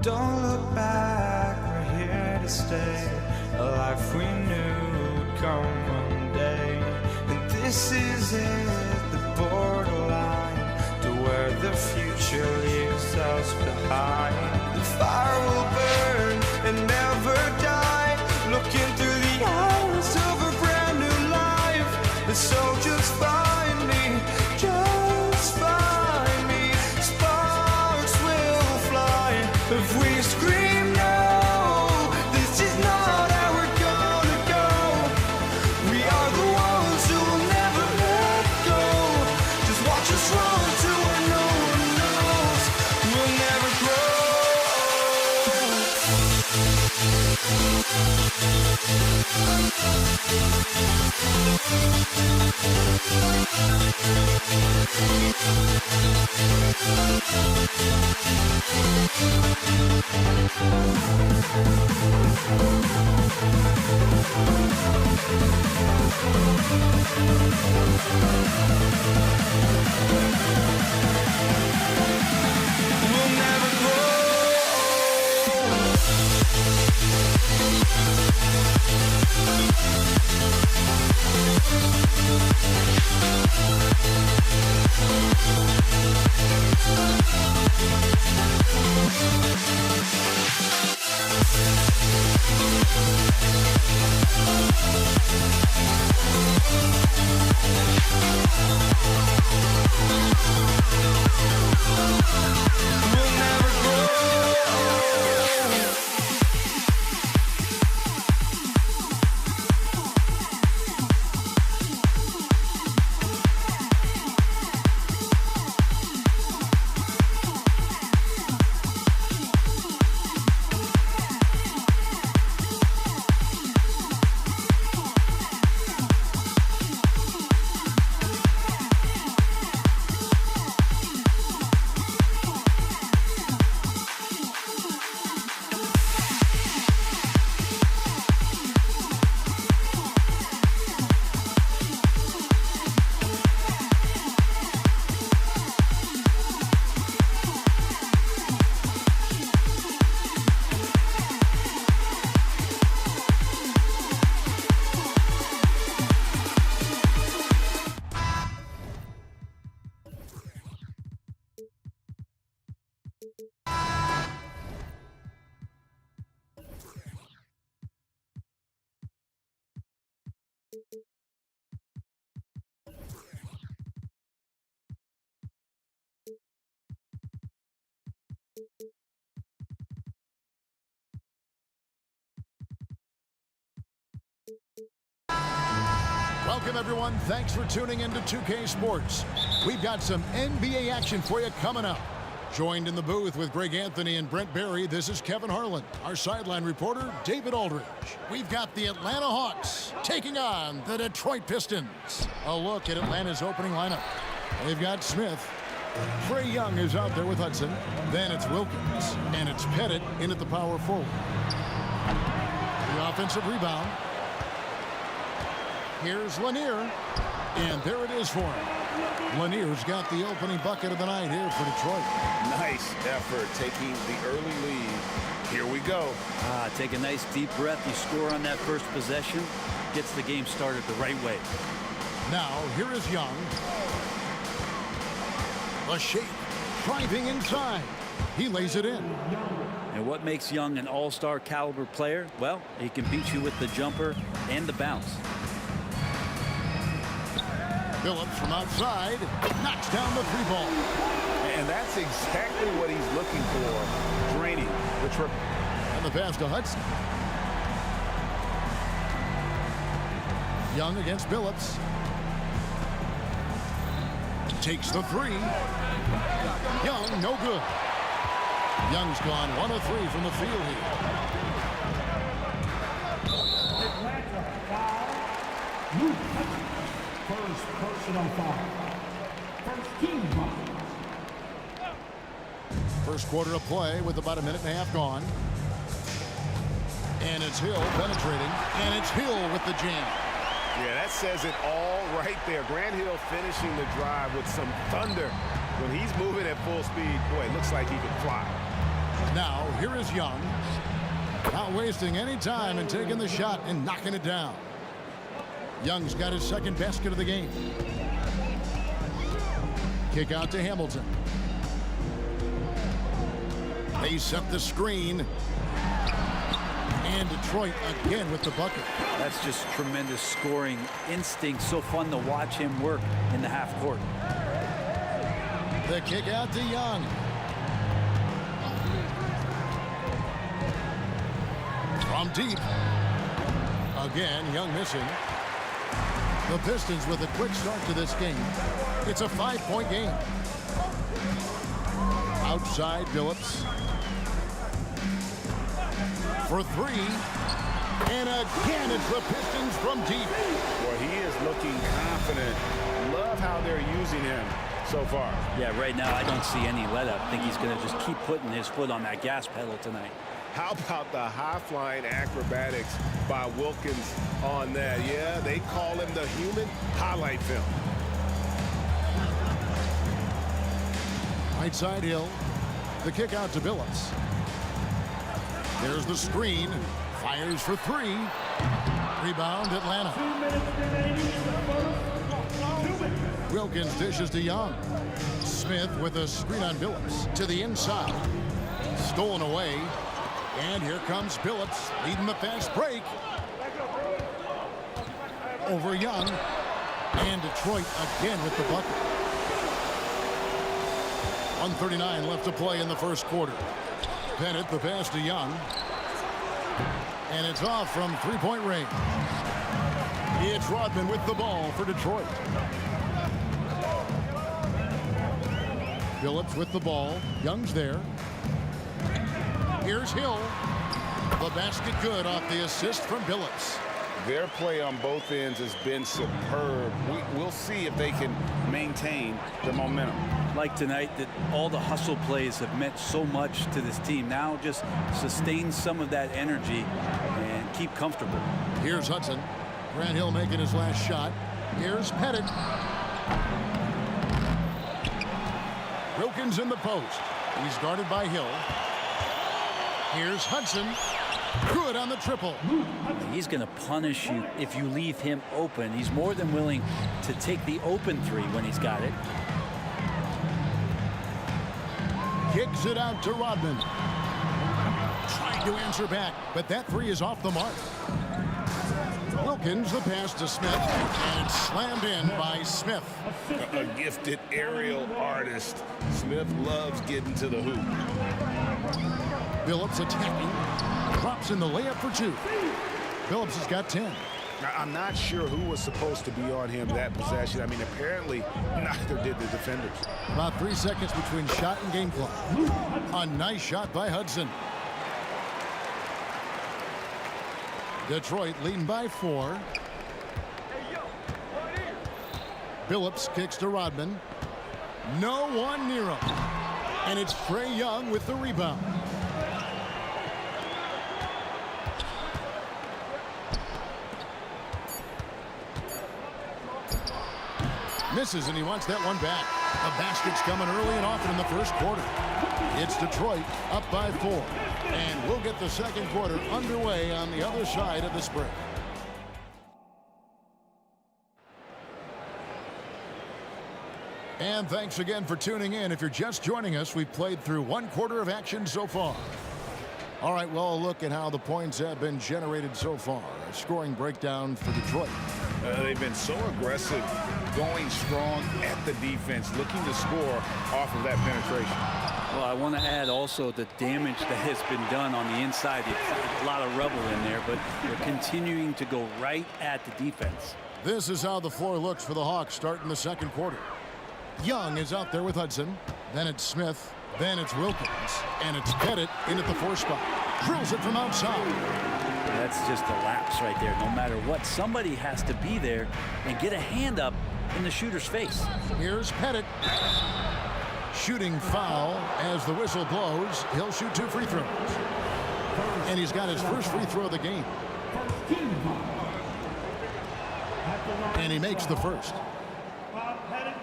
Don't look back, we're here to stay. A life we knew would come one day. And this is it, the borderline to where the future leaves us behind. The fire will burn and never die, looking through the eyes of a brand new life. And so just find me, just find me. Sparks will fly if we scream no. This is not how we're gonna go. We are the ones who will never let go. Just watch us run to where no one knows. We'll never grow. We'll never grow. We'll never grow. Welcome, everyone. Thanks for tuning into 2K Sports. We've got some NBA action for you coming up. Joined in the booth with Greg Anthony and Brent Barry, this is Kevin Harlan. Our sideline reporter, David Aldridge. We've got the Atlanta Hawks taking on the Detroit Pistons. A look at Atlanta's opening lineup. They've got Smith, Trae Young is out there with Hudson. Then it's Wilkins. And it's Pettit in at the power forward. The offensive rebound. Here's Lanier. And there it is for him. Lanier's got the opening bucket of the night here for Detroit. Nice effort taking the early lead. Here we go. Take a nice deep breath. You score on that first possession. Gets the game started the right way. Now, here is Young. A shape. Driving inside. He lays it in. And what makes Young an all-star caliber player? Well, he can beat you with the jumper and the bounce. Phillips from outside knocks down the three ball. And that's exactly what he's looking for. Draining the triple. And the pass to Hudson. Young against Phillips. Takes the three. Young, no good. Young's gone 1 of 3 from the field here. First personal foul. First team foul. First quarter of play with about a minute and a half gone. And it's Hill penetrating. And it's Hill with the jam. Yeah, that says it all right there. Grant Hill finishing the drive with some thunder. When he's moving at full speed, boy, it looks like he can fly. Now, here is Young. Not wasting any time and taking the shot and knocking it down. Young's got his second basket of the game. Kick out to Hamilton. They set the screen. And Detroit again with the bucket. That's just tremendous scoring instinct. So fun to watch him work in the half court. The kick out to Young. From deep. Again, Young missing. The Pistons with a quick start to this game. It's a 5-point game. Outside Phillips. For three. And again, it's the Pistons from deep. Boy, he is looking confident. Love how they're using him so far. Yeah, right now I don't see any let up. I think he's going to just keep putting his foot on that gas pedal tonight. How about the high-flying acrobatics by Wilkins on that? Yeah, they call him the human highlight film. Right side Hill. The kick out to Phillips. There's the screen. Fires for three. Rebound Atlanta. Wilkins dishes to Young. Smith with a screen on Phillips to the inside. Stolen away. And here comes Phillips leading the fast break. Over Young. And Detroit again with the bucket. 1:39 left to play in the first quarter. Pettit the pass to Young. And it's off from three-point range. It's Rodman with the ball for Detroit. Phillips with the ball. Young's there. Here's Hill. The basket good off the assist from Phillips. Their play on both ends has been superb. We'll see if they can maintain the momentum. Like tonight, that all the hustle plays have meant so much to this team. Now just sustain some of that energy and keep comfortable. Here's Hudson. Grant Hill making his last shot. Here's Pettit. Wilkins in the post. He's guarded by Hill. Here's Hudson. Good on the triple. He's going to punish you if you leave him open. He's more than willing to take the open three when he's got it. Kicks it out to Rodman. Trying to answer back, but that three is off the mark. Wilkins the pass to Smith, and it's slammed in by Smith. A gifted aerial artist. Smith loves getting to the hoop. Phillips attacking. Drops in the layup for two. Phillips has got 10. Now, I'm not sure who was supposed to be on him that possession. I mean, apparently neither did the defenders. About 3 seconds between shot and game clock. A nice shot by Hudson. Detroit leading by 4. Phillips kicks to Rodman. No one near him. And it's Trae Young with the rebound. Misses, and he wants that one back. The basket's coming early and often in the first quarter. It's Detroit up by 4. And we'll get the second quarter underway on the other side of this break. And thanks again for tuning in. If you're just joining us, we've played through one quarter of action so far. All right, well, a look at how the points have been generated so far. A scoring breakdown for Detroit. They've been so aggressive, going strong at the defense, looking to score off of that penetration. Well, I want to add also the damage that has been done on the inside. It's a lot of rubble in there, but they're continuing to go right at the defense. This is how the floor looks for the Hawks starting the second quarter. Young is out there with Hudson. Then it's Smith. Then it's Wilkins. And it's Pettit in at the 4 spot. Drills it from outside. That's just a lapse right there. No matter what, somebody has to be there and get a hand up in the shooter's face. Here's Pettit. Shooting foul as the whistle blows. He'll shoot 2 free throws. And he's got his first free throw of the game. And he makes the first. Pettit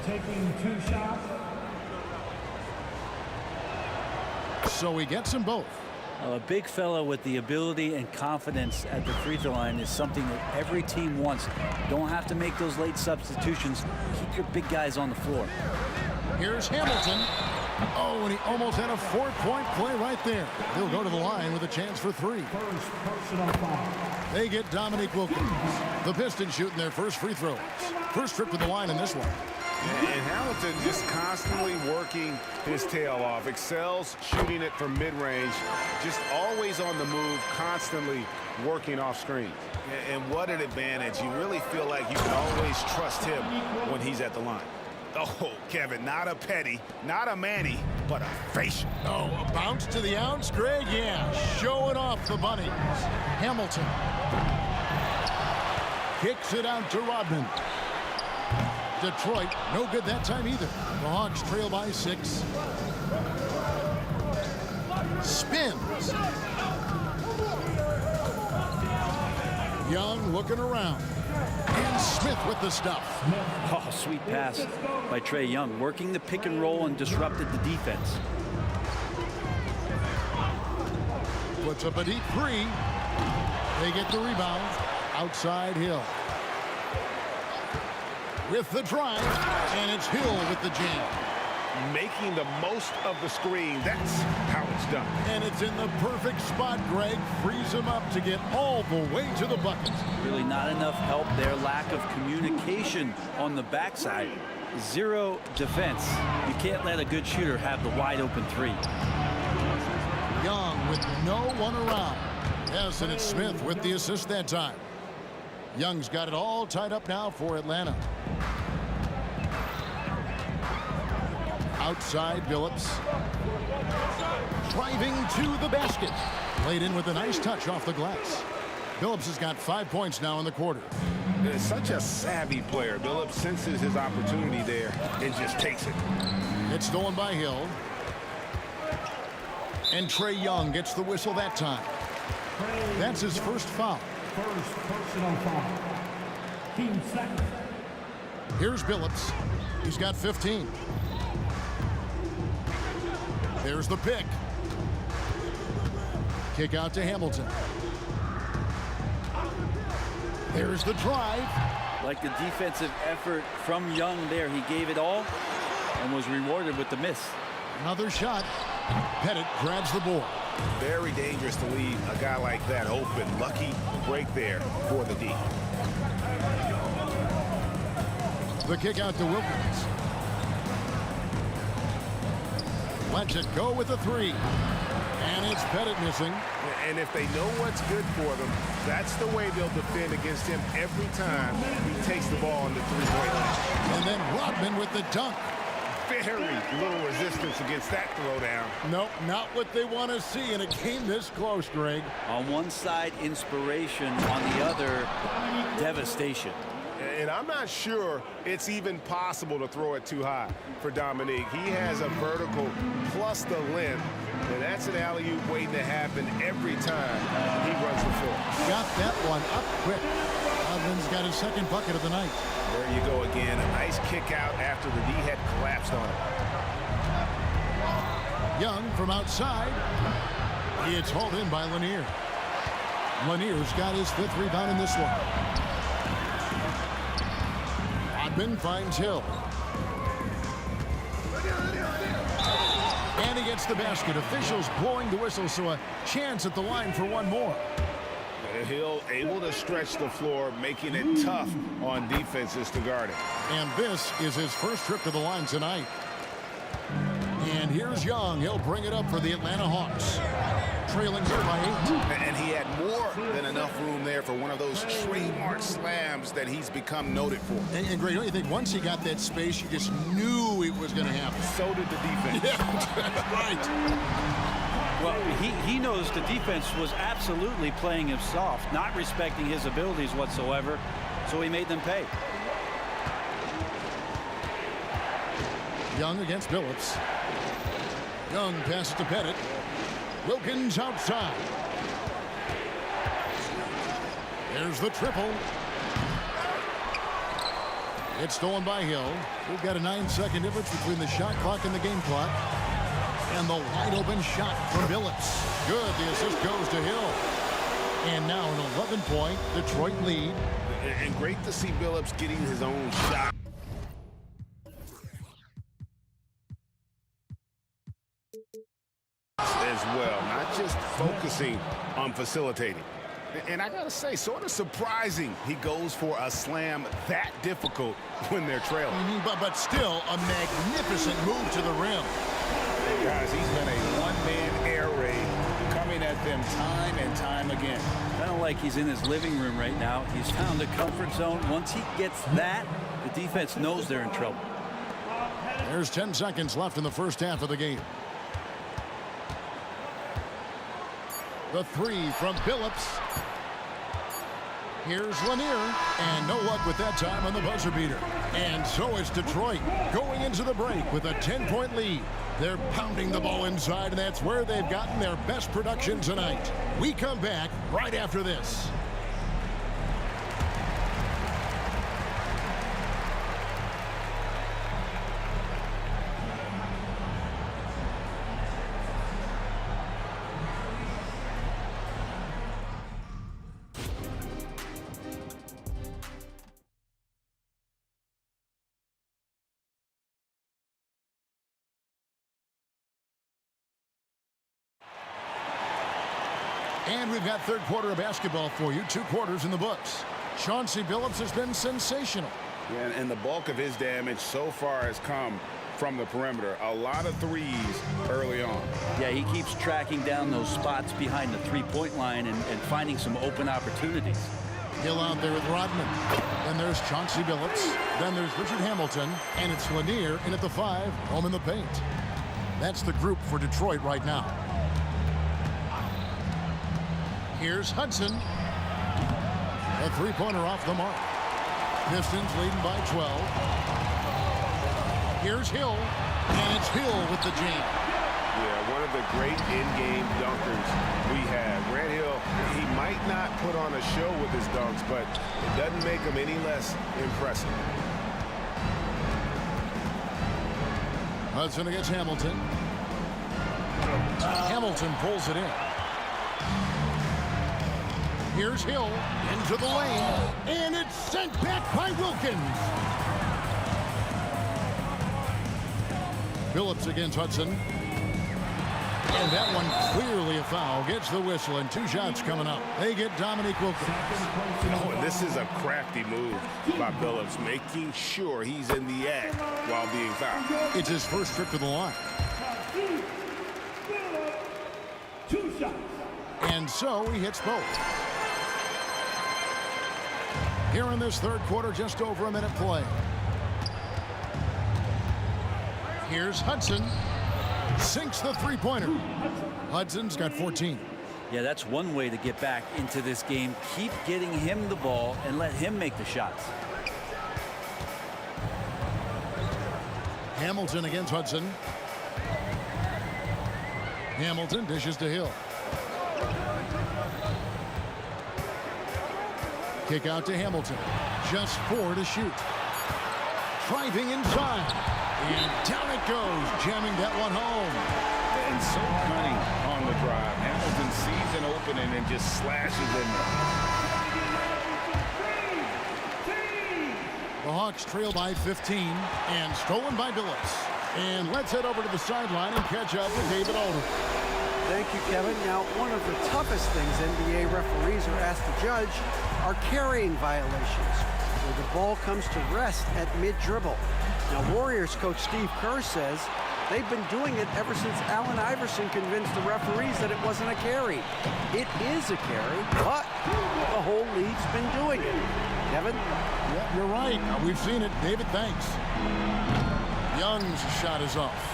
taking 2 shots. So he gets them both. A big fella with the ability and confidence at the free throw line is something that every team wants. You don't have to make those late substitutions. Keep your big guys on the floor. Here's Hamilton. Oh, and he almost had a 4-point play right there. He'll go to the line with a chance for 3. First personal foul. They get Dominique Wilkins. The Pistons shooting their first free throws. First trip to the line in this one. And Hamilton just constantly working his tail off, excels shooting it from mid-range, just always on the move, constantly working off screen. And what an advantage. You really feel like you can always trust him when he's at the line. Oh, Kevin, not a Petty, not a Manny, but a facial. Oh, a bounce to the ounce, Greg? Yeah, showing off the bunnies. Hamilton kicks it out to Rodman. Detroit, no good that time either. The Hawks trail by 6. Spins. Young looking around. And Smith with the stuff. Oh, sweet pass by Trae Young, working the pick and roll and disrupted the defense. Puts up a deep 3. They get the rebound. Outside Hill. With the drive, and it's Hill with the jam. Making the most of the screen. That's how it's done. And it's in the perfect spot, Greg. Frees him up to get all the way to the bucket. Really not enough help there. Lack of communication on the backside. 0 defense. You can't let a good shooter have the wide open 3. Young with no one around. Yes, and it's Smith with the assist that time. Young's got it all tied up now for Atlanta. Outside Billups. Driving to the basket. Played in with a nice touch off the glass. Billups has got 5 points now in the quarter. It's such a savvy player. Billups senses his opportunity there and just takes it. It's stolen by Hill. And Trae Young gets the whistle that time. That's his first foul. First personal foul. Team second. Here's Billups. He's got 15. There's the pick. Kick out to Hamilton. There's the drive. Like the defensive effort from Young there. He gave it all and was rewarded with the miss. Another shot. Pettit grabs the board. Very dangerous to leave a guy like that open. Lucky break there for the D. The kick out to Wilkins. Lets it go with a 3. And it's Pettit missing. And if they know what's good for them, that's the way they'll defend against him every time he takes the ball in the 3-point line. And then Rodman with the dunk. Very little resistance against that throwdown. Nope, not what they want to see in a game this close, Greg. On one side, inspiration. On the other, devastation. And I'm not sure it's even possible to throw it too high for Dominique. He has a vertical plus the length, and that's an alley-oop waiting to happen every time he runs the floor. Got that one up quick. Odlin's got his second bucket of the night. There you go again. A nice kick out after the knee had collapsed on him. Young from outside. It's hauled in by Lanier. Lanier's got his 5th rebound in this one. Rodman finds Hill. And he gets the basket. Officials blowing the whistle, so a chance at the line for one more. Hill able to stretch the floor, making it tough on defenses to guard it. And this is his first trip to the line tonight. And here's Young. He'll bring it up for the Atlanta Hawks. Trailing here by 8. And he had more than enough room there for one of those trademark slams that he's become noted for. And Greg, don't you think once he got that space, you just knew it was going to happen? So did the defense. Yeah, right. Well, he knows the defense was absolutely playing him soft, not respecting his abilities whatsoever, so he made them pay. Young against Billups. Young passes to Pettit. Wilkins outside. There's the triple. It's stolen by Hill. We've got a 9-second difference between the shot clock and the game clock. And the wide open shot from Billups. Good. The assist goes to Hill. And now an 11-point Detroit lead. And great to see Billups getting his own shot. As well, not just focusing on facilitating. And I gotta say, sort of surprising he goes for a slam that difficult when they're trailing. But still a magnificent move to the rim. Hey guys, he's been a one-man air raid coming at them time and time again. Kind of like he's in his living room right now. He's found a comfort zone. Once he gets that, the defense knows they're in trouble. There's 10 seconds left in the first half of the game. The three from Billups. Here's Lanier, and no luck with that time on the buzzer beater. And so it's Detroit going into the break with a 10-point lead. They're pounding the ball inside, and that's where they've gotten their best production tonight. We come back right after this. And we've got third quarter of basketball for you. 2 quarters in the books. Chauncey Billups has been sensational. Yeah, and the bulk of his damage so far has come from the perimeter. A lot of threes early on. Yeah, he keeps tracking down those spots behind the three-point line and finding some open opportunities. Hill out there with Rodman. Then there's Chauncey Billups. Then there's Richard Hamilton. And it's Lanier in at the 5, home in the paint. That's the group for Detroit right now. Here's Hudson. A three-pointer off the mark. Pistons leading by 12. Here's Hill. And it's Hill with the jam. Yeah, one of the great in-game dunkers we have. Grant Hill, he might not put on a show with his dunks, but it doesn't make him any less impressive. Hudson against Hamilton. Hamilton pulls it in. Here's Hill into the lane, and it's sent back by Wilkins. Billups against Hudson. And that one clearly a foul. Gets the whistle, and 2 shots coming up. They get Dominique Wilkins. Oh, and this is a crafty move by Billups, making sure he's in the act while being fouled. It's his first trip to the line. 2 shots. And so he hits both. Here in this third quarter, just over a minute play. Here's Hudson. Sinks the three-pointer. Hudson's got 14. Yeah, that's one way to get back into this game. Keep getting him the ball and let him make the shots. Hamilton against Hudson. Hamilton dishes to Hill. Kick out to Hamilton. Just 4 to shoot. Driving inside. And down it goes, jamming that one home. And so cunning on the drive. Hamilton sees an opening and just slashes in there. The Hawks trail by 15 and stolen by Billups. And let's head over to the sideline and catch up with David Alder. Thank you, Kevin. Now, one of the toughest things NBA referees are asked to judge are carrying violations, where the ball comes to rest at mid-dribble. Now, Warriors coach Steve Kerr says they've been doing it ever since Allen Iverson convinced the referees that it wasn't a carry. It is a carry, but the whole league's been doing it. Kevin? Yeah, you're right. We've seen it. David, thanks. Young's shot is off.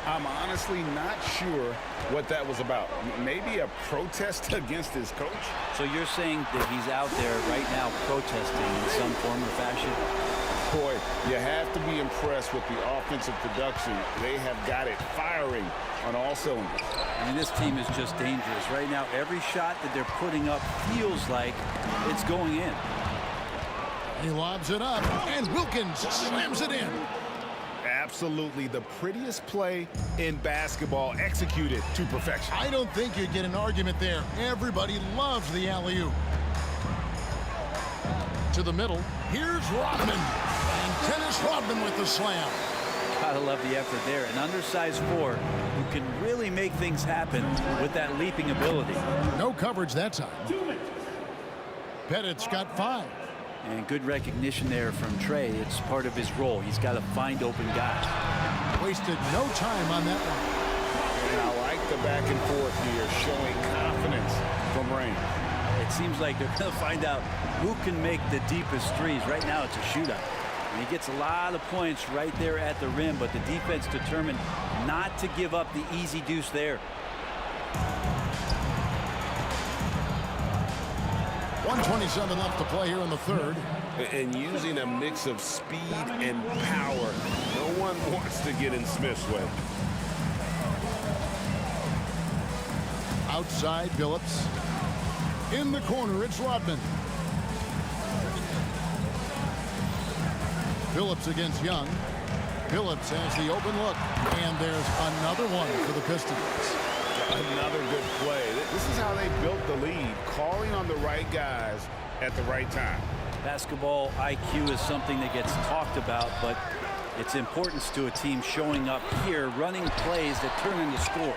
I'm honestly not sure what that was about. Maybe a protest against his coach? So you're saying that he's out there right now protesting in some form or fashion? Boy, you have to be impressed with the offensive production. They have got it firing on all cylinders. I mean, this team is just dangerous. Right now, every shot that they're putting up feels like it's going in. He lobs it up, and Wilkins slams it in. Absolutely the prettiest play in basketball, executed to perfection. I don't think you'd get an argument there. Everybody loves the alley-oop. To the middle, here's Rodman. And Dennis Rodman with the slam. Gotta love the effort there. An undersized 4 who can really make things happen with that leaping ability. No coverage that time. Pettit's got 5. And good recognition there from Trey. It's part of his role. He's got to find open guys. Wasted no time on that one. And I like the back and forth here, showing confidence from Rain. It seems like they're going to find out who can make the deepest threes. Right now, it's a shootout. And he gets a lot of points right there at the rim, but the defense determined not to give up the easy deuce there. 1:27 left to play here in the third. And using a mix of speed and power. No one wants to get in Smith's way. Outside, Billups. In the corner, it's Rodman. Billups against Young. Billups has the open look. And there's another one for the Pistons. Another good play. This is how they built the lead, calling on the right guys at the right time. Basketball IQ is something that gets talked about, but its importance to a team showing up here, running plays that turn into scores.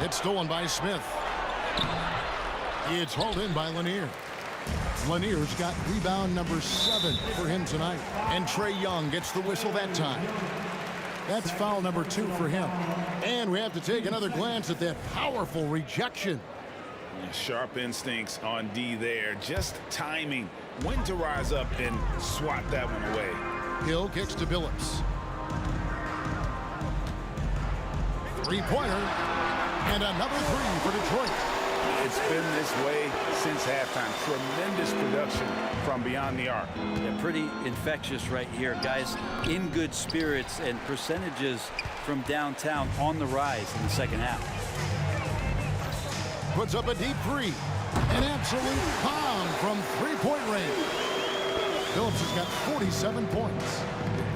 It's stolen by Smith. It's hauled in by Lanier. Lanier's got rebound number 7 for him tonight. And Trae Young gets the whistle that time. That's foul number 2 for him. And we have to take another glance at that powerful rejection. Sharp instincts on D there. Just timing when to rise up and swat that one away. Hill kicks to Billups. Three-pointer. And another 3 for Detroit. It's been this way since halftime. Tremendous production from beyond the arc. Yeah, pretty infectious right here. Guys in good spirits, and percentages from downtown on the rise in the second half. Puts up a deep 3. An absolute bomb from three-point range. Billups has got 47 points.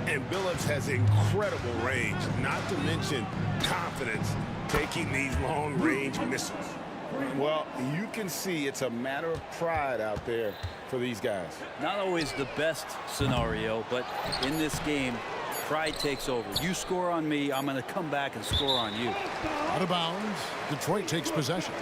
And Billups has incredible range, not to mention confidence taking these long-range missiles. Well, you can see it's a matter of pride out there for these guys. Not always the best scenario, but in this game, pride takes over. You score on me, I'm going to come back and score on you. Out of bounds. Detroit takes possession.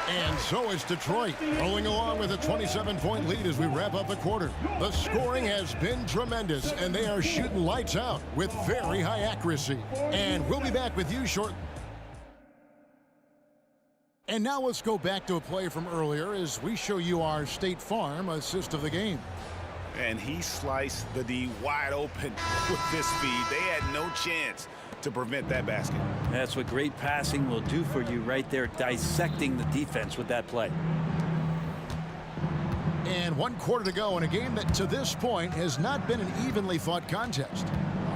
And so it's Detroit rolling along with a 27-point lead as we wrap up the quarter. The scoring has been tremendous, and they are shooting lights out with very high accuracy. And we'll be back with you shortly. And now let's go back to a play from earlier as we show you our State Farm assist of the game. And he sliced the D wide open with this speed. They had no chance to prevent that basket. That's what great passing will do for you right there, dissecting the defense with that play. And 1 quarter to go in a game that to this point has not been an evenly fought contest.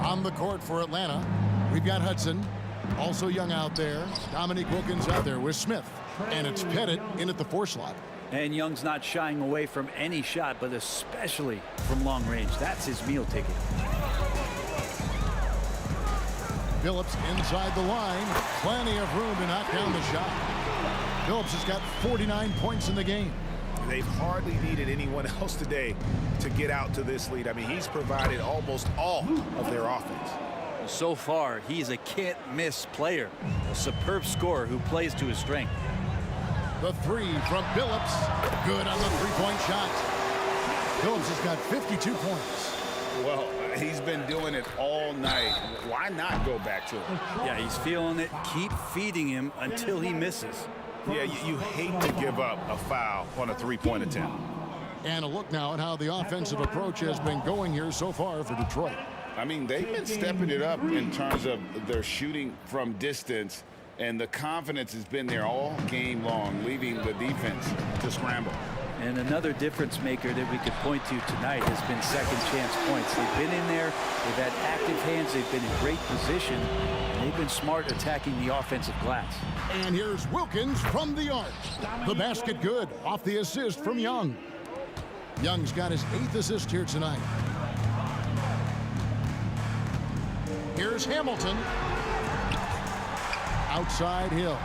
On the court for Atlanta, we've got Hudson, also Young out there, Dominique Wilkins out there with Smith, and it's Pettit in at the 4 slot. And Young's not shying away from any shot, but especially from long range. That's his meal ticket. Phillips inside the line. Plenty of room to knock down the shot. Phillips has got 49 points in the game. They've hardly needed anyone else today to get out to this lead. I mean, he's provided almost all of their offense. So far, he's a can't-miss player. A superb scorer who plays to his strength. The 3 from Phillips. Good on the 3-point shot. Phillips has got 52 points. Well, he's been doing it all night. Why not go back to him? Yeah, he's feeling it. Keep feeding him until he misses. Yeah, you hate to give up a foul on a 3-point attempt. And a look now at how the offensive approach has been going here so far for Detroit. I mean, they've been stepping it up in terms of their shooting from distance, and the confidence has been there all game long, leaving the defense to scramble. And another difference maker that we could point to tonight has been second chance points. They've been in there, they've had active hands, they've been in great position, and they've been smart attacking the offensive glass. And here's Wilkins from the arc. The basket good off the assist from Young. Young's got his 8th assist here tonight. Here's Hamilton. Outside Hill.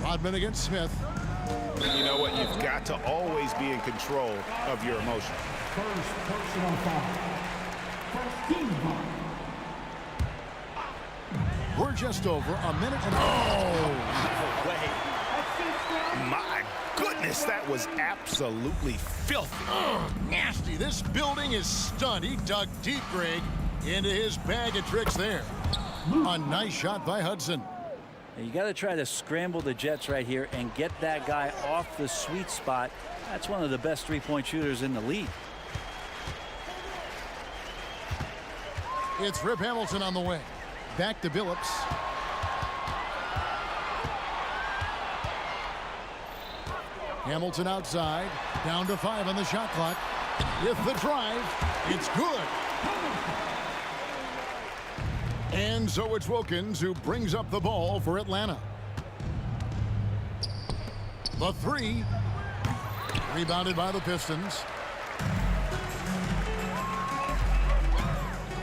Rodman against Smith. You know what? You've got to always be in control of your emotions. First personal foul. First team foul. We're just over a minute and My goodness, that was absolutely filthy. Nasty. This building is stunned. He dug deep, Greg, into his bag of tricks there. A nice shot by Hudson. And you got to try to scramble the Jets right here and get that guy off the sweet spot. That's one of the best 3-point shooters in the league. It's Rip Hamilton on the way. Back to Phillips. Hamilton outside. Down to 5 on the shot clock. With the drive, it's good. And so it's Wilkins who brings up the ball for Atlanta. The 3. Rebounded by the Pistons.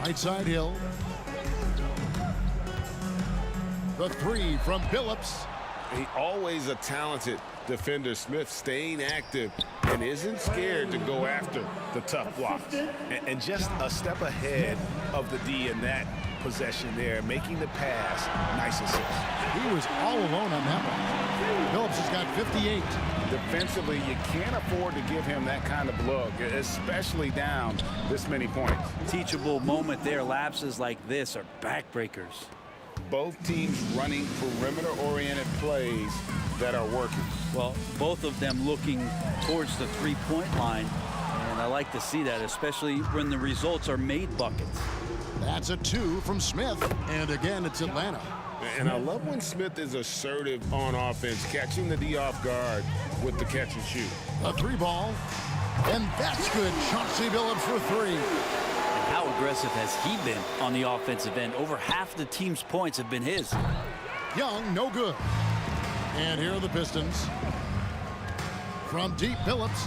Right side Hill. The 3 from Phillips. He always a talented defender. Smith staying active and isn't scared to go after the tough blocks. And just a step ahead of the D in that possession there, making the pass. Nice assist. He was all alone on that one. Phillips has got 58. Defensively, you can't afford to give him that kind of look, especially down this many points. Teachable moment there. Lapses like this are backbreakers. Both teams running perimeter-oriented plays that are working. Well, both of them looking towards the 3-point line, and I like to see that, especially when the results are made buckets. That's a 2 from Smith, and again, it's Atlanta. And I love when Smith is assertive on offense, catching the D off guard with the catch and shoot. A 3 ball, and that's good. Chauncey Billups for 3. And how aggressive has he been on the offensive end? Over half the team's points have been his. Young, no good. And here are the Pistons. From deep, Phillips,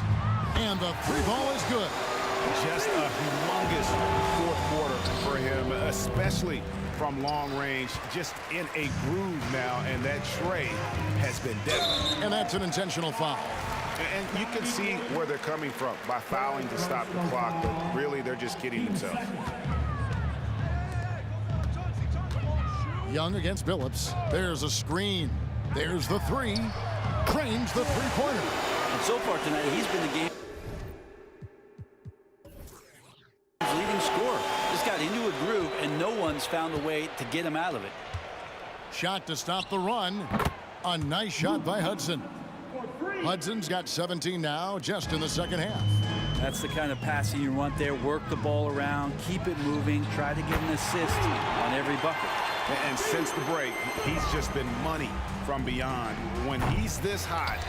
and the 3 ball is good. Just a humongous 4th quarter for him, especially from long range, just in a groove now, and that tray has been deadly. And that's an intentional foul. And you can see where they're coming from by fouling to stop the clock, but really they're just kidding themselves. Young against Phillips. There's a screen. There's the 3. Trains the 3-pointer. And so far tonight, he's been the game's leading scorer. Just got into a groove, and no one's found a way to get him out of it. Shot to stop the run. A nice shot by Hudson. Hudson's got 17 now just in the second half. That's the kind of passing you want there. Work the ball around, keep it moving, try to get an assist on every bucket. And since the break, he's just been money from beyond. When he's this hot,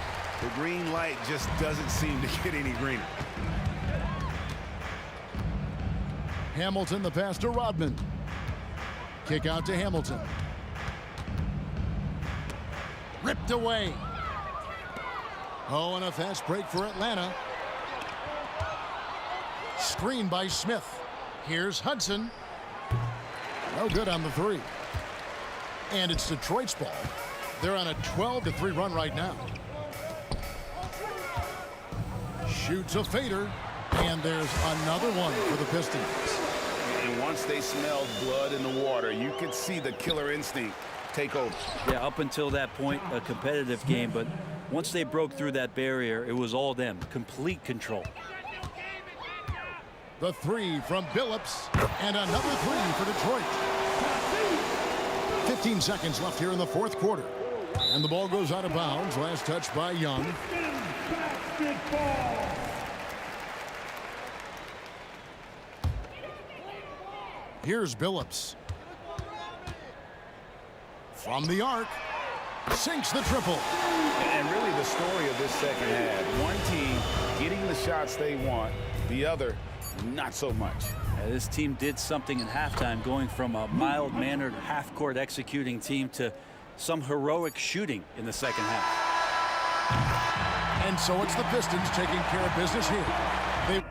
the green light just doesn't seem to get any greener. Hamilton, the pass to Rodman. Kick out to Hamilton. Ripped away. Oh, and a fast break for Atlanta. Screen by Smith. Here's Hudson. No good on the three. And it's Detroit's ball. They're on a 12-3 run right now. Shoots a fader. And there's another one for the Pistons. And once they smelled blood in the water, you could see the killer instinct take over. Yeah, up until that point, a competitive game. But once they broke through that barrier, it was all them. Complete control. The three from Billups. And another three for Detroit. 15 seconds left here in the fourth quarter. And the ball goes out of bounds. Last touch by Young. Here's Billups. From the arc. Sinks the triple. And really the story of this second half. One team getting the shots they want. The other, not so much. This team did something in halftime, going from a mild-mannered half-court executing team to some heroic shooting in the second half. And so it's the Pistons taking care of business here. They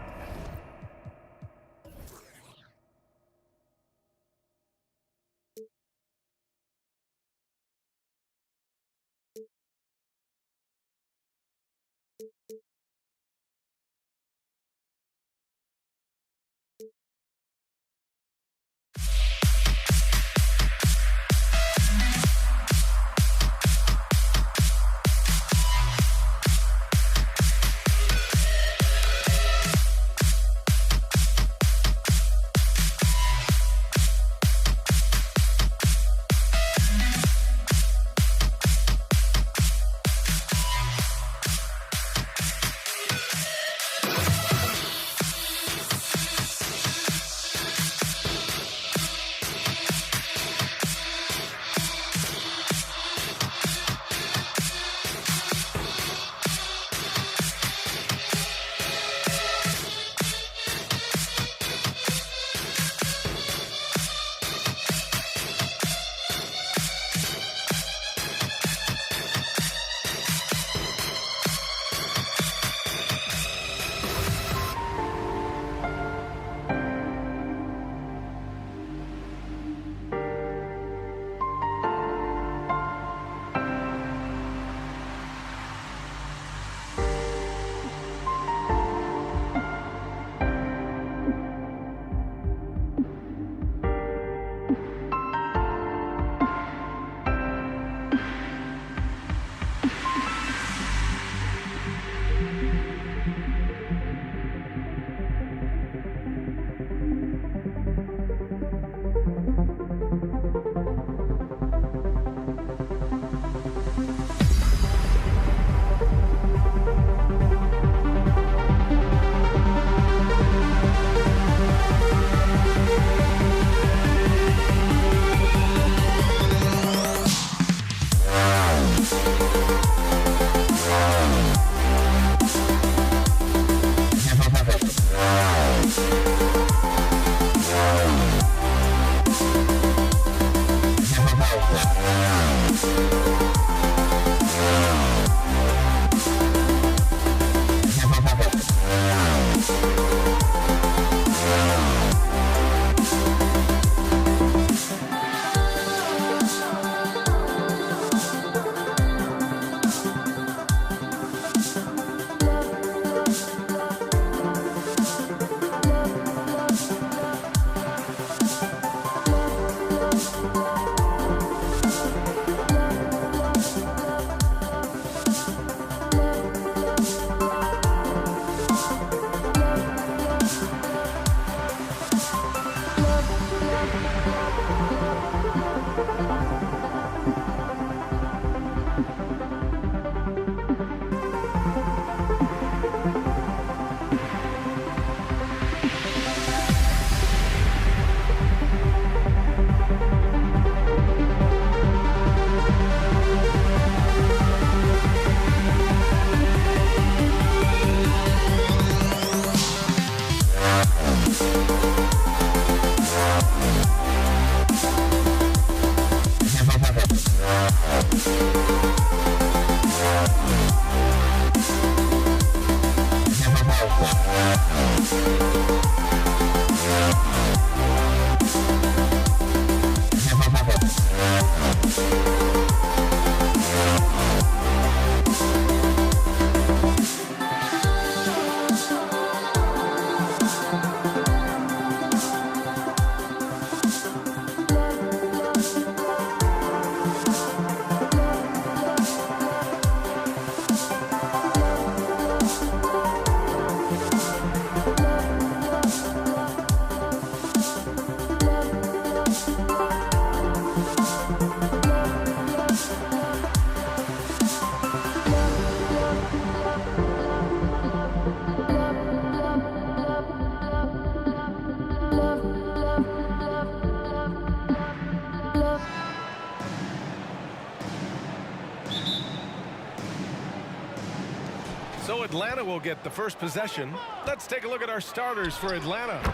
Atlanta will get the first possession. Let's take a look at our starters for Atlanta.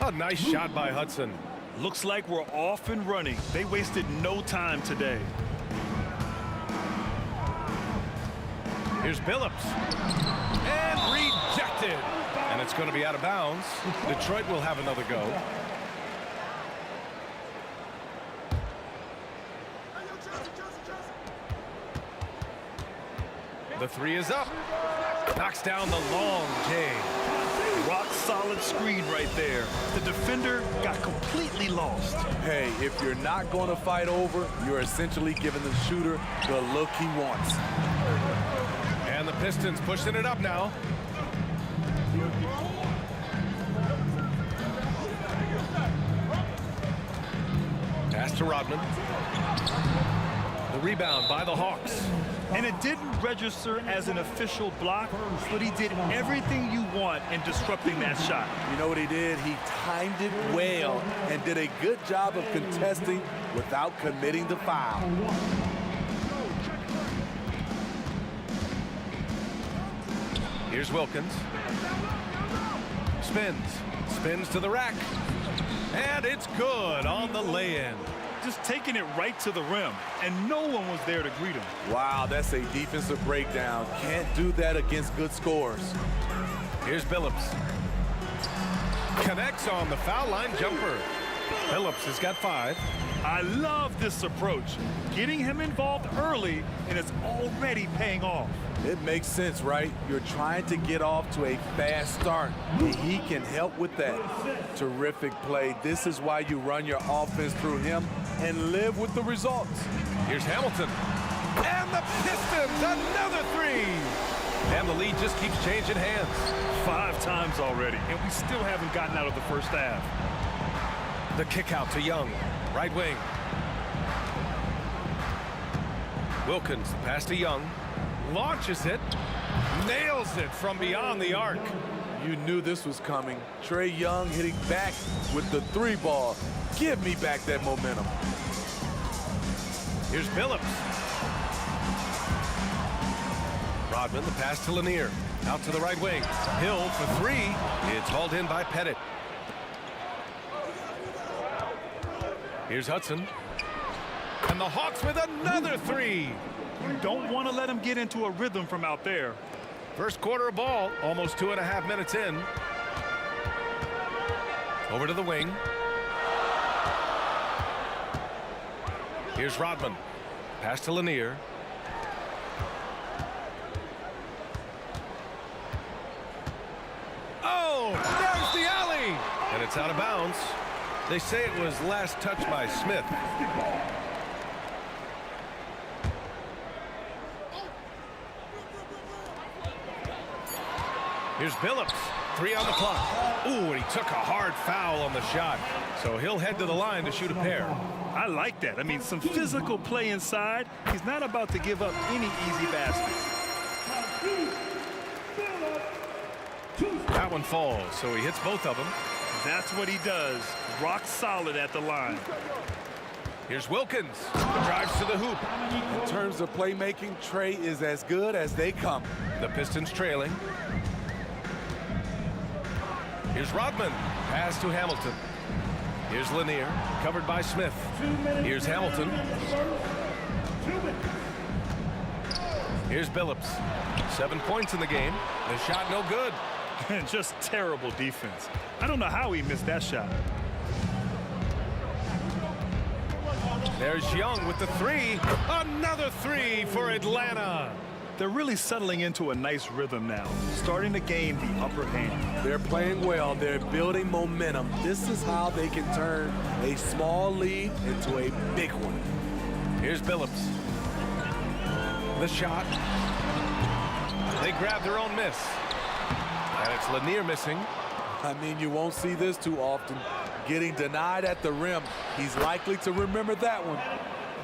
A nice shot by Hudson. Looks like we're off and running. They wasted no time today. Here's Billups. And rejected. And it's going to be out of bounds. Detroit will have another go. The three is up. Knocks down the long J. Rock solid screen right there. The defender got completely lost. Hey, if you're not going to fight over, you're essentially giving the shooter the look he wants. And the Pistons pushing it up now. Pass to Rodman. The rebound by the Hawks. And it didn't register as an official block, but he did everything you want in disrupting that shot. You know what he did? He timed it well and did a good job of contesting without committing the foul. Here's Wilkins. Spins to the rack. And it's good on the lay-in. Just taking it right to the rim, and no one was there to greet him. Wow, that's a defensive breakdown. Can't do that against good scores. Here's Billups. Connects on the foul line jumper. Billups has got 5. I love this approach. Getting him involved early, and it's already paying off. It makes sense, right? You're trying to get off to a fast start. He can help with that. Terrific play. This is why you run your offense through him and live with the results. Here's Hamilton. And the Pistons, another 3. And the lead just keeps changing hands. 5 times already, and we still haven't gotten out of the first half. The kick out to Young, right wing. Wilkins, the pass to Young. Launches it, nails it from beyond the arc. You knew this was coming. Trae Young hitting back with the 3 ball. Give me back that momentum. Here's Billups. Rodman, the pass to Lanier. Out to the right wing. Hill for 3. It's hauled in by Pettit. Here's Hudson. And the Hawks with another 3. You don't want to let him get into a rhythm from out there. First quarter of ball, almost 2.5 minutes in. Over to the wing. Here's Rodman. Pass to Lanier. Oh, there's the alley. And it's out of bounds. They say it was last touched by Smith. Here's Billups. 3 on the clock. Ooh, and he took a hard foul on the shot. So he'll head to the line to shoot a pair. I like that. I mean, some physical play inside. He's not about to give up any easy baskets. That one falls, so he hits both of them. That's what he does. Rock solid at the line. Here's Wilkins. Drives to the hoop. In terms of playmaking, Trae is as good as they come. The Pistons trailing. Here's Rodman. Pass to Hamilton. Here's Lanier. Covered by Smith. Here's Hamilton. Here's Billups. 7 points in the game. The shot no good. Just terrible defense. I don't know how he missed that shot. There's Young with the 3. Another 3 for Atlanta. They're really settling into a nice rhythm now, starting to gain the upper hand. They're playing well. They're building momentum. This is how they can turn a small lead into a big one. Here's Billups. The shot. They grab their own miss. And it's Lanier missing. I mean, you won't see this too often. Getting denied at the rim. He's likely to remember that one.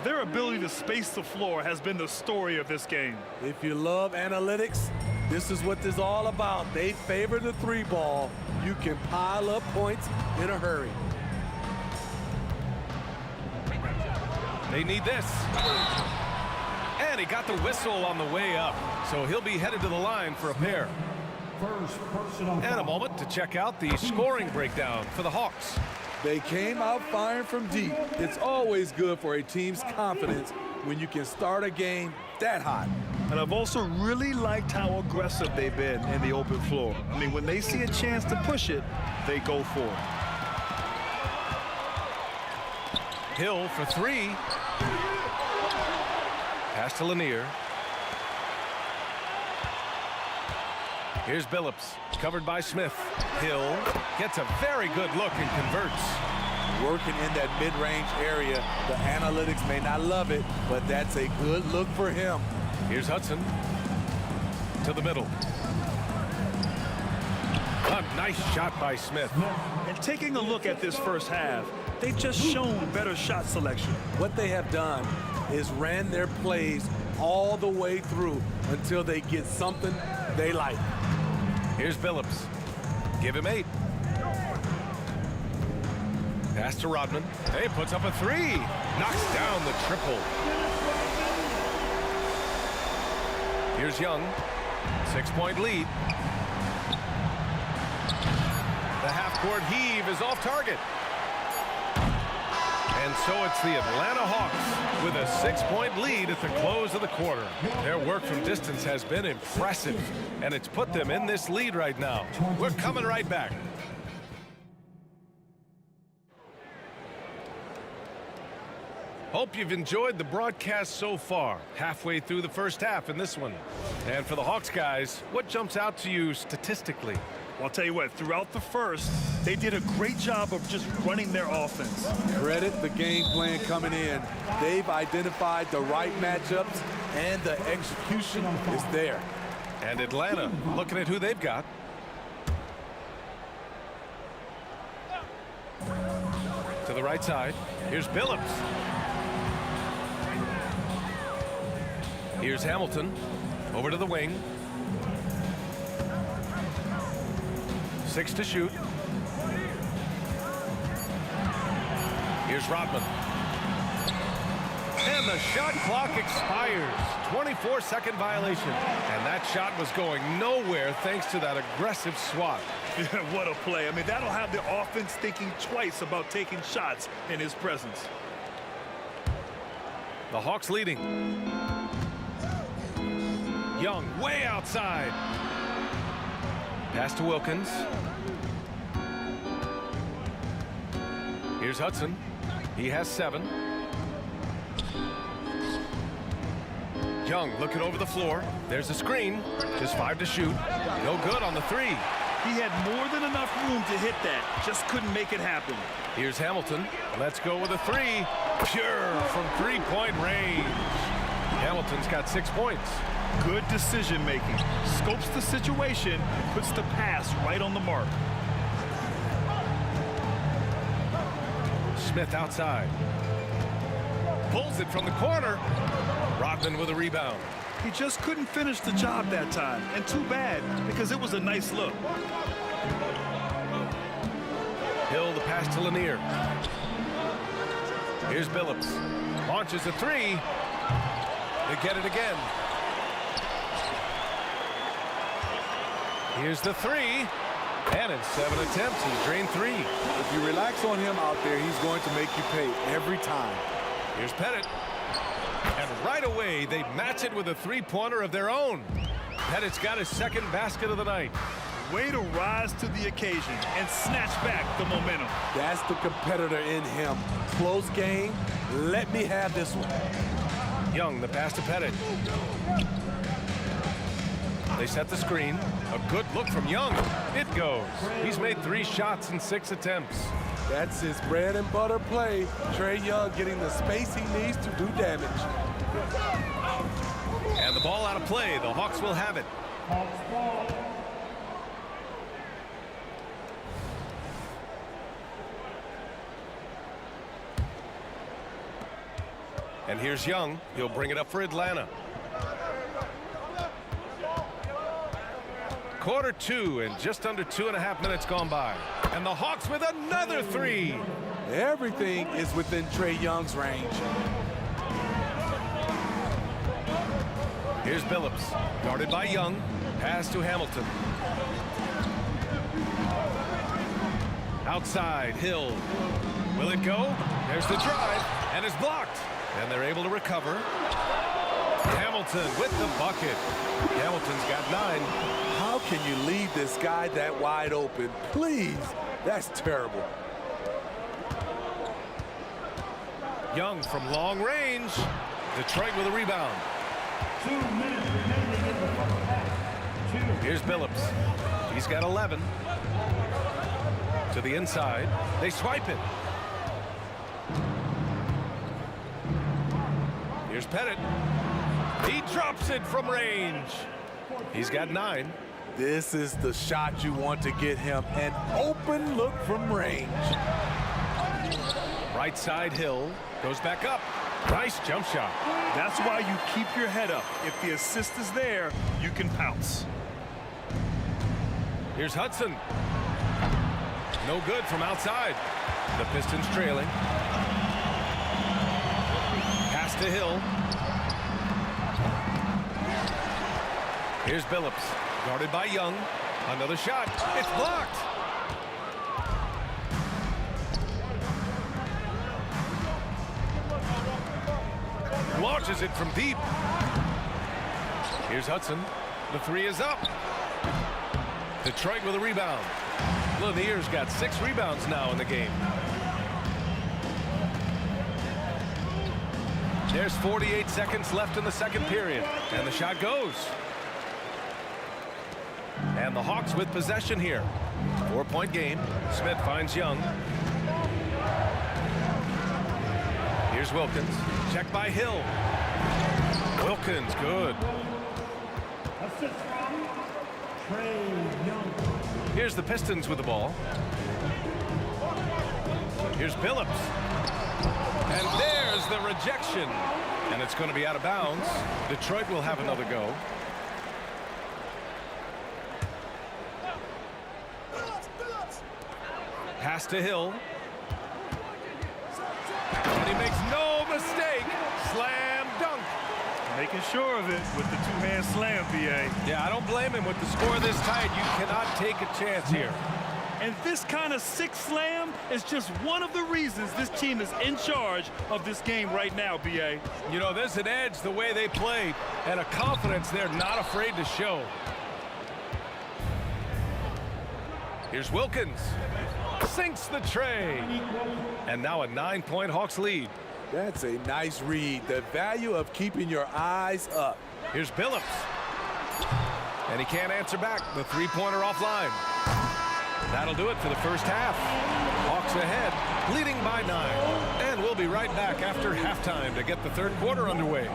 Their ability to space the floor has been the story of this game. If you love analytics, this is what this is all about. They favor the 3 ball. You can pile up points in a hurry. They need this. And he got the whistle on the way up, so he'll be headed to the line for a pair. And a moment to check out the scoring breakdown for the Hawks. They came out firing from deep. It's always good for a team's confidence when you can start a game that hot. And I've also really liked how aggressive they've been in the open floor. I mean, when they see a chance to push it, they go for it. Hill for three. Pass to Lanier. Here's Billups, covered by Smith. Hill gets a very good look and converts. Working in that mid-range area. The analytics may not love it, but that's a good look for him. Here's Hudson to the middle. A nice shot by Smith. And taking a look at this first half, they've just shown better shot selection. What they have done is ran their plays all the way through until they get something they like. Here's Billups. Give him 8. Pass to Rodman. Hey, puts up a 3. Knocks down the triple. Here's Young. 6-point lead. The half-court heave is off target. And so it's the Atlanta Hawks with a 6-point lead at the close of the quarter. Their work from distance has been impressive, and it's put them in this lead right now. We're coming right back. Hope you've enjoyed the broadcast so far. Halfway through the first half in this one. And for the Hawks guys, what jumps out to you statistically? Well, I'll tell you what, throughout the first, they did a great job of just running their offense. Credit the game plan coming in. They've identified the right matchups, and the execution is there. And Atlanta, looking at who they've got. To the right side, here's Billups. Here's Hamilton, over to the wing. 6 to shoot. Here's Rodman. And the shot clock expires. 24-second violation. And that shot was going nowhere thanks to that aggressive swat. What a play. I mean, that'll have the offense thinking twice about taking shots in his presence. The Hawks leading. Young way outside. Pass to Wilkins. Here's Hudson. He has 7. Young looking over the floor. There's a screen. Just 5 to shoot. No good on the 3. He had more than enough room to hit that. Just couldn't make it happen. Here's Hamilton. Let's go with a 3. Pure from 3-point range. Hamilton's got 6 points. Good decision making. Scopes the situation, puts the pass right on the mark. Smith outside. Pulls it from the corner. Rodman with a rebound. He just couldn't finish the job that time. And too bad, because it was a nice look. Hill the pass to Lanier. Here's Billups. Launches a 3. They get it again. Here's the 3. And in 7 attempts, he's drained 3. If you relax on him out there, he's going to make you pay every time. Here's Pettit. And right away, they match it with a 3-pointer of their own. Pettit's got his second basket of the night. Way to rise to the occasion and snatch back the momentum. That's the competitor in him. Close game. Let me have this one. Young, the pass to Pettit. They set the screen. A good look from Young. It goes. He's made 3 shots in 6 attempts. That's his bread and butter play. Trae Young getting the space he needs to do damage. And the ball out of play. The Hawks will have it. And here's Young. He'll bring it up for Atlanta. Quarter 2 and just under 2.5 minutes gone by. And the Hawks with another 3. Everything is within Trae Young's range. Here's Billups, guarded by Young. Pass to Hamilton. Outside, Hill. Will it go? There's the drive, and it's blocked. And they're able to recover. Hamilton with the bucket. Hamilton's got 9. How can you leave this guy that wide open? Please, that's terrible. Young from long range. Detroit with a rebound. 2 minutes remaining in the first half. Here's Billups. He's got 11. To the inside. They swipe it. Here's Pettit. He drops it from range. He's got 9. This is the shot you want to get him. An open look from range. Right side, Hill. Goes back up. Nice jump shot. That's why you keep your head up. If the assist is there, you can pounce. Here's Hudson. No good from outside. The Pistons trailing. Pass to Hill. Here's Billups, guarded by Young. Another shot. It's blocked. Launches it from deep. Here's Hudson. The 3 is up. Detroit with a rebound. Lanier's got 6 rebounds now in the game. There's 48 seconds left in the second period. And the shot goes. And the Hawks with possession here. 4-point game. Smith finds Young. Here's Wilkins. Check by Hill. Wilkins, good. Assist from Trae Young. Here's the Pistons with the ball. Here's Billups. And there's the rejection. And it's going to be out of bounds. Detroit will have another go. Pass to Hill. And he makes no mistake. Slam dunk. Making sure of it with the two-hand slam, BA. Yeah, I don't blame him. With the score this tight, you cannot take a chance here. And this kind of sick slam is just one of the reasons this team is in charge of this game right now, BA. You know, there's an edge the way they play and a confidence they're not afraid to show. Here's Wilkins. Sinks the tray. And now a 9-point Hawks lead. That's a nice read. The value of keeping your eyes up. Here's Billups. And he can't answer back. The three-pointer offline. That'll do it for the first half. Hawks ahead, leading by 9. And we'll be right back after halftime to get the third quarter underway.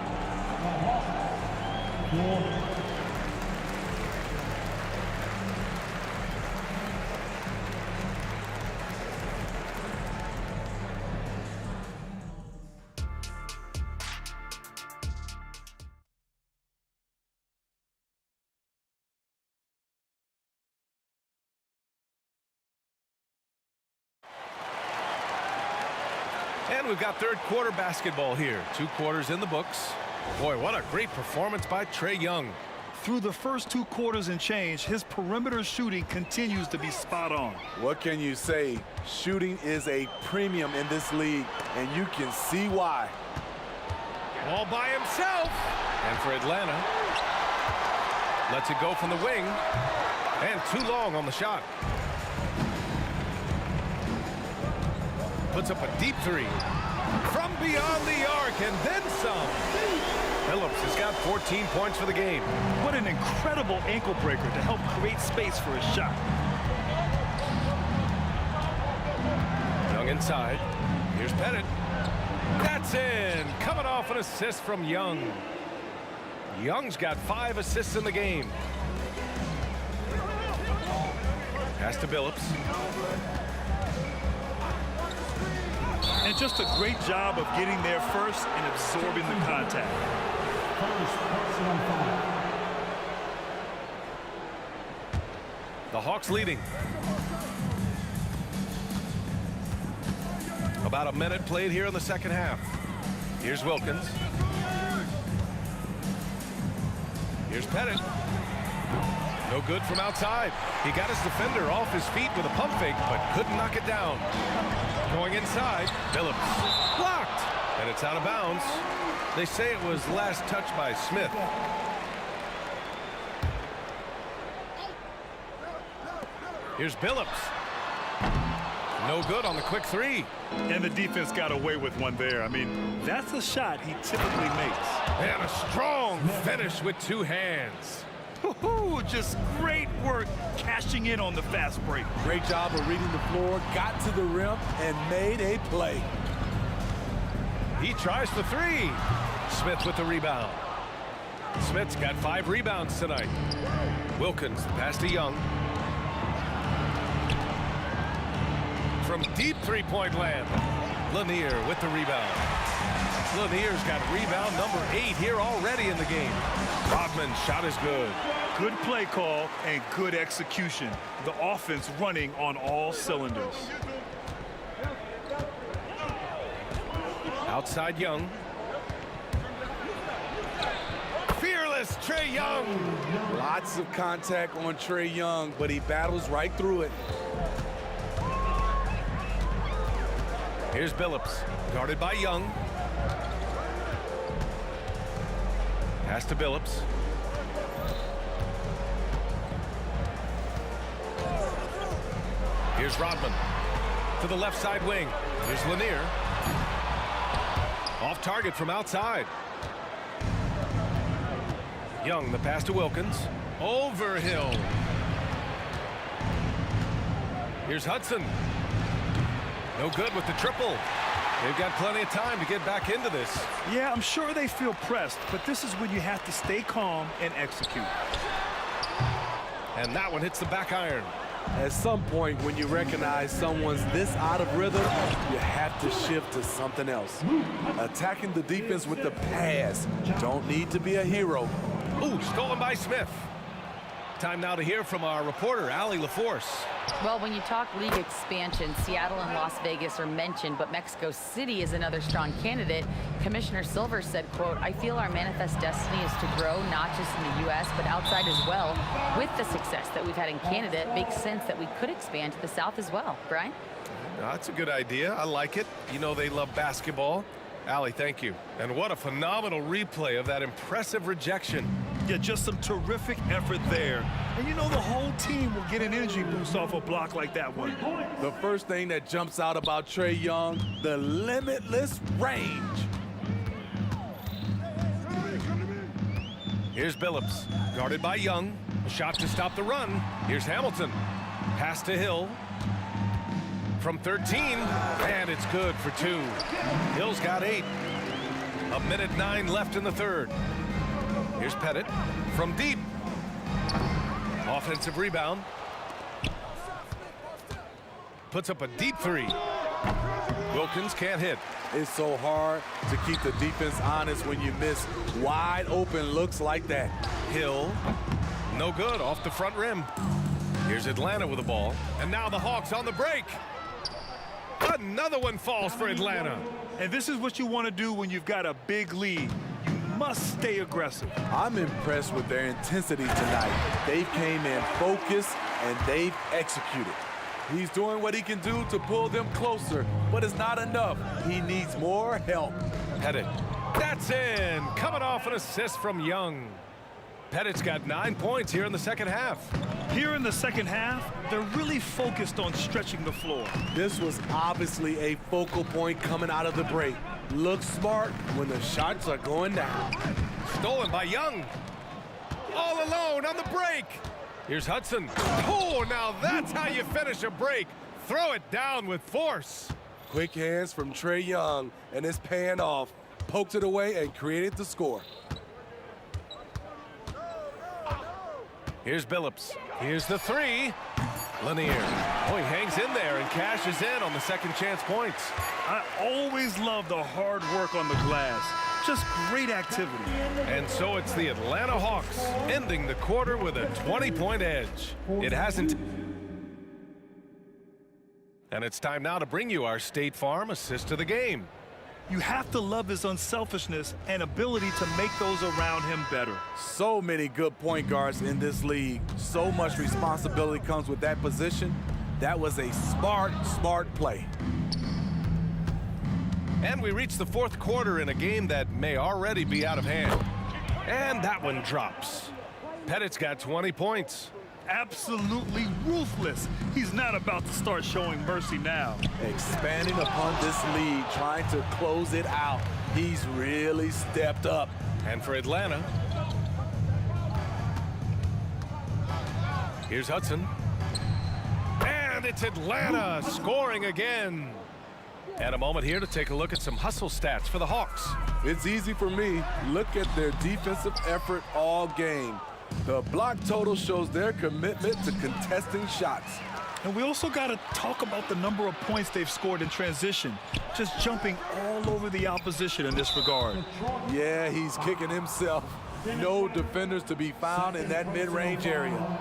And we've got third quarter basketball here. 2 quarters in the books. Boy, what a great performance by Trae Young. Through the first 2 quarters and change, his perimeter shooting continues to be spot on. What can you say? Shooting is a premium in this league, and you can see why. All by himself. And for Atlanta, lets it go from the wing. And too long on the shot. Puts up a deep 3 from beyond the arc and then some. Billups has got 14 points for the game. What an incredible ankle breaker to help create space for his shot. Young inside. Here's Pettit. That's in. Coming off an assist from Young. Young's got 5 assists in the game. Pass to Billups. And just a great job of getting there first and absorbing the contact. The Hawks leading. About a minute played here in the second half. Here's Wilkins. Here's Pettit. No good from outside. He got his defender off his feet with a pump fake, but couldn't knock it down. Going inside, Phillips. Blocked! And it's out of bounds. They say it was last touched by Smith. Here's Billups. No good on the quick three. And the defense got away with one there. I mean, that's a shot he typically makes. And a strong finish with two hands. Just great work cashing in on the fast break. Great job of reading the floor, got to the rim, and made a play. He tries for three. Smith with the rebound. Smith's got 5 rebounds tonight. Wilkins pass to Young. From deep three-point land. Lanier with the rebound. Lanier's got rebound number 8 here already in the game. Rodman's shot is good. Good play call and good execution. The offense running on all cylinders. Outside Young. Fearless Trae Young. Lots of contact on Trae Young, but he battles right through it. Here's Billups, guarded by Young. Pass to Billups. Here's Rodman to the left side wing. Here's Lanier. Off target from outside. Young, the pass to Wilkins. Over Hill. Here's Hudson. No good with the triple. They've got plenty of time to get back into this. Yeah, I'm sure they feel pressed, but this is when you have to stay calm and execute. And that one hits the back iron. At some point, when you recognize someone's this out of rhythm, you have to shift to something else. Attacking the defense with the pass. Don't need to be a hero. Ooh, stolen by Smith. Time now to hear from our reporter, Allie LaForce. Well, when you talk league expansion, Seattle and Las Vegas are mentioned, but Mexico City is another strong candidate. Commissioner Silver said, quote, "I feel our manifest destiny is to grow not just in the U.S., but outside as well. With the success that we've had in Canada, it makes sense that we could expand to the South as well." Brian? That's a good idea. I like it. You know they love basketball. Allie, thank you. And what a phenomenal replay of that impressive rejection. Yeah, just some terrific effort there. And you know the whole team will get an energy boost off a block like that one. The first thing that jumps out about Trae Young, the limitless range. Here's Billups, guarded by Young. A shot to stop the run. Here's Hamilton. Pass to Hill. From 13, and it's good for 2. Hill's got 8. 1:09 left in the third. Here's Pettit from deep. Offensive rebound. Puts up a deep 3. Wilkins can't hit. It's so hard to keep the defense honest when you miss wide open looks like that. Hill, no good off the front rim. Here's Atlanta with the ball. And now the Hawks on the break. Another one falls for Atlanta. And this is what you want to do when you've got a big lead. You must stay aggressive. I'm impressed with their intensity tonight. They came in focused and they've executed. He's doing what he can do to pull them closer, but it's not enough. He needs more help. Pettit. That's in. Coming off an assist from Young. Pettit's got 9 points here in the second half. Here in the second half, they're really focused on stretching the floor. This was obviously a focal point coming out of the break. Look smart when the shots are going down. Stolen by Young. All alone on the break. Here's Hudson. Oh, now that's how you finish a break. Throw it down with force. Quick hands from Trae Young, and it's paying off. Poked it away and created the score. Here's Billups. Here's the 3. Lanier. Oh, he hangs in there and cashes in on the second chance points. I always love the hard work on the glass. Just great activity. And so it's the Atlanta Hawks ending the quarter with a 20-point edge. It hasn't. And it's time now to bring you our State Farm assist of the game. You have to love his unselfishness and ability to make those around him better. So many good point guards in this league. So much responsibility comes with that position. That was a smart play. And we reach the fourth quarter in a game that may already be out of hand. And that one drops. Pettit's got 20 points. Absolutely ruthless. He's not about to start showing mercy now. Expanding upon this lead, trying to close it out. He's really stepped up. And for Atlanta, here's Hudson. And it's Atlanta scoring again. And a moment here to take a look at some hustle stats for the Hawks. It's easy for me. Look at their defensive effort all game. The block total shows their commitment to contesting shots. And we also got to talk about the number of points they've scored in transition, just jumping all over the opposition in this regard. Yeah, he's kicking himself. No defenders to be found in that mid-range area.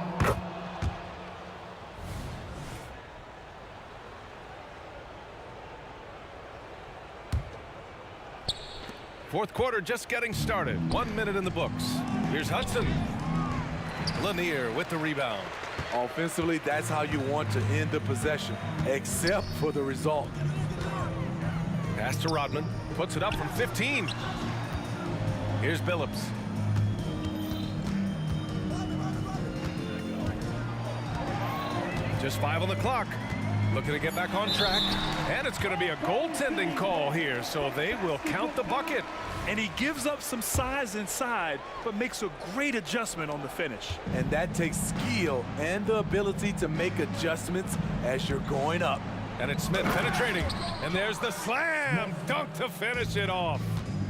Fourth quarter just getting started. 1 minute in the books. Here's Hudson. Lanier with the rebound. Offensively, that's how you want to end the possession, except for the result. Pass to Rodman. Puts it up from 15. Here's Billups. Just 5 on the clock. Looking to get back on track. And it's going to be a goaltending call here, so they will count the bucket. And he gives up some size inside, but makes a great adjustment on the finish. And that takes skill and the ability to make adjustments as you're going up. And it's Smith penetrating. And there's the slam dunk to finish it off.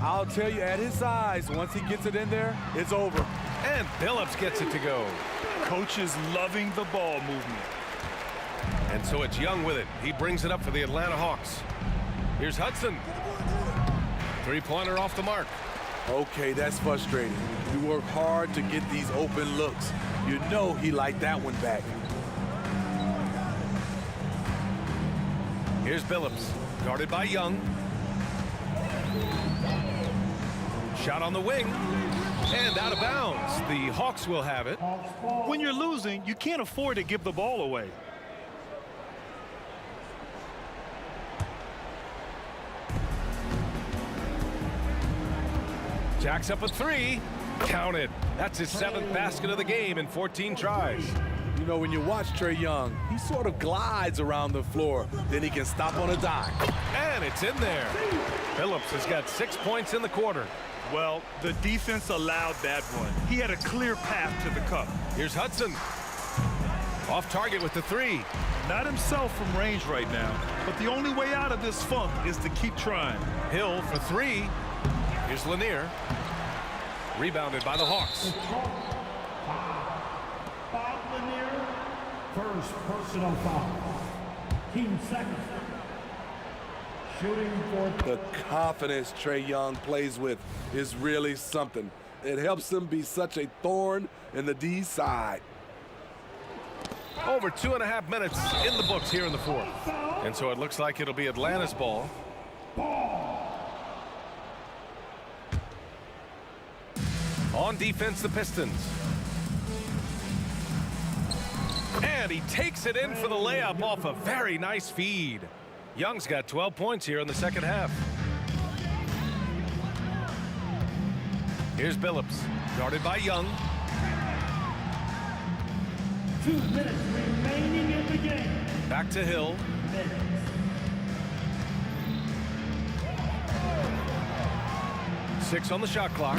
I'll tell you, at his size, once he gets it in there, it's over. And Billups gets it to go. Coach is loving the ball movement. And so it's Young with it. He brings it up for the Atlanta Hawks. Here's Hudson. Three-pointer off the mark. Okay, that's frustrating. You work hard to get these open looks. You know he liked that one back. Here's Billups, guarded by Young. Shot on the wing, and out of bounds. The Hawks will have it. When you're losing, you can't afford to give the ball away. Jacks up a three. Counted. That's his 7th basket of the game in 14 tries. You know, when you watch Trae Young, he sort of glides around the floor. Then he can stop on a dime. And it's in there. Billups has got 6 points in the quarter. Well, the defense allowed that one. He had a clear path to the cup. Here's Hudson. Off target with the three. Not himself from range right now, but the only way out of this funk is to keep trying. Hill for three. Here's Lanier. Rebounded by the Hawks. Bob Lanier, first personal foul. Team second. Shooting for the confidence Trae Young plays with is really something. It helps him be such a thorn in the D side. Over 2.5 minutes in the books here in the fourth. And so it looks like it'll be Atlanta's ball. On defense, the Pistons. And he takes it in for the layup off a very nice feed. Young's got 12 points here in the second half. Here's Billups, guarded by Young. 2 minutes remaining in the game. Back to Hill. Six on the shot clock.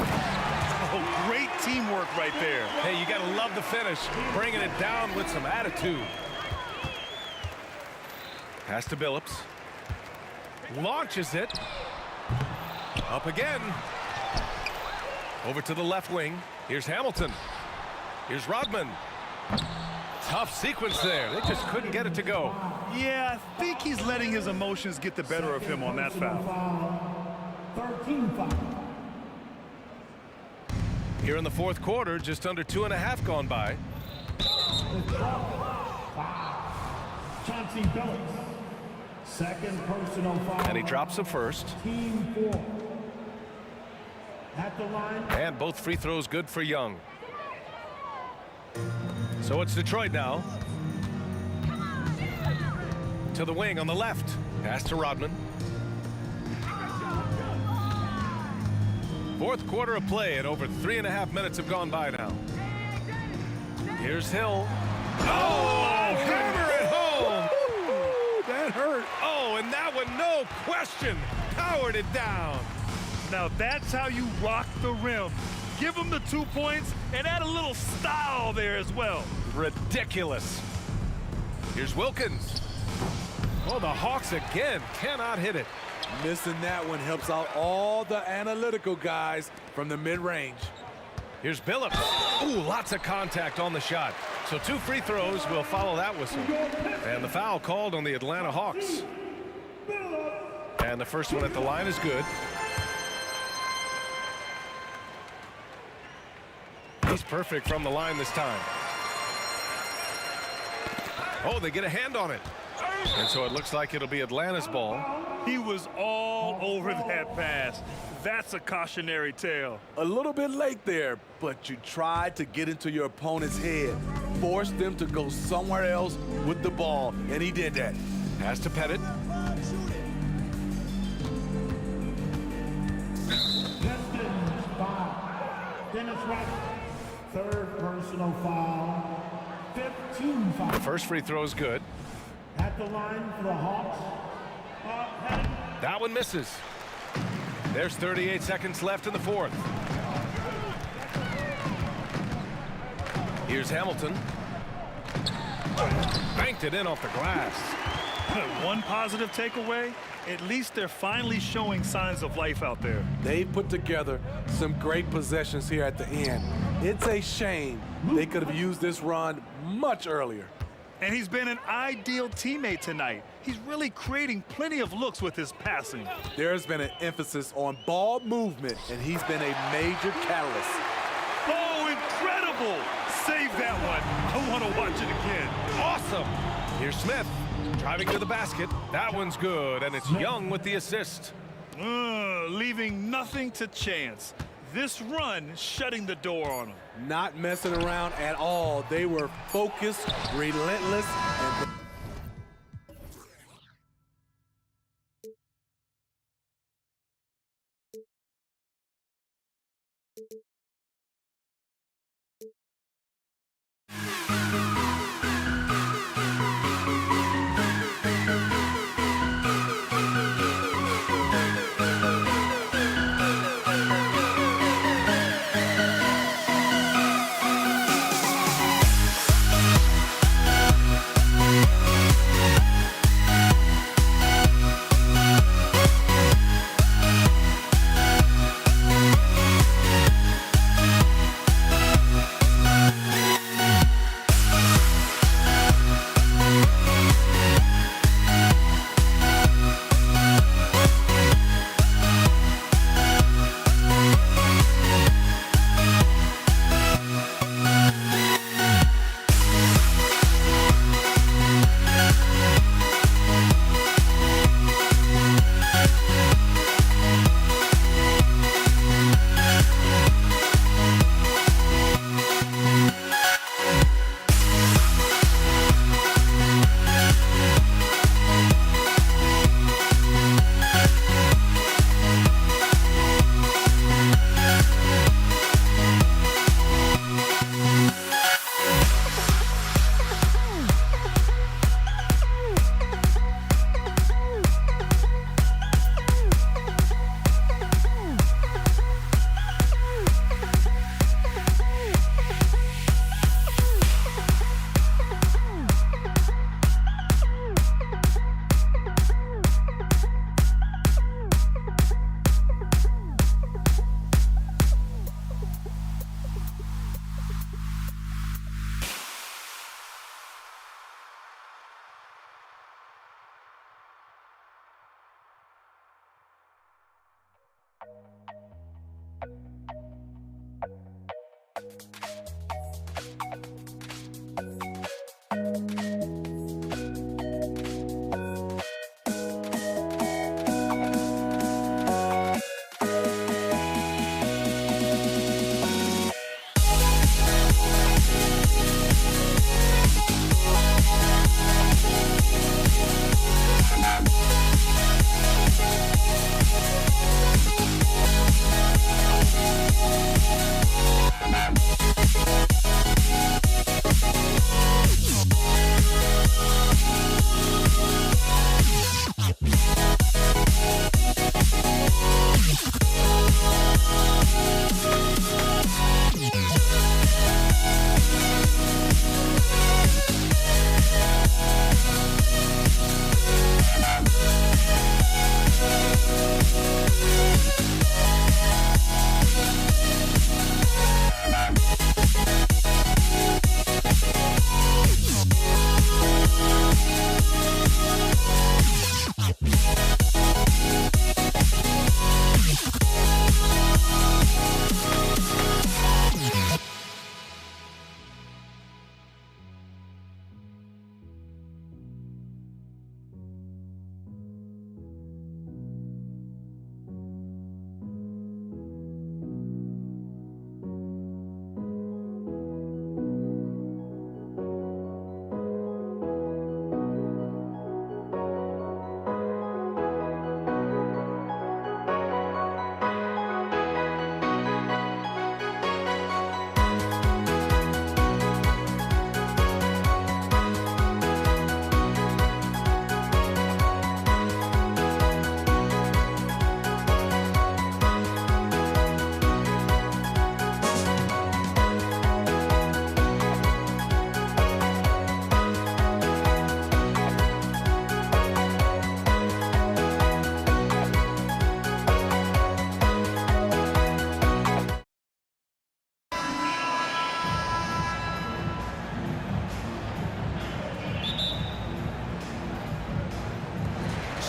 Oh, great teamwork right there. Hey, you gotta love the finish. Bringing it down with some attitude. Pass to Billups. Launches it. Up again. Over to the left wing. Here's Hamilton. Here's Rodman. Tough sequence there. They just couldn't get it to go. Yeah, I think he's letting his emotions get the better of him on that foul. 13 foul. Here in the fourth quarter, just under 2.5 gone by. Chauncey Billups. Second personal foul. And he drops the first. Team 4. At the line. And both free throws good for Young. So it's Detroit now. To the wing on the left. Pass to Rodman. Fourth quarter of play, and over 3.5 minutes have gone by now. Here's Hill. Oh, hammer it home. Ooh, that hurt. Oh, and that one, no question, powered it down. Now that's how you rock the rim. Give him the 2 points and add a little style there as well. Ridiculous. Here's Wilkins. Oh, the Hawks again cannot hit it. Missing that one helps out all the analytical guys from the mid-range. Here's Billups. Ooh, lots of contact on the shot. So 2 free throws will follow that whistle. And the foul called on the Atlanta Hawks. And the first one at the line is good. He's perfect from the line this time. Oh, they get a hand on it. And so it looks like it'll be Atlanta's ball. He was all over that pass. That's a cautionary tale. A little bit late there, but you tried to get into your opponent's head. Force them to go somewhere else with the ball, and he did that. Pass to Pettit. Pistons foul. Dennis Rodman. Third personal foul. 15 foul. The first free throw is good. At the line for the Hawks. That one misses. There's 38 seconds left in the fourth. Here's Hamilton. Banked it in off the glass. One positive takeaway, at least they're finally showing signs of life out there. They put together some great possessions here at the end. It's a shame they could have used this run much earlier. And he's been an ideal teammate tonight. He's really creating plenty of looks with his passing. There's been an emphasis on ball movement, and he's been a major catalyst. Oh, incredible! Save that one. I want to watch it again. Awesome. Here's Smith driving to the basket. That one's good, and it's Young with the assist. Leaving nothing to chance. This run shutting the door on him. Not messing around at all. They were focused, relentless, and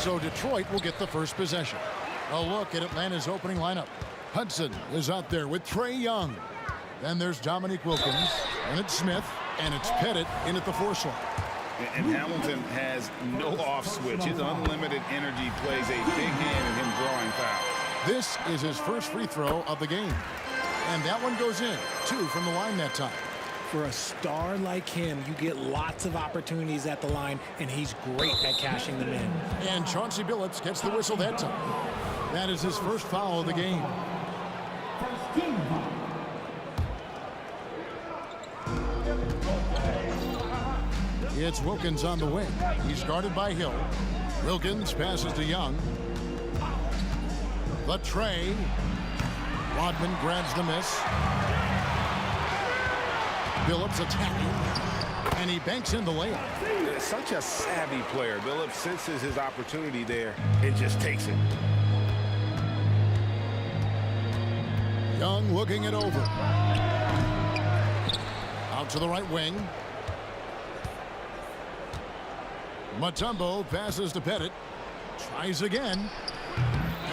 So Detroit will get the first possession. A look at Atlanta's opening lineup. Hudson is out there with Trae Young. Then there's Dominique Wilkins, and it's Smith, and it's Pettit in at the 4 slot. And Hamilton has no off switch. His unlimited energy plays a big hand in him drawing fouls. This is his first free throw of the game. And that one goes in. 2 from the line that time. For a star like him, you get lots of opportunities at the line, and he's great at cashing them in. And Chauncey Billups gets the whistle that time. That is his first foul of the game. It's Wilkins on the wing. He's guarded by Hill. Wilkins passes to Young. The Trae. Rodman grabs the miss. Billups attacking. And he banks in the layup. Such a savvy player. Billups senses his opportunity there and just takes it. Young looking it over. Out to the right wing. Mutombo passes to Pettit. Tries again.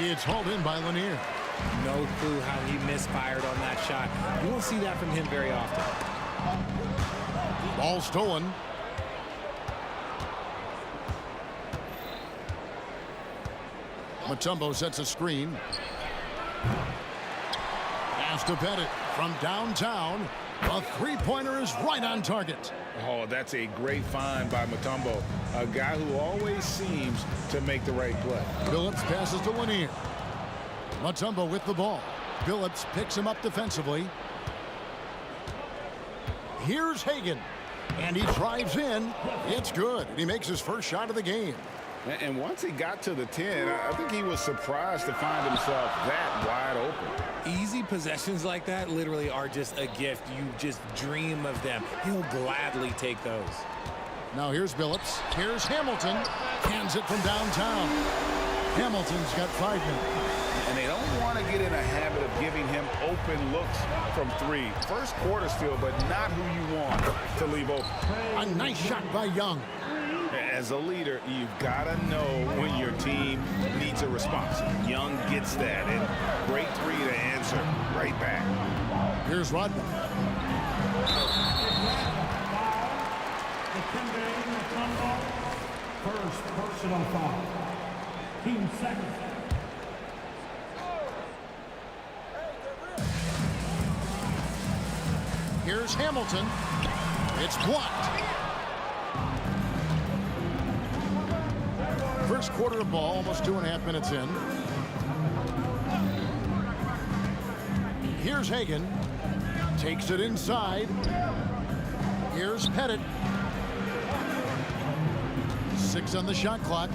It's hauled in by Lanier. No clue how he misfired on that shot. You won't see that from him very often. Ball stolen. Mutombo sets a screen. Pass to Pettit from downtown. A three-pointer is right on target. Oh, that's a great find by Mutombo, a guy who always seems to make the right play. Billups passes to Lanier. Mutombo with the ball. Billups picks him up defensively. Here's Hagan. And he drives in. It's good. And he makes his first shot of the game. And once he got to the 10, I think he was surprised to find himself that wide open. Easy possessions like that literally are just a gift. You just dream of them. He'll gladly take those. Now here's Billups. Here's Hamilton. Hands it from downtown. Hamilton's got 5 minutes. And they don't want to get in a habit of giving him open looks from 3. First quarter still, but not who you want to leave open. A nice shot by Young. As a leader, you've got to know when your team needs a response. Young gets that, and great 3 to answer right back. Here's Rodman. First personal foul. Team second. Here's Hamilton. It's blocked. First quarter of ball, almost 2.5 minutes in. Here's Hagan. Takes it inside. Here's Pettit. 6 on the shot clock.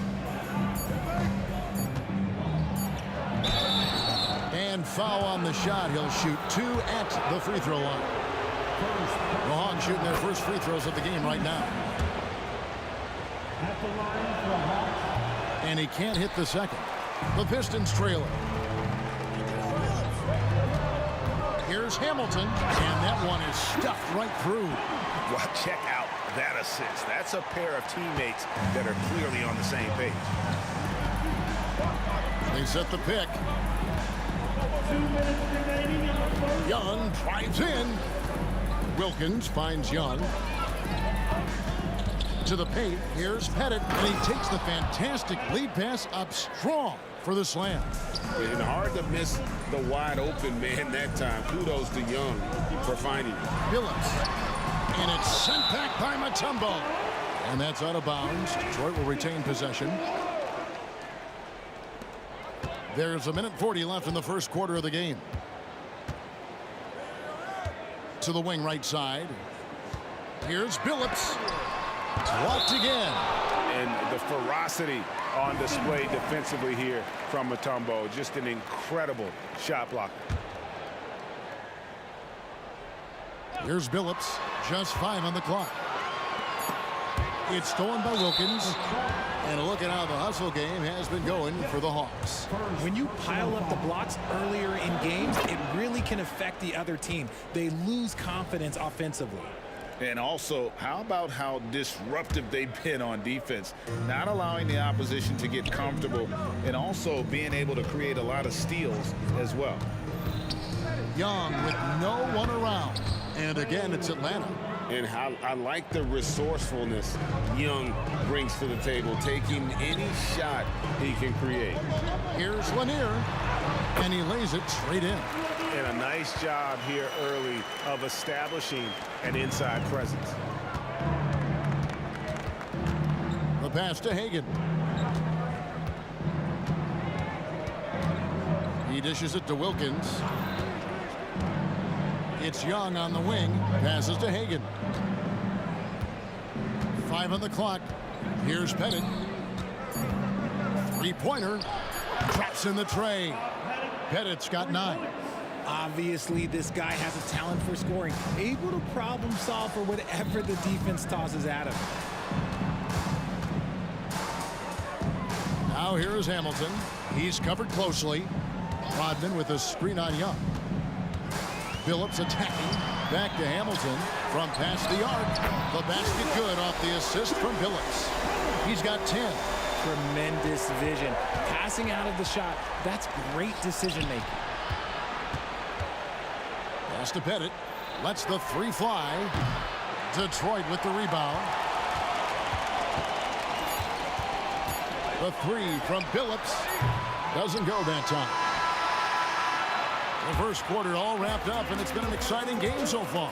And foul on the shot. He'll shoot 2 at the free throw line. The Hawks shooting their first free throws of the game right now. At the line for the Hawks. And he can't hit the second. The Pistons trailing. Here's Hamilton, and that one is stuffed right through. Well, check out that assist. That's a pair of teammates that are clearly on the same page. They set the pick. 2 minutes remaining in the first. Young drives in. Wilkins finds Young. To the paint, here's Pettit, and he takes the fantastic lead pass up strong for the slam. And hard to miss the wide open man that time. Kudos to Young for finding it. Billups, and it's sent back by Mutombo. And that's out of bounds. Detroit will retain possession. There's 1:40 left in the first quarter of the game. To the wing right side. Here's Billups. Blocked again. And the ferocity on display defensively here from Mutombo. Just an incredible shot blocker. Here's Billups. Just 5 on the clock. It's stolen by Wilkins. And a look at how the hustle game has been going for the Hawks. When you pile up the blocks earlier in games, it really can affect the other team. They lose confidence offensively. And also, how about how disruptive they've been on defense, not allowing the opposition to get comfortable and also being able to create a lot of steals as well. Young with no one around. And again, it's Atlanta. And how I like the resourcefulness Young brings to the table, taking any shot he can create. Here's Lanier, and he lays it straight in. And a nice job here early of establishing an inside presence. The pass to Hagan. He dishes it to Wilkins. It's Young on the wing. Passes to Hagan. 5 on the clock. Here's Pettit. Three-pointer. Drops in the tray. Pettit's got 9. Obviously, this guy has a talent for scoring, able to problem solve for whatever the defense tosses at him. Now here is Hamilton. He's covered closely. Rodman with a screen on Young. Phillips attacking. Back to Hamilton from past the arc. The basket good off the assist from Phillips. He's got 10. Tremendous vision. Passing out of the shot. That's great decision making. Pass to Pettit. Lets the 3 fly. Detroit with the rebound. The 3 from Phillips. Doesn't go that time. The first quarter all wrapped up, and it's been an exciting game so far.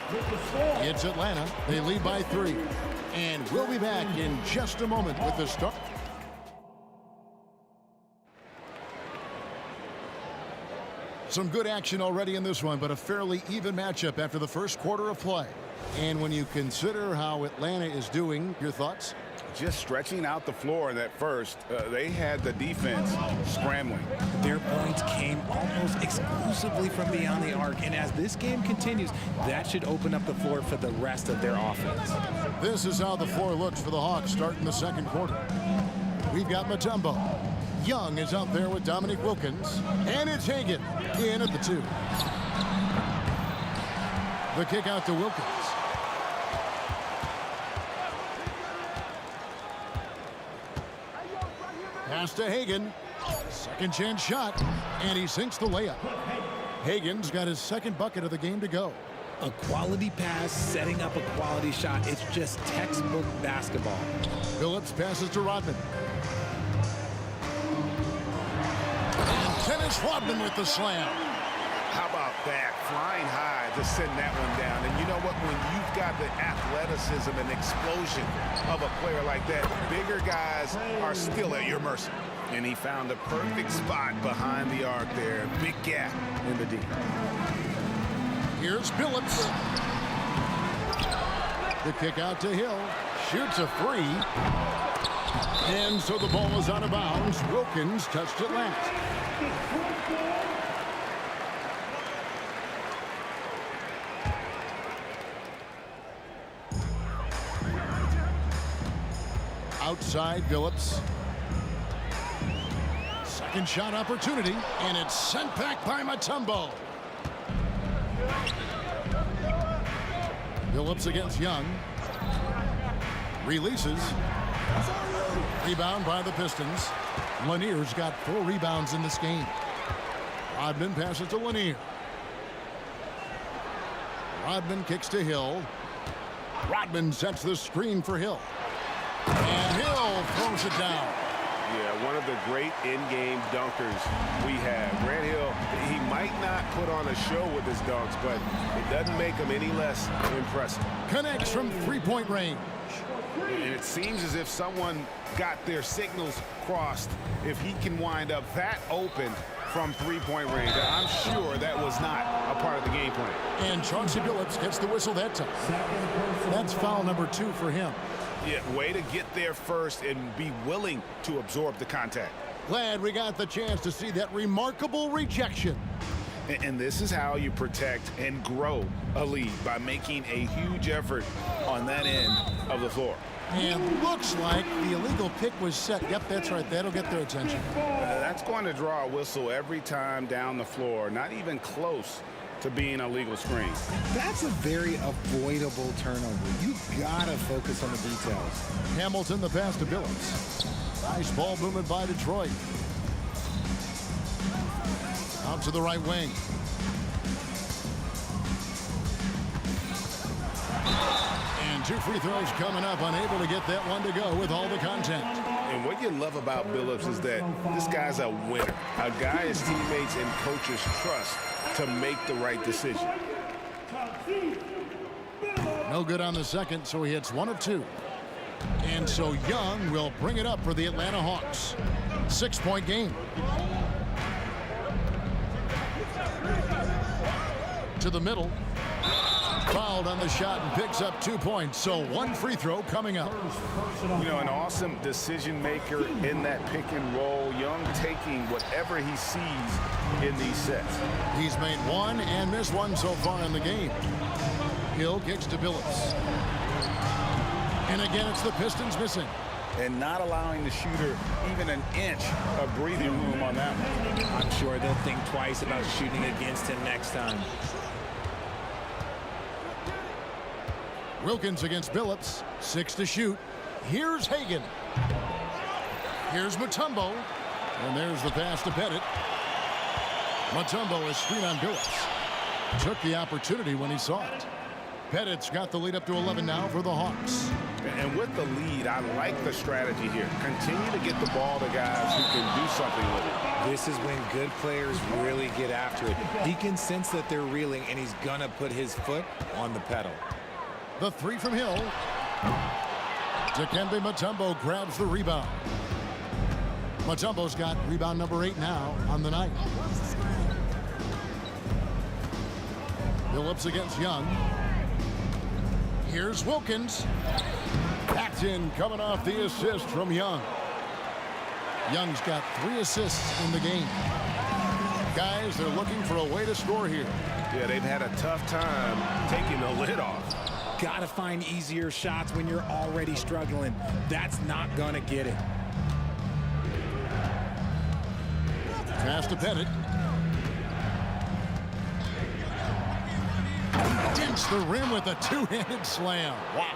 It's Atlanta. They lead by 3. And we'll be back in just a moment with the start. Some good action already in this one, but a fairly even matchup after the first quarter of play. And when you consider how Atlanta is doing, your thoughts? Just stretching out the floor in that first, they had the defense scrambling. Their points came almost exclusively from beyond the arc, and as this game continues, that should open up the floor for the rest of their offense. This is how the floor looks for the Hawks starting the second quarter. We've got Mutombo. Young is out there with Dominic Wilkins, and it's Hagan in at the 2. The kick out to Wilkins. Pass to Hagan. Second chance shot, and he sinks the layup. Hagan's got his second bucket of the game to go. A quality pass, setting up a quality shot. It's just textbook basketball. Phillips passes to Rodman. And Dennis Rodman with the slam. How about that? Flying high to send that one down. And you know what? When you've got the athleticism and explosion of a player like that, bigger guys are still at your mercy. And he found a perfect spot behind the arc there. Big gap in the D. Here's Phillips. The kick out to Hill. Shoots a 3. And so the ball is out of bounds. Wilkins touched it last. Outside Phillips. Second shot opportunity, and it's sent back by Mutombo. Phillips against Young. Releases. Rebound by the Pistons. Lanier's got 4 rebounds in this game. Rodman passes to Lanier. Rodman kicks to Hill. Rodman sets the screen for Hill. And Hill throws it down. Yeah, one of the great in-game dunkers we have. Grant Hill, he might not put on a show with his dunks, but it doesn't make him any less impressive. Connects from 3-point range. And it seems as if someone got their signals crossed. If he can wind up that open from 3-point range, I'm sure that was not a part of the game plan. And Chauncey Billups gets the whistle that time. That's foul number 2 for him. Yeah, way to get there first and be willing to absorb the contact. Glad we got the chance to see that remarkable rejection. And this is how you protect and grow a lead, by making a huge effort on that end of the floor. And looks like the illegal pick was set. Yep, that's right. That'll get their attention. That's going to draw a whistle every time down the floor. Not even close to being a legal screen. That's a very avoidable turnover. You gotta focus on the details. Hamilton, the pass to Billups. Nice ball movement by Detroit. Out to the right wing. And 2 free throws coming up, unable to get that one to go with all the contact. And what you love about Billups is that this guy's a winner, a guy his teammates and coaches trust to make the right decision. No good on the second, so he hits 1 of 2. And so Young will bring it up for the Atlanta Hawks. 6-point game. To the middle. Fouled on the shot and picks up 2 points. So 1 free throw coming up. You know, an awesome decision maker in that pick and roll. Young taking whatever he sees in these sets. He's made 1 and missed 1 so far in the game. Hill kicks to Billups. And again, it's the Pistons missing. And not allowing the shooter even an inch of breathing room on that one. I'm sure they'll think twice about shooting against him next time. Wilkins against Billups. 6 to shoot. Here's Hagan. Here's Mutombo. And there's the pass to Pettit. Mutombo is screen on Billups. Took the opportunity when he saw it. Pettit's got the lead up to 11 now for the Hawks. And with the lead, I like the strategy here. Continue to get the ball to guys who can do something with it. This is when good players really get after it. He can sense that they're reeling, and he's gonna put his foot on the pedal. The 3 from Hill. Dikembe Mutombo grabs the rebound. Mutombo's got rebound number 8 now on the night. Billups against Young. Here's Wilkins. Paxton coming off the assist from Young. Young's got 3 assists in the game. Guys, they're looking for a way to score here. Yeah, they've had a tough time taking the lid off. Gotta find easier shots when you're already struggling. That's not gonna get it. Pass to Pettit. Dents the rim with a 2-handed slam. Wow.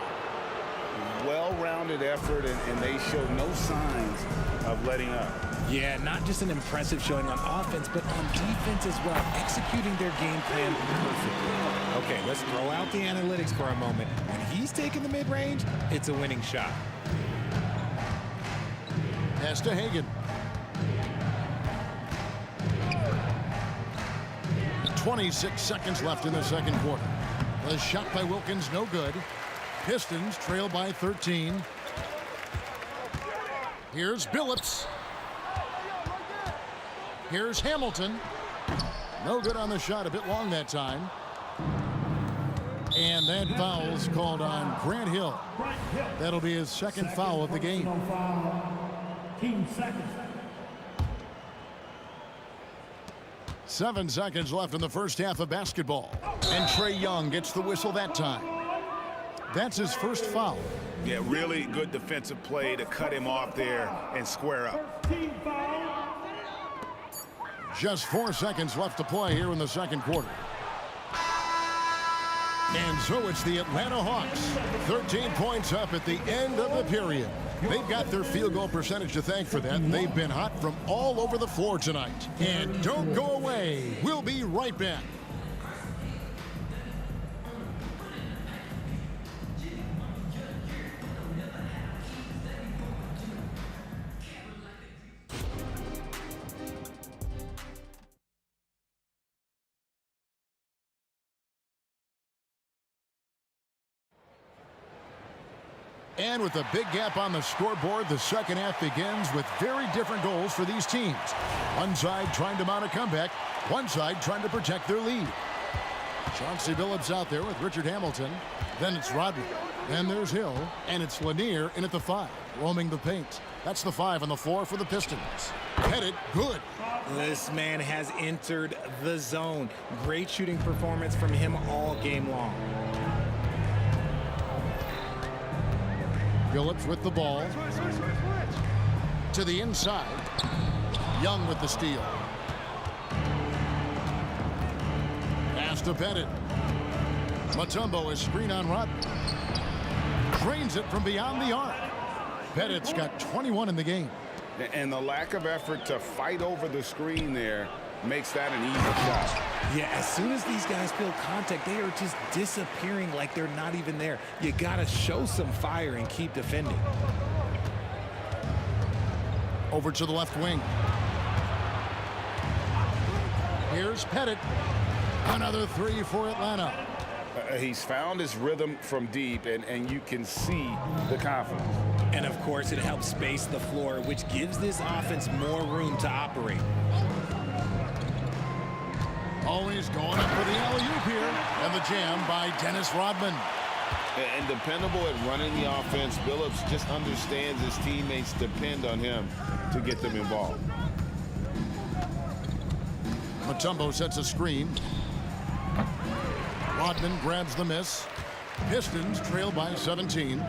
Well-rounded effort, and they show no signs of letting up. Yeah, not just an impressive showing on offense, but on defense as well, executing their game plan perfectly. Okay, let's throw out the analytics for a moment. When he's taking the mid-range, it's a winning shot. Pass to Hagan. 26 seconds left in the second quarter. The shot by Wilkins, no good. Pistons trail by 13. Here's Billups. Here's Hamilton. No good on the shot, a bit long that time. And that foul's called on Grant Hill. That'll be his second foul of the game. Team seconds. 7 seconds left in the first half of basketball. And Trae Young gets the whistle that time. That's his first foul. Yeah, really good defensive play to cut him off there and square up. Just 4 seconds left to play here in the second quarter. And so it's the Atlanta Hawks. 13 points up at the end of the period. They've got their field goal percentage to thank for that. They've been hot from all over the floor tonight. And don't go away. We'll be right back. And with a big gap on the scoreboard, the second half begins with very different goals for these teams. One side trying to mount a comeback, one side trying to protect their lead. Chauncey Billups out there with Richard Hamilton. Then it's Rodney. Then there's Hill. And it's Lanier in at the 5, roaming the paint. That's the 5 on the floor for the Pistons. Headed, good. This man has entered the zone. Great shooting performance from him all game long. Billups with the ball. To the inside. Young with the steal. Pass to Pettit. Mutombo is screen on Rodman. Drains it from beyond the arc. Pettit's got 21 in the game. And the lack of effort to fight over the screen there makes that an easy shot. Yeah, as soon as these guys feel contact, they are just disappearing like they're not even there. You got to show some fire and keep defending. Over to the left wing. Here's Pettit. Another three for Atlanta. He's found his rhythm from deep, and you can see the confidence. And, of course, it helps space the floor, which gives this offense more room to operate. Always going up for the alley-oop here. And the jam by Dennis Rodman. And dependable at running the offense, Billups just understands his teammates depend on him to get them involved. Mutombo sets a screen. Rodman grabs the miss. Pistons trail by 17.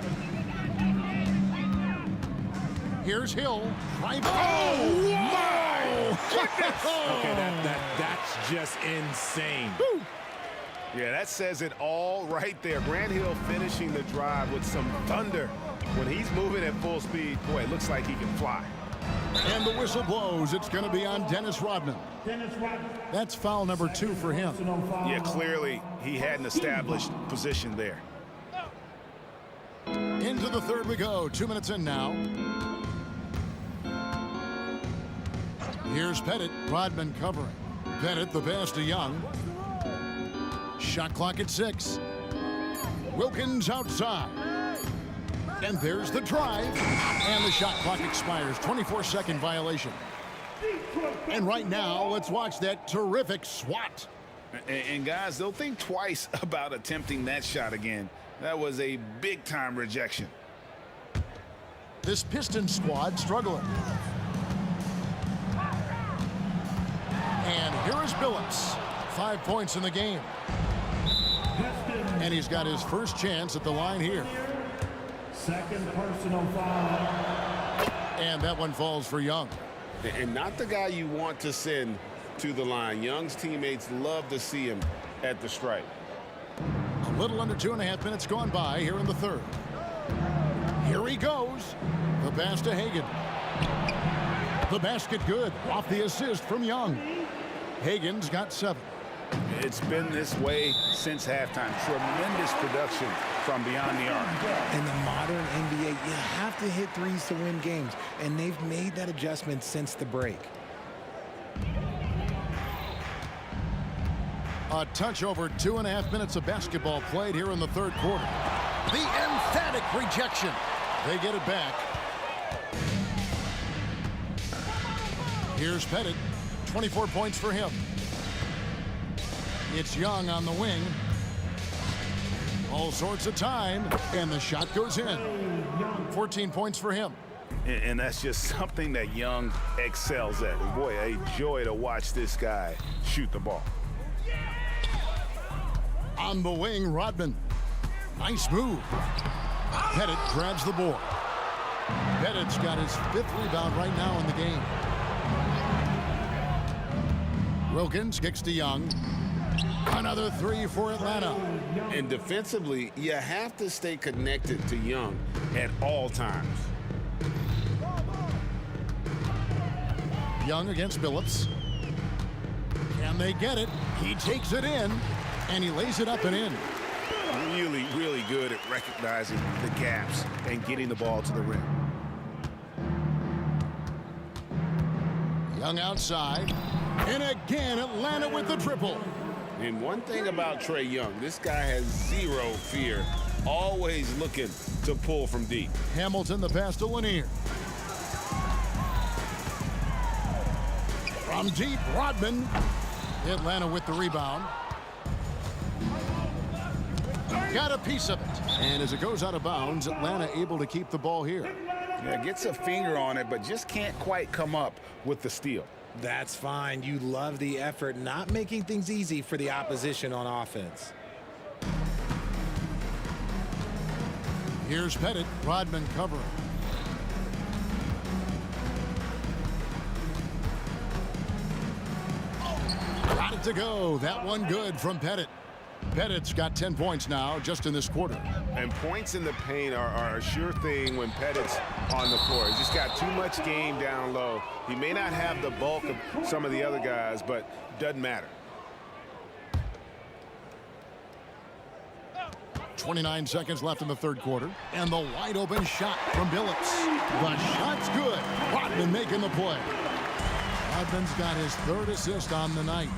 Here's Hill. Right. Oh, my goodness! Okay, that's just insane. Woo. Yeah, that says it all right there. Grant Hill finishing the drive with some thunder. When he's moving at full speed, boy, it looks like he can fly. And the whistle blows. It's going to be on Dennis Rodman. That's foul number 2 for him. Yeah, clearly he had an established position there. Into the third we go. 2 minutes in now. Here's Pettit. Rodman covering. Pettit the pass to Young. Shot clock at 6. Wilkins outside. And there's the drive. And the shot clock expires. 24-second violation. And right now, let's watch that terrific swat. And guys, they'll think twice about attempting that shot again. That was a big-time rejection. This Pistons squad struggling. And here is Billups. 5 points in the game. And he's got his first chance at the line here. Second personal foul. And that one falls for Young. And not the guy you want to send to the line. Young's teammates love to see him at the stripe. A little under 2.5 minutes gone by here in the third. Here he goes. The pass to Hagan. The basket good. Off the assist from Young. Hagan's got 7. It's been this way since halftime. Tremendous production from beyond the arc. In the modern NBA, you have to hit threes to win games, and they've made that adjustment since the break. A touch over 2.5 minutes of basketball played here in the third quarter. The emphatic rejection. They get it back. Here's Pettit. 24 points for him. It's Young on the wing. All sorts of time, and the shot goes in. 14 points for him. And that's just something that Young excels at. Boy, a joy to watch this guy shoot the ball. On the wing, Rodman. Nice move. Pettit grabs the board. Pettit's got his 5th rebound right now in the game. Wilkins kicks to Young. Another 3 for Atlanta. And defensively, you have to stay connected to Young at all times. Young against Billups. Can they get it? He takes it in, and he lays it up and in. Really, really good at recognizing the gaps and getting the ball to the rim. Young outside. And again, Atlanta with the triple. And one thing about Trae Young, this guy has zero fear. Always looking to pull from deep. Hamilton the pass to Lanier. From deep, Rodman. Atlanta with the rebound. Got a piece of it. And as it goes out of bounds, Atlanta able to keep the ball here. Yeah, gets a finger on it, but just can't quite come up with the steal. That's fine. You love the effort, not making things easy for the opposition on offense. Here's Pettit. Rodman covering. Got it to go. That one good from Pettit. Pettit's got 10 points now just in this quarter. And points in the paint are a sure thing when Pettit's on the floor. He's just got too much game down low. He may not have the bulk of some of the other guys, but it doesn't matter. 29 seconds left in the third quarter. And the wide open shot from Billups. The shot's good. Rodman making the play. Rodman's got his third assist on the night.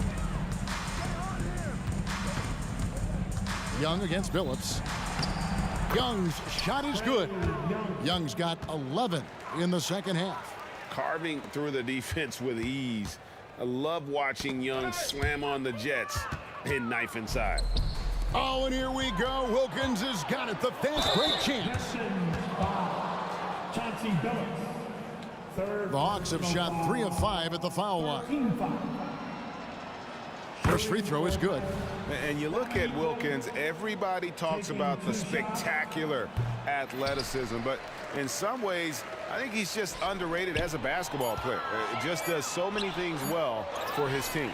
Young against Billups. Young's shot is good. Young's got 11 in the second half. Carving through the defense with ease. I love watching Young slam on the Jets and knife inside. Oh, and here we go. Wilkins has got it. The fast break chance. The Hawks have shot 3 of 5 at the foul line. First free throw is good. And you look at Wilkins, everybody talks about the spectacular athleticism, but in some ways, I think he's just underrated as a basketball player. It just does so many things well for his team.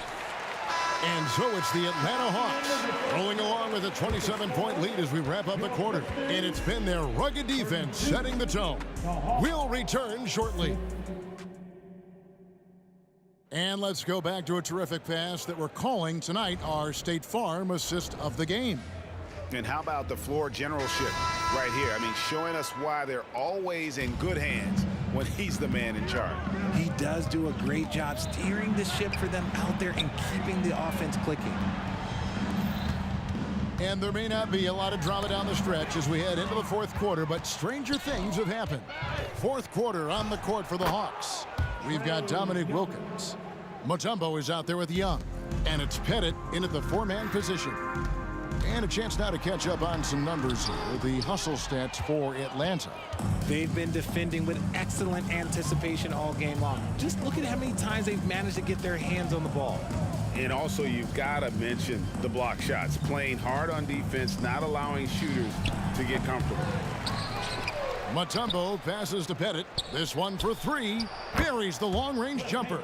And so it's the Atlanta Hawks rolling along with a 27-point lead as we wrap up the quarter. And it's been their rugged defense setting the tone. We'll return shortly. And let's go back to a terrific pass that we're calling tonight our State Farm assist of the game. And how about the floor generalship right here? I mean, showing us why they're always in good hands when he's the man in charge. He does do a great job steering the ship for them out there and keeping the offense clicking. And there may not be a lot of drama down the stretch as we head into the fourth quarter, but stranger things have happened. Fourth quarter on the court for the Hawks. We've got Dominic Wilkins. Mutombo is out there with Young. And it's Pettit in at the 4-man position. And a chance now to catch up on some numbers here with the hustle stats for Atlanta. They've been defending with excellent anticipation all game long. Just look at how many times they've managed to get their hands on the ball. And also, you've got to mention the block shots. Playing hard on defense, not allowing shooters to get comfortable. Mutombo passes to Pettit. This one for 3. Buries the long-range jumper.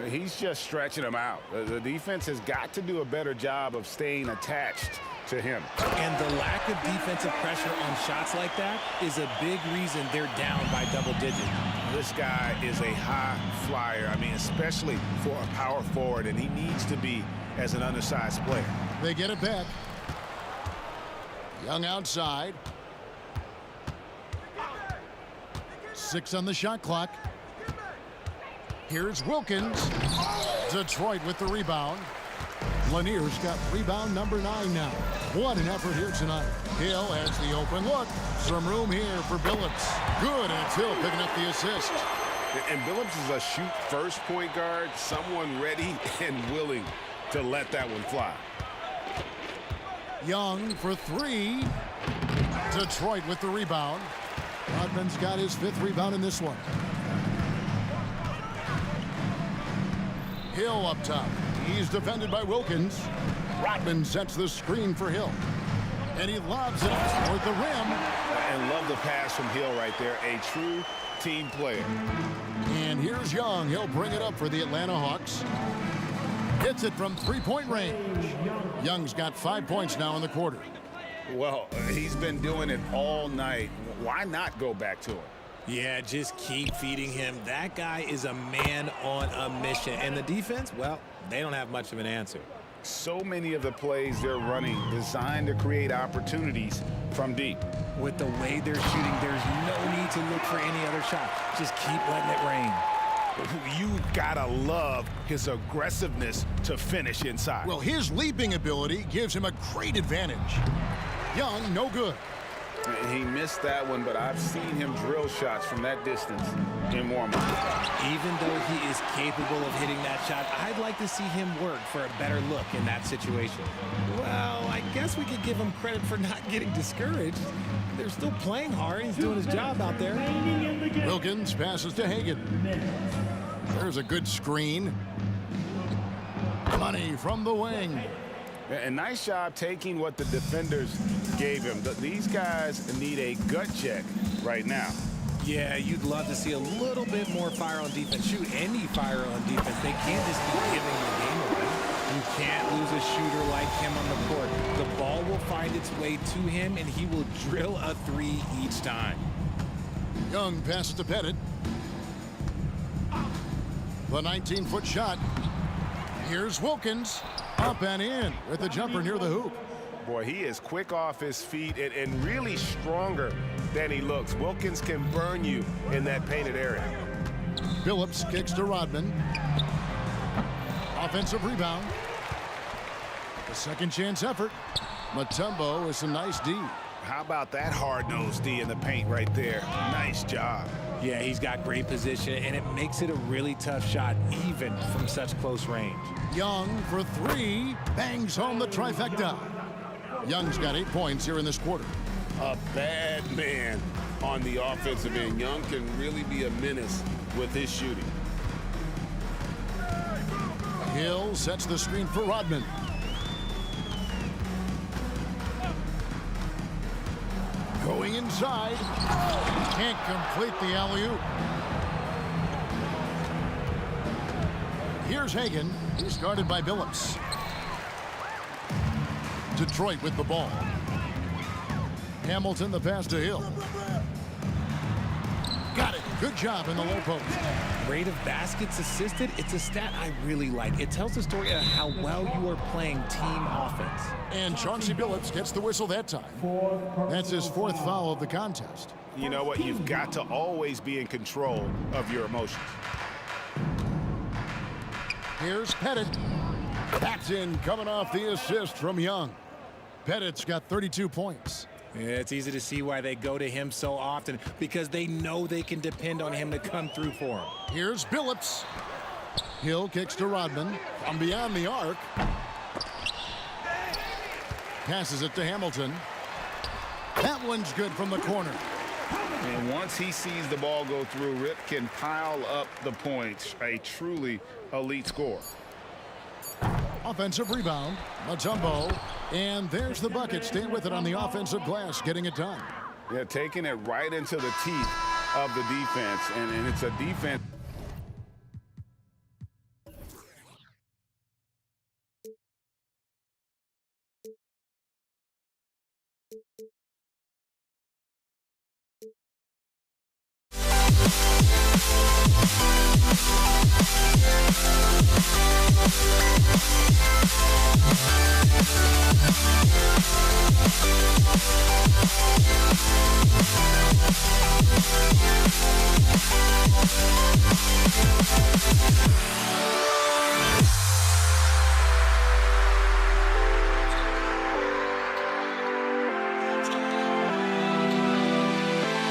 He's just stretching them out. The defense has got to do a better job of staying attached to him. And the lack of defensive pressure on shots like that is a big reason they're down by double digits. This guy is a high flyer. I mean, especially for a power forward, and he needs to be as an undersized player. They get it back. Young outside. 6 on the shot clock. Here's Wilkins. Detroit with the rebound. Lanier's got rebound number 9 now. What an effort here tonight. Hill has the open look. Some room here for Billups. Good, and it's Hill picking up the assist. And Billups is a shoot-first point guard, someone ready and willing to let that one fly. Young for 3. Detroit with the rebound. Rodman's got his 5th rebound in this one. Hill up top. He's defended by Wilkins. Rodman sets the screen for Hill. And he lobs it toward the rim. And love the pass from Hill right there. A true team player. And here's Young. He'll bring it up for the Atlanta Hawks. Hits it from 3-point range. Young's got 5 points now in the quarter. Well, he's been doing it all night. Why not go back to him? Yeah, just keep feeding him. That guy is a man on a mission. And the defense, well, they don't have much of an answer. So many of the plays they're running designed to create opportunities from deep. With the way they're shooting, there's no need to look for any other shot. Just keep letting it rain. You gotta love his aggressiveness to finish inside. Well, his leaping ability gives him a great advantage. Young, no good. He missed that one, but I've seen him drill shots from that distance in warm-up. Even though he is capable of hitting that shot, I'd like to see him work for a better look in that situation. Well, I guess we could give him credit for not getting discouraged. They're still playing hard. He's doing his job out there. Wilkins passes to Hagan. There's a good screen. Money from the wing. And nice job taking what the defenders gave him. These guys need a gut check right now. Yeah, you'd love to see a little bit more fire on defense. Shoot, any fire on defense. They can't just keep giving the game away. can't lose a shooter like him on the court. The ball will find its way to him, and he will drill a three each time. Young passes to Pettit. The 19-foot shot. Here's Wilkins. Up and in with the jumper near the hoop. Boy, he is quick off his feet and really stronger than he looks. Wilkins can burn you in that painted area. Phillips kicks to Rodman. Offensive rebound. A second chance effort. Mutombo with some nice D. How about that hard-nosed D in the paint right there? Nice job. Yeah, he's got great position, and it makes it a really tough shot, even from such close range. Young for three. Bangs home the trifecta. Young's got 8 points here in this quarter. A bad man on the offensive end. Young can really be a menace with his shooting. Hill sets the screen for Rodman. Going inside. Can't complete the alley-oop. Here's Hagan. He's guarded by Billups. Detroit with the ball. Hamilton the pass to Hill. Got it. Good job in the low post. Rate of baskets assisted, it's a stat I really like. It tells the story of how well you are playing team offense. And Chauncey Billups gets the whistle that time. That's his 4th foul of the contest. You know what? You've got to always be in control of your emotions. Here's Pettit. That's in, coming off the assist from Young. Pettit's got 32 points. Yeah, it's easy to see why they go to him so often, because they know they can depend on him to come through for them. Here's Billups. Hill kicks to Rodman from beyond the arc. Passes it to Hamilton. That one's good from the corner. And once he sees the ball go through, Rip can pile up the points. A truly elite scorer. Offensive rebound. Mutombo. And there's the bucket. Stay with it on the offensive glass, getting it done. Yeah, taking it right into the teeth of the defense. And it's a defense. Thank you.